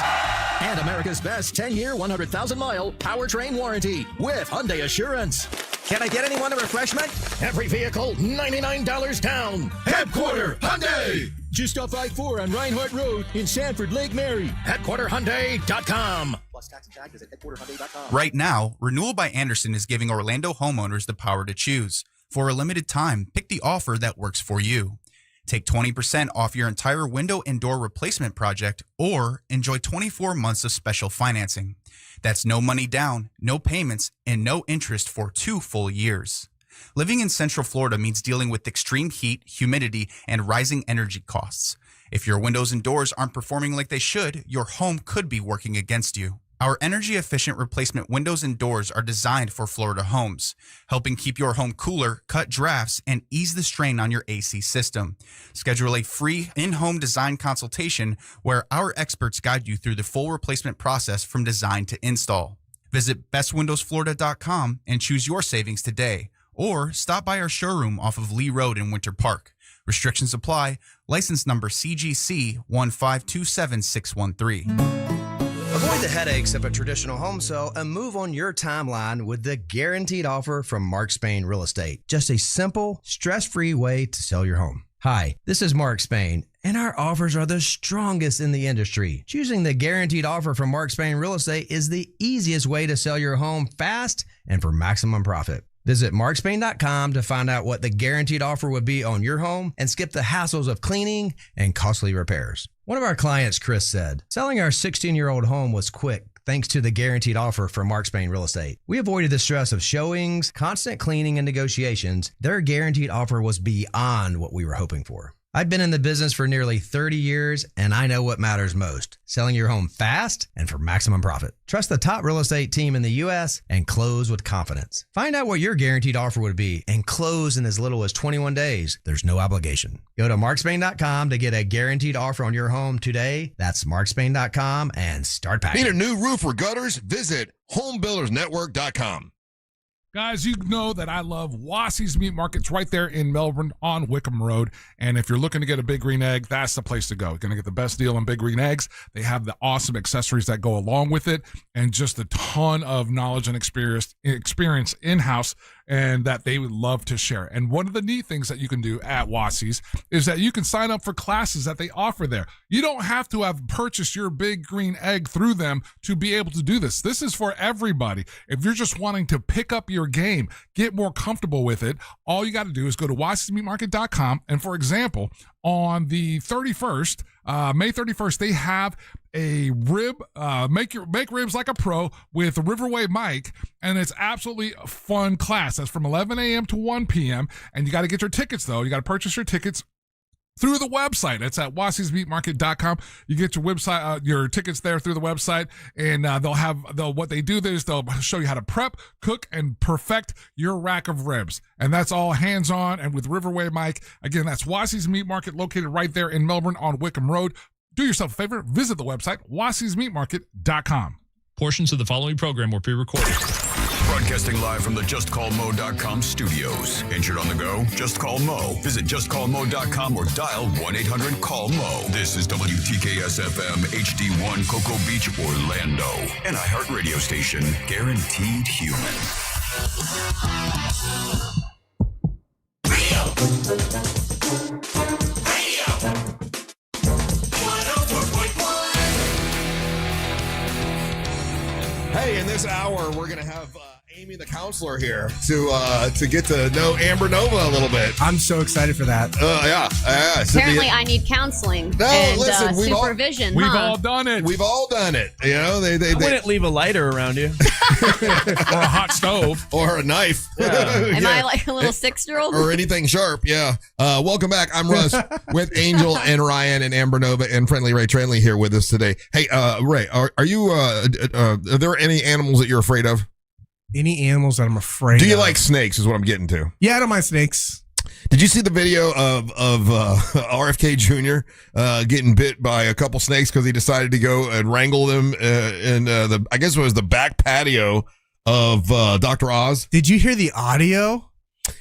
And America's best 10-year, 100,000-mile powertrain warranty with Hyundai Assurance. Can I get anyone a refreshment? Every vehicle, $99 down. Headquarter Hyundai. Just off I-4 on Reinhardt Road in Sanford, Lake Mary. HeadquarterHyundai.com. Plus tax and tag, visit headquarterhyundai.com. Right now, Renewal by Anderson is giving Orlando homeowners the power to choose. For a limited time, pick the offer that works for you. Take 20% off your entire window and door replacement project or enjoy 24 months of special financing. That's no money down, no payments, and no interest for 2 full years. Living in Central Florida means dealing with extreme heat, humidity, and rising energy costs. If your windows and doors aren't performing like they should, your home could be working against you. Our energy-efficient replacement windows and doors are designed for Florida homes, helping keep your home cooler, cut drafts, and ease the strain on your AC system. Schedule a free in-home design consultation where our experts guide you through the full replacement process from design to install. Visit bestwindowsflorida.com and choose your savings today, or stop by our showroom off of Lee Road in Winter Park. Restrictions apply. License number CGC 1527613. Avoid the headaches of a traditional home sale and move on your timeline with the guaranteed offer from Mark Spain Real Estate. Just a simple, stress-free way to sell your home. Hi, this is Mark Spain, and our offers are the strongest in the industry. Choosing the guaranteed offer from Mark Spain Real Estate is the easiest way to sell your home fast and for maximum profit. Visit markspain.com to find out what the guaranteed offer would be on your home and skip the hassles of cleaning and costly repairs. One of our clients, Chris, said, selling our 16-year-old home was quick thanks to the guaranteed offer from Mark Spain Real Estate. We avoided the stress of showings, constant cleaning, and negotiations. Their guaranteed offer was beyond what we were hoping for. I've been in the business for nearly 30 years, and I know what matters most: selling your home fast and for maximum profit. Trust the top real estate team in the U.S. and close with confidence. Find out what your guaranteed offer would be and close in as little as 21 days. There's no obligation. Go to markspain.com to get a guaranteed offer on your home today. That's markspain.com and start packing. Need a new roof or gutters? Visit homebuildersnetwork.com. Guys, you know that I love Wassie's Meat Market's right there in Melbourne on Wickham Road. And if you're looking to get a Big Green Egg, that's the place to go. You're going to get the best deal on Big Green Eggs. They have the awesome accessories that go along with it and just a ton of knowledge and experience in-house and that they would love to share. And one of the neat things that you can do at Wassie's is that you can sign up for classes that they offer there. You don't have to have purchased your Big Green Egg through them to be able to do this. This is for everybody. If you're just wanting to pick up your game, get more comfortable with it, all you got to do is go to wassiesmeatmarket.com. And for example, on the 31st, May 31st, they have a make ribs like a pro with Riverway Mike, and it's absolutely a fun class. That's from 11 a.m. to 1 p.m. And you got to get your tickets though. You got to purchase your tickets through the website. It's at wassiesmeatmarket.com. You get your website, your tickets there through the website, and what they do is they'll show you how to prep, cook, and perfect your rack of ribs. And that's all hands-on and with Riverway Mike. Again, that's Wassie's Meat Market located right there in Melbourne on Wickham Road. Do yourself a favor, visit the website, wassiesmeatmarket.com. Portions of the following program were pre-recorded. Broadcasting live from the JustCallMo.com studios. Injured on the go? Just call Mo. Visit JustCallMo.com or dial 1-800-CALL-MO. This is WTKS-FM HD1 Cocoa Beach, Orlando. An iHeartRadio station. Guaranteed human. Hey, in this this hour, we're going to have Amy, the counselor, here to get to know Amber Nova a little bit. I'm so excited for that. Yeah. Apparently, I need counseling and supervision. We've all done it. We've all done it. You know, they wouldn't leave a lighter around you. Or a hot stove. Or a knife. Am I like a little 6-year-old? Or anything sharp, yeah. Welcome back. I'm Russ with Angel and Ryan and Amber Nova and friendly Ray Tranley here with us today. Hey, Ray, are you, are there any animals that you're afraid of? Any animals that I'm afraid of? Do you like snakes is what I'm getting to. Yeah, I don't mind snakes. Did you see the video of RFK Jr. Getting bit by a couple snakes because he decided to go and wrangle them in I guess it was the back patio of Dr. Oz? Did you hear the audio?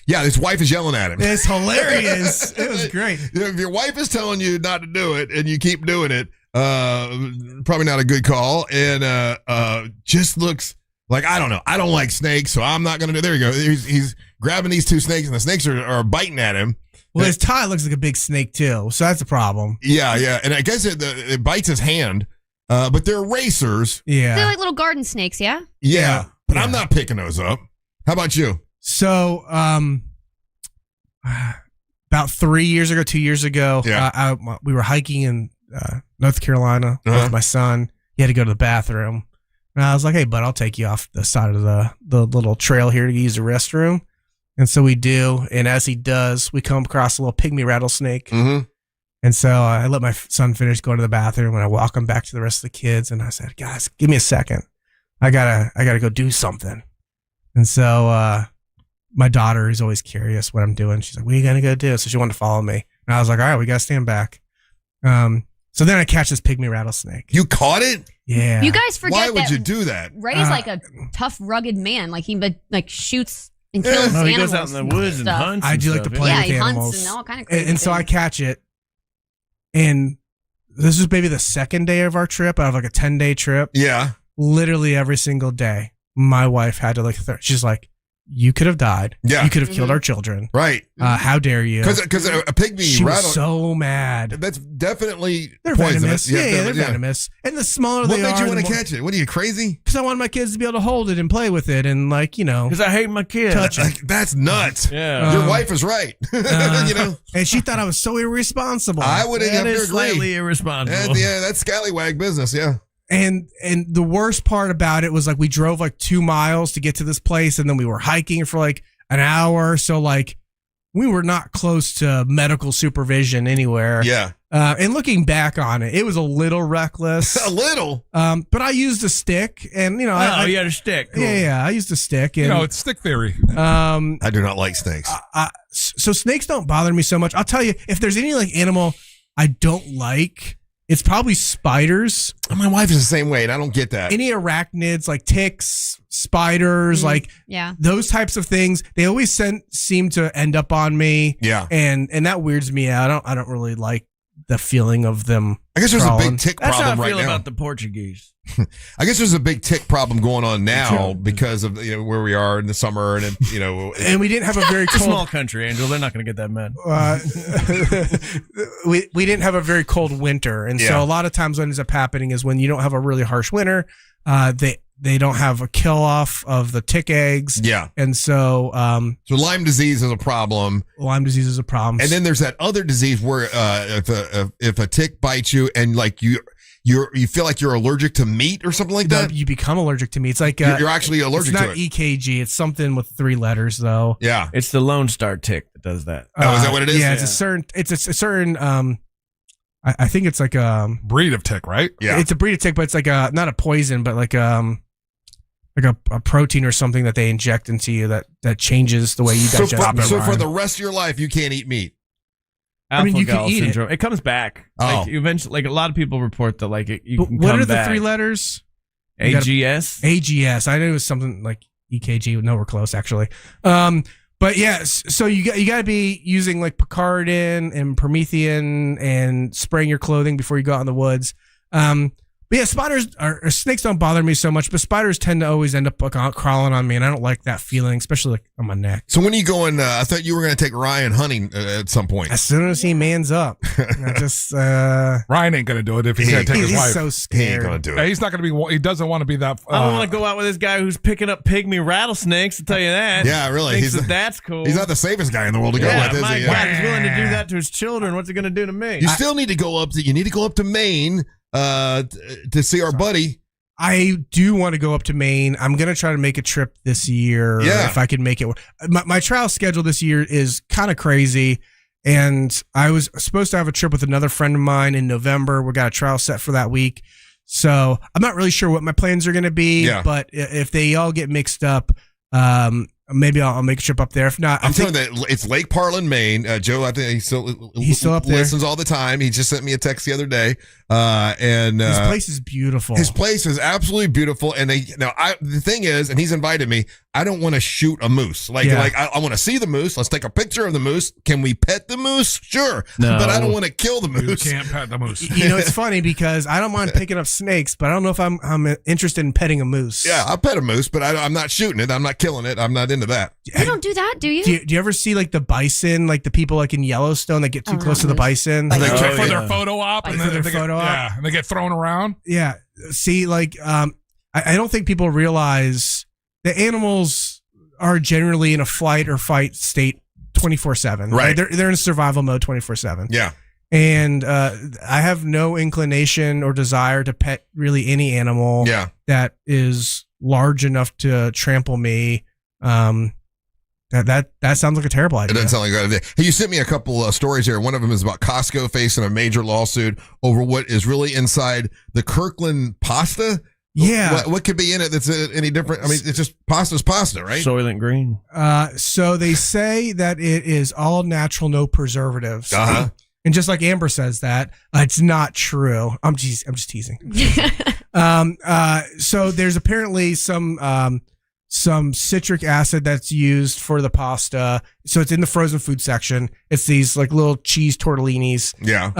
Yeah, his wife is yelling at him. It's hilarious. It was great. If your wife is telling you not to do it and you keep doing it, probably not a good call. And just looks like, I don't know. I don't like snakes, so I'm not going to do it. There you go. He's grabbing these two snakes, and the snakes are biting at him. Well, his tie looks like a big snake, too, so that's a problem. Yeah. And I guess it bites his hand, but they're racers. Yeah. They're like little garden snakes, yeah? Yeah, but I'm not picking those up. How about you? So, about 2 years ago, we were hiking in North Carolina with my son. He had to go to the bathroom. And I was like, hey, bud, I'll take you off the side of the little trail here to use the restroom. And so we do. And as he does, we come across a little pygmy rattlesnake. Mm-hmm. And so I let my son finish going to the bathroom, and I walk him back to the rest of the kids. And I said, guys, give me a second. I gotta go do something. And so my daughter is always curious what I'm doing. She's like, what are you going to go do? So she wanted to follow me. And I was like, all right, we got to stand back. So then I catch this pygmy rattlesnake. You caught it? Yeah. You guys forget Why would that you do that? Ray's like a tough, rugged man. Like he shoots and kills animals. He goes out in the woods and hunts. I do like to play with he animals. hunts and all kind of crazy and so I catch it. And this is maybe the second day of our trip out of like a 10-day trip. Yeah. Literally every single day, my wife had to she's like, you could have died. Yeah. You could have killed our children. Right. How dare you? Because a pygmy she rattle. was so mad. That's definitely They're poisonous. venomous. Yeah, they're venomous. And the smaller What they made are, you want the to more- catch it? What are you, crazy? Because I wanted my kids to be able to hold it and play with it and Because I hate my kids. touch it. That's nuts. Yeah. Your wife is right. You know, and she thought I was so irresponsible. I would have That to is agree. slightly irresponsible. That's scallywag business. Yeah. And the worst part about it was we drove 2 miles to get to this place, and then we were hiking for an hour. So we were not close to medical supervision anywhere. Yeah. And looking back on it, it was a little reckless. A little. But I used a stick, and you had a stick. Cool. Yeah, I used a stick. And, it's stick theory. I do not like snakes. So snakes don't bother me so much. I'll tell you, if there's any animal I don't like, it's probably spiders. My wife is the same way, and I don't get that. Any arachnids like ticks, spiders, those types of things, they always seem to end up on me. Yeah. And that weirds me out. I don't really like the feeling of them. I guess there's crawling. a big tick That's problem how I right feel now. about the Portuguese. I guess there's a big tick problem going on now because of where we are in the summer, and and we didn't have a very It's a cold small country, Angel. They're not going to get that mad. we didn't have a very cold winter, and so a lot of times what ends up happening is when you don't have a really harsh winter, they don't have a kill off of the tick eggs. Yeah. And so so Lyme disease is a problem. Lyme disease is a problem. And then there's that other disease where if a tick bites you and you feel like you're allergic to meat or something like that. You become allergic to meat. It's like you're actually allergic it's to not it. EKG. It's something with 3 letters though. Yeah. It's the Lone Star tick that does that. Oh, is that what it is? Yeah, it's a certain I think it's like a breed of tick, right? Yeah. It's a breed of tick, but it's like not a poison, but like a protein or something that they inject into you that changes the way you digest. So for the rest of your life, you can't eat meat. You can eat syndrome. It comes back. Oh. Eventually, a lot of people report that what are the 3 letters? AGS. AGS. I knew it was something like EKG. No, we're close actually. But yes, so you got to be using Picardin and Promethean and spraying your clothing before you go out in the woods. But yeah, snakes don't bother me so much, but spiders tend to always end up crawling on me, and I don't like that feeling, especially like on my neck. So when are you going? I thought you were going to take Ryan hunting at some point. As soon as he mans up, Ryan ain't going to do it if he's going to take his wife. He's so scared. He ain't going to do Yeah, it. he's not going to be. He doesn't want to be that. I don't want to go out with this guy who's picking up pygmy rattlesnakes. To tell you that. Yeah, really. That's cool. He's not the safest guy in the world to go with, is my he? God, he's willing to do that to his children. What's it going to do to me? You still need to go up to Maine to see our buddy. I do want to go up to Maine. I'm going to try to make a trip this year if I can make it work. My trial schedule this year is kind of crazy, and I was supposed to have a trip with another friend of mine in November. We got a trial set for that week. So I'm not really sure what my plans are going to be, but if they all get mixed up, maybe I'll make a trip up there. If not, I'm telling you that it's Lake Parlin, Maine. Joe, I think he's still up there. Listens all the time. He just sent me a text the other day. And his place is beautiful. His place is absolutely beautiful. And the thing is, and he's invited me, I don't want to shoot a moose. I want to see the moose. Let's take a picture of the moose. Can we pet the moose? Sure. No. But I don't want to kill the moose. You can't pet the moose. It's funny because I don't mind picking up snakes, but I don't know if I'm interested in petting a moose. Yeah, I'll pet a moose, but I'm not shooting it. I'm not killing it. I'm not into that. You don't do that, do you? Do you ever see like the bison, like the people like in Yellowstone that get too close to the bison? They check for their photo op, and For their they photo op? Yeah, and they get thrown around. Yeah. See, I don't think people realize that animals are generally in a flight or fight state 24/7. Right. They're in survival mode 24/7. Yeah. And I have no inclination or desire to pet really any animal that is large enough to trample me. That sounds like a terrible idea. It doesn't sound like a good idea. Hey, you sent me a couple stories here. One of them is about Costco facing a major lawsuit over what is really inside the Kirkland pasta. Yeah. What could be in it that's any different? I mean, it's just pasta's pasta, right? Soylent Green. So they say that it is all natural, no preservatives. Uh-huh. And just like Amber says that, it's not true. I'm just teasing. So there's apparently some citric acid that's used for the pasta. So it's in the frozen food section. It's these like little cheese tortellinis. Yeah.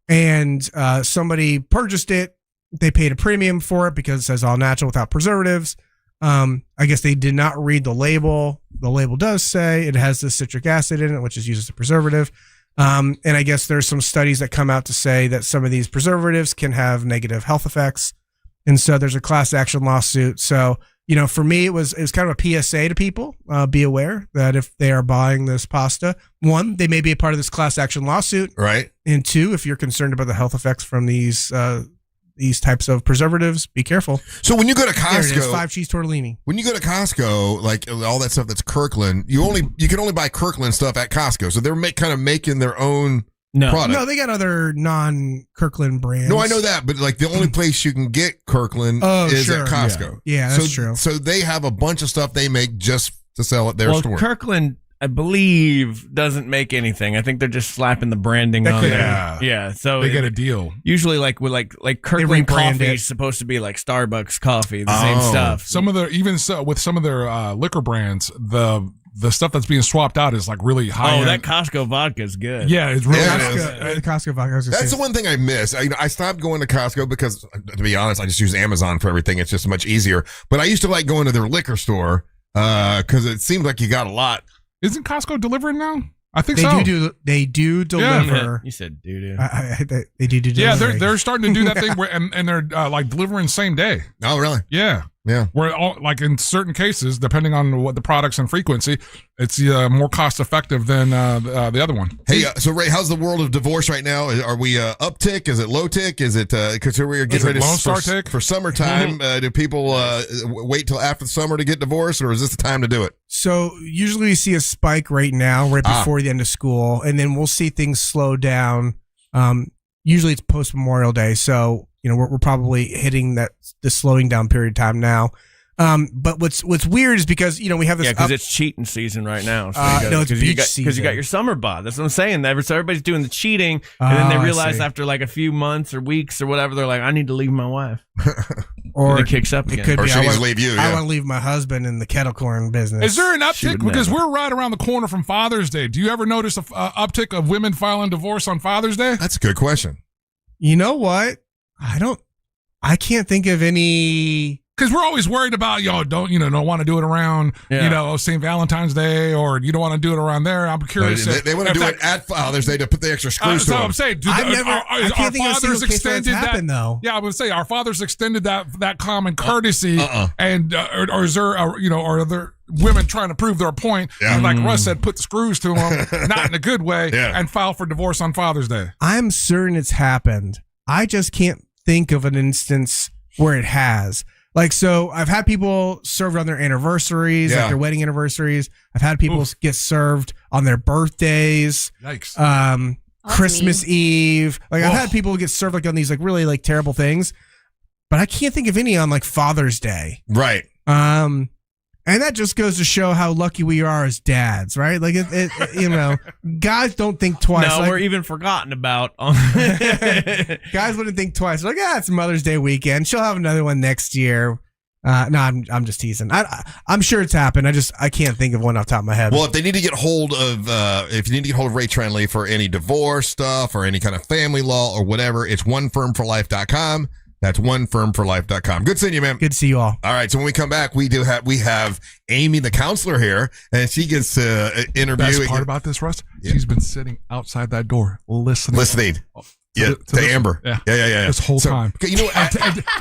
And somebody purchased it. They paid a premium for it because it says all natural without preservatives. I guess they did not read the label. The label does say it has the citric acid in it, which is used as a preservative. And I guess there's some studies that come out to say that some of these preservatives can have negative health effects. And so there's a class action lawsuit. So, for me, it was kind of a PSA to people. Be aware that if they are buying this pasta, one, they may be a part of this class action lawsuit. Right. And two, if you're concerned about the health effects from these types of preservatives, be careful. So when you go to There it is, Costco, 5 cheese tortellini. when you go to Costco, like all that stuff that's Kirkland, you can only buy Kirkland stuff at Costco. So they're making their own product. No, they got other non-Kirkland brands. No, I know that, but like the only place you can get Kirkland is at Costco. Yeah, that's true. So they have a bunch of stuff they make just to sell at their store. Kirkland, I believe, doesn't make anything. I think they're just slapping the branding on there. Yeah, so They get a deal. Usually, like Kirkland rebrand coffee it. is supposed to be like Starbucks coffee, the same stuff. Some of their with some of their liquor brands, the stuff that's being swapped out is like really high. That Costco vodka is good. Yeah, it's really The Costco vodka. That's the one thing I miss. I stopped going to Costco because, to be honest, I just use Amazon for everything. It's just much easier. But I used to like going to their liquor store because it seemed like you got a lot. Isn't Costco delivering now? I think They do deliver. You said doo-doo. They do delivery. Yeah, they're starting to do that thing where and they're like delivering same day. Oh, really? Yeah. Yeah. Where like in certain cases, depending on what the products and frequency, it's more cost effective than the other one. Hey, so Ray, how's the world of divorce right now? Are we uptick? Is it low tick? Is it because we're getting ready Lone Star tick for summertime? Do people wait till after the summer to get divorced, or is this the time to do it? So usually we see a spike right now, right before the end of school, and then we'll see things slow down. Usually it's post Memorial Day, so we're probably hitting the slowing down period of time now. But what's weird is because we have this because it's cheating season right now. So no, it's beach season because you got your summer bod. That's what I'm saying. So everybody's doing the cheating, and then they realize after like a few months or weeks or whatever, they're like, I need to leave my wife, or it kicks up again. It could or be she needs to leave you. I want to leave my husband in the kettle corn business. Is there an uptick? Because we're right around the corner from Father's Day. Do you ever notice a uptick of women filing divorce on Father's Day? That's a good question. You know what? I don't I can't think of any. Because we're always worried about, don't want to do it around, St. Valentine's Day, or you don't want to do it around there. I'm curious. They want to do it at Father's Day to put the extra screws to them. I'm saying, I can't think of a single case where that's happened, though. Yeah, I would say our fathers extended that common courtesy, and or is there, or are there women trying to prove their point? And like Russ said, put the screws to them, not in a good way, and file for divorce on Father's Day. I'm certain it's happened. I just can't think of an instance where it has. Like, so I've had people served on their anniversaries, like their wedding anniversaries. I've had people get served on their birthdays. Yikes. Christmas Eve. Like, I've had people get served like on these like really like terrible things, but I can't think of any on like Father's Day. Right. And that just goes to show how lucky we are as dads, right? Like, guys don't think twice. No, like, we're even forgotten about. Guys wouldn't think twice. Like, it's Mother's Day weekend. She'll have another one next year. No, I'm just teasing. I'm sure it's happened. I can't think of one off the top of my head. Well, if they need to get hold of, Ray Trenley for any divorce stuff or any kind of family law or whatever, it's onefirmforlife.com. That's onefirmforlife.com. Good seeing you, man. Good to see you all. All right, so when we come back, we have Amy, the counselor, here, and she gets to interview. The best part about this, Russ, she's been sitting outside that door listening. To Amber. Yeah. This whole time. You know,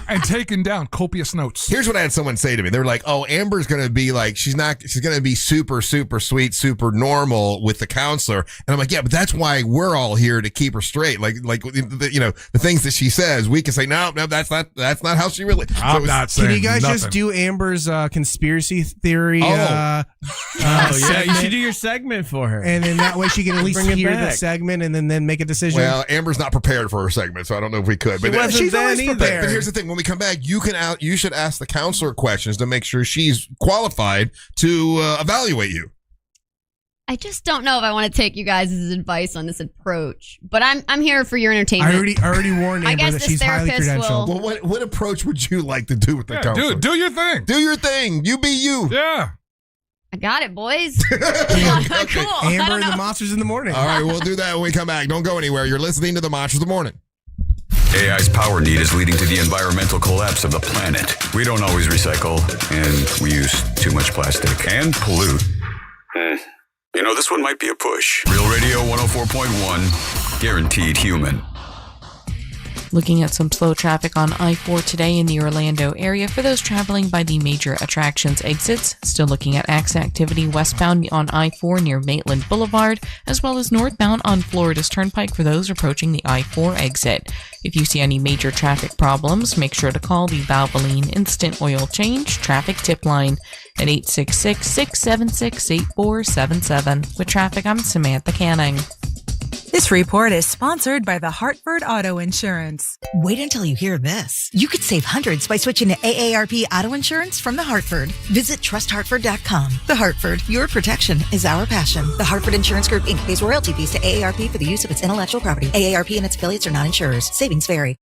and taking down copious notes. Here's what I had someone say to me. They were like, "Oh, Amber's going to be like, she's going to be super, super sweet, super normal with the counselor." And I'm like, "Yeah, but that's why we're all here to keep her straight. Like, the things that she says, we can say, no, that's not how she really." I'm not saying Can you guys nothing. just do Amber's conspiracy theory? Yeah, you should do your segment for her. And then that way she can at least Bring it hear the back. segment and then make a decision. Well, Amber's not prepared for her segment, so I don't know if we could. But she's always prepared. But here's the thing: when we come back, you should ask the counselor questions to make sure she's qualified to evaluate you. I just don't know if I want to take you guys' advice on this approach, but I'm here for your entertainment. I already warned I Amber guess that this she's highly therapist credentialed. will- Well, what approach would you like to do with the counselor? Do your thing. Do your thing. You be you. Yeah. I got it, boys. Cool. Amber and the Monsters in the Morning. All right, we'll do that when we come back. Don't go anywhere. You're listening to the Monsters of the Morning. AI's power need is leading to the environmental collapse of the planet. We don't always recycle, and we use too much plastic and pollute. This one might be a push. Real Radio 104.1, guaranteed human. Looking at some slow traffic on I-4 today in the Orlando area for those traveling by the major attractions exits. Still looking at accident activity westbound on I-4 near Maitland Boulevard, as well as northbound on Florida's Turnpike for those approaching the I-4 exit. If you see any major traffic problems, make sure to call the Valvoline Instant Oil Change Traffic Tip Line at 866-676-8477. With traffic, I'm Samantha Canning. This report is sponsored by the Hartford Auto Insurance. Wait until you hear this. You could save hundreds by switching to AARP Auto Insurance from the Hartford. Visit trusthartford.com. The Hartford, your protection is our passion. The Hartford Insurance Group, Inc. pays royalty fees to AARP for the use of its intellectual property. AARP and its affiliates are not insurers. Savings vary.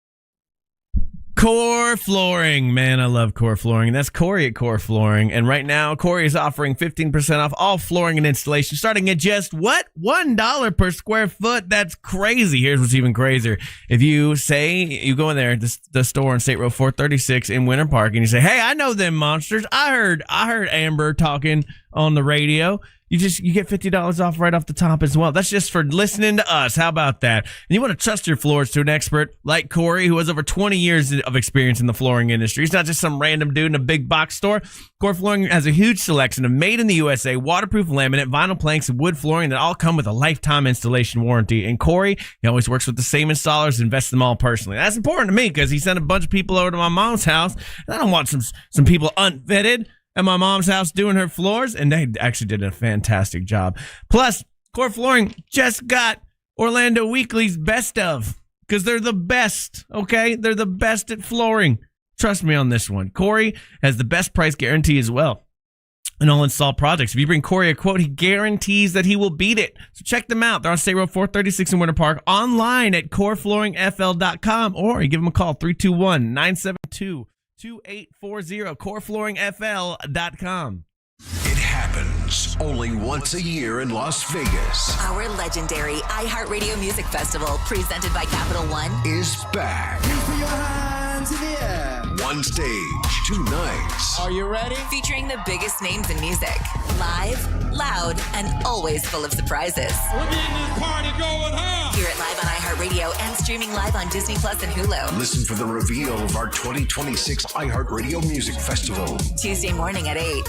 Core Flooring. Man, I love Core Flooring. That's Corey at Core Flooring. And right now, Corey is offering 15% off all flooring and installation, starting at just, what? $1 per square foot? That's crazy. Here's what's even crazier. If you say, you go in there, the store on State Road 436 in Winter Park, and you say, hey, I know them monsters. I heard Amber talking on the radio. You get $50 off right off the top as well. That's just for listening to us. How about that? And you want to trust your floors to an expert like Corey, who has over 20 years of experience in the flooring industry. He's not just some random dude in a big box store. Core Flooring has a huge selection of made in the USA, waterproof laminate, vinyl planks, and wood flooring that all come with a lifetime installation warranty. And Corey, he always works with the same installers, invests in them all personally. That's important to me because he sent a bunch of people over to my mom's house, and I don't want some people unfitted at my mom's house doing her floors, and they actually did a fantastic job. Plus, Core Flooring just got Orlando Weekly's best of, because they're the best, okay? They're the best at flooring. Trust me on this one. Corey has the best price guarantee as well in all install projects. If you bring Corey a quote, he guarantees that he will beat it. So check them out. They're on State Road 436 in Winter Park, online at coreflooringfl.com, or you give them a call, 321-972-2840, coreflooringfl.com. It happens only once a year in Las Vegas. Our legendary iHeartRadio Music Festival, presented by Capital One, Is back. hands in the air. One stage, 2 nights. Are you ready? Featuring the biggest names in music. Live, loud, and always full of surprises. We're getting this party going, huh? Hear it live on iHeartRadio and streaming live on Disney Plus and Hulu. Listen for the reveal of our 2026 iHeartRadio Music Festival. Tuesday morning at 8.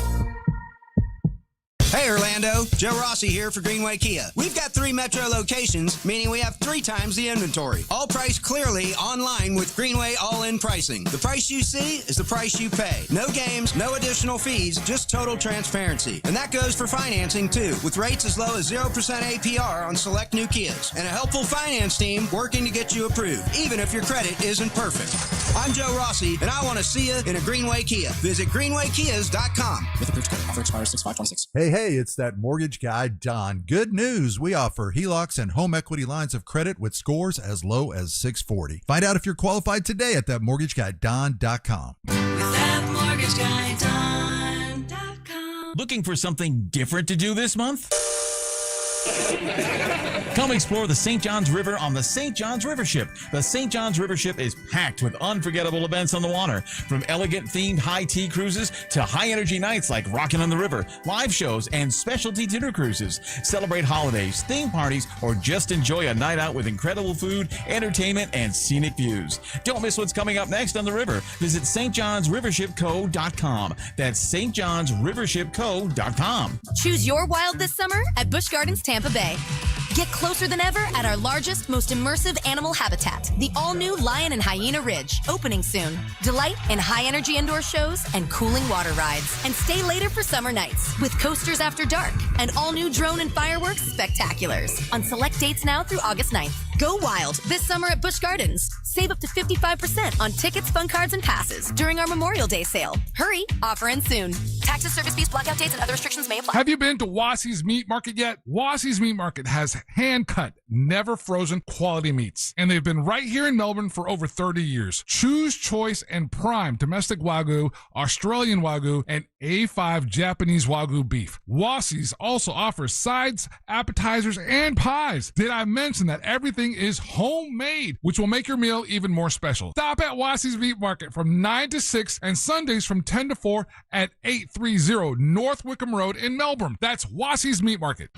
Hey Orlando, Joe Rossi here for Greenway Kia. We've got 3 metro locations, meaning we have 3 times the inventory. All priced clearly online with Greenway all-in pricing. The price you see is the price you pay. No games, no additional fees, just total transparency. And that goes for financing too, with rates as low as 0% APR on select new Kias. And a helpful finance team working to get you approved, even if your credit isn't perfect. I'm Joe Rossi, and I want to see you in a Greenway Kia. Visit greenwaykias.com. With approved credit. Offer expires 6/5/26. Hey, it's that mortgage guy, Don. Good news. We offer HELOCs and home equity lines of credit with scores as low as 640. Find out if you're qualified today at thatmortgageguyDon.com. With thatmortgageguyDon.com. Looking for something different to do this month? Come explore the St. Johns River on the St. Johns River Ship. The St. Johns River Ship is packed with unforgettable events on the water, from elegant themed high tea cruises to high energy nights like Rockin' on the River, live shows, and specialty dinner cruises. Celebrate holidays, theme parties, or just enjoy a night out with incredible food, entertainment, and scenic views. Don't miss what's coming up next on the river. Visit stjohnsrivershipco.com. That's stjohnsrivershipco.com. Choose your wild this summer at Busch Gardens Tampa Bay. Get closer than ever at our largest, most immersive animal habitat, the all-new Lion and Hyena Ridge, opening soon. Delight in high-energy indoor shows and cooling water rides. And stay later for summer nights with coasters after dark and all-new drone and fireworks spectaculars on select dates now through August 9th. Go wild this summer at Busch Gardens. Save up to 55% on tickets, fun cards, and passes during our Memorial Day sale. Hurry, offer ends soon. Taxes, service fees, blackout dates, and other restrictions may apply. Have you been to Wassie's Meat Market yet? Wassie's Meat Market has hand-cut, never frozen quality meats. And they've been right here in Melbourne for over 30 years. Choose choice and prime domestic Wagyu, Australian Wagyu, and A5 Japanese Wagyu beef. Wassie's also offers sides, appetizers, and pies. Did I mention that everything is homemade, which will make your meal even more special? Stop at Wassie's Meat Market from 9 to 6 and Sundays from 10 to 4 at 830 North Wickham Road in Melbourne. That's Wassie's Meat Market.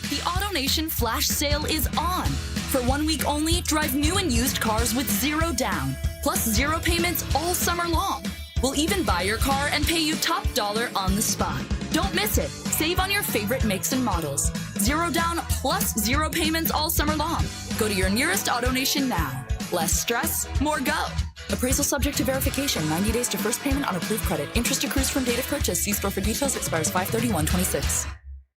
The AutoNation flash sale is on. For 1 week only, drive new and used cars with 0 down, plus 0 payments all summer long. We'll even buy your car and pay you top dollar on the spot. Don't miss it. Save on your favorite makes and models. 0 down plus 0 payments all summer long. Go to your nearest AutoNation now. Less stress, more go. Appraisal subject to verification. 90 days to first payment on approved credit. Interest accrues from date of purchase. See store for details. Expires 5/31/26.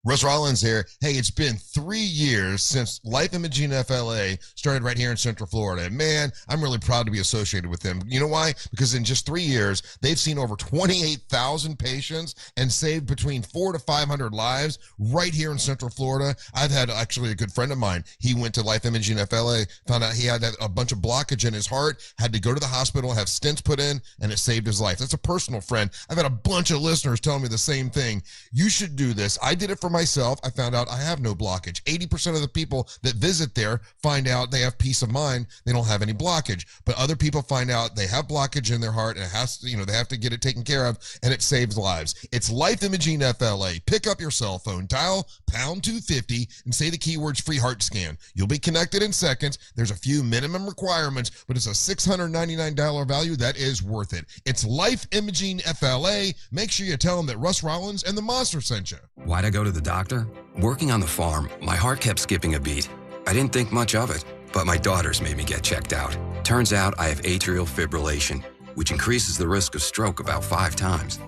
Russ Rollins here. Hey, it's been 3 years since Life Imaging FLA started right here in Central Florida. And man, I'm really proud to be associated with them. You know why? Because in just 3 years, they've seen over 28,000 patients and saved between 400 to 500 lives right here in Central Florida. I've had actually a good friend of mine. He went to Life Imaging FLA, found out he had a bunch of blockage in his heart, had to go to the hospital, have stents put in, and it saved his life. That's a personal friend. I've had a bunch of listeners telling me the same thing. You should do this. I did it for myself. I found out I have no blockage. 80% of the people that visit there find out they have peace of mind. They don't have any blockage. But other people find out they have blockage in their heart and it has to, they have to get it taken care of, and it saves lives. It's Life Imaging FLA. Pick up your cell phone, dial pound 250 and say the keywords free heart scan. You'll be connected in seconds. There's a few minimum requirements, but it's a $699 value that is worth it. It's Life Imaging FLA. Make sure you tell them that Russ Rollins and the Monster sent you. Why'd I go to the doctor? Working on the farm, my heart kept skipping a beat. I didn't think much of it, but my daughters made me get checked out. Turns out I have atrial fibrillation, which increases the risk of stroke about 5 times.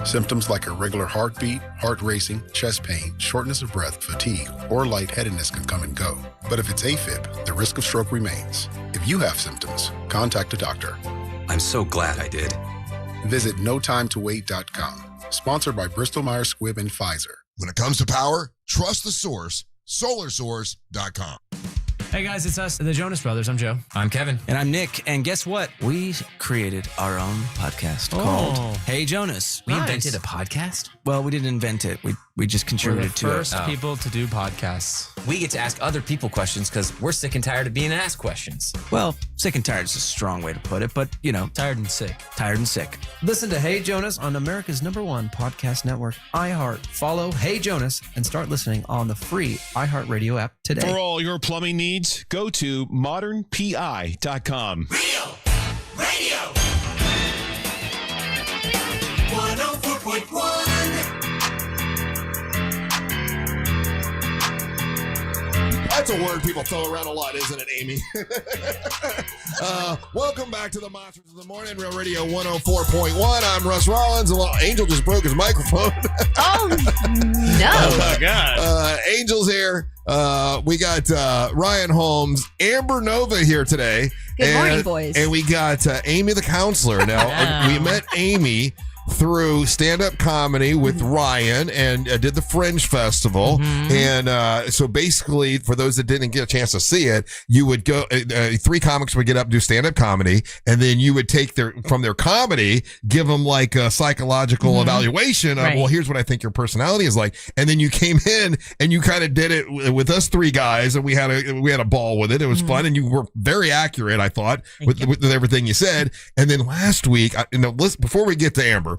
Symptoms like irregular heartbeat, heart racing, chest pain, shortness of breath, fatigue, or lightheadedness can come and go. But if it's AFib, the risk of stroke remains. If you have symptoms, contact a doctor. I'm so glad I did. Visit notimetowait.com. Sponsored by Bristol-Myers Squibb and Pfizer. When it comes to power, trust the source, solarsource.com. Hey guys, it's us, the Jonas Brothers. I'm Joe. I'm Kevin. And I'm Nick. And guess what? We created our own podcast called Hey Jonas. We invented a podcast? Well, we didn't invent it. We We just contributed to it. First people to do podcasts. We get to ask other people questions because we're sick and tired of being asked questions. Well, sick and tired is a strong way to put it, but tired and sick. Tired and sick. Listen to Hey Jonas on America's #1 podcast network, iHeart. Follow Hey Jonas and start listening on the free iHeartRadio app today. For all your plumbing needs, go to modernpi.com. Real Radio 104.1. That's a word people throw around a lot, isn't it, Amy? Welcome back to the Monsters of the Morning, Real Radio 104.1. I'm Russ Rollins. Angel just broke his microphone. Oh, no. Oh, my God. Angel's here. We got Ryan Holmes, Amber Nova here today. Good morning, boys. And we got Amy the counselor. Now, we met Amy through stand-up comedy with Ryan and did the Fringe Festival. And so basically, for those that didn't get a chance to see it, you would go, 3 comics would get up and do stand-up comedy, and then you would take from their comedy, give them like a psychological evaluation of, well, here's what I think your personality is like. And then you came in and you kind of did it with us 3 guys, and we had a ball with it. It was fun, and you were very accurate, I thought, with everything you said. And then last week, before we get to Amber,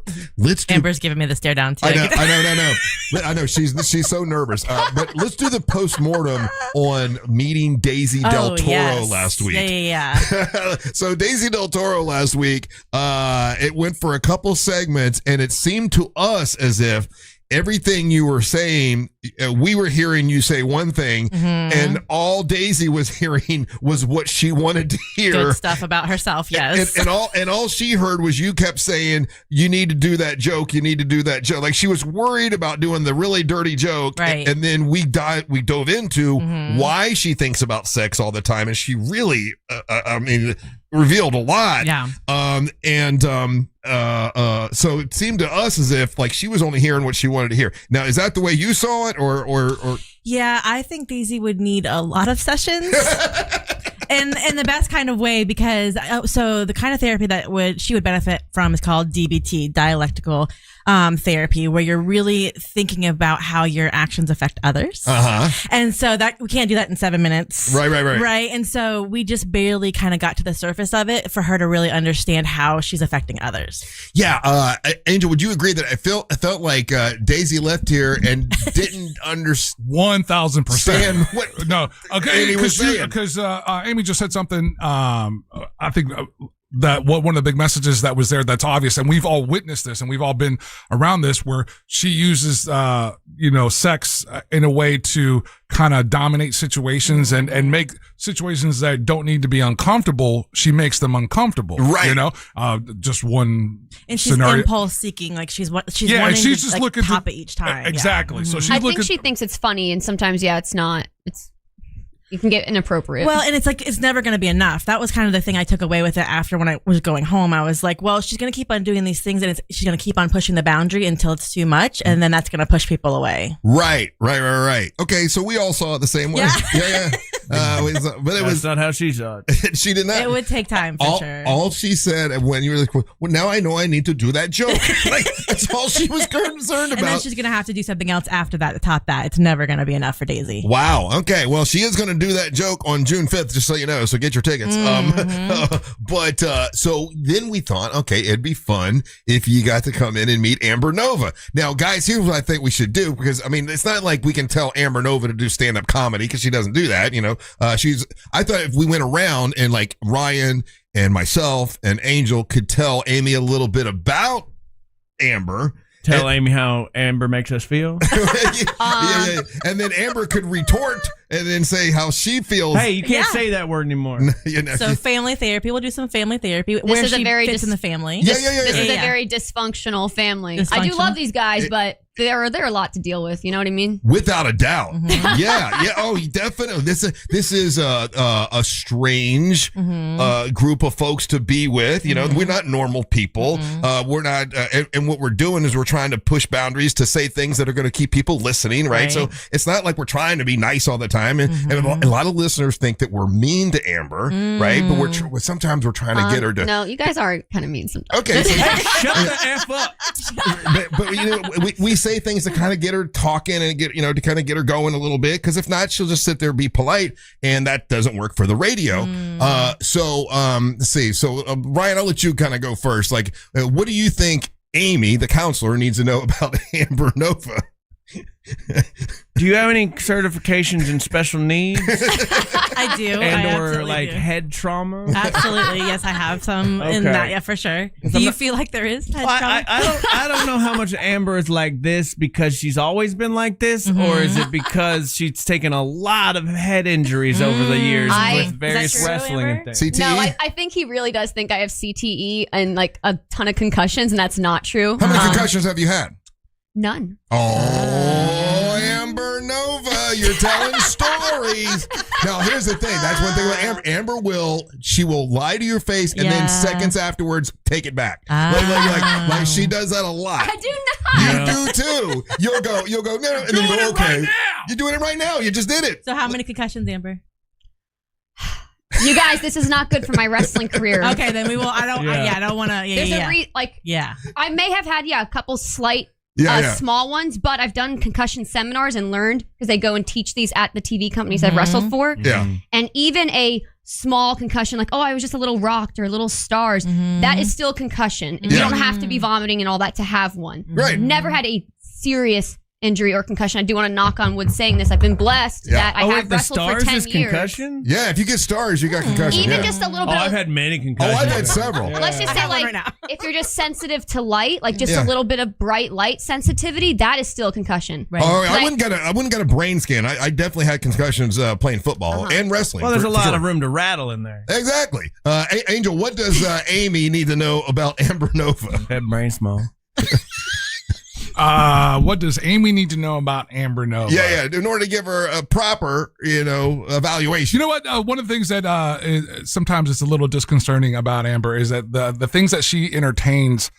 Amber's giving me the stare down too. I know. She's so nervous. But let's do the postmortem on meeting Daisy Del Toro last week. Yeah. So Daisy Del Toro last week, it went for a couple segments, and it seemed to us as if everything you were saying, we were hearing you say one thing, and all Daisy was hearing was what she wanted to hear. Good stuff about herself, yes. And all she heard was you kept saying, you need to do that joke, you need to do that joke. Like, she was worried about doing the really dirty joke. Right. And then we dove into why she thinks about sex all the time, and she really, revealed a lot. Yeah. So it seemed to us as if like she was only hearing what she wanted to hear. Now, is that the way you saw it, or? Yeah, I think Daisy would need a lot of sessions. In the best kind of way, because so the kind of therapy that she would benefit from is called DBT, dialectical therapy, where you're really thinking about how your actions affect others. And so that we can't do that in 7 minutes. Right. And so we just barely kind of got to the surface of it for her to really understand how she's affecting others. Yeah, Angel, would you agree that I felt like Daisy left here and didn't understand 1,000%. what? No, okay, Amy was saying, because Amy just said something. I think that one of the big messages that was there that's obvious, and we've all witnessed this, and we've all been around this, where she uses sex in a way to kind of dominate situations and make situations that don't need to be uncomfortable. She makes them uncomfortable, right? Just one and she's scenario. Impulse seeking, like she's wanting she's to just looking pop it each time. Exactly. Yeah. So she's I think she thinks it's funny, and sometimes it's not. You can get inappropriate. Well, and it's like, it's never going to be enough. That was kind of the thing I took away with it after when I was going home. I was like, well, she's going to keep on doing these things, and she's going to keep on pushing the boundary until it's too much. And then that's going to push people away. Right. Okay. So we all saw it the same way. Yeah. But it was not how she saw it. She did not. It would take time for sure. All she said when you were like, well, now I know I need to do that joke. Like, that's all she was concerned about. And then she's going to have to do something else after that to top that. It's never going to be enough for Daisy. Wow. Okay. Well, she is going to do that joke on June 5th, just so you know. So get your tickets. So then we thought, okay, it'd be fun if you got to come in and meet Amber Nova. Now, guys, here's what I think we should do, because it's not like we can tell Amber Nova to do stand-up comedy, because she doesn't do that. I thought if we went around and like Ryan and myself and Angel could tell Amy a little bit about Amber. Tell Amy how Amber makes us feel. Yeah. And then Amber could retort and then say how she feels. Hey, you can't say that word anymore. So family therapy. We'll do some family therapy. Where she fits in the family. This is a very dysfunctional family. I do love these guys, but they're a lot to deal with. You know what I mean? Without a doubt. Yeah. Oh, definitely. This is a strange group of folks to be with. We're not normal people. We're not. And what we're doing is we're trying to push boundaries to say things that are going to keep people listening. Right. So it's not like we're trying to be nice all the time. And a lot of listeners think that we're mean to Amber. Right. But sometimes we're trying to get her to. No, you guys are kind of mean sometimes. Okay. Shut the F up. But we say say things to kind of get her talking and to kind of get her going a little bit. Because if not, she'll just sit there and be polite, and that doesn't work for the radio. Let's see. So Ryan, I'll let you kind of go first. Like, what do you think Amy, the counselor, needs to know about Amber Nova? Do you have any certifications in special needs? I do. And I or like do. head trauma? Absolutely. Yes, I have some in that. Yeah, for sure. Do you feel like there is head trauma? I don't know how much Amber is like this because she's always been like this, or is it because she's taken a lot of head injuries over the years with various wrestling and things? CTE? No, I think he really does think I have CTE and like a ton of concussions, and that's not true. How many concussions have you had? None. Oh, Amber Nova, you're telling stories. Now, here's the thing. That's one thing about Amber. Amber will lie to your face and then seconds afterwards take it back. Like she does that a lot. I do not. You do too. You'll go, no, and then you go, okay. Right, you're doing it right now. You just did it. So how many concussions, Amber? You guys, this is not good for my wrestling career. Okay, then we will. I don't want to. There's a I may have had a couple slight small ones, but I've done concussion seminars and learned because they go and teach these at the TV companies I've wrestled for. Yeah. And even a small concussion, like, I was just a little rocked or little stars, that is still concussion. And you don't have to be vomiting and all that to have one. Right. Never had a serious injury or concussion. I do want to knock on wood saying this. I've been blessed that I have wrestled for 10 years. Concussion? Yeah, if you get stars, you got concussion. Even just a little bit. I've had many concussions. I've had several. Let's just say, like, if you're just sensitive to light, like just a little bit of bright light sensitivity, that is still a concussion. Right. I wouldn't get a brain scan. I definitely had concussions playing football and wrestling. Well, there's a lot of room to rattle in there. Exactly. Angel, what does Amy need to know about Amber Nova? Head brain small. What does Amy need to know about Amber Nova? Yeah. In order to give her a proper, evaluation. You know what? One of the things that sometimes it's a little disconcerting about Amber is that the things that she entertains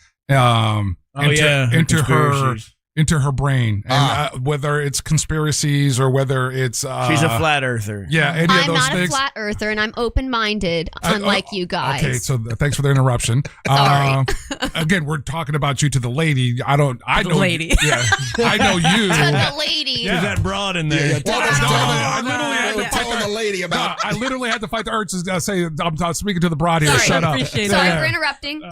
into her brain, and whether it's conspiracies or whether it's she's a flat earther. Yeah, any of those I'm not things. a flat earther, and I'm open-minded, unlike you guys. Okay, so thanks for the interruption. Sorry. Again, we're talking about you to the lady. I know lady. Yeah, I know you. To the lady. There's that broad in there. I literally had to fight the lady about. I literally had to fight the urge to say I'm speaking to the broad here. Sorry, Shut up. Appreciate Sorry it. for interrupting.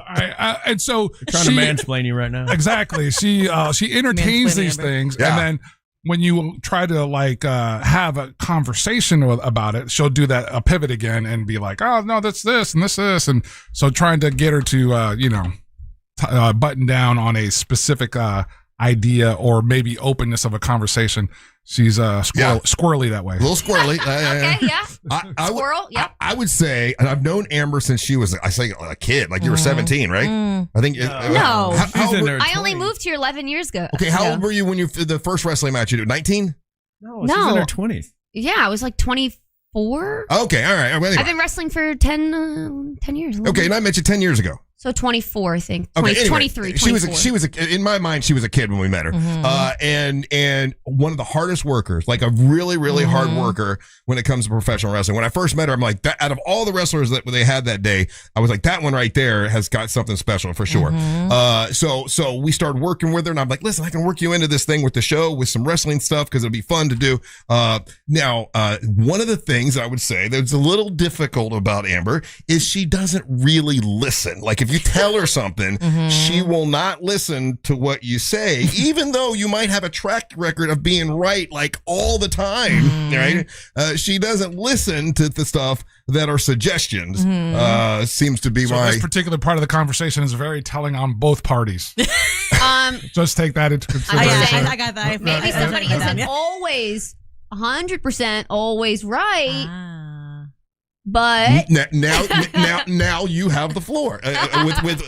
And so trying to mansplain you right now. Exactly. She entertains these things, and then when you try to have a conversation about it, she'll do a pivot again and be like, "Oh no, that's this and this," and so trying to get her to button down on a specific idea or maybe openness of a conversation. She's squirrely that way. A little squirrely. Okay, yeah. Squirrel, yeah. I would say, and I've known Amber since she was, a kid. Like you were 17, right? I think. No. I only moved here 11 years ago. Okay, how old were you when the first wrestling match you did? 19? No, she's in her 20s. Yeah, I was like 24. Okay, all right. Anyway. I've been wrestling for 10 years. Okay, and I met you 10 years ago. So 24, I think. Okay, anyway, 23, 24. She was in my mind, she was a kid when we met her. And one of the hardest workers, like a really, really hard worker when it comes to professional wrestling. When I first met her, I'm like, out of all the wrestlers that they had that day, I was like, that one right there has got something special for sure. So we started working with her, and I'm like, listen, I can work you into this thing with the show with some wrestling stuff because it'll be fun to do. Now, one of the things I would say that's a little difficult about Amber is she doesn't really listen. Like if you tell her something, she will not listen to what you say, even though you might have a track record of being right like all the time, right? She doesn't listen to the stuff that are suggestions. Seems to be why this particular part of the conversation is very telling on both parties. Just take that into consideration. I got that. Maybe somebody isn't always 100% always right. But now you have the floor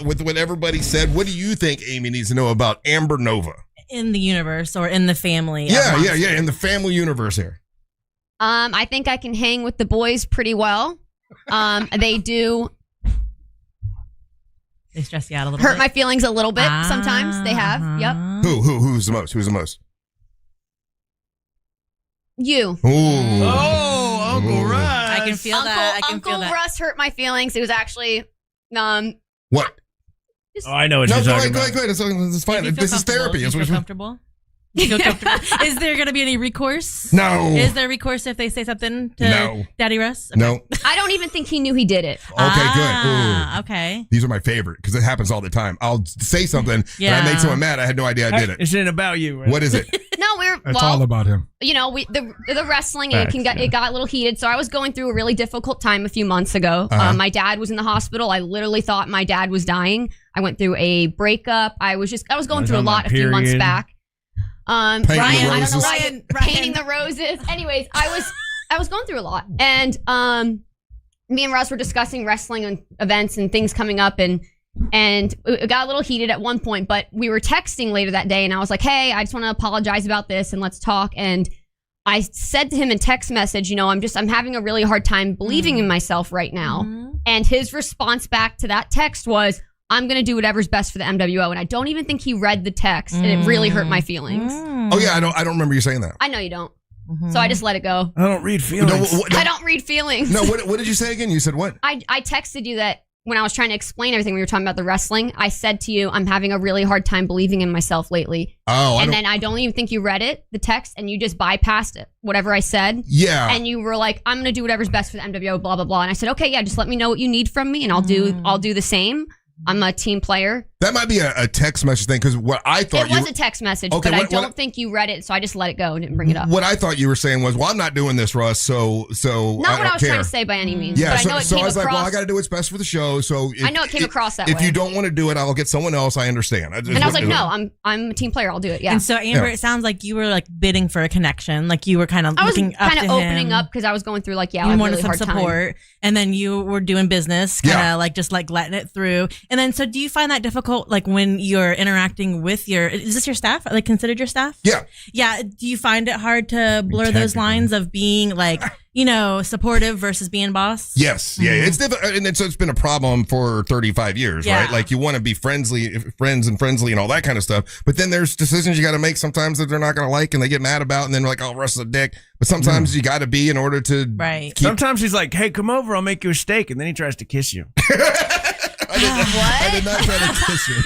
with what everybody said. What do you think Amy needs to know about Amber Nova in the universe or in the family? Yeah, in the family universe here. I think I can hang with the boys pretty well. They do. They stress you out a little. Hurt my feelings a little bit sometimes. They have. Yep. Who's the most? Who's the most? You. Ooh. Oh, Uncle Russ. I can feel that. Uncle Russ hurt my feelings. It was actually what? I know what you're talking about. Go ahead. It's fine. This is therapy. Do you feel comfortable? You feel comfortable? Is there going to be any recourse? No. Is there recourse if they say something to No. Daddy Russ? No. I don't even think he knew he did it. Okay, good. Ooh. Okay. These are my favorite because it happens all the time. I'll say something and I made someone mad. I had no idea I did it. It's about you. Right? What is it? No, we're It's all about him. You know, the wrestling it got a little heated. So I was going through a really difficult time a few months ago. Uh-huh. My dad was in the hospital. I literally thought my dad was dying. I went through a breakup. I was going through a lot a few months back. Ryan, I don't know why painting the roses. Anyways, I was going through a lot, and me and Russ were discussing wrestling and events and things coming up, and it got a little heated at one point. But we were texting later that day, and I was like, "Hey, I just want to apologize about this, and let's talk." And I said to him in text message, you know, I'm having a really hard time believing in myself right now. And his response back to that text was, I'm going to do whatever's best for the MWO. And I don't even think he read the text, and it really hurt my feelings. Oh, yeah, I don't remember you saying that. I know you don't. So I just let it go. I don't read feelings. I don't read feelings. No, what did you say again? You said what? I texted you that when I was trying to explain everything, we were talking about the wrestling. I said to you, I'm having a really hard time believing in myself lately. Oh, and then I don't even think you read it, the text, and you just bypassed it, whatever I said. Yeah. And you were like, I'm going to do whatever's best for the MWO, blah, blah, blah. And I said, okay, yeah, just let me know what you need from me, and I'll do the same. I'm a team player. That might be a text message thing because what I thought it was a text message, but I don't think you read it, so I just let it go and didn't bring it up. What I thought you were saying was, well, I'm not doing this, Russ, so not what I was trying to say by any means. Yeah, but I know it so came I was like, well, across. I got to do what's best for the show. So I know it came across that way. If you don't want to do it, I'll get someone else. I understand. And I was like, no, I'm a team player. I'll do it. Yeah. And so Amber, it sounds like you were like bidding for a connection, like you were kind of looking up to him. I was kind of opening up because I was going through like, you I wanted really some hard support, and then you were doing business, kind of like just like letting it through. And then, so do you find that difficult, like when you're interacting with is this your staff? Like considered your staff? Yeah. Yeah. Do you find it hard to blur those lines of being like, you know, supportive versus being boss? Yes. Yeah. It's difficult. And it's been a problem for 35 years, right? Like you want to be friends and all that kind of stuff. But then there's decisions you got to make sometimes that they're not going to like and they get mad about. And then like, oh, Russ is a dick. But sometimes you got to be in order to Sometimes he's like, hey, come over. I'll make you a steak. And then he tries to kiss you. I did not try to kiss you.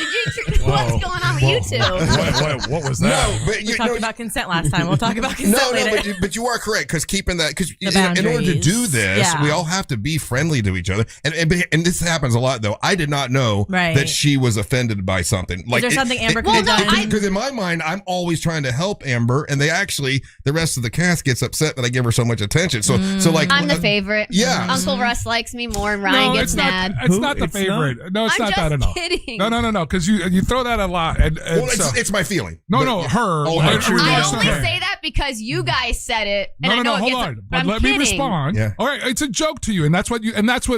What's going on with you two? What was that? No, but we talked about consent last time. We'll talk about consent later. But you are correct because keeping that in order to do this, we all have to be friendly to each other. And this happens a lot though. I did not know that she was offended by something. Like, is there something Amber could have done? Because in my mind, I'm always trying to help Amber, and the rest of the cast gets upset that I give her so much attention. So like I'm the favorite. Yeah. Uncle Russ likes me more, and Ryan gets mad. It's not the favorite. No, it's not that at all. Kidding. No, because you throw that a lot. And it's my feeling. No, her. Oh, I only say that because you guys said it, and I know it hold gets. on. But let me respond. Yeah. All right, it's a joke to you, and that's what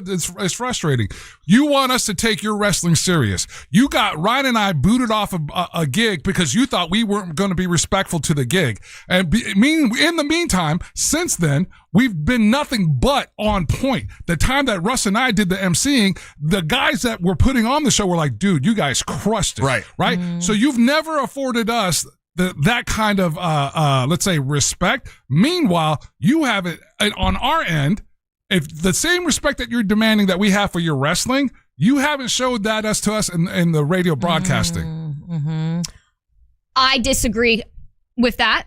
is frustrating. You want us to take your wrestling serious. You got Ryan and I booted off a gig because you thought we weren't going to be respectful to the gig, and in the meantime, since then. We've been nothing but on point. The time that Russ and I did the emceeing, the guys that were putting on the show were like, dude, you guys crushed it. Right? So you've never afforded us that kind of, let's say, respect. Meanwhile, you have it on our end. If the same respect that you're demanding that we have for your wrestling, you haven't showed that to us in the radio broadcasting. I disagree with that.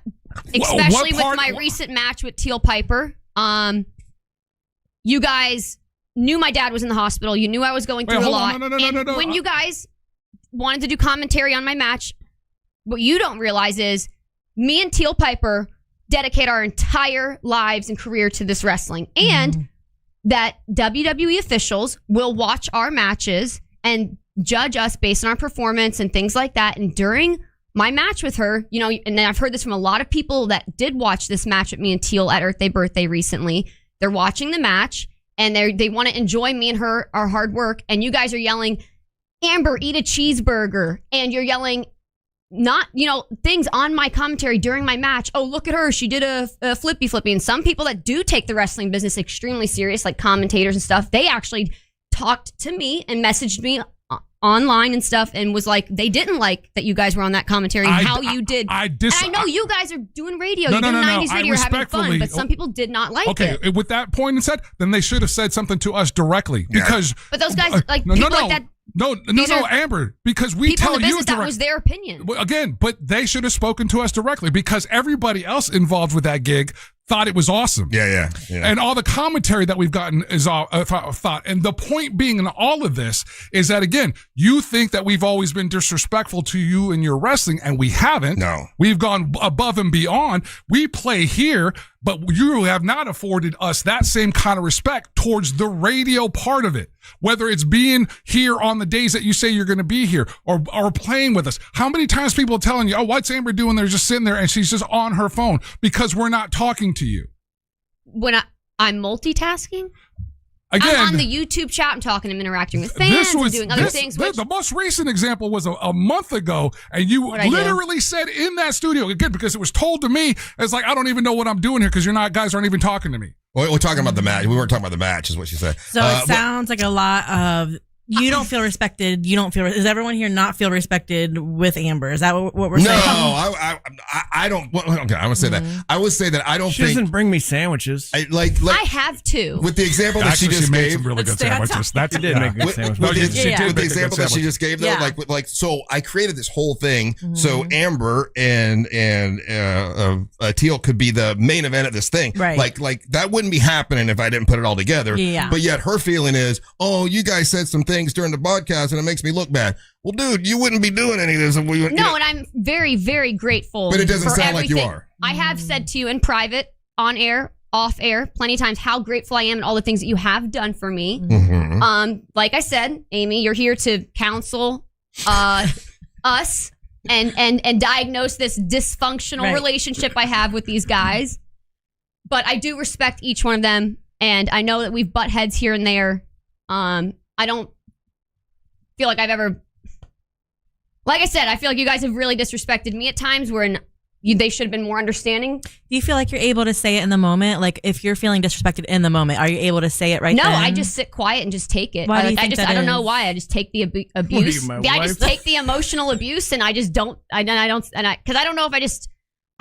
Especially with my recent match with Teal Piper. You guys knew my dad was in the hospital. You knew I was going through a lot. No. When you guys wanted to do commentary on my match, what you don't realize is me and Teal Piper dedicate our entire lives and career to this wrestling. And that WWE officials will watch our matches and judge us based on our performance and things like that. And during my match with her, you know, and I've heard this from a lot of people that did watch this match with me and Teal at Earth Day Birthday recently. They're watching the match and they want to enjoy me and her, our hard work. And you guys are yelling, Amber, eat a cheeseburger. And you're yelling things on my commentary during my match. Oh, look at her. She did a flippy. And some people that do take the wrestling business extremely serious, like commentators and stuff, they actually talked to me and messaged me online and stuff and was like, they didn't like that you guys were on that commentary and how you did. And I know you guys are doing radio. You're doing 90s radio, you're having fun, but some people did not like it. Okay, with that point said, then they should have said something to us directly because. But those guys, like No, Amber, because we people tell in the you business, that was their opinion. Again, but they should have spoken to us directly because everybody else involved with that gig thought it was awesome. Yeah. And all the commentary that we've gotten is all thought. And the point being in all of this is that, again, you think that we've always been disrespectful to you and your wrestling, and we haven't. No. We've gone above and beyond. We play here, but you have not afforded us that same kind of respect towards the radio part of it. Whether it's being here on the days that you say you're going to be here or playing with us. How many times people are telling you, oh, what's Amber doing? They're just sitting there and she's just on her phone because we're not talking to you. When I'm multitasking? Again, I'm on the YouTube chat. I'm talking. I'm interacting with fans and doing other things. The most recent example was a month ago, and you literally said in that studio, again, because it was told to me, it's like, I don't even know what I'm doing here because guys aren't even talking to me. Well, we're talking about the match. We weren't talking about the match, is what she said. So it sounds like a lot of you don't feel respected. You don't feel. Does everyone here not feel respected with Amber? Is that what we're saying? No, I don't. Well, okay, I'm gonna say that. I would say that I don't. She doesn't bring me sandwiches. I have to. With the example that Actually, she just made gave, some really good sandwiches. That did make good sandwiches. With the example that she just gave, though, like, so I created this whole thing. So Amber and Teal could be the main event of this thing. Right. Like that wouldn't be happening if I didn't put it all together. Yeah. But yet her feeling is, oh, you guys said some things during the podcast and it makes me look bad. Well, dude, you wouldn't be doing any of this if we. And I'm very, very grateful. But it doesn't for sound everything. like you are. I have said to you in private, on air, off air, plenty of times how grateful I am and all the things that you have done for me. Like I said, Amy, you're here to counsel us and diagnose this dysfunctional relationship I have with these guys. But I do respect each one of them, and I know that we've butt heads here and there. I don't feel like I've ever. Like I said, I feel like you guys have really disrespected me at times where they should have been more understanding. Do you feel like you're able to say it in the moment? Like if you're feeling disrespected in the moment, are you able to say it right then? No, I just sit quiet and just take it. Why do you think that I don't is? know why. I just take the abuse. I just take the emotional abuse and I just don't. Because I don't know if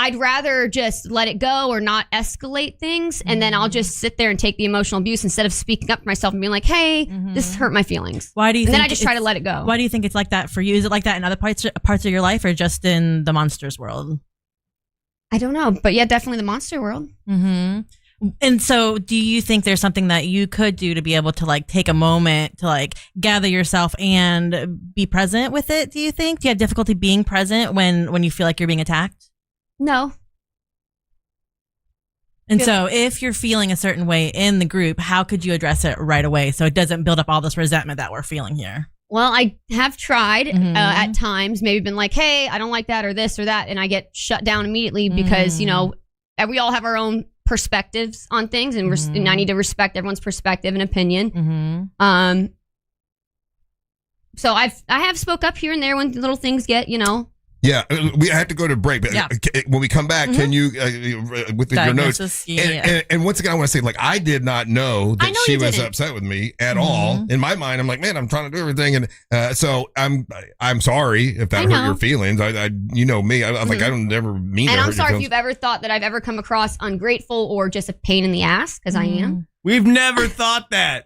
I'd rather just let it go or not escalate things, and then I'll just sit there and take the emotional abuse instead of speaking up for myself and being like, "Hey, this hurt my feelings." Why do you? And think then I just try to let it go. Why do you think it's like that for you? Is it like that in other parts of your life, or just in the monsters world? I don't know, but yeah, definitely the monster world. And so, do you think there's something that you could do to be able to like take a moment to like gather yourself and be present with it? Do you think? Do you have difficulty being present when you feel like you're being attacked? No. And so if you're feeling a certain way in the group, how could you address it right away so it doesn't build up all this resentment that we're feeling here? Well, I have tried at times, maybe been like, hey, I don't like that or this or that. And I get shut down immediately because, we all have our own perspectives on things and I need to respect everyone's perspective and opinion. So I have spoke up here and there when little things get, Yeah, we have to go to break, but when we come back, can you, with your notes, and once again, I want to say, like, I did not know that she was upset with me at all. In my mind, I'm like, man, I'm trying to do everything, and so I'm sorry if that hurt your feelings. I you know me, I like, I don't never mean to hurt your feelings. And I'm sorry if you've ever thought that I've ever come across ungrateful or just a pain in the ass, because I am. We've never thought that.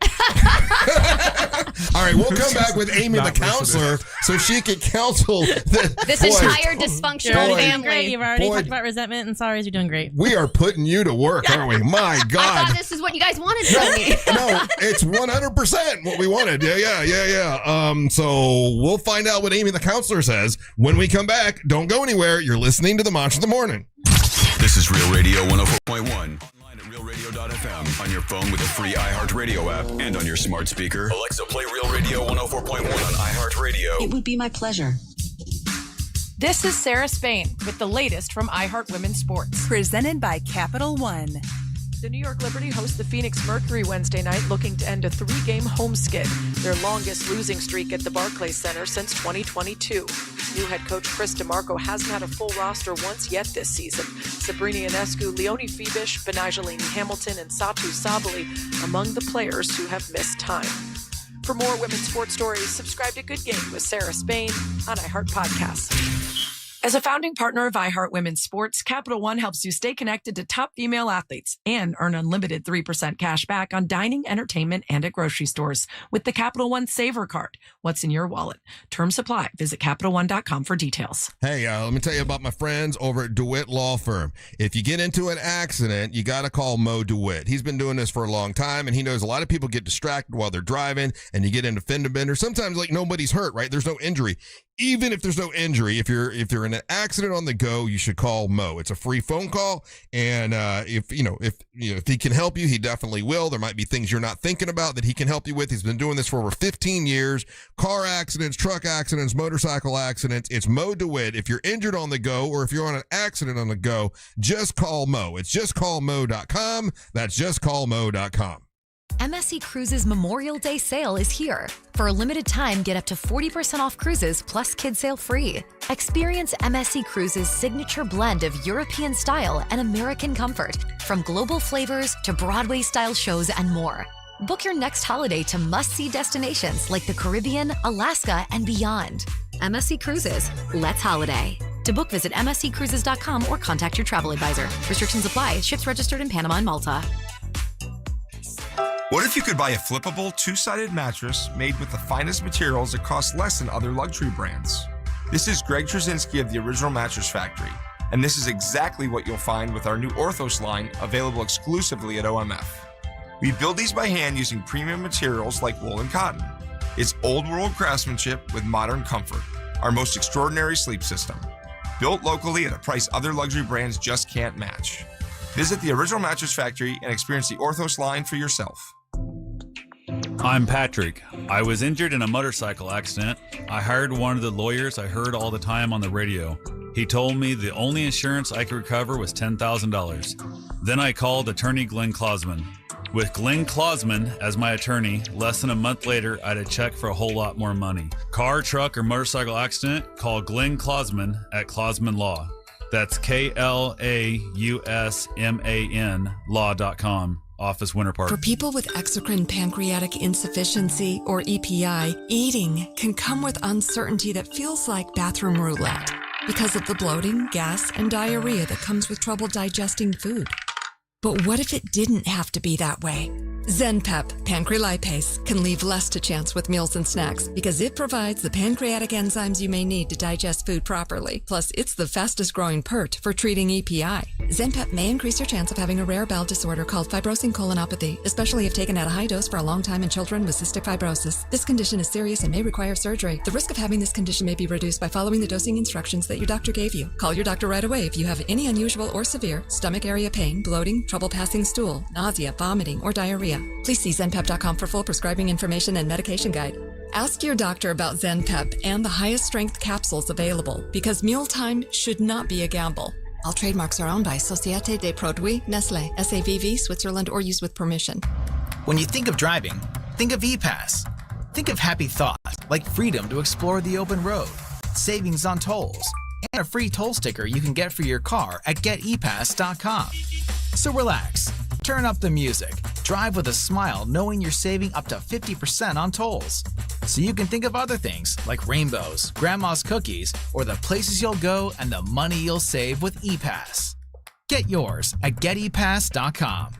All right, we'll come back with Amy the counselor so she can counsel this entire dysfunctional family. Great. You've already talked about resentment and sorries. You're doing great. We are putting you to work, aren't we? My God. I thought this is what you guys wanted from me. No, it's 100% what we wanted. Yeah. So we'll find out what Amy the counselor says when we come back. Don't go anywhere. You're listening to the Monster in the Morning. This is Real Radio 104.1. RealRadio.fm on your phone with the free iHeartRadio app and on your smart speaker. Alexa, play Real Radio 104.1 on iHeartRadio. It would be my pleasure. This is Sarah Spain with the latest from iHeart Women's Sports. Presented by Capital One. The New York Liberty host the Phoenix Mercury Wednesday night, looking to end a 3-game home skid, their longest losing streak at the Barclays Center since 2022. New head coach Chris DeMarco hasn't had a full roster once yet this season. Sabrina Ionescu, Leonie Fibish, Benajelini Hamilton, and Satu Sabali among the players who have missed time. For more women's sports stories, subscribe to Good Game with Sarah Spain on iHeart Podcasts. As a founding partner of iHeart Women's Sports, Capital One helps you stay connected to top female athletes and earn unlimited 3% cash back on dining, entertainment, and at grocery stores with the Capital One Saver Card. What's in your wallet? Terms apply. Visit CapitalOne.com for details. Hey, let me tell you about my friends over at DeWitt Law Firm. If you get into an accident, you got to call Mo DeWitt. He's been doing this for a long time, and he knows a lot of people get distracted while they're driving, and you get into fender bender. Sometimes, like, nobody's hurt, right? There's no injury. Even if there's no injury, if you're in an accident on the go, you should call Mo. It's a free phone call, and if he can help you, he definitely will. There might be things you're not thinking about that he can help you with. He's been doing this for over 15 years. Car accidents, truck accidents, motorcycle accidents. It's Mo DeWitt. If you're injured on the go, or if you're on an accident on the go, just call Mo. It's justcallmo.com. That's justcallmo.com. MSC Cruises Memorial Day sale is here. For a limited time, get up to 40% off cruises plus kid sale free. Experience MSC Cruises' signature blend of European style and American comfort, from global flavors to Broadway-style shows and more. Book your next holiday to must-see destinations like the Caribbean, Alaska, and beyond. MSC Cruises. Let's holiday. To book, visit msccruises.com or contact your travel advisor. Restrictions apply. Ships registered in Panama and Malta. What if you could buy a flippable two-sided mattress made with the finest materials that cost less than other luxury brands? This is Greg Trzynski of the Original Mattress Factory, and this is exactly what you'll find with our new Orthos line available exclusively at OMF. We build these by hand using premium materials like wool and cotton. It's old-world craftsmanship with modern comfort, our most extraordinary sleep system. Built locally at a price other luxury brands just can't match. Visit the Original Mattress Factory and experience the Orthos line for yourself. I'm Patrick. I was injured in a motorcycle accident. I hired one of the lawyers I heard all the time on the radio. He told me the only insurance I could recover was $10,000. Then I called attorney Glenn Klausman. With Glenn Klausman as my attorney, less than a month later, I had a check for a whole lot more money. Car, truck, or motorcycle accident? Call Glenn Klausman at Klausman Law. That's KLAUSMAN law.com. Office Winter Park. For people with exocrine pancreatic insufficiency, or EPI, eating can come with uncertainty that feels like bathroom roulette because of the bloating, gas, and diarrhea that comes with trouble digesting food. But what if it didn't have to be that way? ZenPep Pancrelipase can leave less to chance with meals and snacks because it provides the pancreatic enzymes you may need to digest food properly. Plus, it's the fastest growing PERT for treating EPI. ZenPep may increase your chance of having a rare bowel disorder called fibrosing colonopathy, especially if taken at a high dose for a long time in children with cystic fibrosis. This condition is serious and may require surgery. The risk of having this condition may be reduced by following the dosing instructions that your doctor gave you. Call your doctor right away if you have any unusual or severe stomach area pain, bloating, trouble passing stool, nausea, vomiting, or diarrhea. Please see ZenPep.com for full prescribing information and medication guide. Ask your doctor about ZenPep and the highest strength capsules available because mealtime should not be a gamble. All trademarks are owned by Société des Produits Nestlé, SAVV, Switzerland, or used with permission. When you think of driving, think of ePass. Think of happy thoughts like freedom to explore the open road, savings on tolls, and a free toll sticker you can get for your car at getepass.com. So relax, turn up the music, drive with a smile knowing you're saving up to 50% on tolls. So you can think of other things like rainbows, grandma's cookies, or the places you'll go and the money you'll save with ePass. Get yours at getepass.com.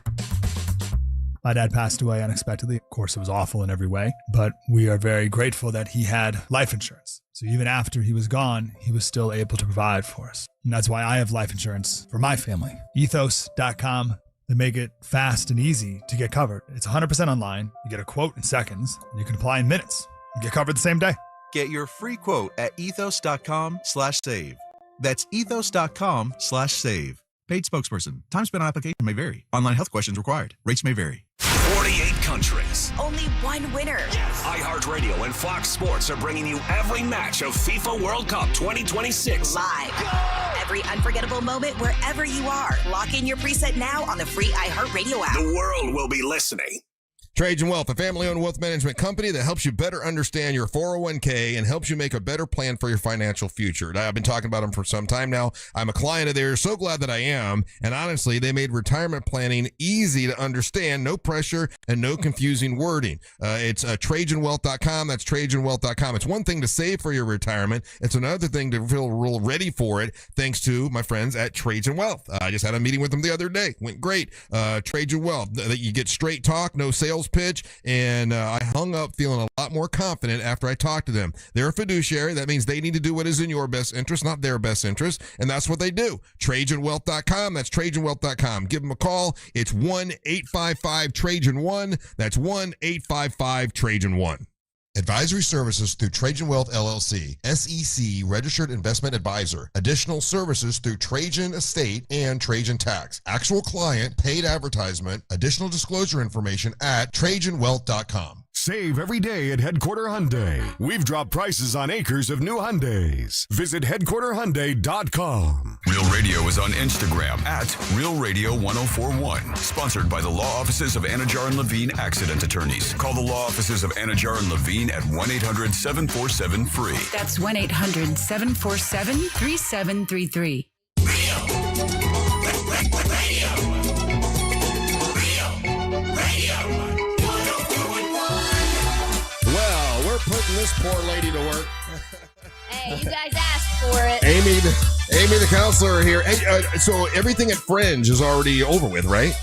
My dad passed away unexpectedly. Of course, it was awful in every way, but we are very grateful that he had life insurance. So even after he was gone, he was still able to provide for us. And that's why I have life insurance for my family. Ethos.com. They make it fast and easy to get covered. It's 100% online. You get a quote in seconds, and you can apply in minutes and get covered the same day. Get your free quote at ethos.com/save. That's ethos.com/save. Paid spokesperson. Time spent on application may vary. Online health questions required. Rates may vary. 48 countries. Only one winner. iHeartRadio and Fox Sports are bringing you every match of FIFA World Cup 2026. Live. Every unforgettable moment wherever you are. Lock in your preset now on the free iHeartRadio app. The world will be listening. Trajan Wealth, a family-owned wealth management company that helps you better understand your 401k and helps you make a better plan for your financial future. I've been talking about them for some time now. I'm a client of theirs. So glad that I am. And honestly, they made retirement planning easy to understand. No pressure and no confusing wording. It's TrajanWealth.com. That's TrajanWealth.com. It's one thing to save for your retirement. It's another thing to feel real ready for it, thanks to my friends at Trajan Wealth. I just had a meeting with them the other day. Went great. Trajan Wealth. You get straight talk, no sales pitch, and I hung up feeling a lot more confident after I talked to them. They're a fiduciary. That means they need to do what is in your best interest, not their best interest, and that's what they do. TrajanWealth.com. That's TrajanWealth.com. Give them a call. It's 1-855-TRAJAN-1. That's 1-855-TRAJAN-1. Advisory services through Trajan Wealth LLC, SEC registered investment advisor. Additional services through Trajan Estate and Trajan Tax. Actual client, paid advertisement, additional disclosure information at TrajanWealth.com. Save every day at Headquarter Hyundai. We've dropped prices on acres of new Hyundais. Visit HeadquarterHyundai.com. Real Radio is on Instagram at Real Radio 1041. Sponsored by the law offices of Anajar and Levine Accident Attorneys. Call the law offices of Anajar and Levine at 1-800-747-FREE. That's 1-800-747-3733. Putting this poor lady to work. Hey, you guys asked for it. Amy, the counselor here. Hey, so everything at Fringe is already over with, right?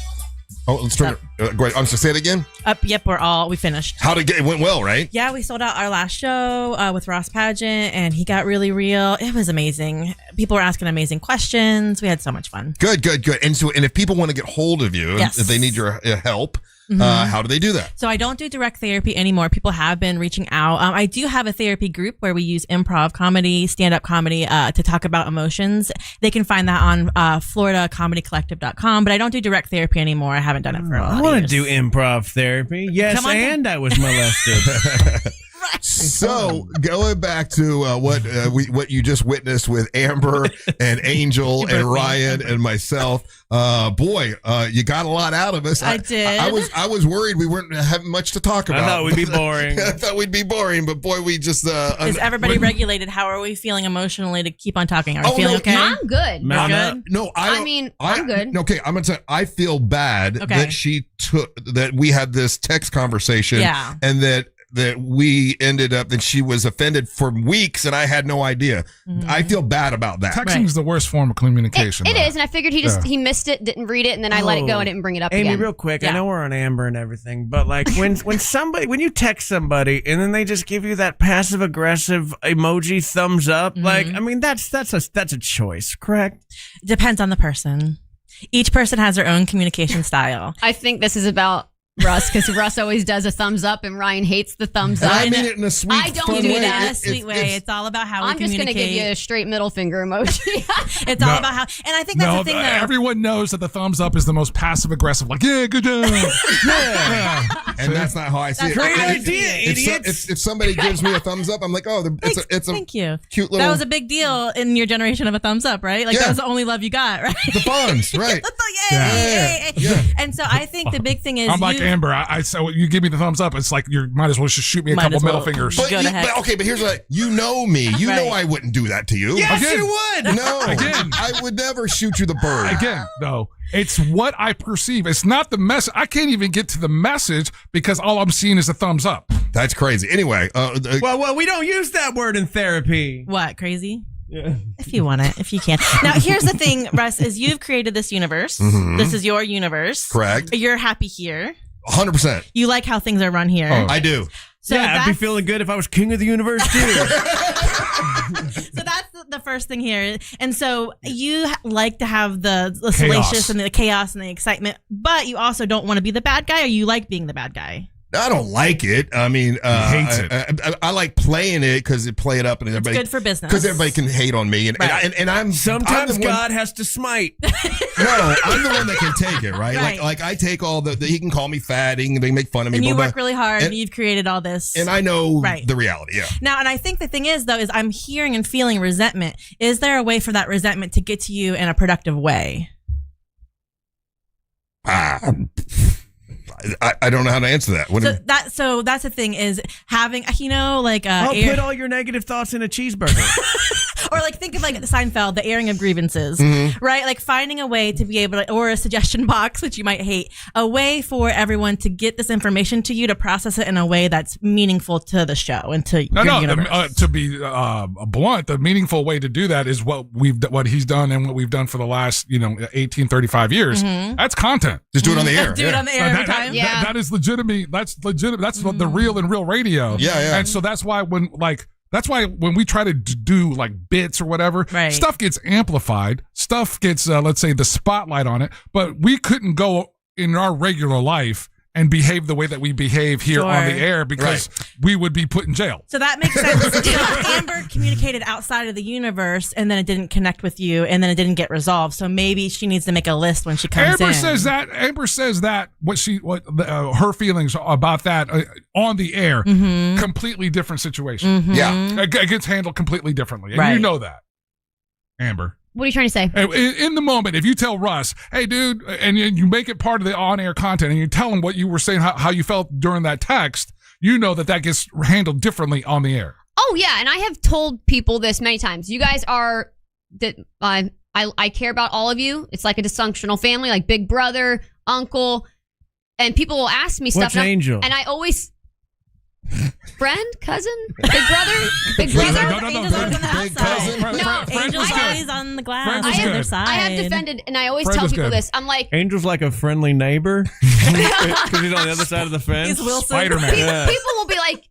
Oh, let's turn it. Go ahead. I'm sorry, say it again. Yep, we finished. It went well, right? Yeah, we sold out our last show with Ross Pageant, and he got really real. It was amazing. People were asking amazing questions. We had so much fun. Good. And if people want to get hold of you, yes, if they need your help, how do they do that? So I don't do direct therapy anymore. People have been reaching out. I do have a therapy group where we use improv comedy, stand-up comedy to talk about emotions. They can find that on FloridaComedyCollective.com, but I don't do direct therapy anymore. I haven't done it for a while. I want to do improv therapy. Yes, and I was molested. So going back to what you just witnessed with Amber and Angel and Ryan and myself, you got a lot out of us. I did. I was worried we weren't having much to talk about. I thought we'd be boring. I thought we'd be boring, but boy, we just is everybody regulated? How are we feeling emotionally to keep on talking? Are we feeling okay? I'm good. No, good? No, I'm good. Okay, I'm gonna tell you, I feel bad that we had this text conversation, and that we ended up that she was offended for weeks and I had no idea. Mm-hmm. I feel bad about that. Texting is the worst form of communication. It is, and I figured he missed it, didn't read it, and then I let it go and didn't bring it up Amy, again. real quick, I know we're on Amber and everything, but like when you text somebody and then they just give you that passive aggressive emoji thumbs up, like I mean that's a choice, correct? Depends on the person. Each person has their own communication style. I think this is about Russ, because Russ always does a thumbs up and Ryan hates the thumbs up. I mean it in a sweet, I don't do that in a sweet way. It's all about how we communicate. I'm just going to give you a straight middle finger emoji. It's all about how, and I think that's the thing though. Everyone knows that the thumbs up is the most passive aggressive, like, yeah, good job. yeah. And that's not how I see it. Great idea, idiots. If somebody gives me a thumbs up, I'm like, oh, it's a thank you. Cute little. That was a big deal in your generation of a thumbs up, right? Like that was the only love you got, right? The funds, right? Yeah. And so I think the big thing is I'm like Amber. So you give me the thumbs up, it's like you might as well just shoot me a couple middle fingers. But here's what you know me. You know I wouldn't do that to you. Yes, you would. No, I would never shoot you the bird. Again, no. It's what I perceive. It's not the message. I can't even get to the message because all I'm seeing is a thumbs up. That's crazy. Anyway. Well, we don't use that word in therapy. What, crazy? Yeah. If you want it, if you can. Now, here's the thing, Russ, is you've created this universe. Mm-hmm. This is your universe. Correct. You're happy here. 100%. You like how things are run here. Oh, I do. So I'd be feeling good if I was king of the universe too. So that's the first thing here. And so you like to have the salacious and the chaos and the excitement, but you also don't want to be the bad guy, or you like being the bad guy? I don't like it. I mean, I like playing it because it play it up and everybody. It's good for business because everybody can hate on me, and I'm sometimes God has to smite. No, I'm the one that can take it, right? Like I take all the he can call me fat, they make fun of me. And you work really hard, and you've created all this, and I know the reality. Yeah. Now, and I think the thing is though is I'm hearing and feeling resentment. Is there a way for that resentment to get to you in a productive way? I don't know how to answer that. What So that's the thing is having, like put all your negative thoughts in a cheeseburger. Or like think of like Seinfeld, the airing of grievances, Mm-hmm. right? Like finding a way to be able to, or a suggestion box, which you might hate, a way for everyone to get this information to you to process it in a way that's meaningful to the show and to your universe. To be blunt, the meaningful way to do that is what he's done and what we've done for the last 35 years. Mhm. That's content. Just do it on the air. Do it on the air every time. That is legitimate. That's legitimate. That's the real and real radio. Yeah. And so that's why when we try to do like bits or whatever, stuff gets amplified. Stuff gets, let's say, the spotlight on it. But we couldn't go in our regular life and behave the way that we behave here on the air because we would be put in jail. So that makes sense. So Amber communicated outside of the universe, and then it didn't connect with you, and then it didn't get resolved. So maybe she needs to make a list when she comes in. Amber says that her feelings about that on the air, completely different situation. Mm-hmm. Yeah, it gets handled completely differently, and Right. you know that, Amber. What are you trying to say? In the moment, if you tell Russ, hey, dude, and you make it part of the on-air content and you tell him what you were saying, how you felt during that text, you know that gets handled differently on the air. Oh, yeah. And I have told people this many times. You guys are that I care about all of you. It's like a dysfunctional family, like big brother, uncle. And people will ask me stuff. What's Angel? And I always... Friend, cousin, big brother. Angel's always on the outside. No, Angel's always on the glass on Friend is the other good. side. I have defended, and I always Friend tell is people good. this. I'm like, Angel's like a friendly neighbor because he's on the other side of the fence. He's Wilson. Spider-Man. people will be like,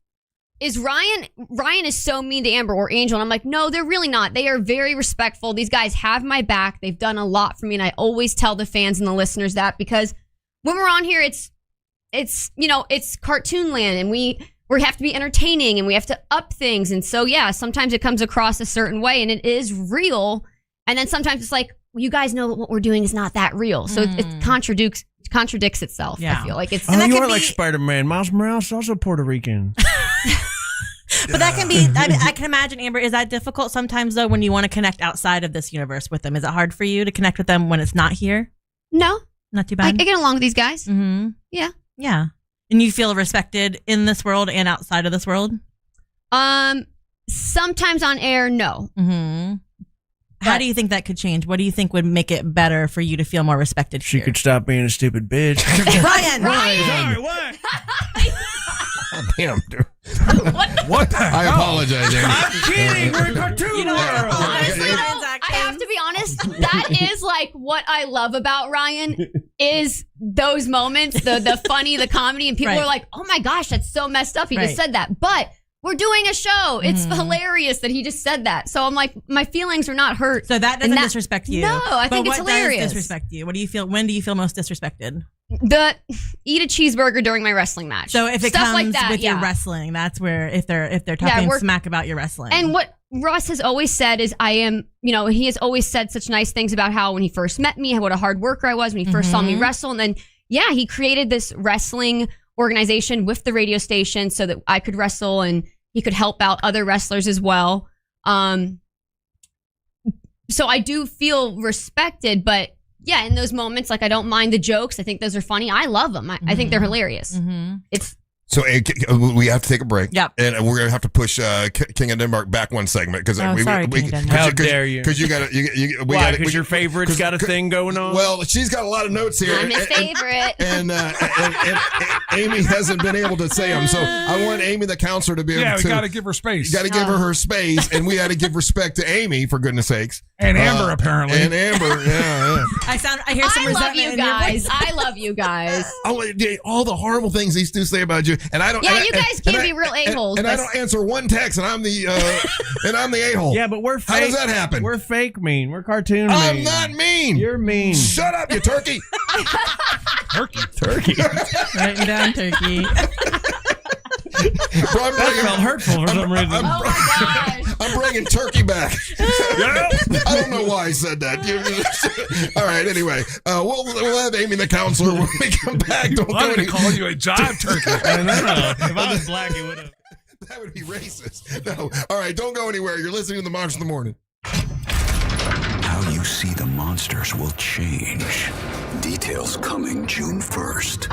is Ryan is so mean to Amber or Angel? And I'm like, no, they're really not. They are very respectful. These guys have my back. They've done a lot for me. And I always tell the fans and the listeners that, because when we're on here, it's cartoon land, and we have to be entertaining, and we have to up things. And so, yeah, sometimes it comes across a certain way and it is real. And then sometimes it's like, well, you guys know what we're doing is not that real. So it contradicts itself. Yeah. I feel like it's. Oh, you are like Spider-Man. Miles Morales is also Puerto Rican. But that can be, I can imagine, Amber, is that difficult sometimes, though, when you want to connect outside of this universe with them? Is it hard for you to connect with them when it's not here? No. Not too bad? I get along with these guys. Mm-hmm. Yeah. Yeah. And you feel respected in this world and outside of this world? Sometimes on air, no. Mm-hmm. How do you think that could change? What do you think would make it better for you to feel more respected She here? could stop being a stupid bitch. Ryan! Sorry, what? damn, dude. What the hell? I apologize, Amy. I'm kidding. We're in cartoon world. Honestly, though, I have to be honest. That is like what I love about Ryan is those moments, the funny, the comedy, and people Right. are like, "Oh my gosh, that's so messed up." He Right. just said that, but we're doing a show. It's hilarious that he just said that. So I'm like, my feelings are not hurt. So that doesn't disrespect you. No, I think it's But hilarious. what does disrespect you? What do you feel? When do you feel most disrespected? Eat a cheeseburger during my wrestling match. So if it Stuff comes like that, with your yeah. wrestling, that's where if they're talking smack about your wrestling. And what Russ has always said is he has always said such nice things about how when he first met me, what a hard worker I was when he first saw me wrestle. And then, he created this wrestling organization with the radio station so that I could wrestle and he could help out other wrestlers as well. So I do feel respected, but yeah, in those moments, like I don't mind the jokes. I think those are funny. I love them. I think they're hilarious. It's So we have to take a break. Yep. And we're gonna have to push King of Denmark back one segment because King of Denmark. How dare you? Because you got Why? Because your favorite's got a thing going on? Well, she's got a lot of notes here. I'm his favorite. And Amy hasn't been able to say them. So I want Amy, the counselor, to be able to. Yeah, we got to give her space. You got to give her space, and we got to give respect to Amy, for goodness sakes. And Amber, apparently. And Amber, yeah. I hear some I love resentment you in your guys. voice. I love you guys. All the horrible things these two say about you, and I don't. Yeah, and you I- guys and can I- be real a-holes. And I but- don't answer one text, and I'm the a-hole. Yeah, but we're fake. How does that happen? We're fake mean. We're cartoon mean. I'm not mean. You're mean. Shut up, you turkey. Turkey. Writing down turkey. Bro, That felt hurtful for some reason. Oh my gosh. I'm bringing turkey back. I don't know why I said that. All right, anyway, we'll have Amy, the counselor, when we come back. Don't I'm go going any. to call you a jive turkey. I know. If I was black, it would have. That would be racist. No. All right, don't go anywhere. You're listening to the Monsters in the Morning. How you see the monsters will change. Details coming June 1st.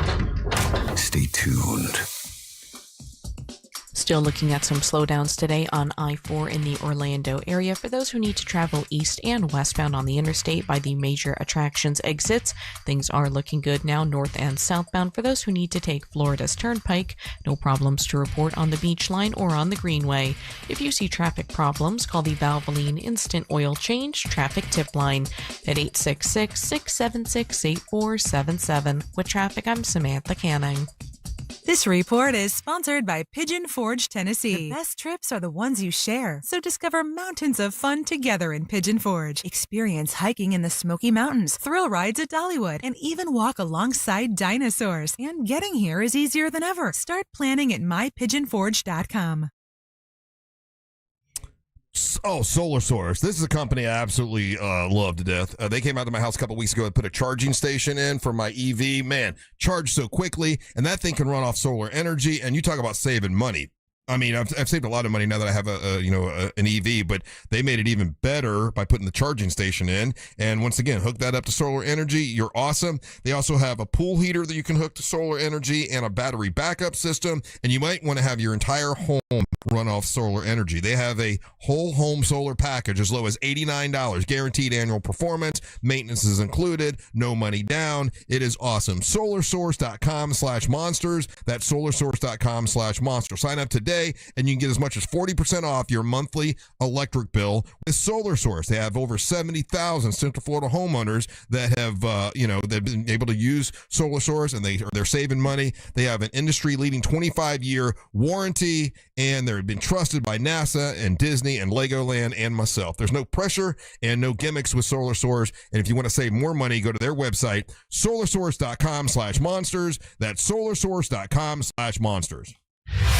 Stay tuned. Still looking at some slowdowns today on I-4 in the Orlando area for those who need to travel east and westbound on the interstate by the major attractions exits. Things are looking good now north and southbound for those who need to take Florida's Turnpike. No problems to report on the beach line or on the Greenway. If you see traffic problems, call the Valvoline Instant Oil Change Traffic Tip Line at 866-676-8477. With traffic, I'm Samantha Canning. This report is sponsored by Pigeon Forge, Tennessee. The best trips are the ones you share, so discover mountains of fun together in Pigeon Forge. Experience hiking in the Smoky Mountains, thrill rides at Dollywood, and even walk alongside dinosaurs. And getting here is easier than ever. Start planning at mypigeonforge.com. Oh, Solar Source. This is a company I absolutely love to death. They came out to my house a couple weeks ago and put a charging station in for my EV. Man, charge so quickly, and that thing can run off solar energy, and you talk about saving money. I mean, I've saved a lot of money now that I have an EV, but they made it even better by putting the charging station in. And once again, hook that up to solar energy. You're awesome. They also have a pool heater that you can hook to solar energy and a battery backup system. And you might want to have your entire home run off solar energy. They have a whole home solar package as low as $89, guaranteed annual performance. Maintenance is included, no money down. It is awesome. SolarSource.com/monsters. That's SolarSource.com/monsters. Sign up today and you can get as much as 40% off your monthly electric bill with Solar Source. They have over 70,000 Central Florida homeowners that have, they've been able to use Solar Source, and they're saving money. They have an industry-leading 25-year warranty, and they've been trusted by NASA and Disney and Legoland and myself. There's no pressure and no gimmicks with Solar Source. And if you want to save more money, go to their website, SolarSource.com/monsters. That's SolarSource.com/monsters.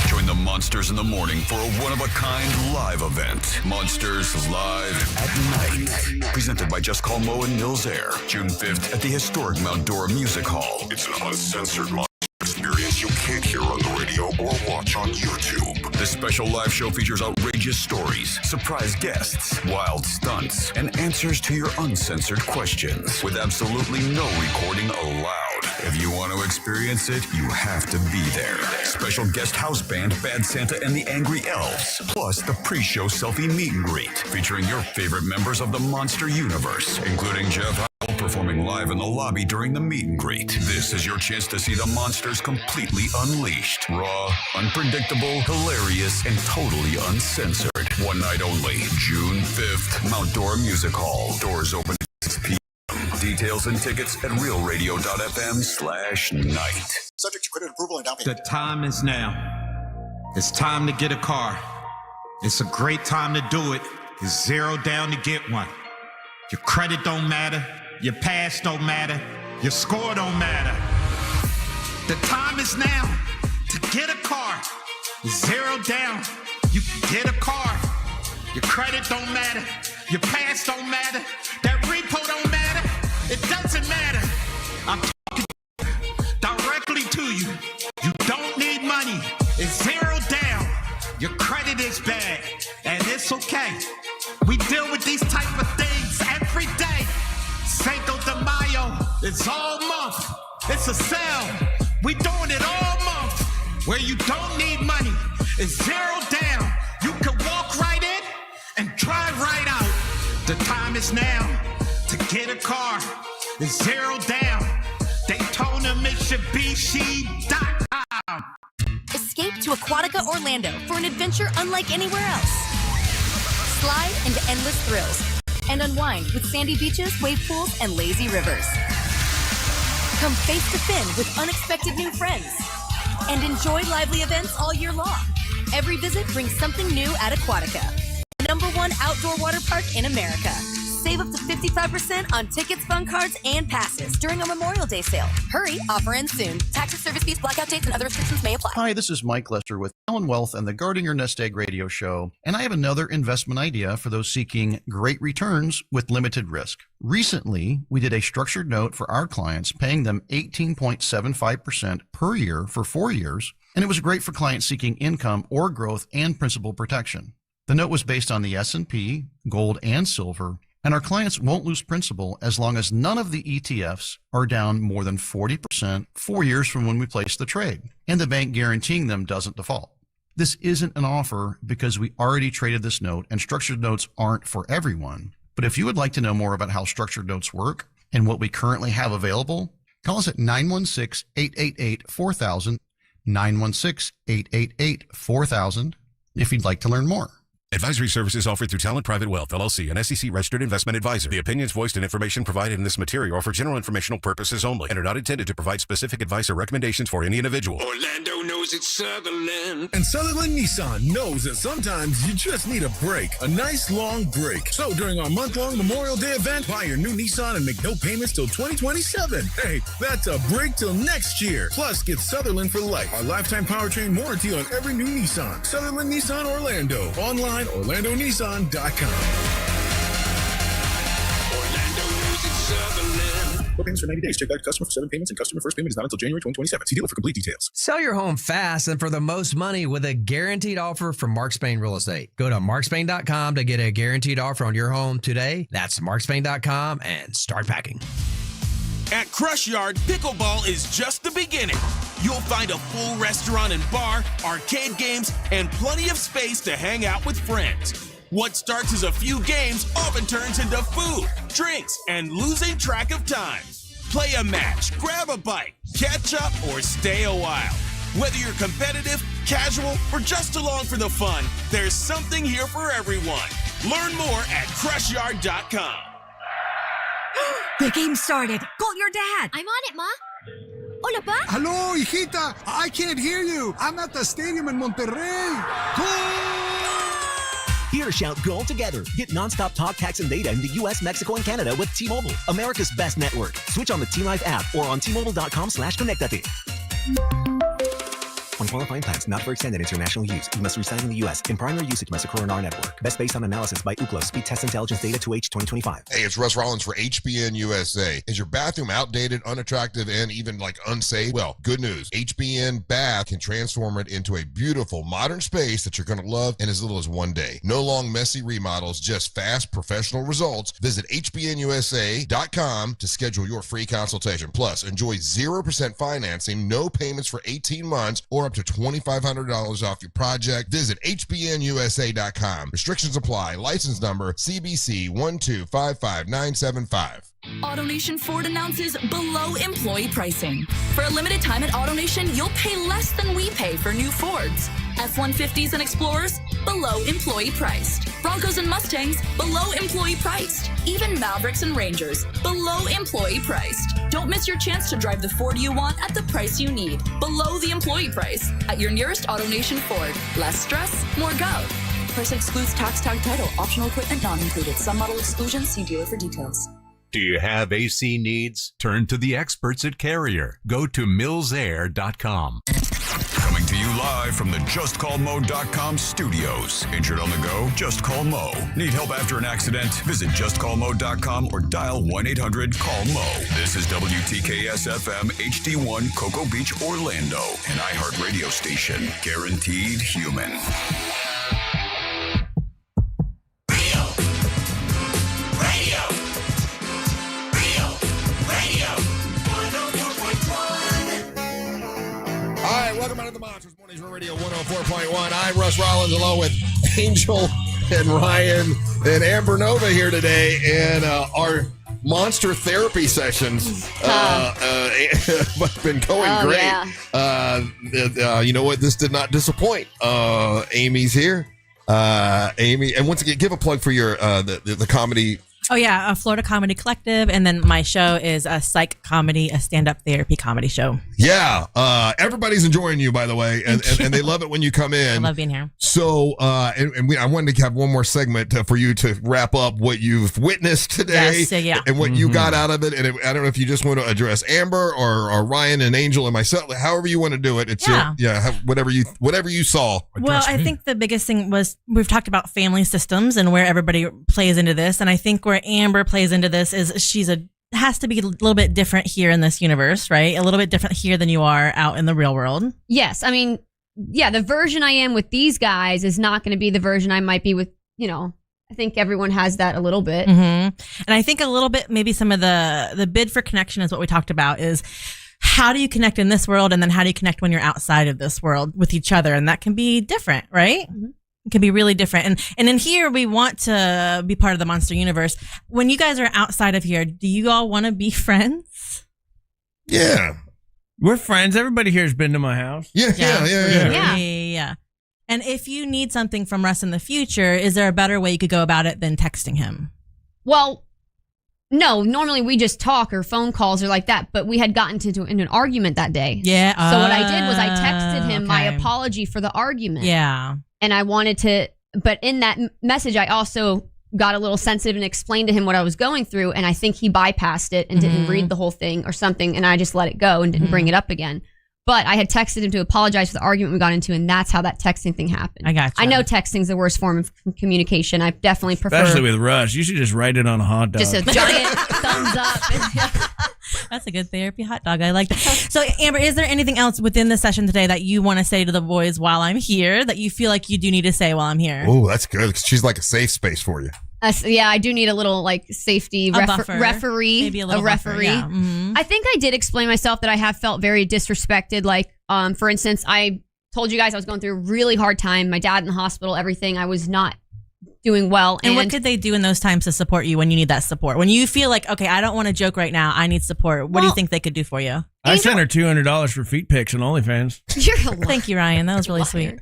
Join the Monsters in the morning for a one-of-a-kind live event. Monsters Live at Night. Presented by Just Call Mo and Mills Air. June 5th at the historic Mount Dora Music Hall. It's an uncensored monster experience you can't hear on the radio or watch on YouTube. This special live show features outrageous stories, surprise guests, wild stunts, and answers to your uncensored questions with absolutely no recording allowed. If you want to experience it, you have to be there. Special guest house band Bad Santa and the Angry Elves, plus the pre-show selfie meet and greet featuring your favorite members of the Monster Universe, including Jeff Howell performing live in the lobby during the meet and greet. This is your chance to see the monsters completely unleashed, raw, unpredictable, hilarious, and totally uncensored. One night only, June 5th, Mount Dora Music Hall. Doors open at 6 p.m. Details and tickets at realradio.fm/night. Subject to credit approval and down payment. The time is now. It's time to get a car. It's a great time to do it. It's zero down to get one. Your credit don't matter. Your past don't matter. Your score don't matter. The time is now to get a car. It's zero down. You can get a car. Your credit don't matter. Your past don't matter. That repo don't matter. It doesn't matter. I'm talking directly to you. You don't need money. It's zero down. Your credit is bad, and it's okay. We deal with these type of things every day. Cinco de Mayo, it's all month. It's a sale. We doing it all month. Where you don't need money. It's zero down. You can walk right in and drive right out. The time is now to get a car. It's zero down. Daytona Mitsubishi.com. Escape to Aquatica Orlando for an adventure unlike anywhere else. Slide into endless thrills and unwind with sandy beaches, wave pools, and lazy rivers. Come face to fin with unexpected new friends and enjoy lively events all year long. Every visit brings something new at Aquatica, #1 outdoor water park in America. Save up to 55% on tickets, fun cards, and passes during our Memorial Day sale. Hurry, offer ends soon. Taxes, service fees, blackout dates, and other restrictions may apply. Hi, this is Mike Lester with Allen Wealth and the Guarding Your Nest Egg radio show. And I have another investment idea for those seeking great returns with limited risk. Recently, we did a structured note for our clients, paying them 18.75% per year for 4 years. And it was great for clients seeking income or growth and principal protection. The note was based on the S&P, gold, and silver, And our clients won't lose principal as long as none of the ETFs are down more than 40% 4 years from when we placed the trade, and the bank guaranteeing them doesn't default. This isn't an offer because we already traded this note, and structured notes aren't for everyone. But if you would like to know more about how structured notes work and what we currently have available, call us at 916-888-4000, 916-888-4000 if you'd like to learn more. Advisory services offered through Talent Private Wealth, LLC, an SEC-registered investment advisor. The opinions voiced and information provided in this material are for general informational purposes only and are not intended to provide specific advice or recommendations for any individual. Orlando knows it's Sutherland. And Sutherland Nissan knows that sometimes you just need a break, a nice long break. So during our month-long Memorial Day event, buy your new Nissan and make no payments till 2027. Hey, that's a break till next year. Plus, get Sutherland for life, our lifetime powertrain warranty on every new Nissan. Sutherland Nissan Orlando. Online, OrlandoNissan.com. No payments for 90 days. Check back to customer for 7 payments, and customer first payment is not until January 2027. See dealer for complete details. Sell your home fast and for the most money with a guaranteed offer from Mark Spain Real Estate. Go to markspain.com to get a guaranteed offer on your home today. That's markspain.com and start packing. At Crush Yard, pickleball is just the beginning. You'll find a full restaurant and bar, arcade games, and plenty of space to hang out with friends. What starts as a few games often turns into food, drinks, and losing track of time. Play a match, grab a bite, catch up, or stay a while. Whether you're competitive, casual, or just along for the fun, there's something here for everyone. Learn more at crushyard.com. The game started. Call your dad. I'm on it, Ma. Hola, Pa. Hello, hijita. I can't hear you. I'm at the stadium in Monterrey. Here, shout goal together. Get nonstop talk, text, and data in the U.S., Mexico, and Canada with T-Mobile, America's best network. Switch on the T-Life app or on T-Mobile.com/connectate. On qualifying plans, not for extended international use. You must reside in the U.S. In primary usage must occur on our network. Best based on analysis by Ookla. Speed Test Intelligence Data 2H 2025. Hey, it's Russ Rollins for HBN USA. Is your bathroom outdated, unattractive, and even unsafe? Well, good news. HBN Bath can transform it into a beautiful, modern space that you're going to love in as little as 1 day. No long, messy remodels, just fast, professional results. Visit HBNUSA.com to schedule your free consultation. Plus, enjoy 0% financing, no payments for 18 months, or up to $2,500 off your project. Visit HBNUSA.com. Restrictions apply. License number CBC 1255975. AutoNation Ford announces below employee pricing. For a limited time at AutoNation, you'll pay less than we pay for new Fords. F-150s and Explorers, below employee priced. Broncos and Mustangs, below employee priced. Even Mavericks and Rangers, below employee priced. Don't miss your chance to drive the Ford you want at the price you need, below the employee price, at your nearest AutoNation Ford. Less stress, more go. Price excludes tax, tag, title, optional equipment not included. Some model exclusions, see dealer for details. Do you have AC needs? Turn to the experts at Carrier. Go to millsair.com. Coming to you live from the JustCallMo.com studios. Injured on the go? Just call Mo. Need help after an accident? Visit JustCallMo.com or dial 1-800-CALL-MO. This is WTKS-FM HD1 Cocoa Beach, Orlando, an iHeart radio station. Guaranteed human. Welcome out to the Monsters Mornings for Radio 104.1. I'm Russ Rollins along with Angel and Ryan and Amber Nova here today. And our monster therapy sessions have been going great. Yeah. You know what? This did not disappoint. Amy's here. Amy, and once again, give a plug for your the comedy. Oh, yeah, a Florida Comedy Collective. And then my show is a psych comedy, a stand-up therapy comedy show. Yeah. Everybody's enjoying you, by the way. And they love it when you come in. I love being here. So, I wanted to have one more segment for you to wrap up what you've witnessed today. Yes, yeah. And what you got out of it. And I don't know if you just want to address Amber or Ryan and Angel and myself, however you want to do it. It's whatever you saw. Well, I think the biggest thing was we've talked about family systems and where everybody plays into this. And I think where Amber plays into this is has to be a little bit different here in this universe, right? A little bit different here than you are out in the real world. Yes. I mean, yeah, the version I am with these guys is not going to be the version I might be with, I think everyone has that a little bit. Mm-hmm. And I think a little bit, maybe some of the bid for connection is what we talked about is how do you connect in this world? And then how do you connect when you're outside of this world with each other? And that can be different, right? Mm-hmm. It can be really different. And in here, we want to be part of the monster universe. When you guys are outside of here, do you all want to be friends? Yeah. We're friends. Everybody here has been to my house. Yeah. And if you need something from Russ in the future, is there a better way you could go about it than texting him? Well, no. Normally we just talk or phone calls or like that, but we had gotten into an argument that day. Yeah. So what I did was I texted him my apology for the argument. Yeah. And I wanted to, but in that message, I also got a little sensitive and explained to him what I was going through. And I think he bypassed it and didn't read the whole thing or something. And I just let it go and didn't bring it up again. But I had texted him to apologize for the argument we got into. And that's how that texting thing happened. I got you. I know texting's the worst form of communication. I definitely prefer. Especially with Russ. You should just write it on a hot dog. Just a giant thumbs up. That's a good therapy hot dog. I like that. So, Amber, is there anything else within the session today that you want to say to the boys while I'm here that you feel like you do need to say while I'm here? Oh, that's good. She's like a safe space for you. Yeah, I do need a little like safety referee. Maybe a little referee. Buffer, yeah. Mm-hmm. I think I did explain myself that I have felt very disrespected. Like, for instance, I told you guys I was going through a really hard time. My dad in the hospital, everything. I was not doing well. And what could they do in those times to support you when you need that support? When you feel like, okay, I don't want to joke right now, I need support. What do you think they could do for you? I sent her $200 for feet pics on OnlyFans. Thank you, Ryan. That was really sweet.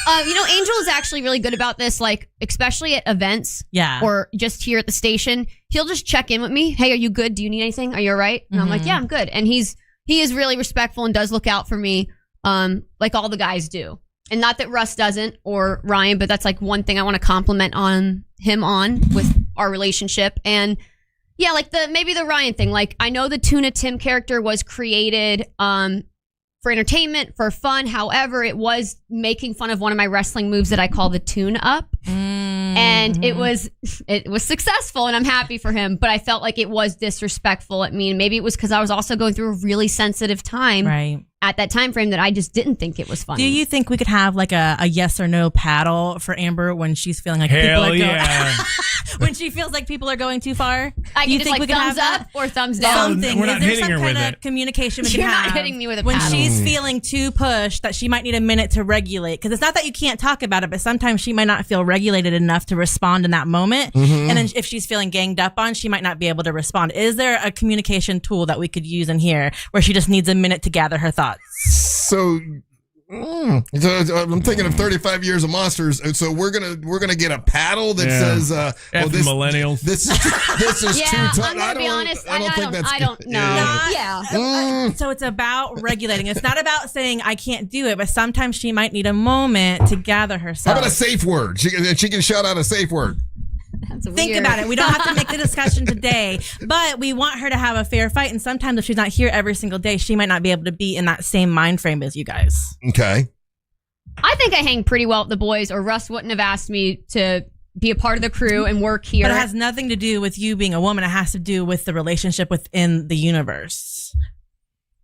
Angel is actually really good about this, like, especially at events. Yeah. Or just here at the station. He'll just check in with me. Hey, are you good? Do you need anything? Are you all right? And I'm like, yeah, I'm good. And he is really respectful and does look out for me, like all the guys do. And not that Russ doesn't or Ryan, but that's like one thing I want to compliment on him on with our relationship. And yeah, like maybe the Ryan thing. Like, I know the Tuna Tim character was created for entertainment, for fun. However, it was making fun of one of my wrestling moves that I call the tune up. And it was successful, and I'm happy for him. But I felt like it was disrespectful at me, and maybe it was because I was also going through a really sensitive time at that time frame that I just didn't think it was funny. Do you think we could have like a yes or no paddle for Amber when she's feeling like people are going when she feels like people are going too far? I Do you can think just we could thumbs have up or thumbs down. Something. We're not Is there hitting some her with kind of it. communication we can You're have? not hitting me with a when paddle. she's feeling too pushed that she might need a minute to regulate, because it's not that you can't talk about it, but sometimes she might not feel regulated enough to respond in that moment. And then if she's feeling ganged up on, she might not be able to respond. Is there a communication tool that we could use in here where she just needs a minute to gather her thoughts? So I'm thinking of 35 years of monsters, and so we're gonna get a paddle that says, millennials. This is too tough. I'm gonna be honest. I don't think that's I don't good. know. So it's about regulating. It's not about saying I can't do it, but sometimes she might need a moment to gather herself. How about a safe word? She can shout out a safe word. Think about it. We don't have to make the discussion today, but we want her to have a fair fight. And sometimes if she's not here every single day, she might not be able to be in that same mind frame as you guys. Okay. I think I hang pretty well with the boys, or Russ wouldn't have asked me to be a part of the crew and work here. But it has nothing to do with you being a woman. It has to do with the relationship within the universe.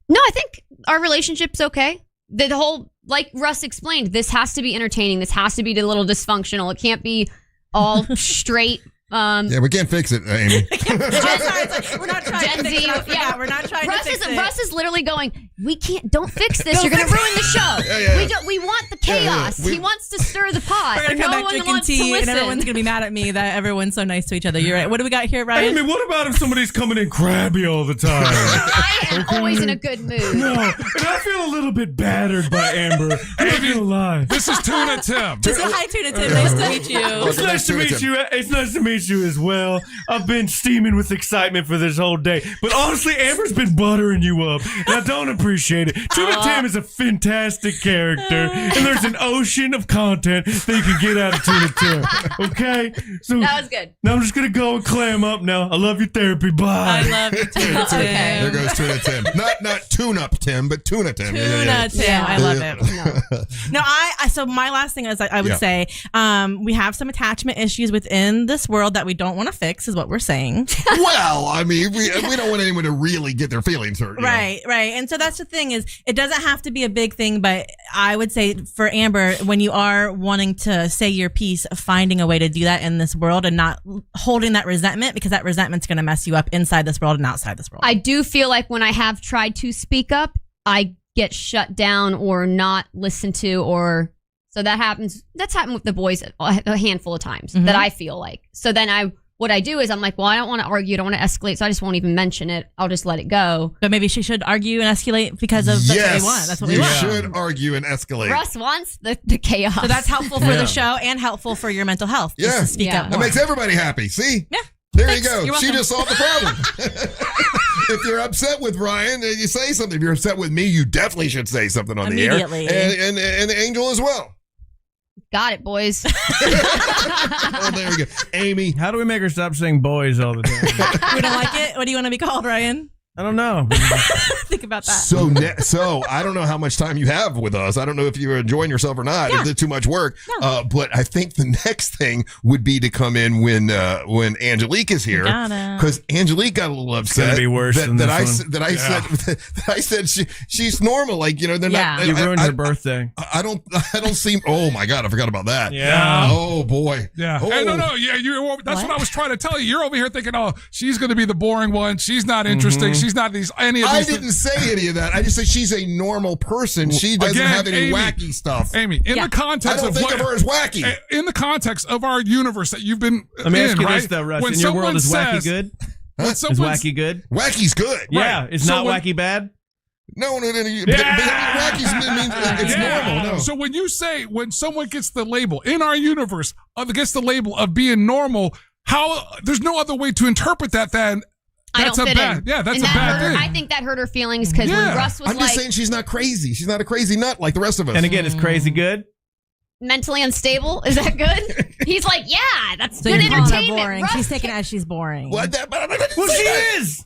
No, I think our relationship's okay. The whole, like Russ explained, this has to be entertaining. This has to be a little dysfunctional. It can't be all straight. Yeah, we can't fix it, Amy. We're not trying to fix it. Yeah, we're not trying to fix it. Russ is literally going, don't fix this. You're going to ruin the show. We want the chaos. He wants to stir the pot. We're going to come back drinking tea, and everyone's going to be mad at me that everyone's so nice to each other. You're right. What do we got here, Ryan? Amy, what about if somebody's coming in crabby all the time? I am always in a good mood. No, and I feel a little bit battered by Amber. I'm not going to lie. This is Tuna Tim. Hi, Tuna Tim. Nice to meet you. It's nice to meet you. It's nice to meet you as well. I've been steaming with excitement for this whole day. But honestly, Amber's been buttering you up, and I don't appreciate it. Tuna Tim is a fantastic character, and there's an ocean of content that you can get out of Tuna Tim. Okay? So that was good. Now I'm just going to go and clam up now. I love your therapy. Bye. I love you, Tuna Tim. There goes Tuna Tim. Not tune-up Tim, but Tuna Tim. Tuna Tim. I love it. No, so my last thing is I would say we have some attachment issues within this world. world that we don't want to fix, is what we're saying. Well, I mean, we don't want anyone to really get their feelings hurt. Right. And so that's the thing is, it doesn't have to be a big thing, but I would say for Amber, when you are wanting to say your piece, finding a way to do that in this world and not holding that resentment, because that resentment's going to mess you up inside this world and outside this world. I do feel like when I have tried to speak up, I get shut down or not listened to, or so that happens. That's happened with the boys a handful of times that I feel like. So then what I do is I'm like, well, I don't want to argue, I don't want to escalate, so I just won't even mention it. I'll just let it go. But maybe she should argue and escalate because of that's what they want. That's what we want. You should argue and escalate. Russ wants the chaos. So that's helpful for the show and helpful for your mental health. Just to speak up more. That makes everybody happy. See? Yeah. There Thanks. you go. You're She welcome. just solved the problem. If you're upset with Ryan, you say something. If you're upset with me, you definitely should say something on the air. Immediately. And Angel as well. Got it, boys. Oh, there we go. Amy. How do we make her stop saying boys all the time? We don't like it? What do you want to be called, Ryan? I don't know. Think about that. So I don't know how much time you have with us. I don't know if you're enjoying yourself or not. If it's too much work. But I think the next thing would be to come in when Angelique is here, because Angelique got a little upset. It's gonna be worse than I said she's normal. Like, they're not. You ruined her birthday. I don't seem. Oh my God, I forgot about that. Yeah. Oh boy. Yeah. Oh. Hey, no. Yeah. That's what I was trying to tell you. You're over here thinking, oh, she's going to be the boring one. She's not interesting. She's not any of these. I didn't say any of that. I just said she's a normal person. She doesn't have any wacky stuff. Amy, in the context I don't think of her as wacky. In the context of our universe that you've been Let me ask you right? this though, Russ. When In your world, is wacky says- good? when Is someone's- wacky good? Wacky's good. Yeah. Is So not when- wacky bad? No. Wacky's means it's Yeah. normal. No. So when someone gets the label in our universe, gets the label of being normal, there's no other way to interpret that than that's I don't a fit bad. in. Yeah, that's And a bad hurt, thing. I think that hurt her feelings because when Russ was I'm just saying she's not crazy. She's not a crazy nut like the rest of us. And again, is crazy good? mentally unstable, is that good? He's like, yeah, that's So good you're calling her entertainment. boring. Russ She's taking it as she's boring. Well, she is.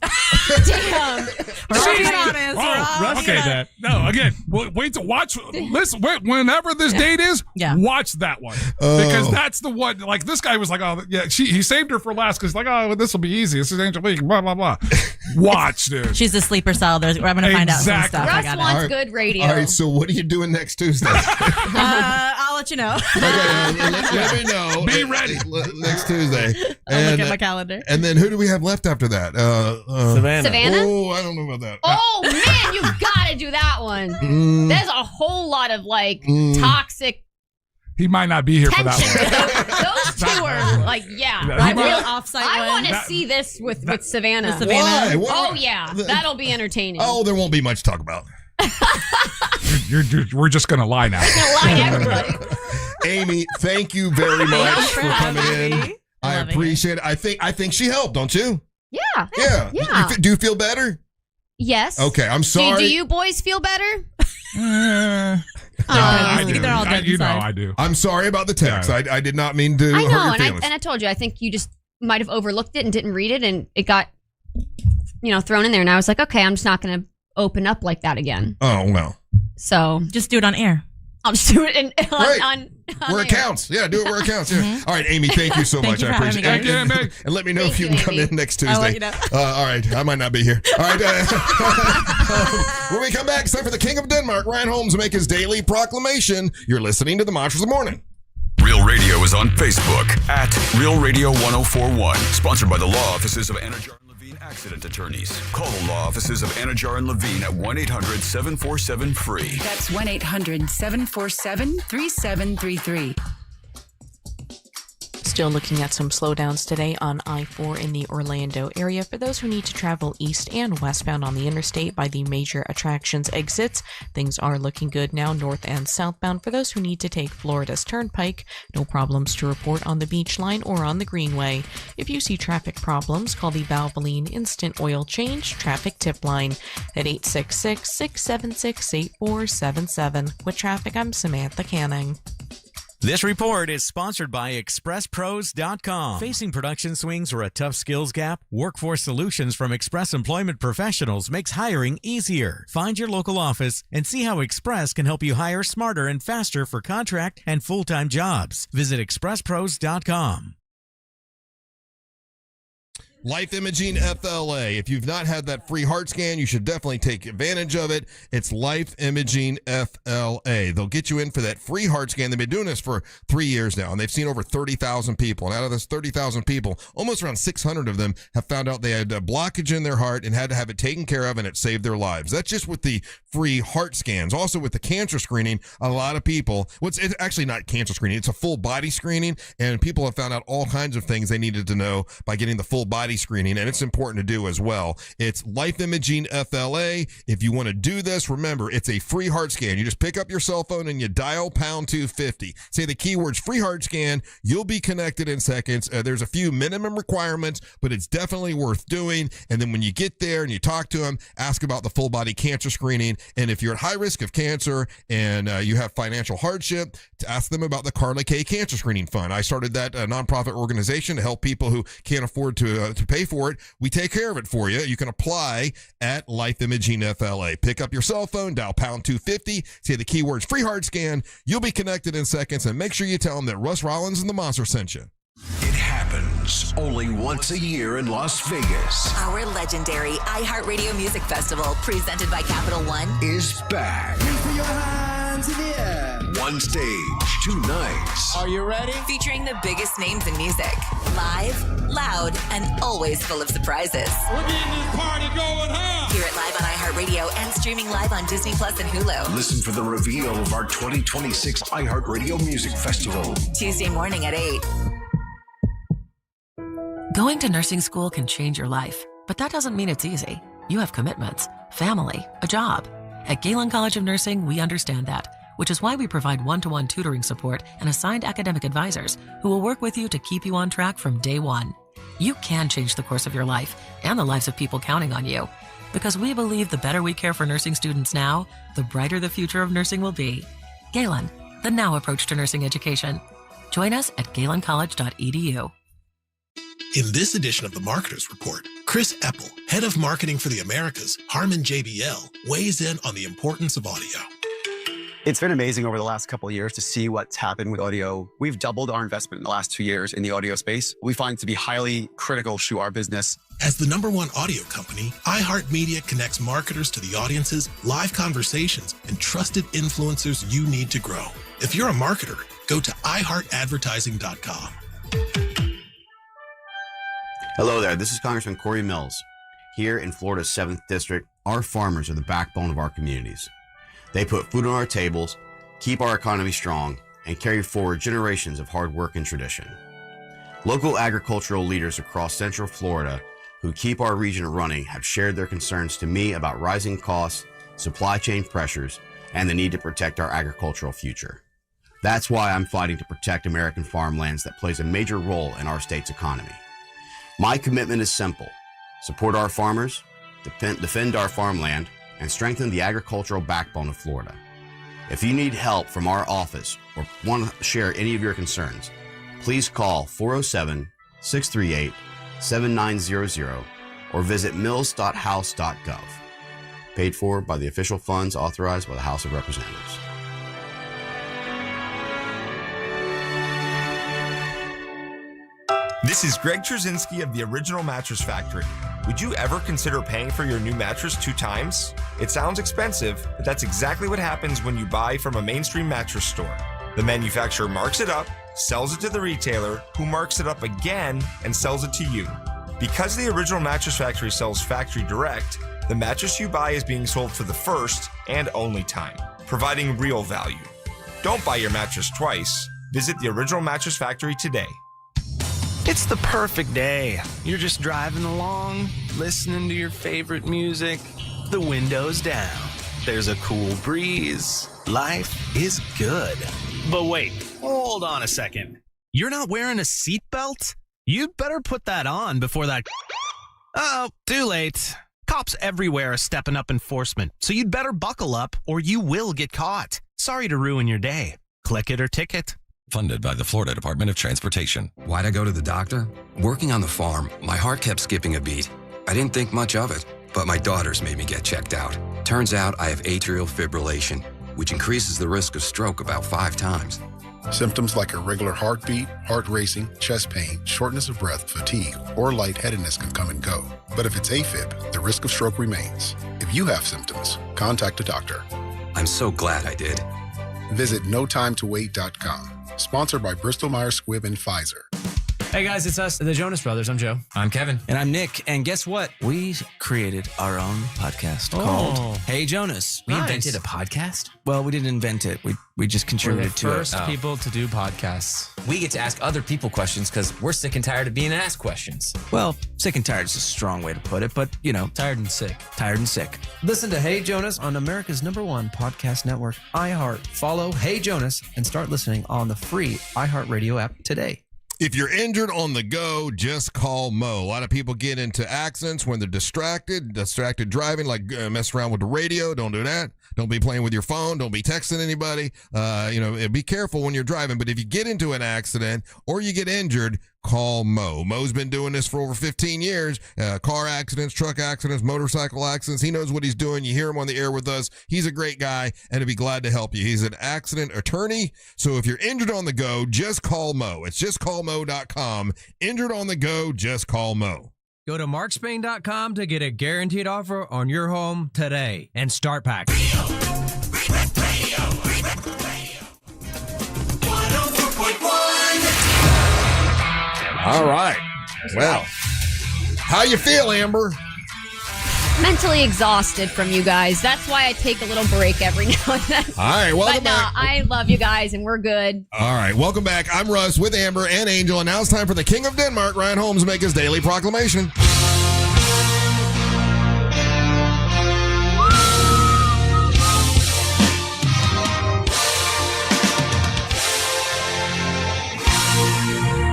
Damn. We're being honest. Oh, We're all okay, being that. No, again, wait to watch. Listen, whenever this date is, watch that one because that's the one. Like this guy was like, oh yeah, he saved her for last because like, oh, this will be easy. This is Angelique. Blah blah blah. Watch, dude. She's a sleeper cell. I'm going to find out some stuff. Russ I got wants it. good radio. All right, so what are you doing next Tuesday? I'll let you know. Let me know. Be ready next Tuesday. I'll look at my calendar. And then who do we have left after that? Savannah? Oh, I don't know about that. Oh man, you gotta do that one. There's a whole lot of like toxic He might not be here for tension. that one. Those two are like, yeah. Yeah, I he might- really- offsite I one. want to That- see this with Savannah. With Savannah. Why? Oh yeah, that'll be entertaining. Oh, there won't be much to talk about. We're just gonna lie now. Lie to everybody. Amy, thank you very much Thanks for for coming having in. me. I Loving appreciate it. I think she helped, don't you? Yeah. Yeah. Yeah. Do you feel better? Yes. Okay, I'm sorry. Do you boys feel better? I do. They're all dead You know inside. I do. I'm sorry about the text. I did not mean to I hurt know, your and feelings. I told you, I think you just might have overlooked it and didn't read it, and it got, thrown in there. And I was like, okay, I'm just not going to open up like that again. Oh, well. So just do it on air. I'll just do it Right. on Where air. it counts. Yeah, do it where it counts. Yeah. All right, Amy, thank you so Thank much. you I for having appreciate me, it. guys. And let me know if Thank you you, can come Amy. in next Tuesday. I'll let you know. All right, I might not be here. All right. When we come back, it's time for the King of Denmark, Ryan Holmes, to make his daily proclamation. You're listening to the Monsters of the Morning. Real Radio is on Facebook at Real Radio 1041. Sponsored by the law offices of Anajar and Levine Accident Attorneys. Call the law offices of Anajar and Levine at 1-800-747-FREE. That's 1-800-747-3733. Still looking at some slowdowns today on I-4 in the Orlando area for those who need to travel east and westbound on the interstate by the major attractions exits. Things are looking good now north and southbound for those who need to take Florida's Turnpike. No problems to report on the Beach Line or on the Greenway. If you see traffic problems, call the Valvoline Instant Oil Change Traffic Tip Line at 866-676-8477. With traffic, I'm Samantha Canning. This report is sponsored by ExpressPros.com. Facing production swings or a tough skills gap? Workforce Solutions from Express Employment Professionals makes hiring easier. Find your local office and see how Express can help you hire smarter and faster for contract and full-time jobs. Visit ExpressPros.com. Life Imaging FLA. If you've not had that free heart scan, you should definitely take advantage of it. It's Life Imaging FLA. They'll get you in for that free heart scan. They've been doing this for 3 years now, and they've seen over 30,000 people. And out of those 30,000 people, almost around 600 of them have found out they had a blockage in their heart and had to have it taken care of, and it saved their lives. That's just with the free heart scans. Also with the cancer screening, a lot of people, it's actually not cancer screening, it's a full body screening, and people have found out all kinds of things they needed to know by getting the full body screening, and it's important to do as well. It's Life Imaging FLA. If you want to do this, remember, it's a free heart scan. You just pick up your cell phone and you dial pound 250. Say the keywords free heart scan. You'll be connected in seconds. There's a few minimum requirements, but it's definitely worth doing. And then when you get there and you talk to them, ask about the full body cancer screening. And if you're at high risk of cancer and you have financial hardship, to ask them about the Carla K Cancer Screening Fund. I started that nonprofit organization to help people who can't afford to pay for it. We take care of it for you. You can apply at Life Imaging FLA. Pick up your cell phone, dial pound 250, say the keywords free heart scan. You'll be connected in seconds, and make sure you tell them that Russ Rollins and the Monster sent you. It happens only once a year in Las Vegas. Our legendary iHeartRadio Music Festival, presented by Capital One, Is back. Put your hands in the air. One stage, 2 nights. Are you ready? Featuring the biggest names in music. Live, loud, and always full of surprises. We're getting this party going, huh? Hear it live on iHeartRadio and streaming live on Disney Plus and Hulu. Listen for the reveal of our 2026 iHeartRadio Music Festival. Tuesday morning at 8. Going to nursing school can change your life, but that doesn't mean it's easy. You have commitments, family, a job. At Galen College of Nursing, we understand that, which is why we provide one-to-one tutoring support and assigned academic advisors who will work with you to keep you on track from day one. You can change the course of your life and the lives of people counting on you, because we believe the better we care for nursing students now, the brighter the future of nursing will be. Galen, the now approach to nursing education. Join us at galencollege.edu. In this edition of the Marketers Report, Chris Eppel, head of marketing for the Americas, Harman JBL, weighs in on the importance of audio. It's been amazing over the last couple of years to see what's happened with audio. We've doubled our investment in the last 2 years in the audio space. We find it to be highly critical to our business. As the #1 audio company, iHeartMedia connects marketers to the audiences, live conversations, and trusted influencers you need to grow. If you're a marketer, go to iHeartAdvertising.com. Hello there, this is Congressman Corey Mills. Here in Florida's 7th District, our farmers are the backbone of our communities. They put food on our tables, keep our economy strong, and carry forward generations of hard work and tradition. Local agricultural leaders across Central Florida who keep our region running have shared their concerns to me about rising costs, supply chain pressures, and the need to protect our agricultural future. That's why I'm fighting to protect American farmlands that plays a major role in our state's economy. My commitment is simple: support our farmers, defend our farmland, and strengthen the agricultural backbone of Florida. If you need help from our office or want to share any of your concerns, please call 407-638-7900 or visit mills.house.gov. Paid for by the official funds authorized by the House of Representatives. This is Greg Trzynski of the Original Mattress Factory. Would you ever consider paying for your new mattress 2 times? It sounds expensive, but that's exactly what happens when you buy from a mainstream mattress store. The manufacturer marks it up, sells it to the retailer, who marks it up again and sells it to you. Because the Original Mattress Factory sells factory direct, the mattress you buy is being sold for the first and only time, providing real value. Don't buy your mattress twice. Visit the Original Mattress Factory today. It's the perfect day. You're just driving along, listening to your favorite music, the window's down. There's a cool breeze. Life is good. But wait, hold on a second. You're not wearing a seatbelt? You'd better put that on before that... Oh, too late. Cops everywhere are stepping up enforcement, so you'd better buckle up or you will get caught. Sorry to ruin your day. Click it or ticket. Funded by the Florida Department of Transportation. Why'd I go to the doctor? Working on the farm, my heart kept skipping a beat. I didn't think much of it, but my daughters made me get checked out. Turns out I have atrial fibrillation, which increases the risk of stroke about 5 times. Symptoms like irregular heartbeat, heart racing, chest pain, shortness of breath, fatigue, or lightheadedness can come and go. But if it's AFib, the risk of stroke remains. If you have symptoms, contact a doctor. I'm so glad I did. Visit notimetowait.com. Sponsored by Bristol-Myers Squibb and Pfizer. Hey guys, it's us, the Jonas Brothers. I'm Joe. I'm Kevin. And I'm Nick. And guess what? We created our own podcast called Hey Jonas. We invented a podcast? Well, we didn't invent it. We just contributed to it. We're the first people to do podcasts. We get to ask other people questions because we're sick and tired of being asked questions. Well, sick and tired is a strong way to put it, but you know. Tired and sick. Tired and sick. Listen to Hey Jonas on America's #1 podcast network, iHeart. Follow Hey Jonas and start listening on the free iHeartRadio app today. If you're injured on the go, just call Mo. A lot of people get into accidents when they're distracted driving, like mess around with the radio. Don't do that. Don't be playing with your phone. Don't be texting anybody. Be careful when you're driving. But if you get into an accident or you get injured, call Mo. Mo's been doing this for over 15 years. Car accidents, truck accidents, motorcycle accidents. He knows what he's doing. You hear him on the air with us. He's a great guy, and he'll be glad to help you. He's an accident attorney. So if you're injured on the go, just call Mo. It's justcallmo.com. Injured on the go, just call Mo. Go to markspain.com to get a guaranteed offer on your home today and start packing. All right. Well, how you feel, Amber? Mentally exhausted from you guys. That's why I take a little break every now and then. All right, welcome back. I love you guys, and we're good. All right, welcome back. I'm Russ with Amber and Angel, and now it's time for the King of Denmark, Ryan Holmes, make his daily proclamation.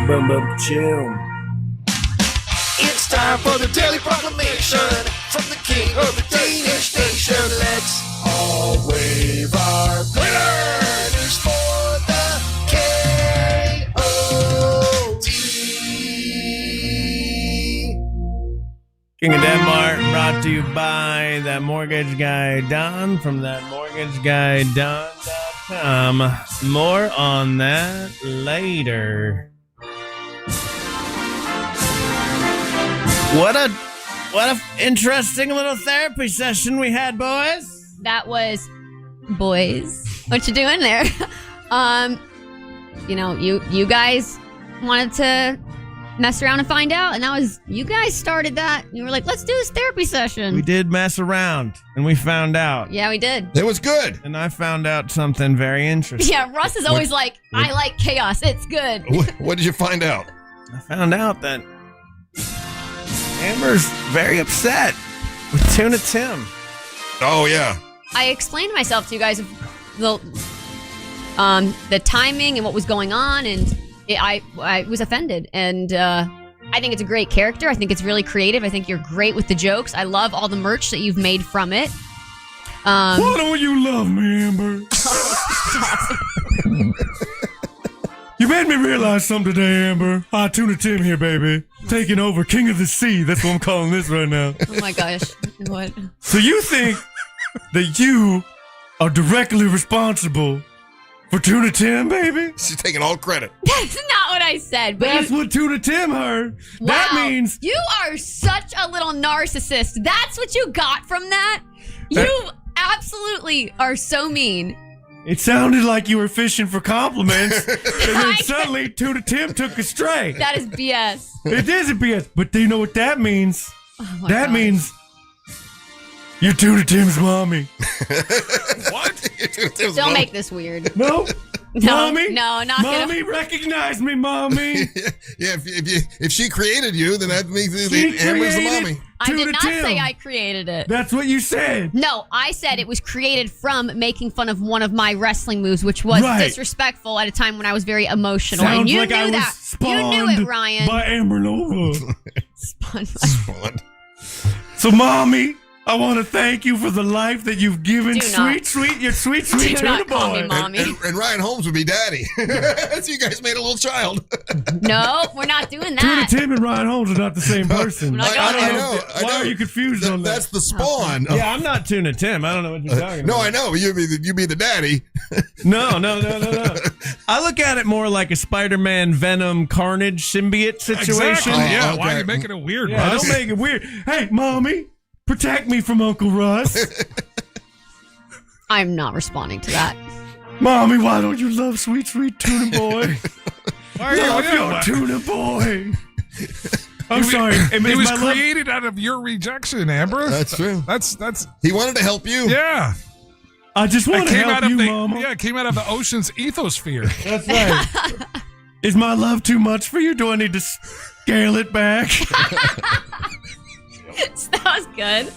Bum bum chill. It's time for the daily proclamation from the king of the Danish nation. Let's all wave our banners for the K-O-D. King of Denmark brought to you by That Mortgage Guy Don from thatmortgageguyDon.com. More on that later. What a interesting little therapy session we had, boys. That was boys. What you doing there? You guys wanted to mess around and find out, and that was you guys started that. You were like, let's do this therapy session. We did mess around, and we found out. Yeah, we did. It was good. And I found out something very interesting. Yeah, Russ is always I like chaos. It's good. What did you find out? I found out that Amber's very upset with Tuna Tim. Oh, yeah. I explained myself to you guys of the timing and what was going on, and I was offended. And I think it's a great character. I think it's really creative. I think you're great with the jokes. I love all the merch that you've made from it. Why don't you love me, Amber? You made me realize something today, Amber. Tuna Tim here, baby. Taking over King of the Sea. That's what I'm calling this right now. Oh my gosh. What? So you think that you are directly responsible for Tuna Tim, baby? She's taking all credit. That's not what I said. But that's what Tuna Tim heard. Wow, that means you are such a little narcissist. That's what you got from that? You absolutely are so mean. It sounded like you were fishing for compliments, and then suddenly Tuna Tim took astray. That is BS. It is a BS, but do you know what that means? Oh that means you're Tuna Tim's mommy. What? Don't make this weird. No. No, Mommy? no, not Mommy, recognize me, Mommy. Yeah, if she created you, then that means Amber's the mommy. I did not say I created it. That's what you said. No, I said it was created from making fun of one of my wrestling moves, which was disrespectful at a time when I was very emotional. Sounds and you like knew I was that. Spawned you knew it, Ryan. By Amber Nova. Spawned. So, Mommy, I want to thank you for the life that you've given sweet Tuna Boy. And Ryan Holmes would be daddy. So you guys made a little child. No, we're not doing Tuna that. Tim and Ryan Holmes are not the same person. I know. Why are you confused on that? That's the spawn. Yeah, I'm not Tuna Tim. I don't know what you're talking about. No, I know. You be the daddy. No. I look at it more like a Spider-Man Venom Carnage symbiote situation. Exactly. Yeah, okay. Why are you making it weird, Yeah, Russ? don't make it weird. Hey, Mommy, protect me from Uncle Russ. I'm not responding to that. Mommy, why don't you love sweet Tuna Boy? Love your Tuna Boy. I'm sorry. He was created out of your rejection, Amber. That's true. That's. He wanted to help you. Yeah. I just want to help you, Mama. Yeah, it came out of the ocean's ethosphere. That's right. Is my love too much for you? Do I need to scale it back? That was good.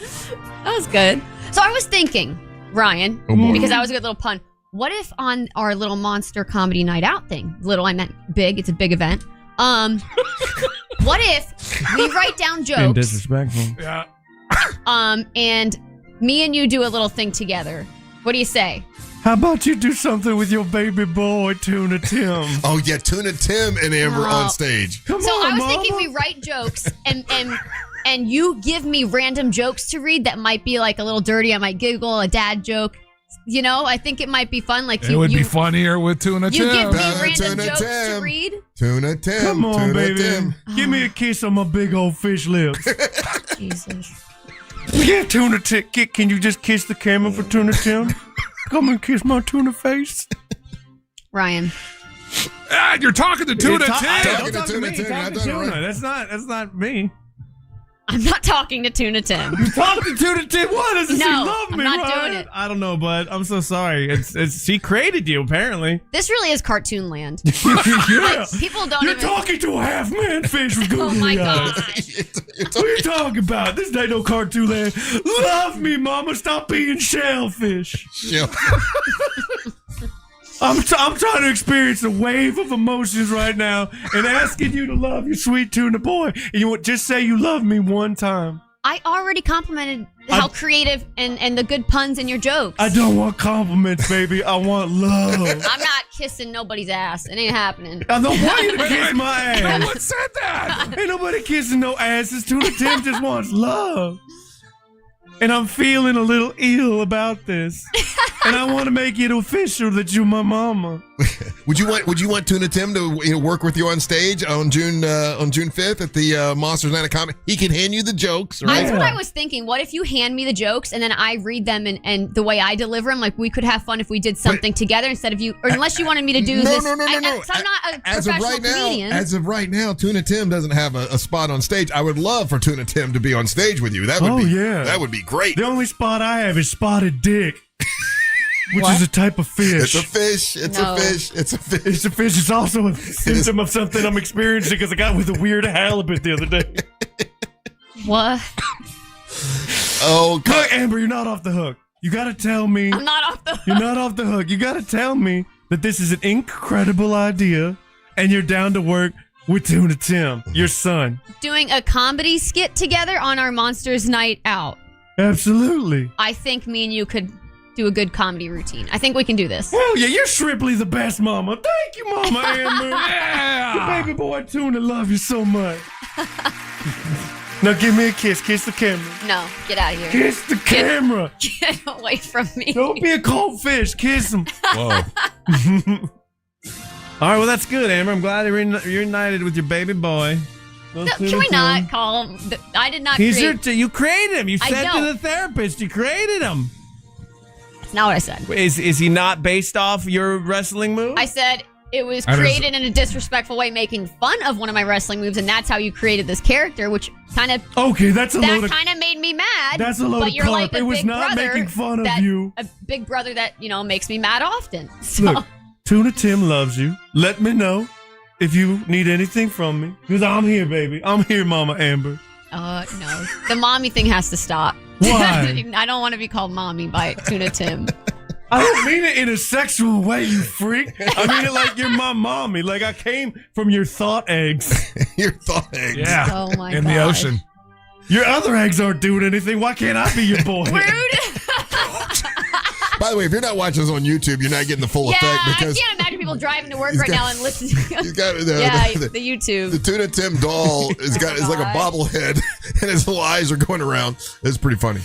That was good. So I was thinking, Ryan, because that was a good little pun. What if on our little monster comedy night out thing, little I meant big, it's a big event. What if we write down Being jokes? disrespectful. Yeah. And me and you do a little thing together. What do you say? How about you do something with your baby boy, Tuna Tim? Oh yeah, Tuna Tim and Amber on stage. I was thinking we write jokes and you give me random jokes to read that might be like a little dirty. I might giggle, a dad joke. You know, I think it might be fun. Like it would be funnier with Tuna Tim. You give me random Tuna jokes Tim. to read. Tuna Tim. Come on, Tuna baby. Tim. Give me a kiss on my big old fish lips. Jesus. Yeah, Tuna Tim. Can you just kiss the camera for Tuna Tim? Come and kiss my tuna face. Ryan. You're talking to Tuna Tim. Talking to Tuna Tim. Talk to Tuna. That's not me. I'm not talking to Tuna Tim. You talk to Tuna Tim? What? Does she love me, I'm not Ryan? doing it. I don't know, bud. I'm so sorry. It's she created you, apparently. This really is cartoon land. Yeah. Like, people don't You're even... talking to a half-man fish with Oh my googly eyes. gosh. What are you talking about? This ain't no cartoon land. Love me, Mama. Stop being shellfish. I'm trying to experience a wave of emotions right now and asking you to love your sweet Tuna Boy. And you want just say you love me one time. I already complimented how creative and the good puns in your jokes. I don't want compliments, baby. I want love. I'm not kissing nobody's ass. It ain't happening. I don't want you to kiss my ass. No one said that. Ain't nobody kissing no asses. Tuna Tim just wants love. And I'm feeling a little ill about this. And I want to make it official that you're my mama. Would you want Tuna Tim to work with you on stage on June 5th at the Monsters Night of Comedy? He can hand you the jokes, right? That's what I was thinking. What if you hand me the jokes and then I read them and the way I deliver them, like we could have fun if we did something together instead of you, or unless you wanted me to do this. No. I'm not a professional comedian. As of right now, Tuna Tim doesn't have a spot on stage. I would love for Tuna Tim to be on stage with you. That would be great. The only spot I have is spotted dick. Which is a type of fish. It's a fish. It's a fish. It's a fish. It's a fish. It's also a symptom of something I'm experiencing because I got with a weird halibut the other day. What? Oh, God. Look, Amber, you're not off the hook. You got to tell me. I'm not off the hook. You're not off the hook. You got to tell me that this is an incredible idea and you're down to work with Tuna Tim, your son. Doing a comedy skit together on our Monsters Night Out. Absolutely. I think me and you could do a good comedy routine. I think we can do this. Oh, yeah, you're Shrimply the best, Mama. Thank you, Mama Amber. Yeah. Your baby boy Tuna love you so much. Now give me a kiss. Kiss the camera. No, get out of here. Kiss the camera. Get away from me. Don't be a cold fish. Kiss him. Whoa. All right, well, that's good, Amber. I'm glad you're reunited with your baby boy. No, can we not call him? I did not create. You created him. You I said to know. the therapist you created him. That's not what I said. Is he not based off your wrestling move? I said it was That is- created in a disrespectful way, making fun of one of my wrestling moves, and that's how you created this character, which kind of Okay, that's a load that of... kind of made me mad. That's a load but of you're carp. like a It was big not brother making fun of that- you. A big brother that makes me mad often. So Look, Tuna Tim loves you. Let me know if you need anything from me. Because I'm here, baby. I'm here, Mama Amber. no, the mommy thing has to stop. Why? I don't want to be called mommy by Tuna Tim. I don't mean it in a sexual way, you freak. I mean it like you're my mommy. Like I came from your thought eggs. Your thought eggs. Yeah. Oh my In the gosh. ocean. Your other eggs aren't doing anything. Why can't I be your boy? By the way, if you're not watching this on YouTube, you're not getting the full effect because I can't imagine people driving to work right now and listening. he's got the YouTube. The Tuna Tim doll is like a bobblehead, and his little eyes are going around. It's pretty funny.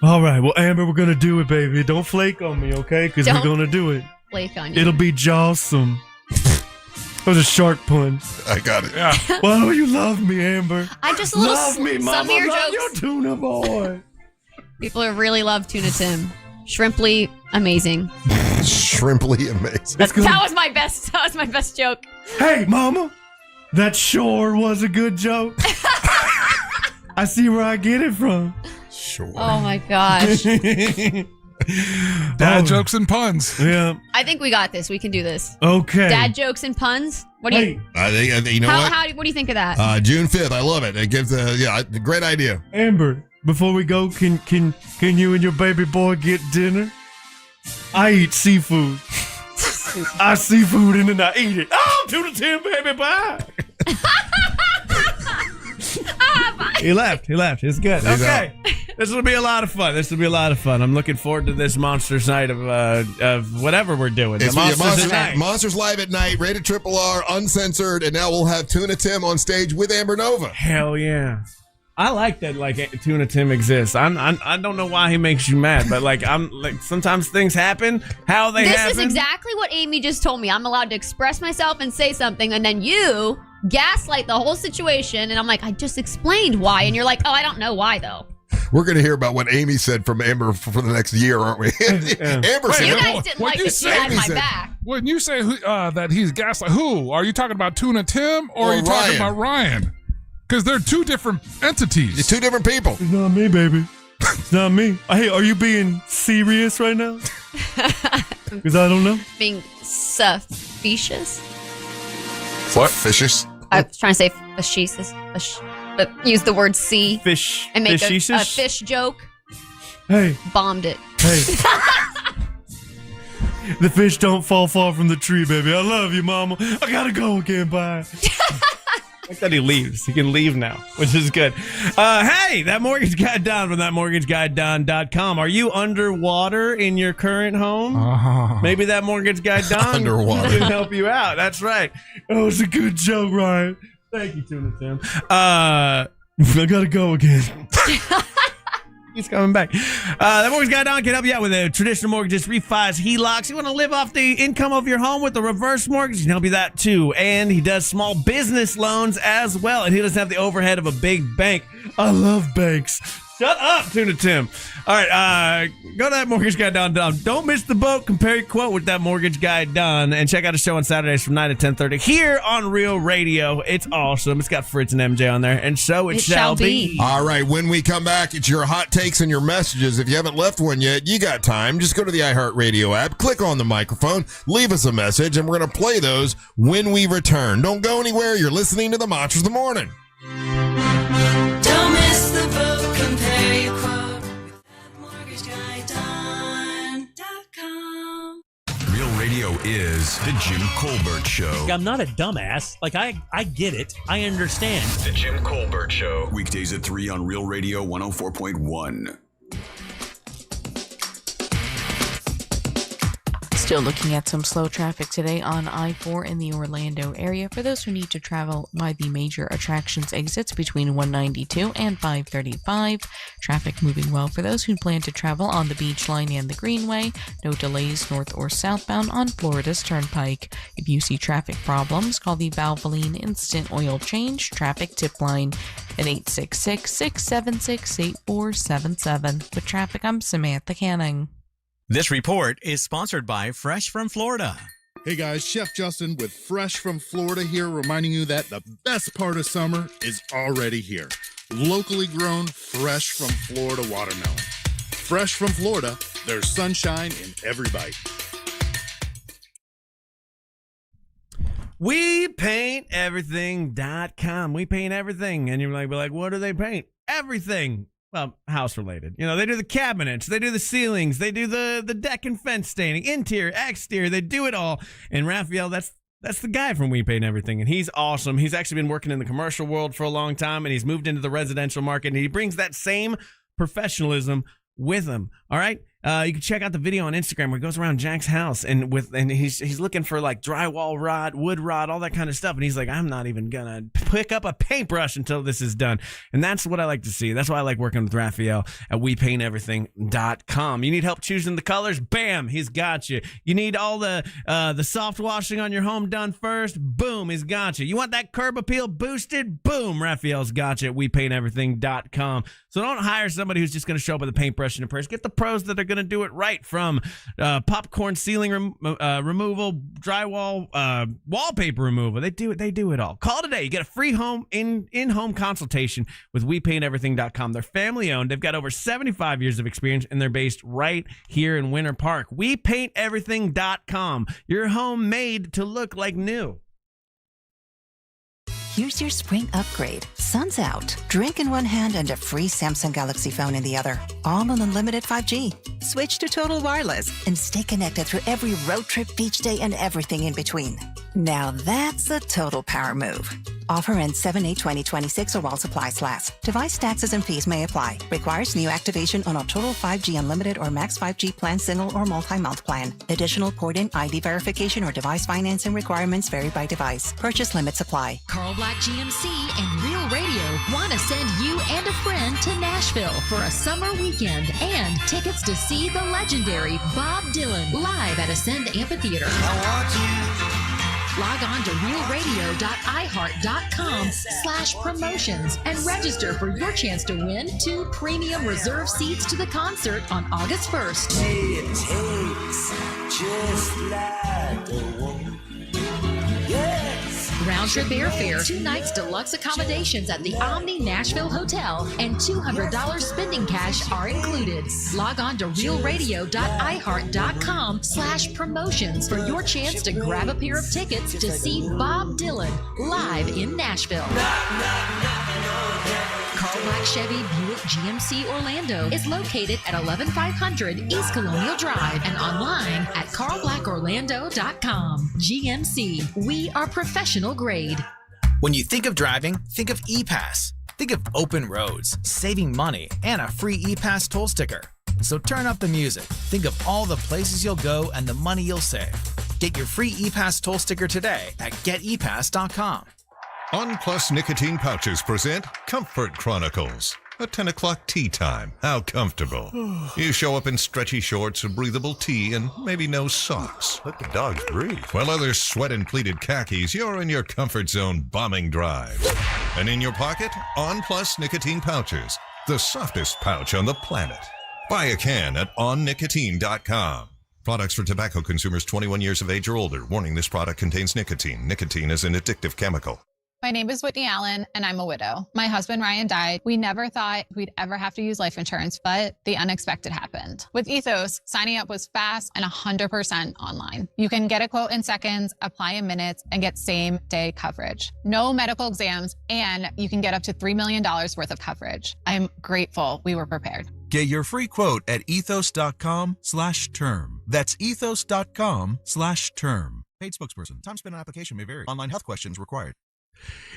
All right, well, Amber, we're gonna do it, baby. Don't flake on me, okay? Because we're Don't gonna do it. Flake on you. It'll be jawsome. That was a shark pun. I got it. Yeah. Why don't you love me, Amber? I just a little love me, some Mama. of your Love jokes. your tuna boy. People really love Tuna Tim. Shrimply amazing. Shrimply amazing. That was my best. That was my best joke. Hey, Mama, that sure was a good joke. I see where I get it from. Sure. Oh my gosh. Dad jokes and puns. Yeah. I think we got this. We can do this. Okay. Dad jokes and puns. What do you? I think you know what? What do you think of that? June 5th. I love it. It gives a great idea. Amber, before we go, can you and your baby boy get dinner? I eat seafood. I seafood and then I eat it. Oh, Tuna Tim, baby, bye. He left. It's good. He's Okay. This will be a lot of fun. I'm looking forward to this Monsters Night of whatever we're doing. It's Monsters Night. Monsters Live at Night, rated Triple R, uncensored, and now we'll have Tuna Tim on stage with Amber Nova. Hell yeah. I like that. Like Tuna Tim exists. I don't know why he makes you mad, but sometimes things happen how they happen. This is exactly what Amy just told me. I'm allowed to express myself and say something, and then you gaslight the whole situation, and I'm like, I just explained why, and you're like, oh, I don't know why though. We're going to hear about what Amy said from Amber for the next year, aren't we? Amber said, you guys didn't like that she had my back. When you say that he's gaslight, who are you talking about? Tuna Tim or are you Ryan? talking about Ryan? Because they're two different entities. It's two different people. It's not me, baby. It's not me. Hey, are you being serious right now? Because I don't know. Being suspicious. What? Fishes? I was trying to say facetious, but use the word "c" Fish. and make a Facetious? fish joke. Hey. Bombed it. Hey. The fish don't fall far from the tree, baby. I love you, Mama. I gotta go again. Bye. I like that he leaves. He can leave now, which is good. Hey, that mortgage guy Don from thatmortgageguyDon.com. Are you underwater in your current home? Maybe that mortgage guy Don Underwater. can help you out. That's right. Oh, it's a good joke, Ryan. Thank you, Tuna Tim. I gotta go again. He's coming back. That mortgage guy Don can help you out with traditional mortgages, refis, HELOCs. You want to live off the income of your home with a reverse mortgage? He can help you that too. And he does small business loans as well. And he doesn't have the overhead of a big bank. I love banks. Shut up, Tuna Tim. All right, go to thatmortgageguyDon.com. Don't miss the boat. Compare your quote with That Mortgage Guy Don. And check out a show on Saturdays from 9 to 10:30 here on Real Radio. It's awesome. It's got Fritz and MJ on there. And so it shall be. All right, when we come back, it's your hot takes and your messages. If you haven't left one yet, you got time. Just go to the iHeartRadio app, click on the microphone, leave us a message, and we're going to play those when we return. Don't go anywhere. You're listening to the Monsters of the Morning. Don't miss the boat. Compare your quote with thatmortgageguyDon.com. Real Radio is The Jim Colbert Show. I'm not a dumbass. Like, I get it. I understand. The Jim Colbert Show. Weekdays at 3 on Real Radio 104.1. Still looking at some slow traffic today on I-4 in the Orlando area for those who need to travel by the major attractions exits between 192 and 535. Traffic moving well for those who plan to travel on the Beach Line and the Greenway. No delays north or southbound on Florida's Turnpike. If you see traffic problems, call the Valvoline Instant Oil Change Traffic Tip Line at 866-676-8477. With traffic, I'm Samantha Canning. This report is sponsored by Fresh from Florida. Hey guys, Chef Justin with Fresh from Florida here, reminding you that the best part of summer is already here. Locally grown, fresh from Florida watermelon. Fresh from Florida, there's sunshine in every bite. WePaintEverything.com. We paint everything. And you're like, what do they paint? Everything. Well, house related. You know, they do the cabinets, they do the ceilings, they do the deck and fence staining, interior, exterior, they do it all. And Raphael, that's That's the guy from We Paint Everything, and he's awesome. He's actually been working in the commercial world for a long time, and he's moved into the residential market, and he brings that same professionalism with him. All right, you can check out the video on Instagram where he goes around Jack's house and he's looking for like drywall rod, wood rod, all that kind of stuff, and he's like, I'm not even gonna pick up a paintbrush until this is done. And that's what I like to see. That's why I like working with Raphael at WePaintEverything.com. You need help choosing the colors? Bam, he's got you. You need all the soft washing on your home done first? Boom, he's got you. You want that curb appeal boosted? Boom, Raphael's got you at WePaintEverything.com. So don't hire somebody who's just going to show up with a paintbrush and a purse. Get the pros that are going to do it right, from popcorn ceiling removal, drywall, wallpaper removal. They do it all. Call today. You get a free in-home consultation with WePaintEverything.com. They're family owned. They've got over 75 years of experience, and they're based right here in Winter Park. WePaintEverything.com. Your home made to look like new. Here's your spring upgrade. Sun's out. Drink in one hand and a free Samsung Galaxy phone in the other. All on unlimited 5G. Switch to Total Wireless and stay connected through every road trip, beach day, and everything in between. Now that's a total power move. Offer ends 7/8/2026 or while supplies last. Device taxes and fees may apply. Requires new activation on a Total 5G Unlimited or Max 5G plan, single or multi-month plan. Additional port-in ID verification or device financing requirements vary by device. Purchase limits apply. Carl Black GMC and Real Radio want to send you and a friend to Nashville for a summer weekend and tickets to see the legendary Bob Dylan live at Ascend Amphitheater. Log on to realradio.iheart.com/promotions and register for your chance to win 2 premium reserve seats to the concert on August 1st. It tastes just like a woman. Yes. Round trip airfare, 2 nights deluxe accommodations at the Omni Nashville Hotel, and $200 spending cash are included. Log on to realradio.iheart.com/promotions for your chance to grab a pair of tickets to see Bob Dylan live in Nashville. Carl Black Chevy Buick GMC Orlando is located at 11500 East Colonial Drive and online at carlblackorlando.com. GMC, we are professional grade. When you think of driving, think of ePass. Think of open roads, saving money, and a free ePass toll sticker. So turn up the music. Think of all the places you'll go and the money you'll save. Get your free ePass toll sticker today at getepass.com. On Plus Nicotine Pouches present Comfort Chronicles. A 10 o'clock tea time. How comfortable. You show up in stretchy shorts, a breathable tee, and maybe no socks. Let the dogs breathe. While others sweat in pleated khakis, you're in your comfort zone bombing drive. And in your pocket, On Plus Nicotine Pouches. The softest pouch on the planet. Buy a can at onnicotine.com. Products for tobacco consumers 21 years of age or older. Warning, this product contains nicotine. Nicotine is an addictive chemical. My name is Whitney Allen, and I'm a widow. My husband, Ryan, died. We never thought we'd ever have to use life insurance, but the unexpected happened. With Ethos, signing up was fast and 100% online. You can get a quote in seconds, apply in minutes, and get same-day coverage. No medical exams, and you can get up to $3 million worth of coverage. I'm grateful we were prepared. Get your free quote at ethos.com/term. That's ethos.com/term. Paid spokesperson. Time spent on application may vary. Online health questions required.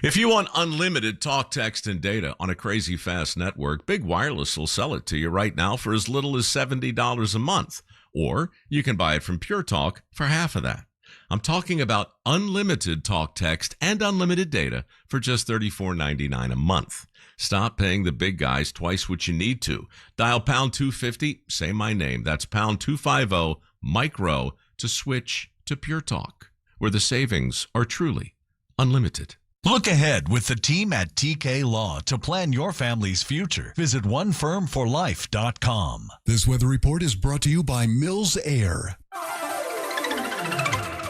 If you want unlimited talk, text, and data on a crazy fast network, Big Wireless will sell it to you right now for as little as $70 a month. Or you can buy it from Pure Talk for half of that. I'm talking about unlimited talk, text, and unlimited data for just $34.99 a month. Stop paying the big guys twice what you need to. Dial pound 250, say my name. That's pound 250, micro, to switch to Pure Talk, where the savings are truly unlimited. Look ahead with the team at TK Law to plan your family's future. Visit onefirmforlife.com. This weather report is brought to you by Mills Air.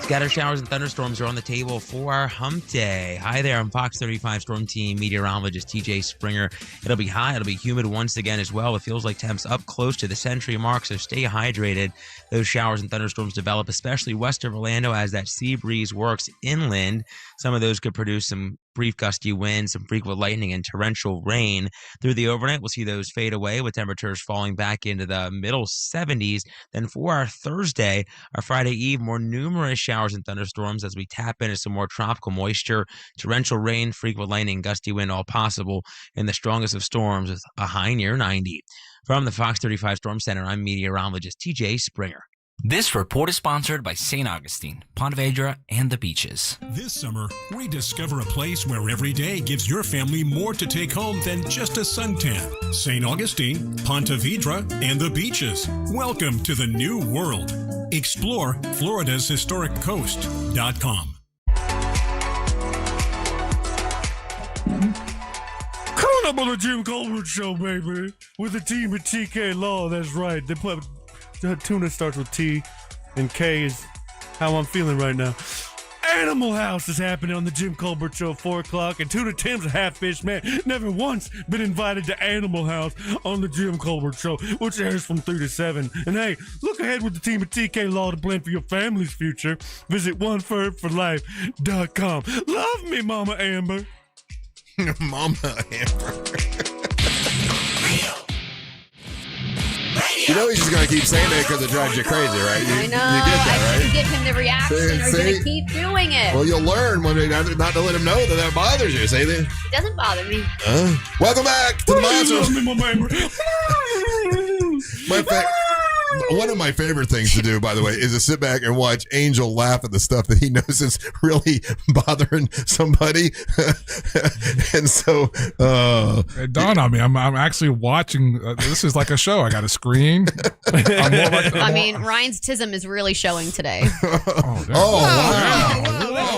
Scattered showers and thunderstorms are on the table for our hump day. Hi there, I'm Fox 35 Storm Team meteorologist TJ Springer. It'll be hot, it'll be humid once again as well. It feels like temps up close to the century mark, so stay hydrated. Those showers and thunderstorms develop, especially west of Orlando as that sea breeze works inland. Some of those could produce some brief gusty winds, some frequent lightning, and torrential rain. Through the overnight, we'll see those fade away with temperatures falling back into the middle 70s. Then for our Thursday, our Friday Eve, more numerous showers and thunderstorms as we tap into some more tropical moisture, torrential rain, frequent lightning, gusty wind, all possible, and the strongest of storms with a high near 90. From the Fox 35 Storm Center, I'm meteorologist TJ Springer. This report is sponsored by St. Augustine, Ponte Vedra, and the beaches. This summer, rediscover a place where every day gives your family more to take home than just a suntan. St. Augustine, Ponte Vedra, and the beaches. Welcome to the new world. Explore Florida's historic coast.com. Coming up on the Jim Colbert Show, baby, with the team at TK Law. That's right. They put Tuna starts with T, and K is how I'm feeling right now. Animal House is happening on the Jim Colbert Show at 4 o'clock, and Tuna Tim's a half-fish man. Never once been invited to Animal House on the Jim Colbert Show, which airs from 3 to 7. And hey, look ahead with the team at TK Law to plan for your family's future. Visit onefurforlife.com. Love me, Mama Amber. Mama Amber. You know he's just going to keep saying that because it drives you crazy, right? I know. You get that, I right? need to give him the reaction or he's going to keep doing it. Well, you'll learn when not to let him know that bothers you. See that? It doesn't bother me. Welcome back to the Monsters. One of my favorite things to do, by the way, is to sit back and watch Angel laugh at the stuff that he knows is really bothering somebody. And so it dawned on me. I'm actually watching. This is like a show. I got a screen. I mean, Ryan's tism is really showing today. Wow.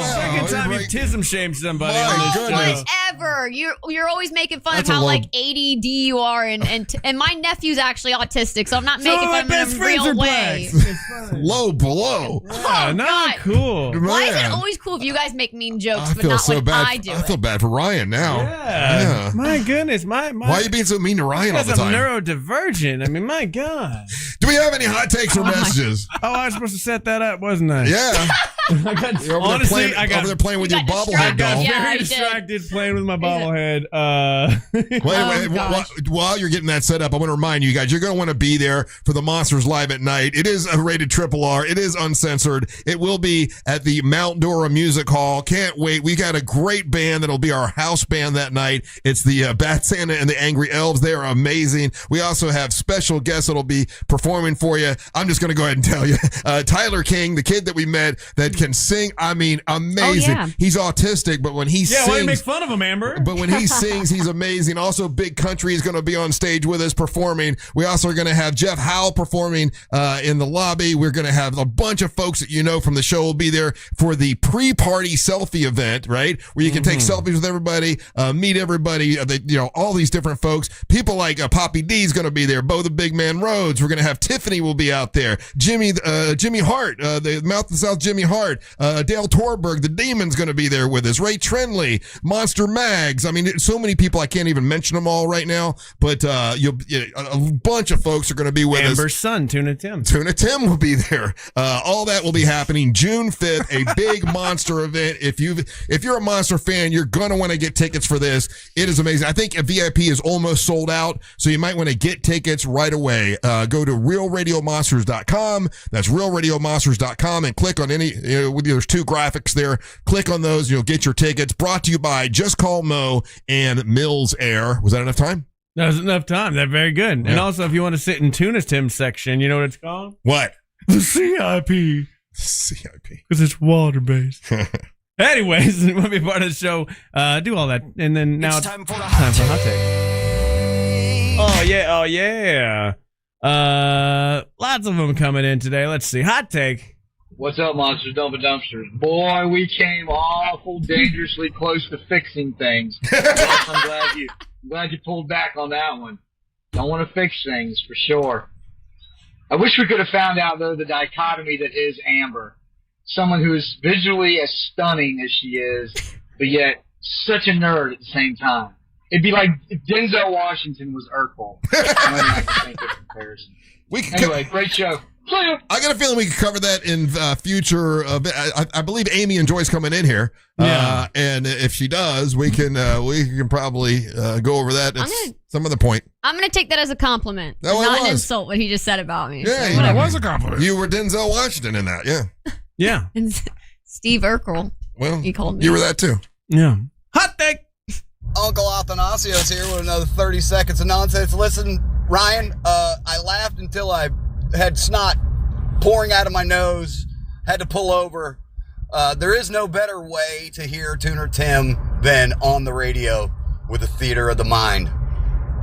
Second time you've tism shamed somebody on this show. Whatever. You're always making fun That's of a how low- like ADD you are, and my nephew's actually autistic, so I'm not making fun of him in a real way. Low blow. Oh, not God. cool. Why is it Man. always cool if you guys make mean jokes, I but feel not so when bad. I do I feel it? bad for Ryan now. Yeah. My goodness. My. Why are you being so mean to Ryan all the Because I'm time? neurodivergent. I mean, my God. Do we have any hot takes or messages? Oh, I was supposed to set that up, wasn't I? Yeah. You're over there playing with your bobblehead doll. I got very distracted playing with my bobblehead. Wait. While you're getting that set up, I want to remind you guys, you're going to want to be there for the Monsters Live at Night. It is rated RRR. It is uncensored. It will be at the Mount Dora Music Hall. Can't wait. We got a great band that'll be our house band that night. It's the Bat Santa and the Angry Elves. They are amazing. We also have special guests that'll be performing for you. I'm just going to go ahead and tell you. Tyler King, the kid that we met that can sing, I mean, amazing. Oh, yeah. He's autistic, but when he sings... why you make fun of him, Amber? But when he sings, he's amazing. Also, Big Country is going to be on stage with us performing. We also are going to have Jeff Howell performing in the lobby. We're going to have a bunch of folks that you know from the show will be there for the pre-party selfie event, right? Where you can take selfies with everybody, meet everybody, all these different folks. People like Poppy D's going to be there. Bo the Big Man Rhodes. We're going to have Tiffany will be out there. Jimmy Hart, the Mouth to South Jimmy Hart. Dale Torberg, the Demon's going to be there with us. Ray Trenley, Monster Mags. I mean, so many people, I can't even mention them all right now, but a bunch of folks are going to be with us. Amber's son, Tuna Tim. Tuna Tim will be there. All that will be happening June 5th, a big monster event. If you're a Monster fan, you're going to want to get tickets for this. It is amazing. I think a VIP is almost sold out, so you might want to get tickets right away. Go to realradiomonsters.com. That's realradiomonsters.com and click on any, there's two graphics there. Click on those. You'll get your tickets. Brought to you by Just Call Mo and Mills Air. Was that enough time? That was enough time. That's very good. Yeah. And also, if you want to sit in Tuna Tim's section, you know what it's called? What? The CIP. CIP. Because it's water-based. Anyways, you want to be part of the show, do all that. And then now it's time for a hot take. Oh, yeah. Lots of them coming in today. Let's see. Hot take. What's up, Monsters Dumping Dumpsters? Boy, we came awful dangerously close to fixing things. Yes, I'm glad you pulled back on that one. Don't want to fix things, for sure. I wish we could have found out, though, the dichotomy that is Amber. Someone who is visually as stunning as she is, but yet such a nerd at the same time. It'd be like if Denzel Washington was Urkel. I can think of comparison. Anyway, great show. I got a feeling we can cover that in future. I believe Amy enjoys coming in here. And if she does, we can probably go over that at some other point. I'm going to take that as a compliment. No, not it an was. insult, what he just said about me. Yeah, So that whatever. was a compliment. You were Denzel Washington in that, yeah. Yeah. And Steve Urkel. Well, he called me. you were that too. Yeah. Hot take. Uncle Athanasios here with another 30 seconds of nonsense. Listen, Ryan, I laughed until I had snot pouring out of my nose, had to pull over. There is no better way to hear Tuna Tim than on the radio with the theater of the mind.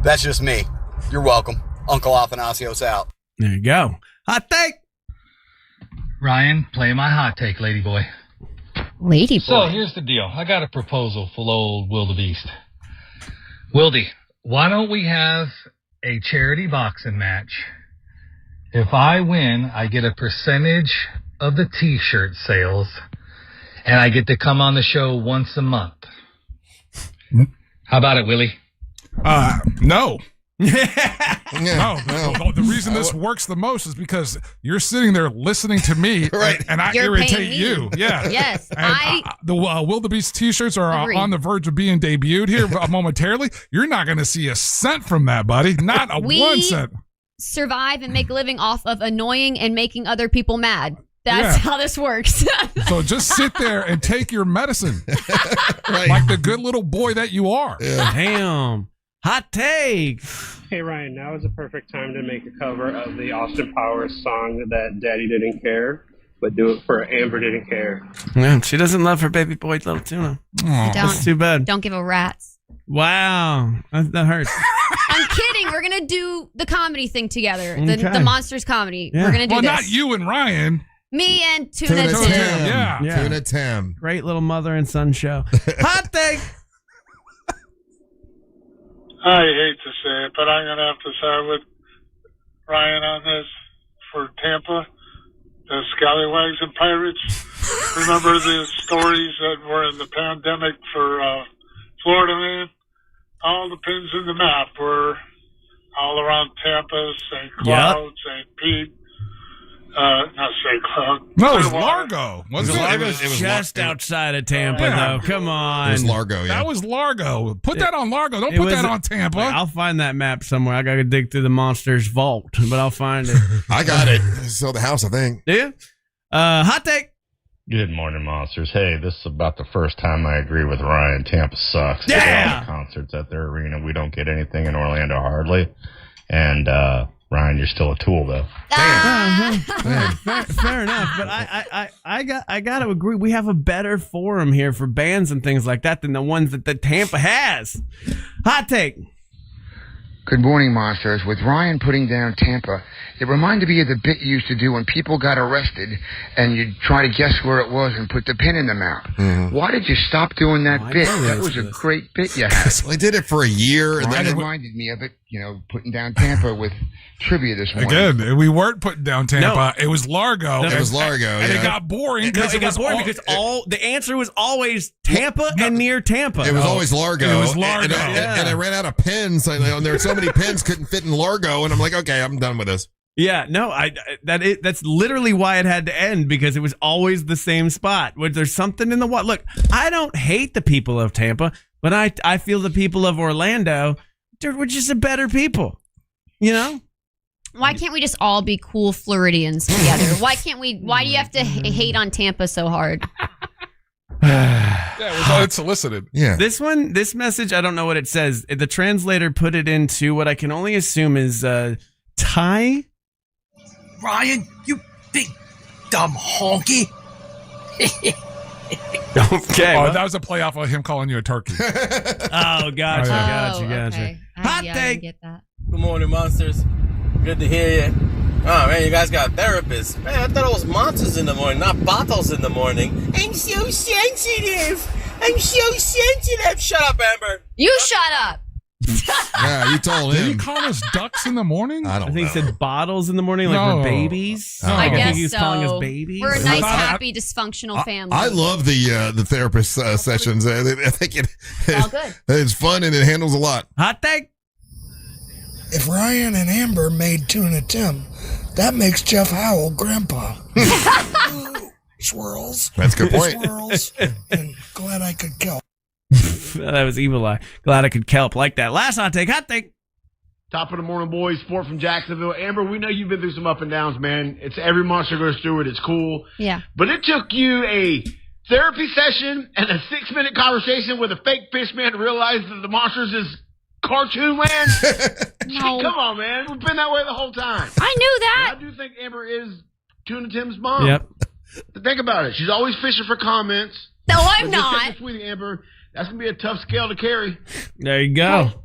That's just me. You're welcome. Uncle Athanasios out. There you go. Hot take. Ryan, play my hot take, lady boy. Lady boy. So here's the deal. I got a proposal for old Wildebeest. Wildy, why don't we have a charity boxing match? If I win, I get a percentage of the t-shirt sales, and I get to come on the show once a month. How about it, Willie? No. No. The reason this works the most is because you're sitting there listening to me, right? And I You're irritate paying me. you. Yeah. Yes. And, the Wildebeest t-shirts are Agree. on the verge of being debuted here momentarily. You're not going to see a cent from that, buddy. Not a 1 cent. Survive and make a living off of annoying and making other people mad. That's Yeah. how this works. So just sit there and take your medicine, like the good little boy that you are. Damn. Hot take. Hey Ryan, now is the perfect time to make a cover of the Austin Powers song that Daddy Didn't Care, but do it for Amber Didn't Care. Man, she doesn't love her baby boy, little Tuna. That's too bad. Don't give a rat's. Wow. That hurts. I'm kidding. We're going to do the comedy thing together. Okay. The Monsters comedy. Yeah. We're going to do Well, this. not you and Ryan. Me and Tuna Tim. Yeah. Tuna Tim. Great little mother and son show. Hot take. I hate to say it, but I'm going to have to side with Ryan on this for Tampa. The Scallywags and Pirates. Remember the stories that were in the pandemic for Florida, man? All the pins in the map were all around Tampa, St. Cloud, St. Pete. Not St. Cloud. No, it was Largo. Wasn't it? It was just outside of Tampa, Yeah. though. Come on. It was Largo, yeah. That was Largo. Put that on Largo. Don't It put was- that on Tampa. I'll find that map somewhere. I got to dig through the Monsters vault, but I'll find it. I got it. Sold the house, I think. Do you? Hot take. Good morning, Monsters. Hey, this is about the first time I agree with Ryan. Tampa sucks. They got all the concerts at their arena. We don't get anything in Orlando hardly. And Ryan, you're still a tool, though. Fair enough, but I got to agree. We have a better forum here for bands and things like that than the ones that Tampa has. Hot take. Good morning, Monsters. With Ryan putting down Tampa, it reminded me of the bit you used to do when people got arrested and you'd try to guess where it was and put the pin in the mouth. Mm-hmm. Why did you stop doing that I bit? know That this was a is- great bit you had. Well, I did it for a year. And Ryan then reminded me of it, putting down Tampa with trivia this morning. Again, we weren't putting down Tampa. It was Largo. It was Largo, And yeah. it got boring No, because it got boring because the answer was always Tampa and near Tampa. It was always Largo. It was Largo. And I ran out of pins. And there were so many pins couldn't fit in Largo. And I'm like, okay, I'm done with this. Yeah, no, that's literally why it had to end, because it was always the same spot. Was there something in the what? Look, I don't hate the people of Tampa, but I feel the people of Orlando, we're just a better people. You know? Why can't we just all be cool Floridians together? Why do you have to hate on Tampa so hard? Yeah, it was unsolicited. Yeah. This message, I don't know what it says. The translator put it into what I can only assume is Thai. Ryan, you big dumb honky. Okay. Oh, that was a play off of him calling you a turkey. Oh, gotcha, gotcha. Okay. Hot I take. didn't get that. Good morning, Monsters. Good to hear you. Oh, man, you guys got therapists. Man, I thought it was monsters in the morning, not bottles in the morning. I'm so sensitive. Shut up, Amber. You shut up. Yeah, you told Did he him. call us ducks in the morning? I don't I think know. he said bottles in the morning, like we're No. babies. No. I think guess he was so. calling us babies. We're a nice, I- happy, dysfunctional family. I love the therapist sessions. I think all good. it's fun and it handles a lot. Hot take. If Ryan and Amber made Tuna Tim, That makes Jeff Howell grandpa. Swirls. That's a good point. Swirls. And glad I could kelp. That was Evil Eye. Glad I could kelp like that. Last hot take. Top of the morning, boys. Sport from Jacksonville. Amber, we know you've been through some up and downs, man. It's every monster goes through it. It's cool. Yeah. But it took you a therapy session and a 6-minute conversation with a fake fish man to realize that the monsters is cartoon land. No. Come on, man. We've been that way the whole time. I knew that. And I do think Amber is Tuna Tim's mom. Yep. Think about it. She's always fishing for comments. No, I'm But just not. take it sweetie, Amber. That's going to be a tough scale to carry. There you go.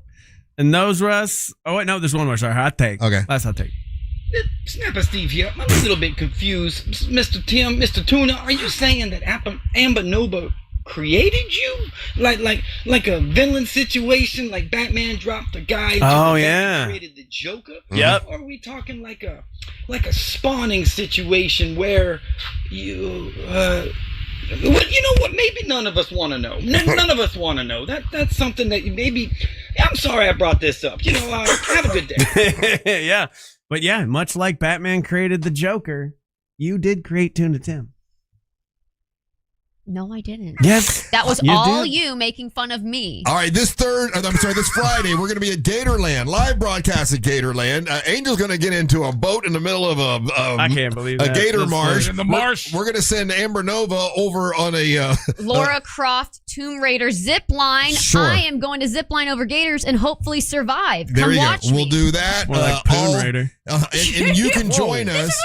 And those, Russ. Oh, wait, no, there's one more. Sorry. Hot take. Okay. Last hot take. Snapper Steve here. I'm a little bit confused. Mr. Tim, Mr. Tuna, are you saying that Amber Nova created you? Like a villain situation, like Batman dropped a guy Oh, and yeah. created the Joker? Yep. Or are we talking like a spawning situation where you well, you know what? Maybe none of us want to know. None of us want to know. That's something that maybe. I'm sorry I brought this up. You know, have a good day. Yeah. But yeah, much like Batman created the Joker, you did create Tuna Tim. No, I didn't. Yes. That was you all did. you making fun of me. All right, this Friday, we're going to be at Gatorland, live broadcast at Gatorland. Angel's going to get into a boat in the middle of I can't believe a that. gator This marsh. In the marsh. We're going to send Amber Nova over on a Laura Croft Tomb Raider zip line. Sure. I am going to zip line over gators and hopefully survive. There Come you watch go. me. We'll do that. More like Poon Raider. And you can join us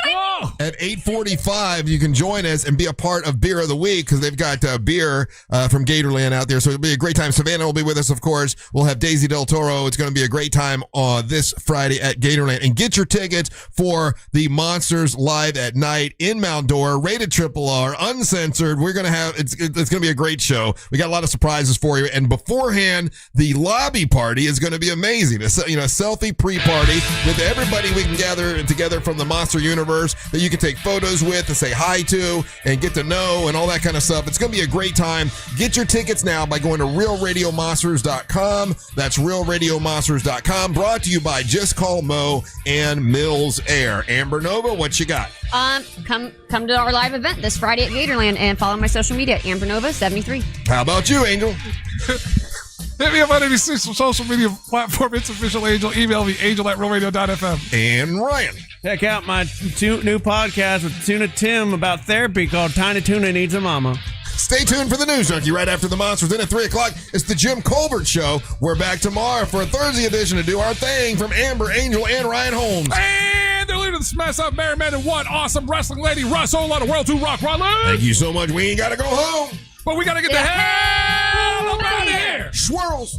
at 8:45. You can join us and be a part of Beer of the Week because they've got beer from Gatorland out there. So it'll be a great time. Savannah will be with us, of course. We'll have Daisy Del Toro. It's going to be a great time this Friday at Gatorland. And get your tickets for the Monsters Live at Night in Mount Dora, rated RRR, uncensored. We're going to have, it's going to be a great show. We got a lot of surprises for you. And beforehand, the lobby party is going to be amazing. A selfie pre-party with everybody we can gather together from the Monster Universe that you can take photos with and say hi to and get to know and all that kind of stuff. It's going to be a great time. Get your tickets now by going to realradiomonsters.com. That's realradiomonsters.com. Brought to you by Just Call Mo and Mills Air. Amber Nova, what you got? Come to our live event this Friday at Gatorland and follow my social media, Amber Nova 73. How about you, Angel? Hit me up on any social media platform. It's official Angel. Email me, angel@realradio.fm. And Ryan. Check out my new podcast with Tuna Tim about therapy called Tiny Tuna Needs a Mama. Stay tuned for the News Junkie right after the Monsters. Then at 3 o'clock, it's the Jim Colbert Show. We're back tomorrow for a Thursday edition to do our thing from Amber, Angel, and Ryan Holmes. And they're leading the Smash Up Merry Men and one awesome wrestling lady, Russ, a lot of World 2 Rock Rollin'. Thank you so much. We ain't got to go home. But we got to get the hell out of here. Swirls.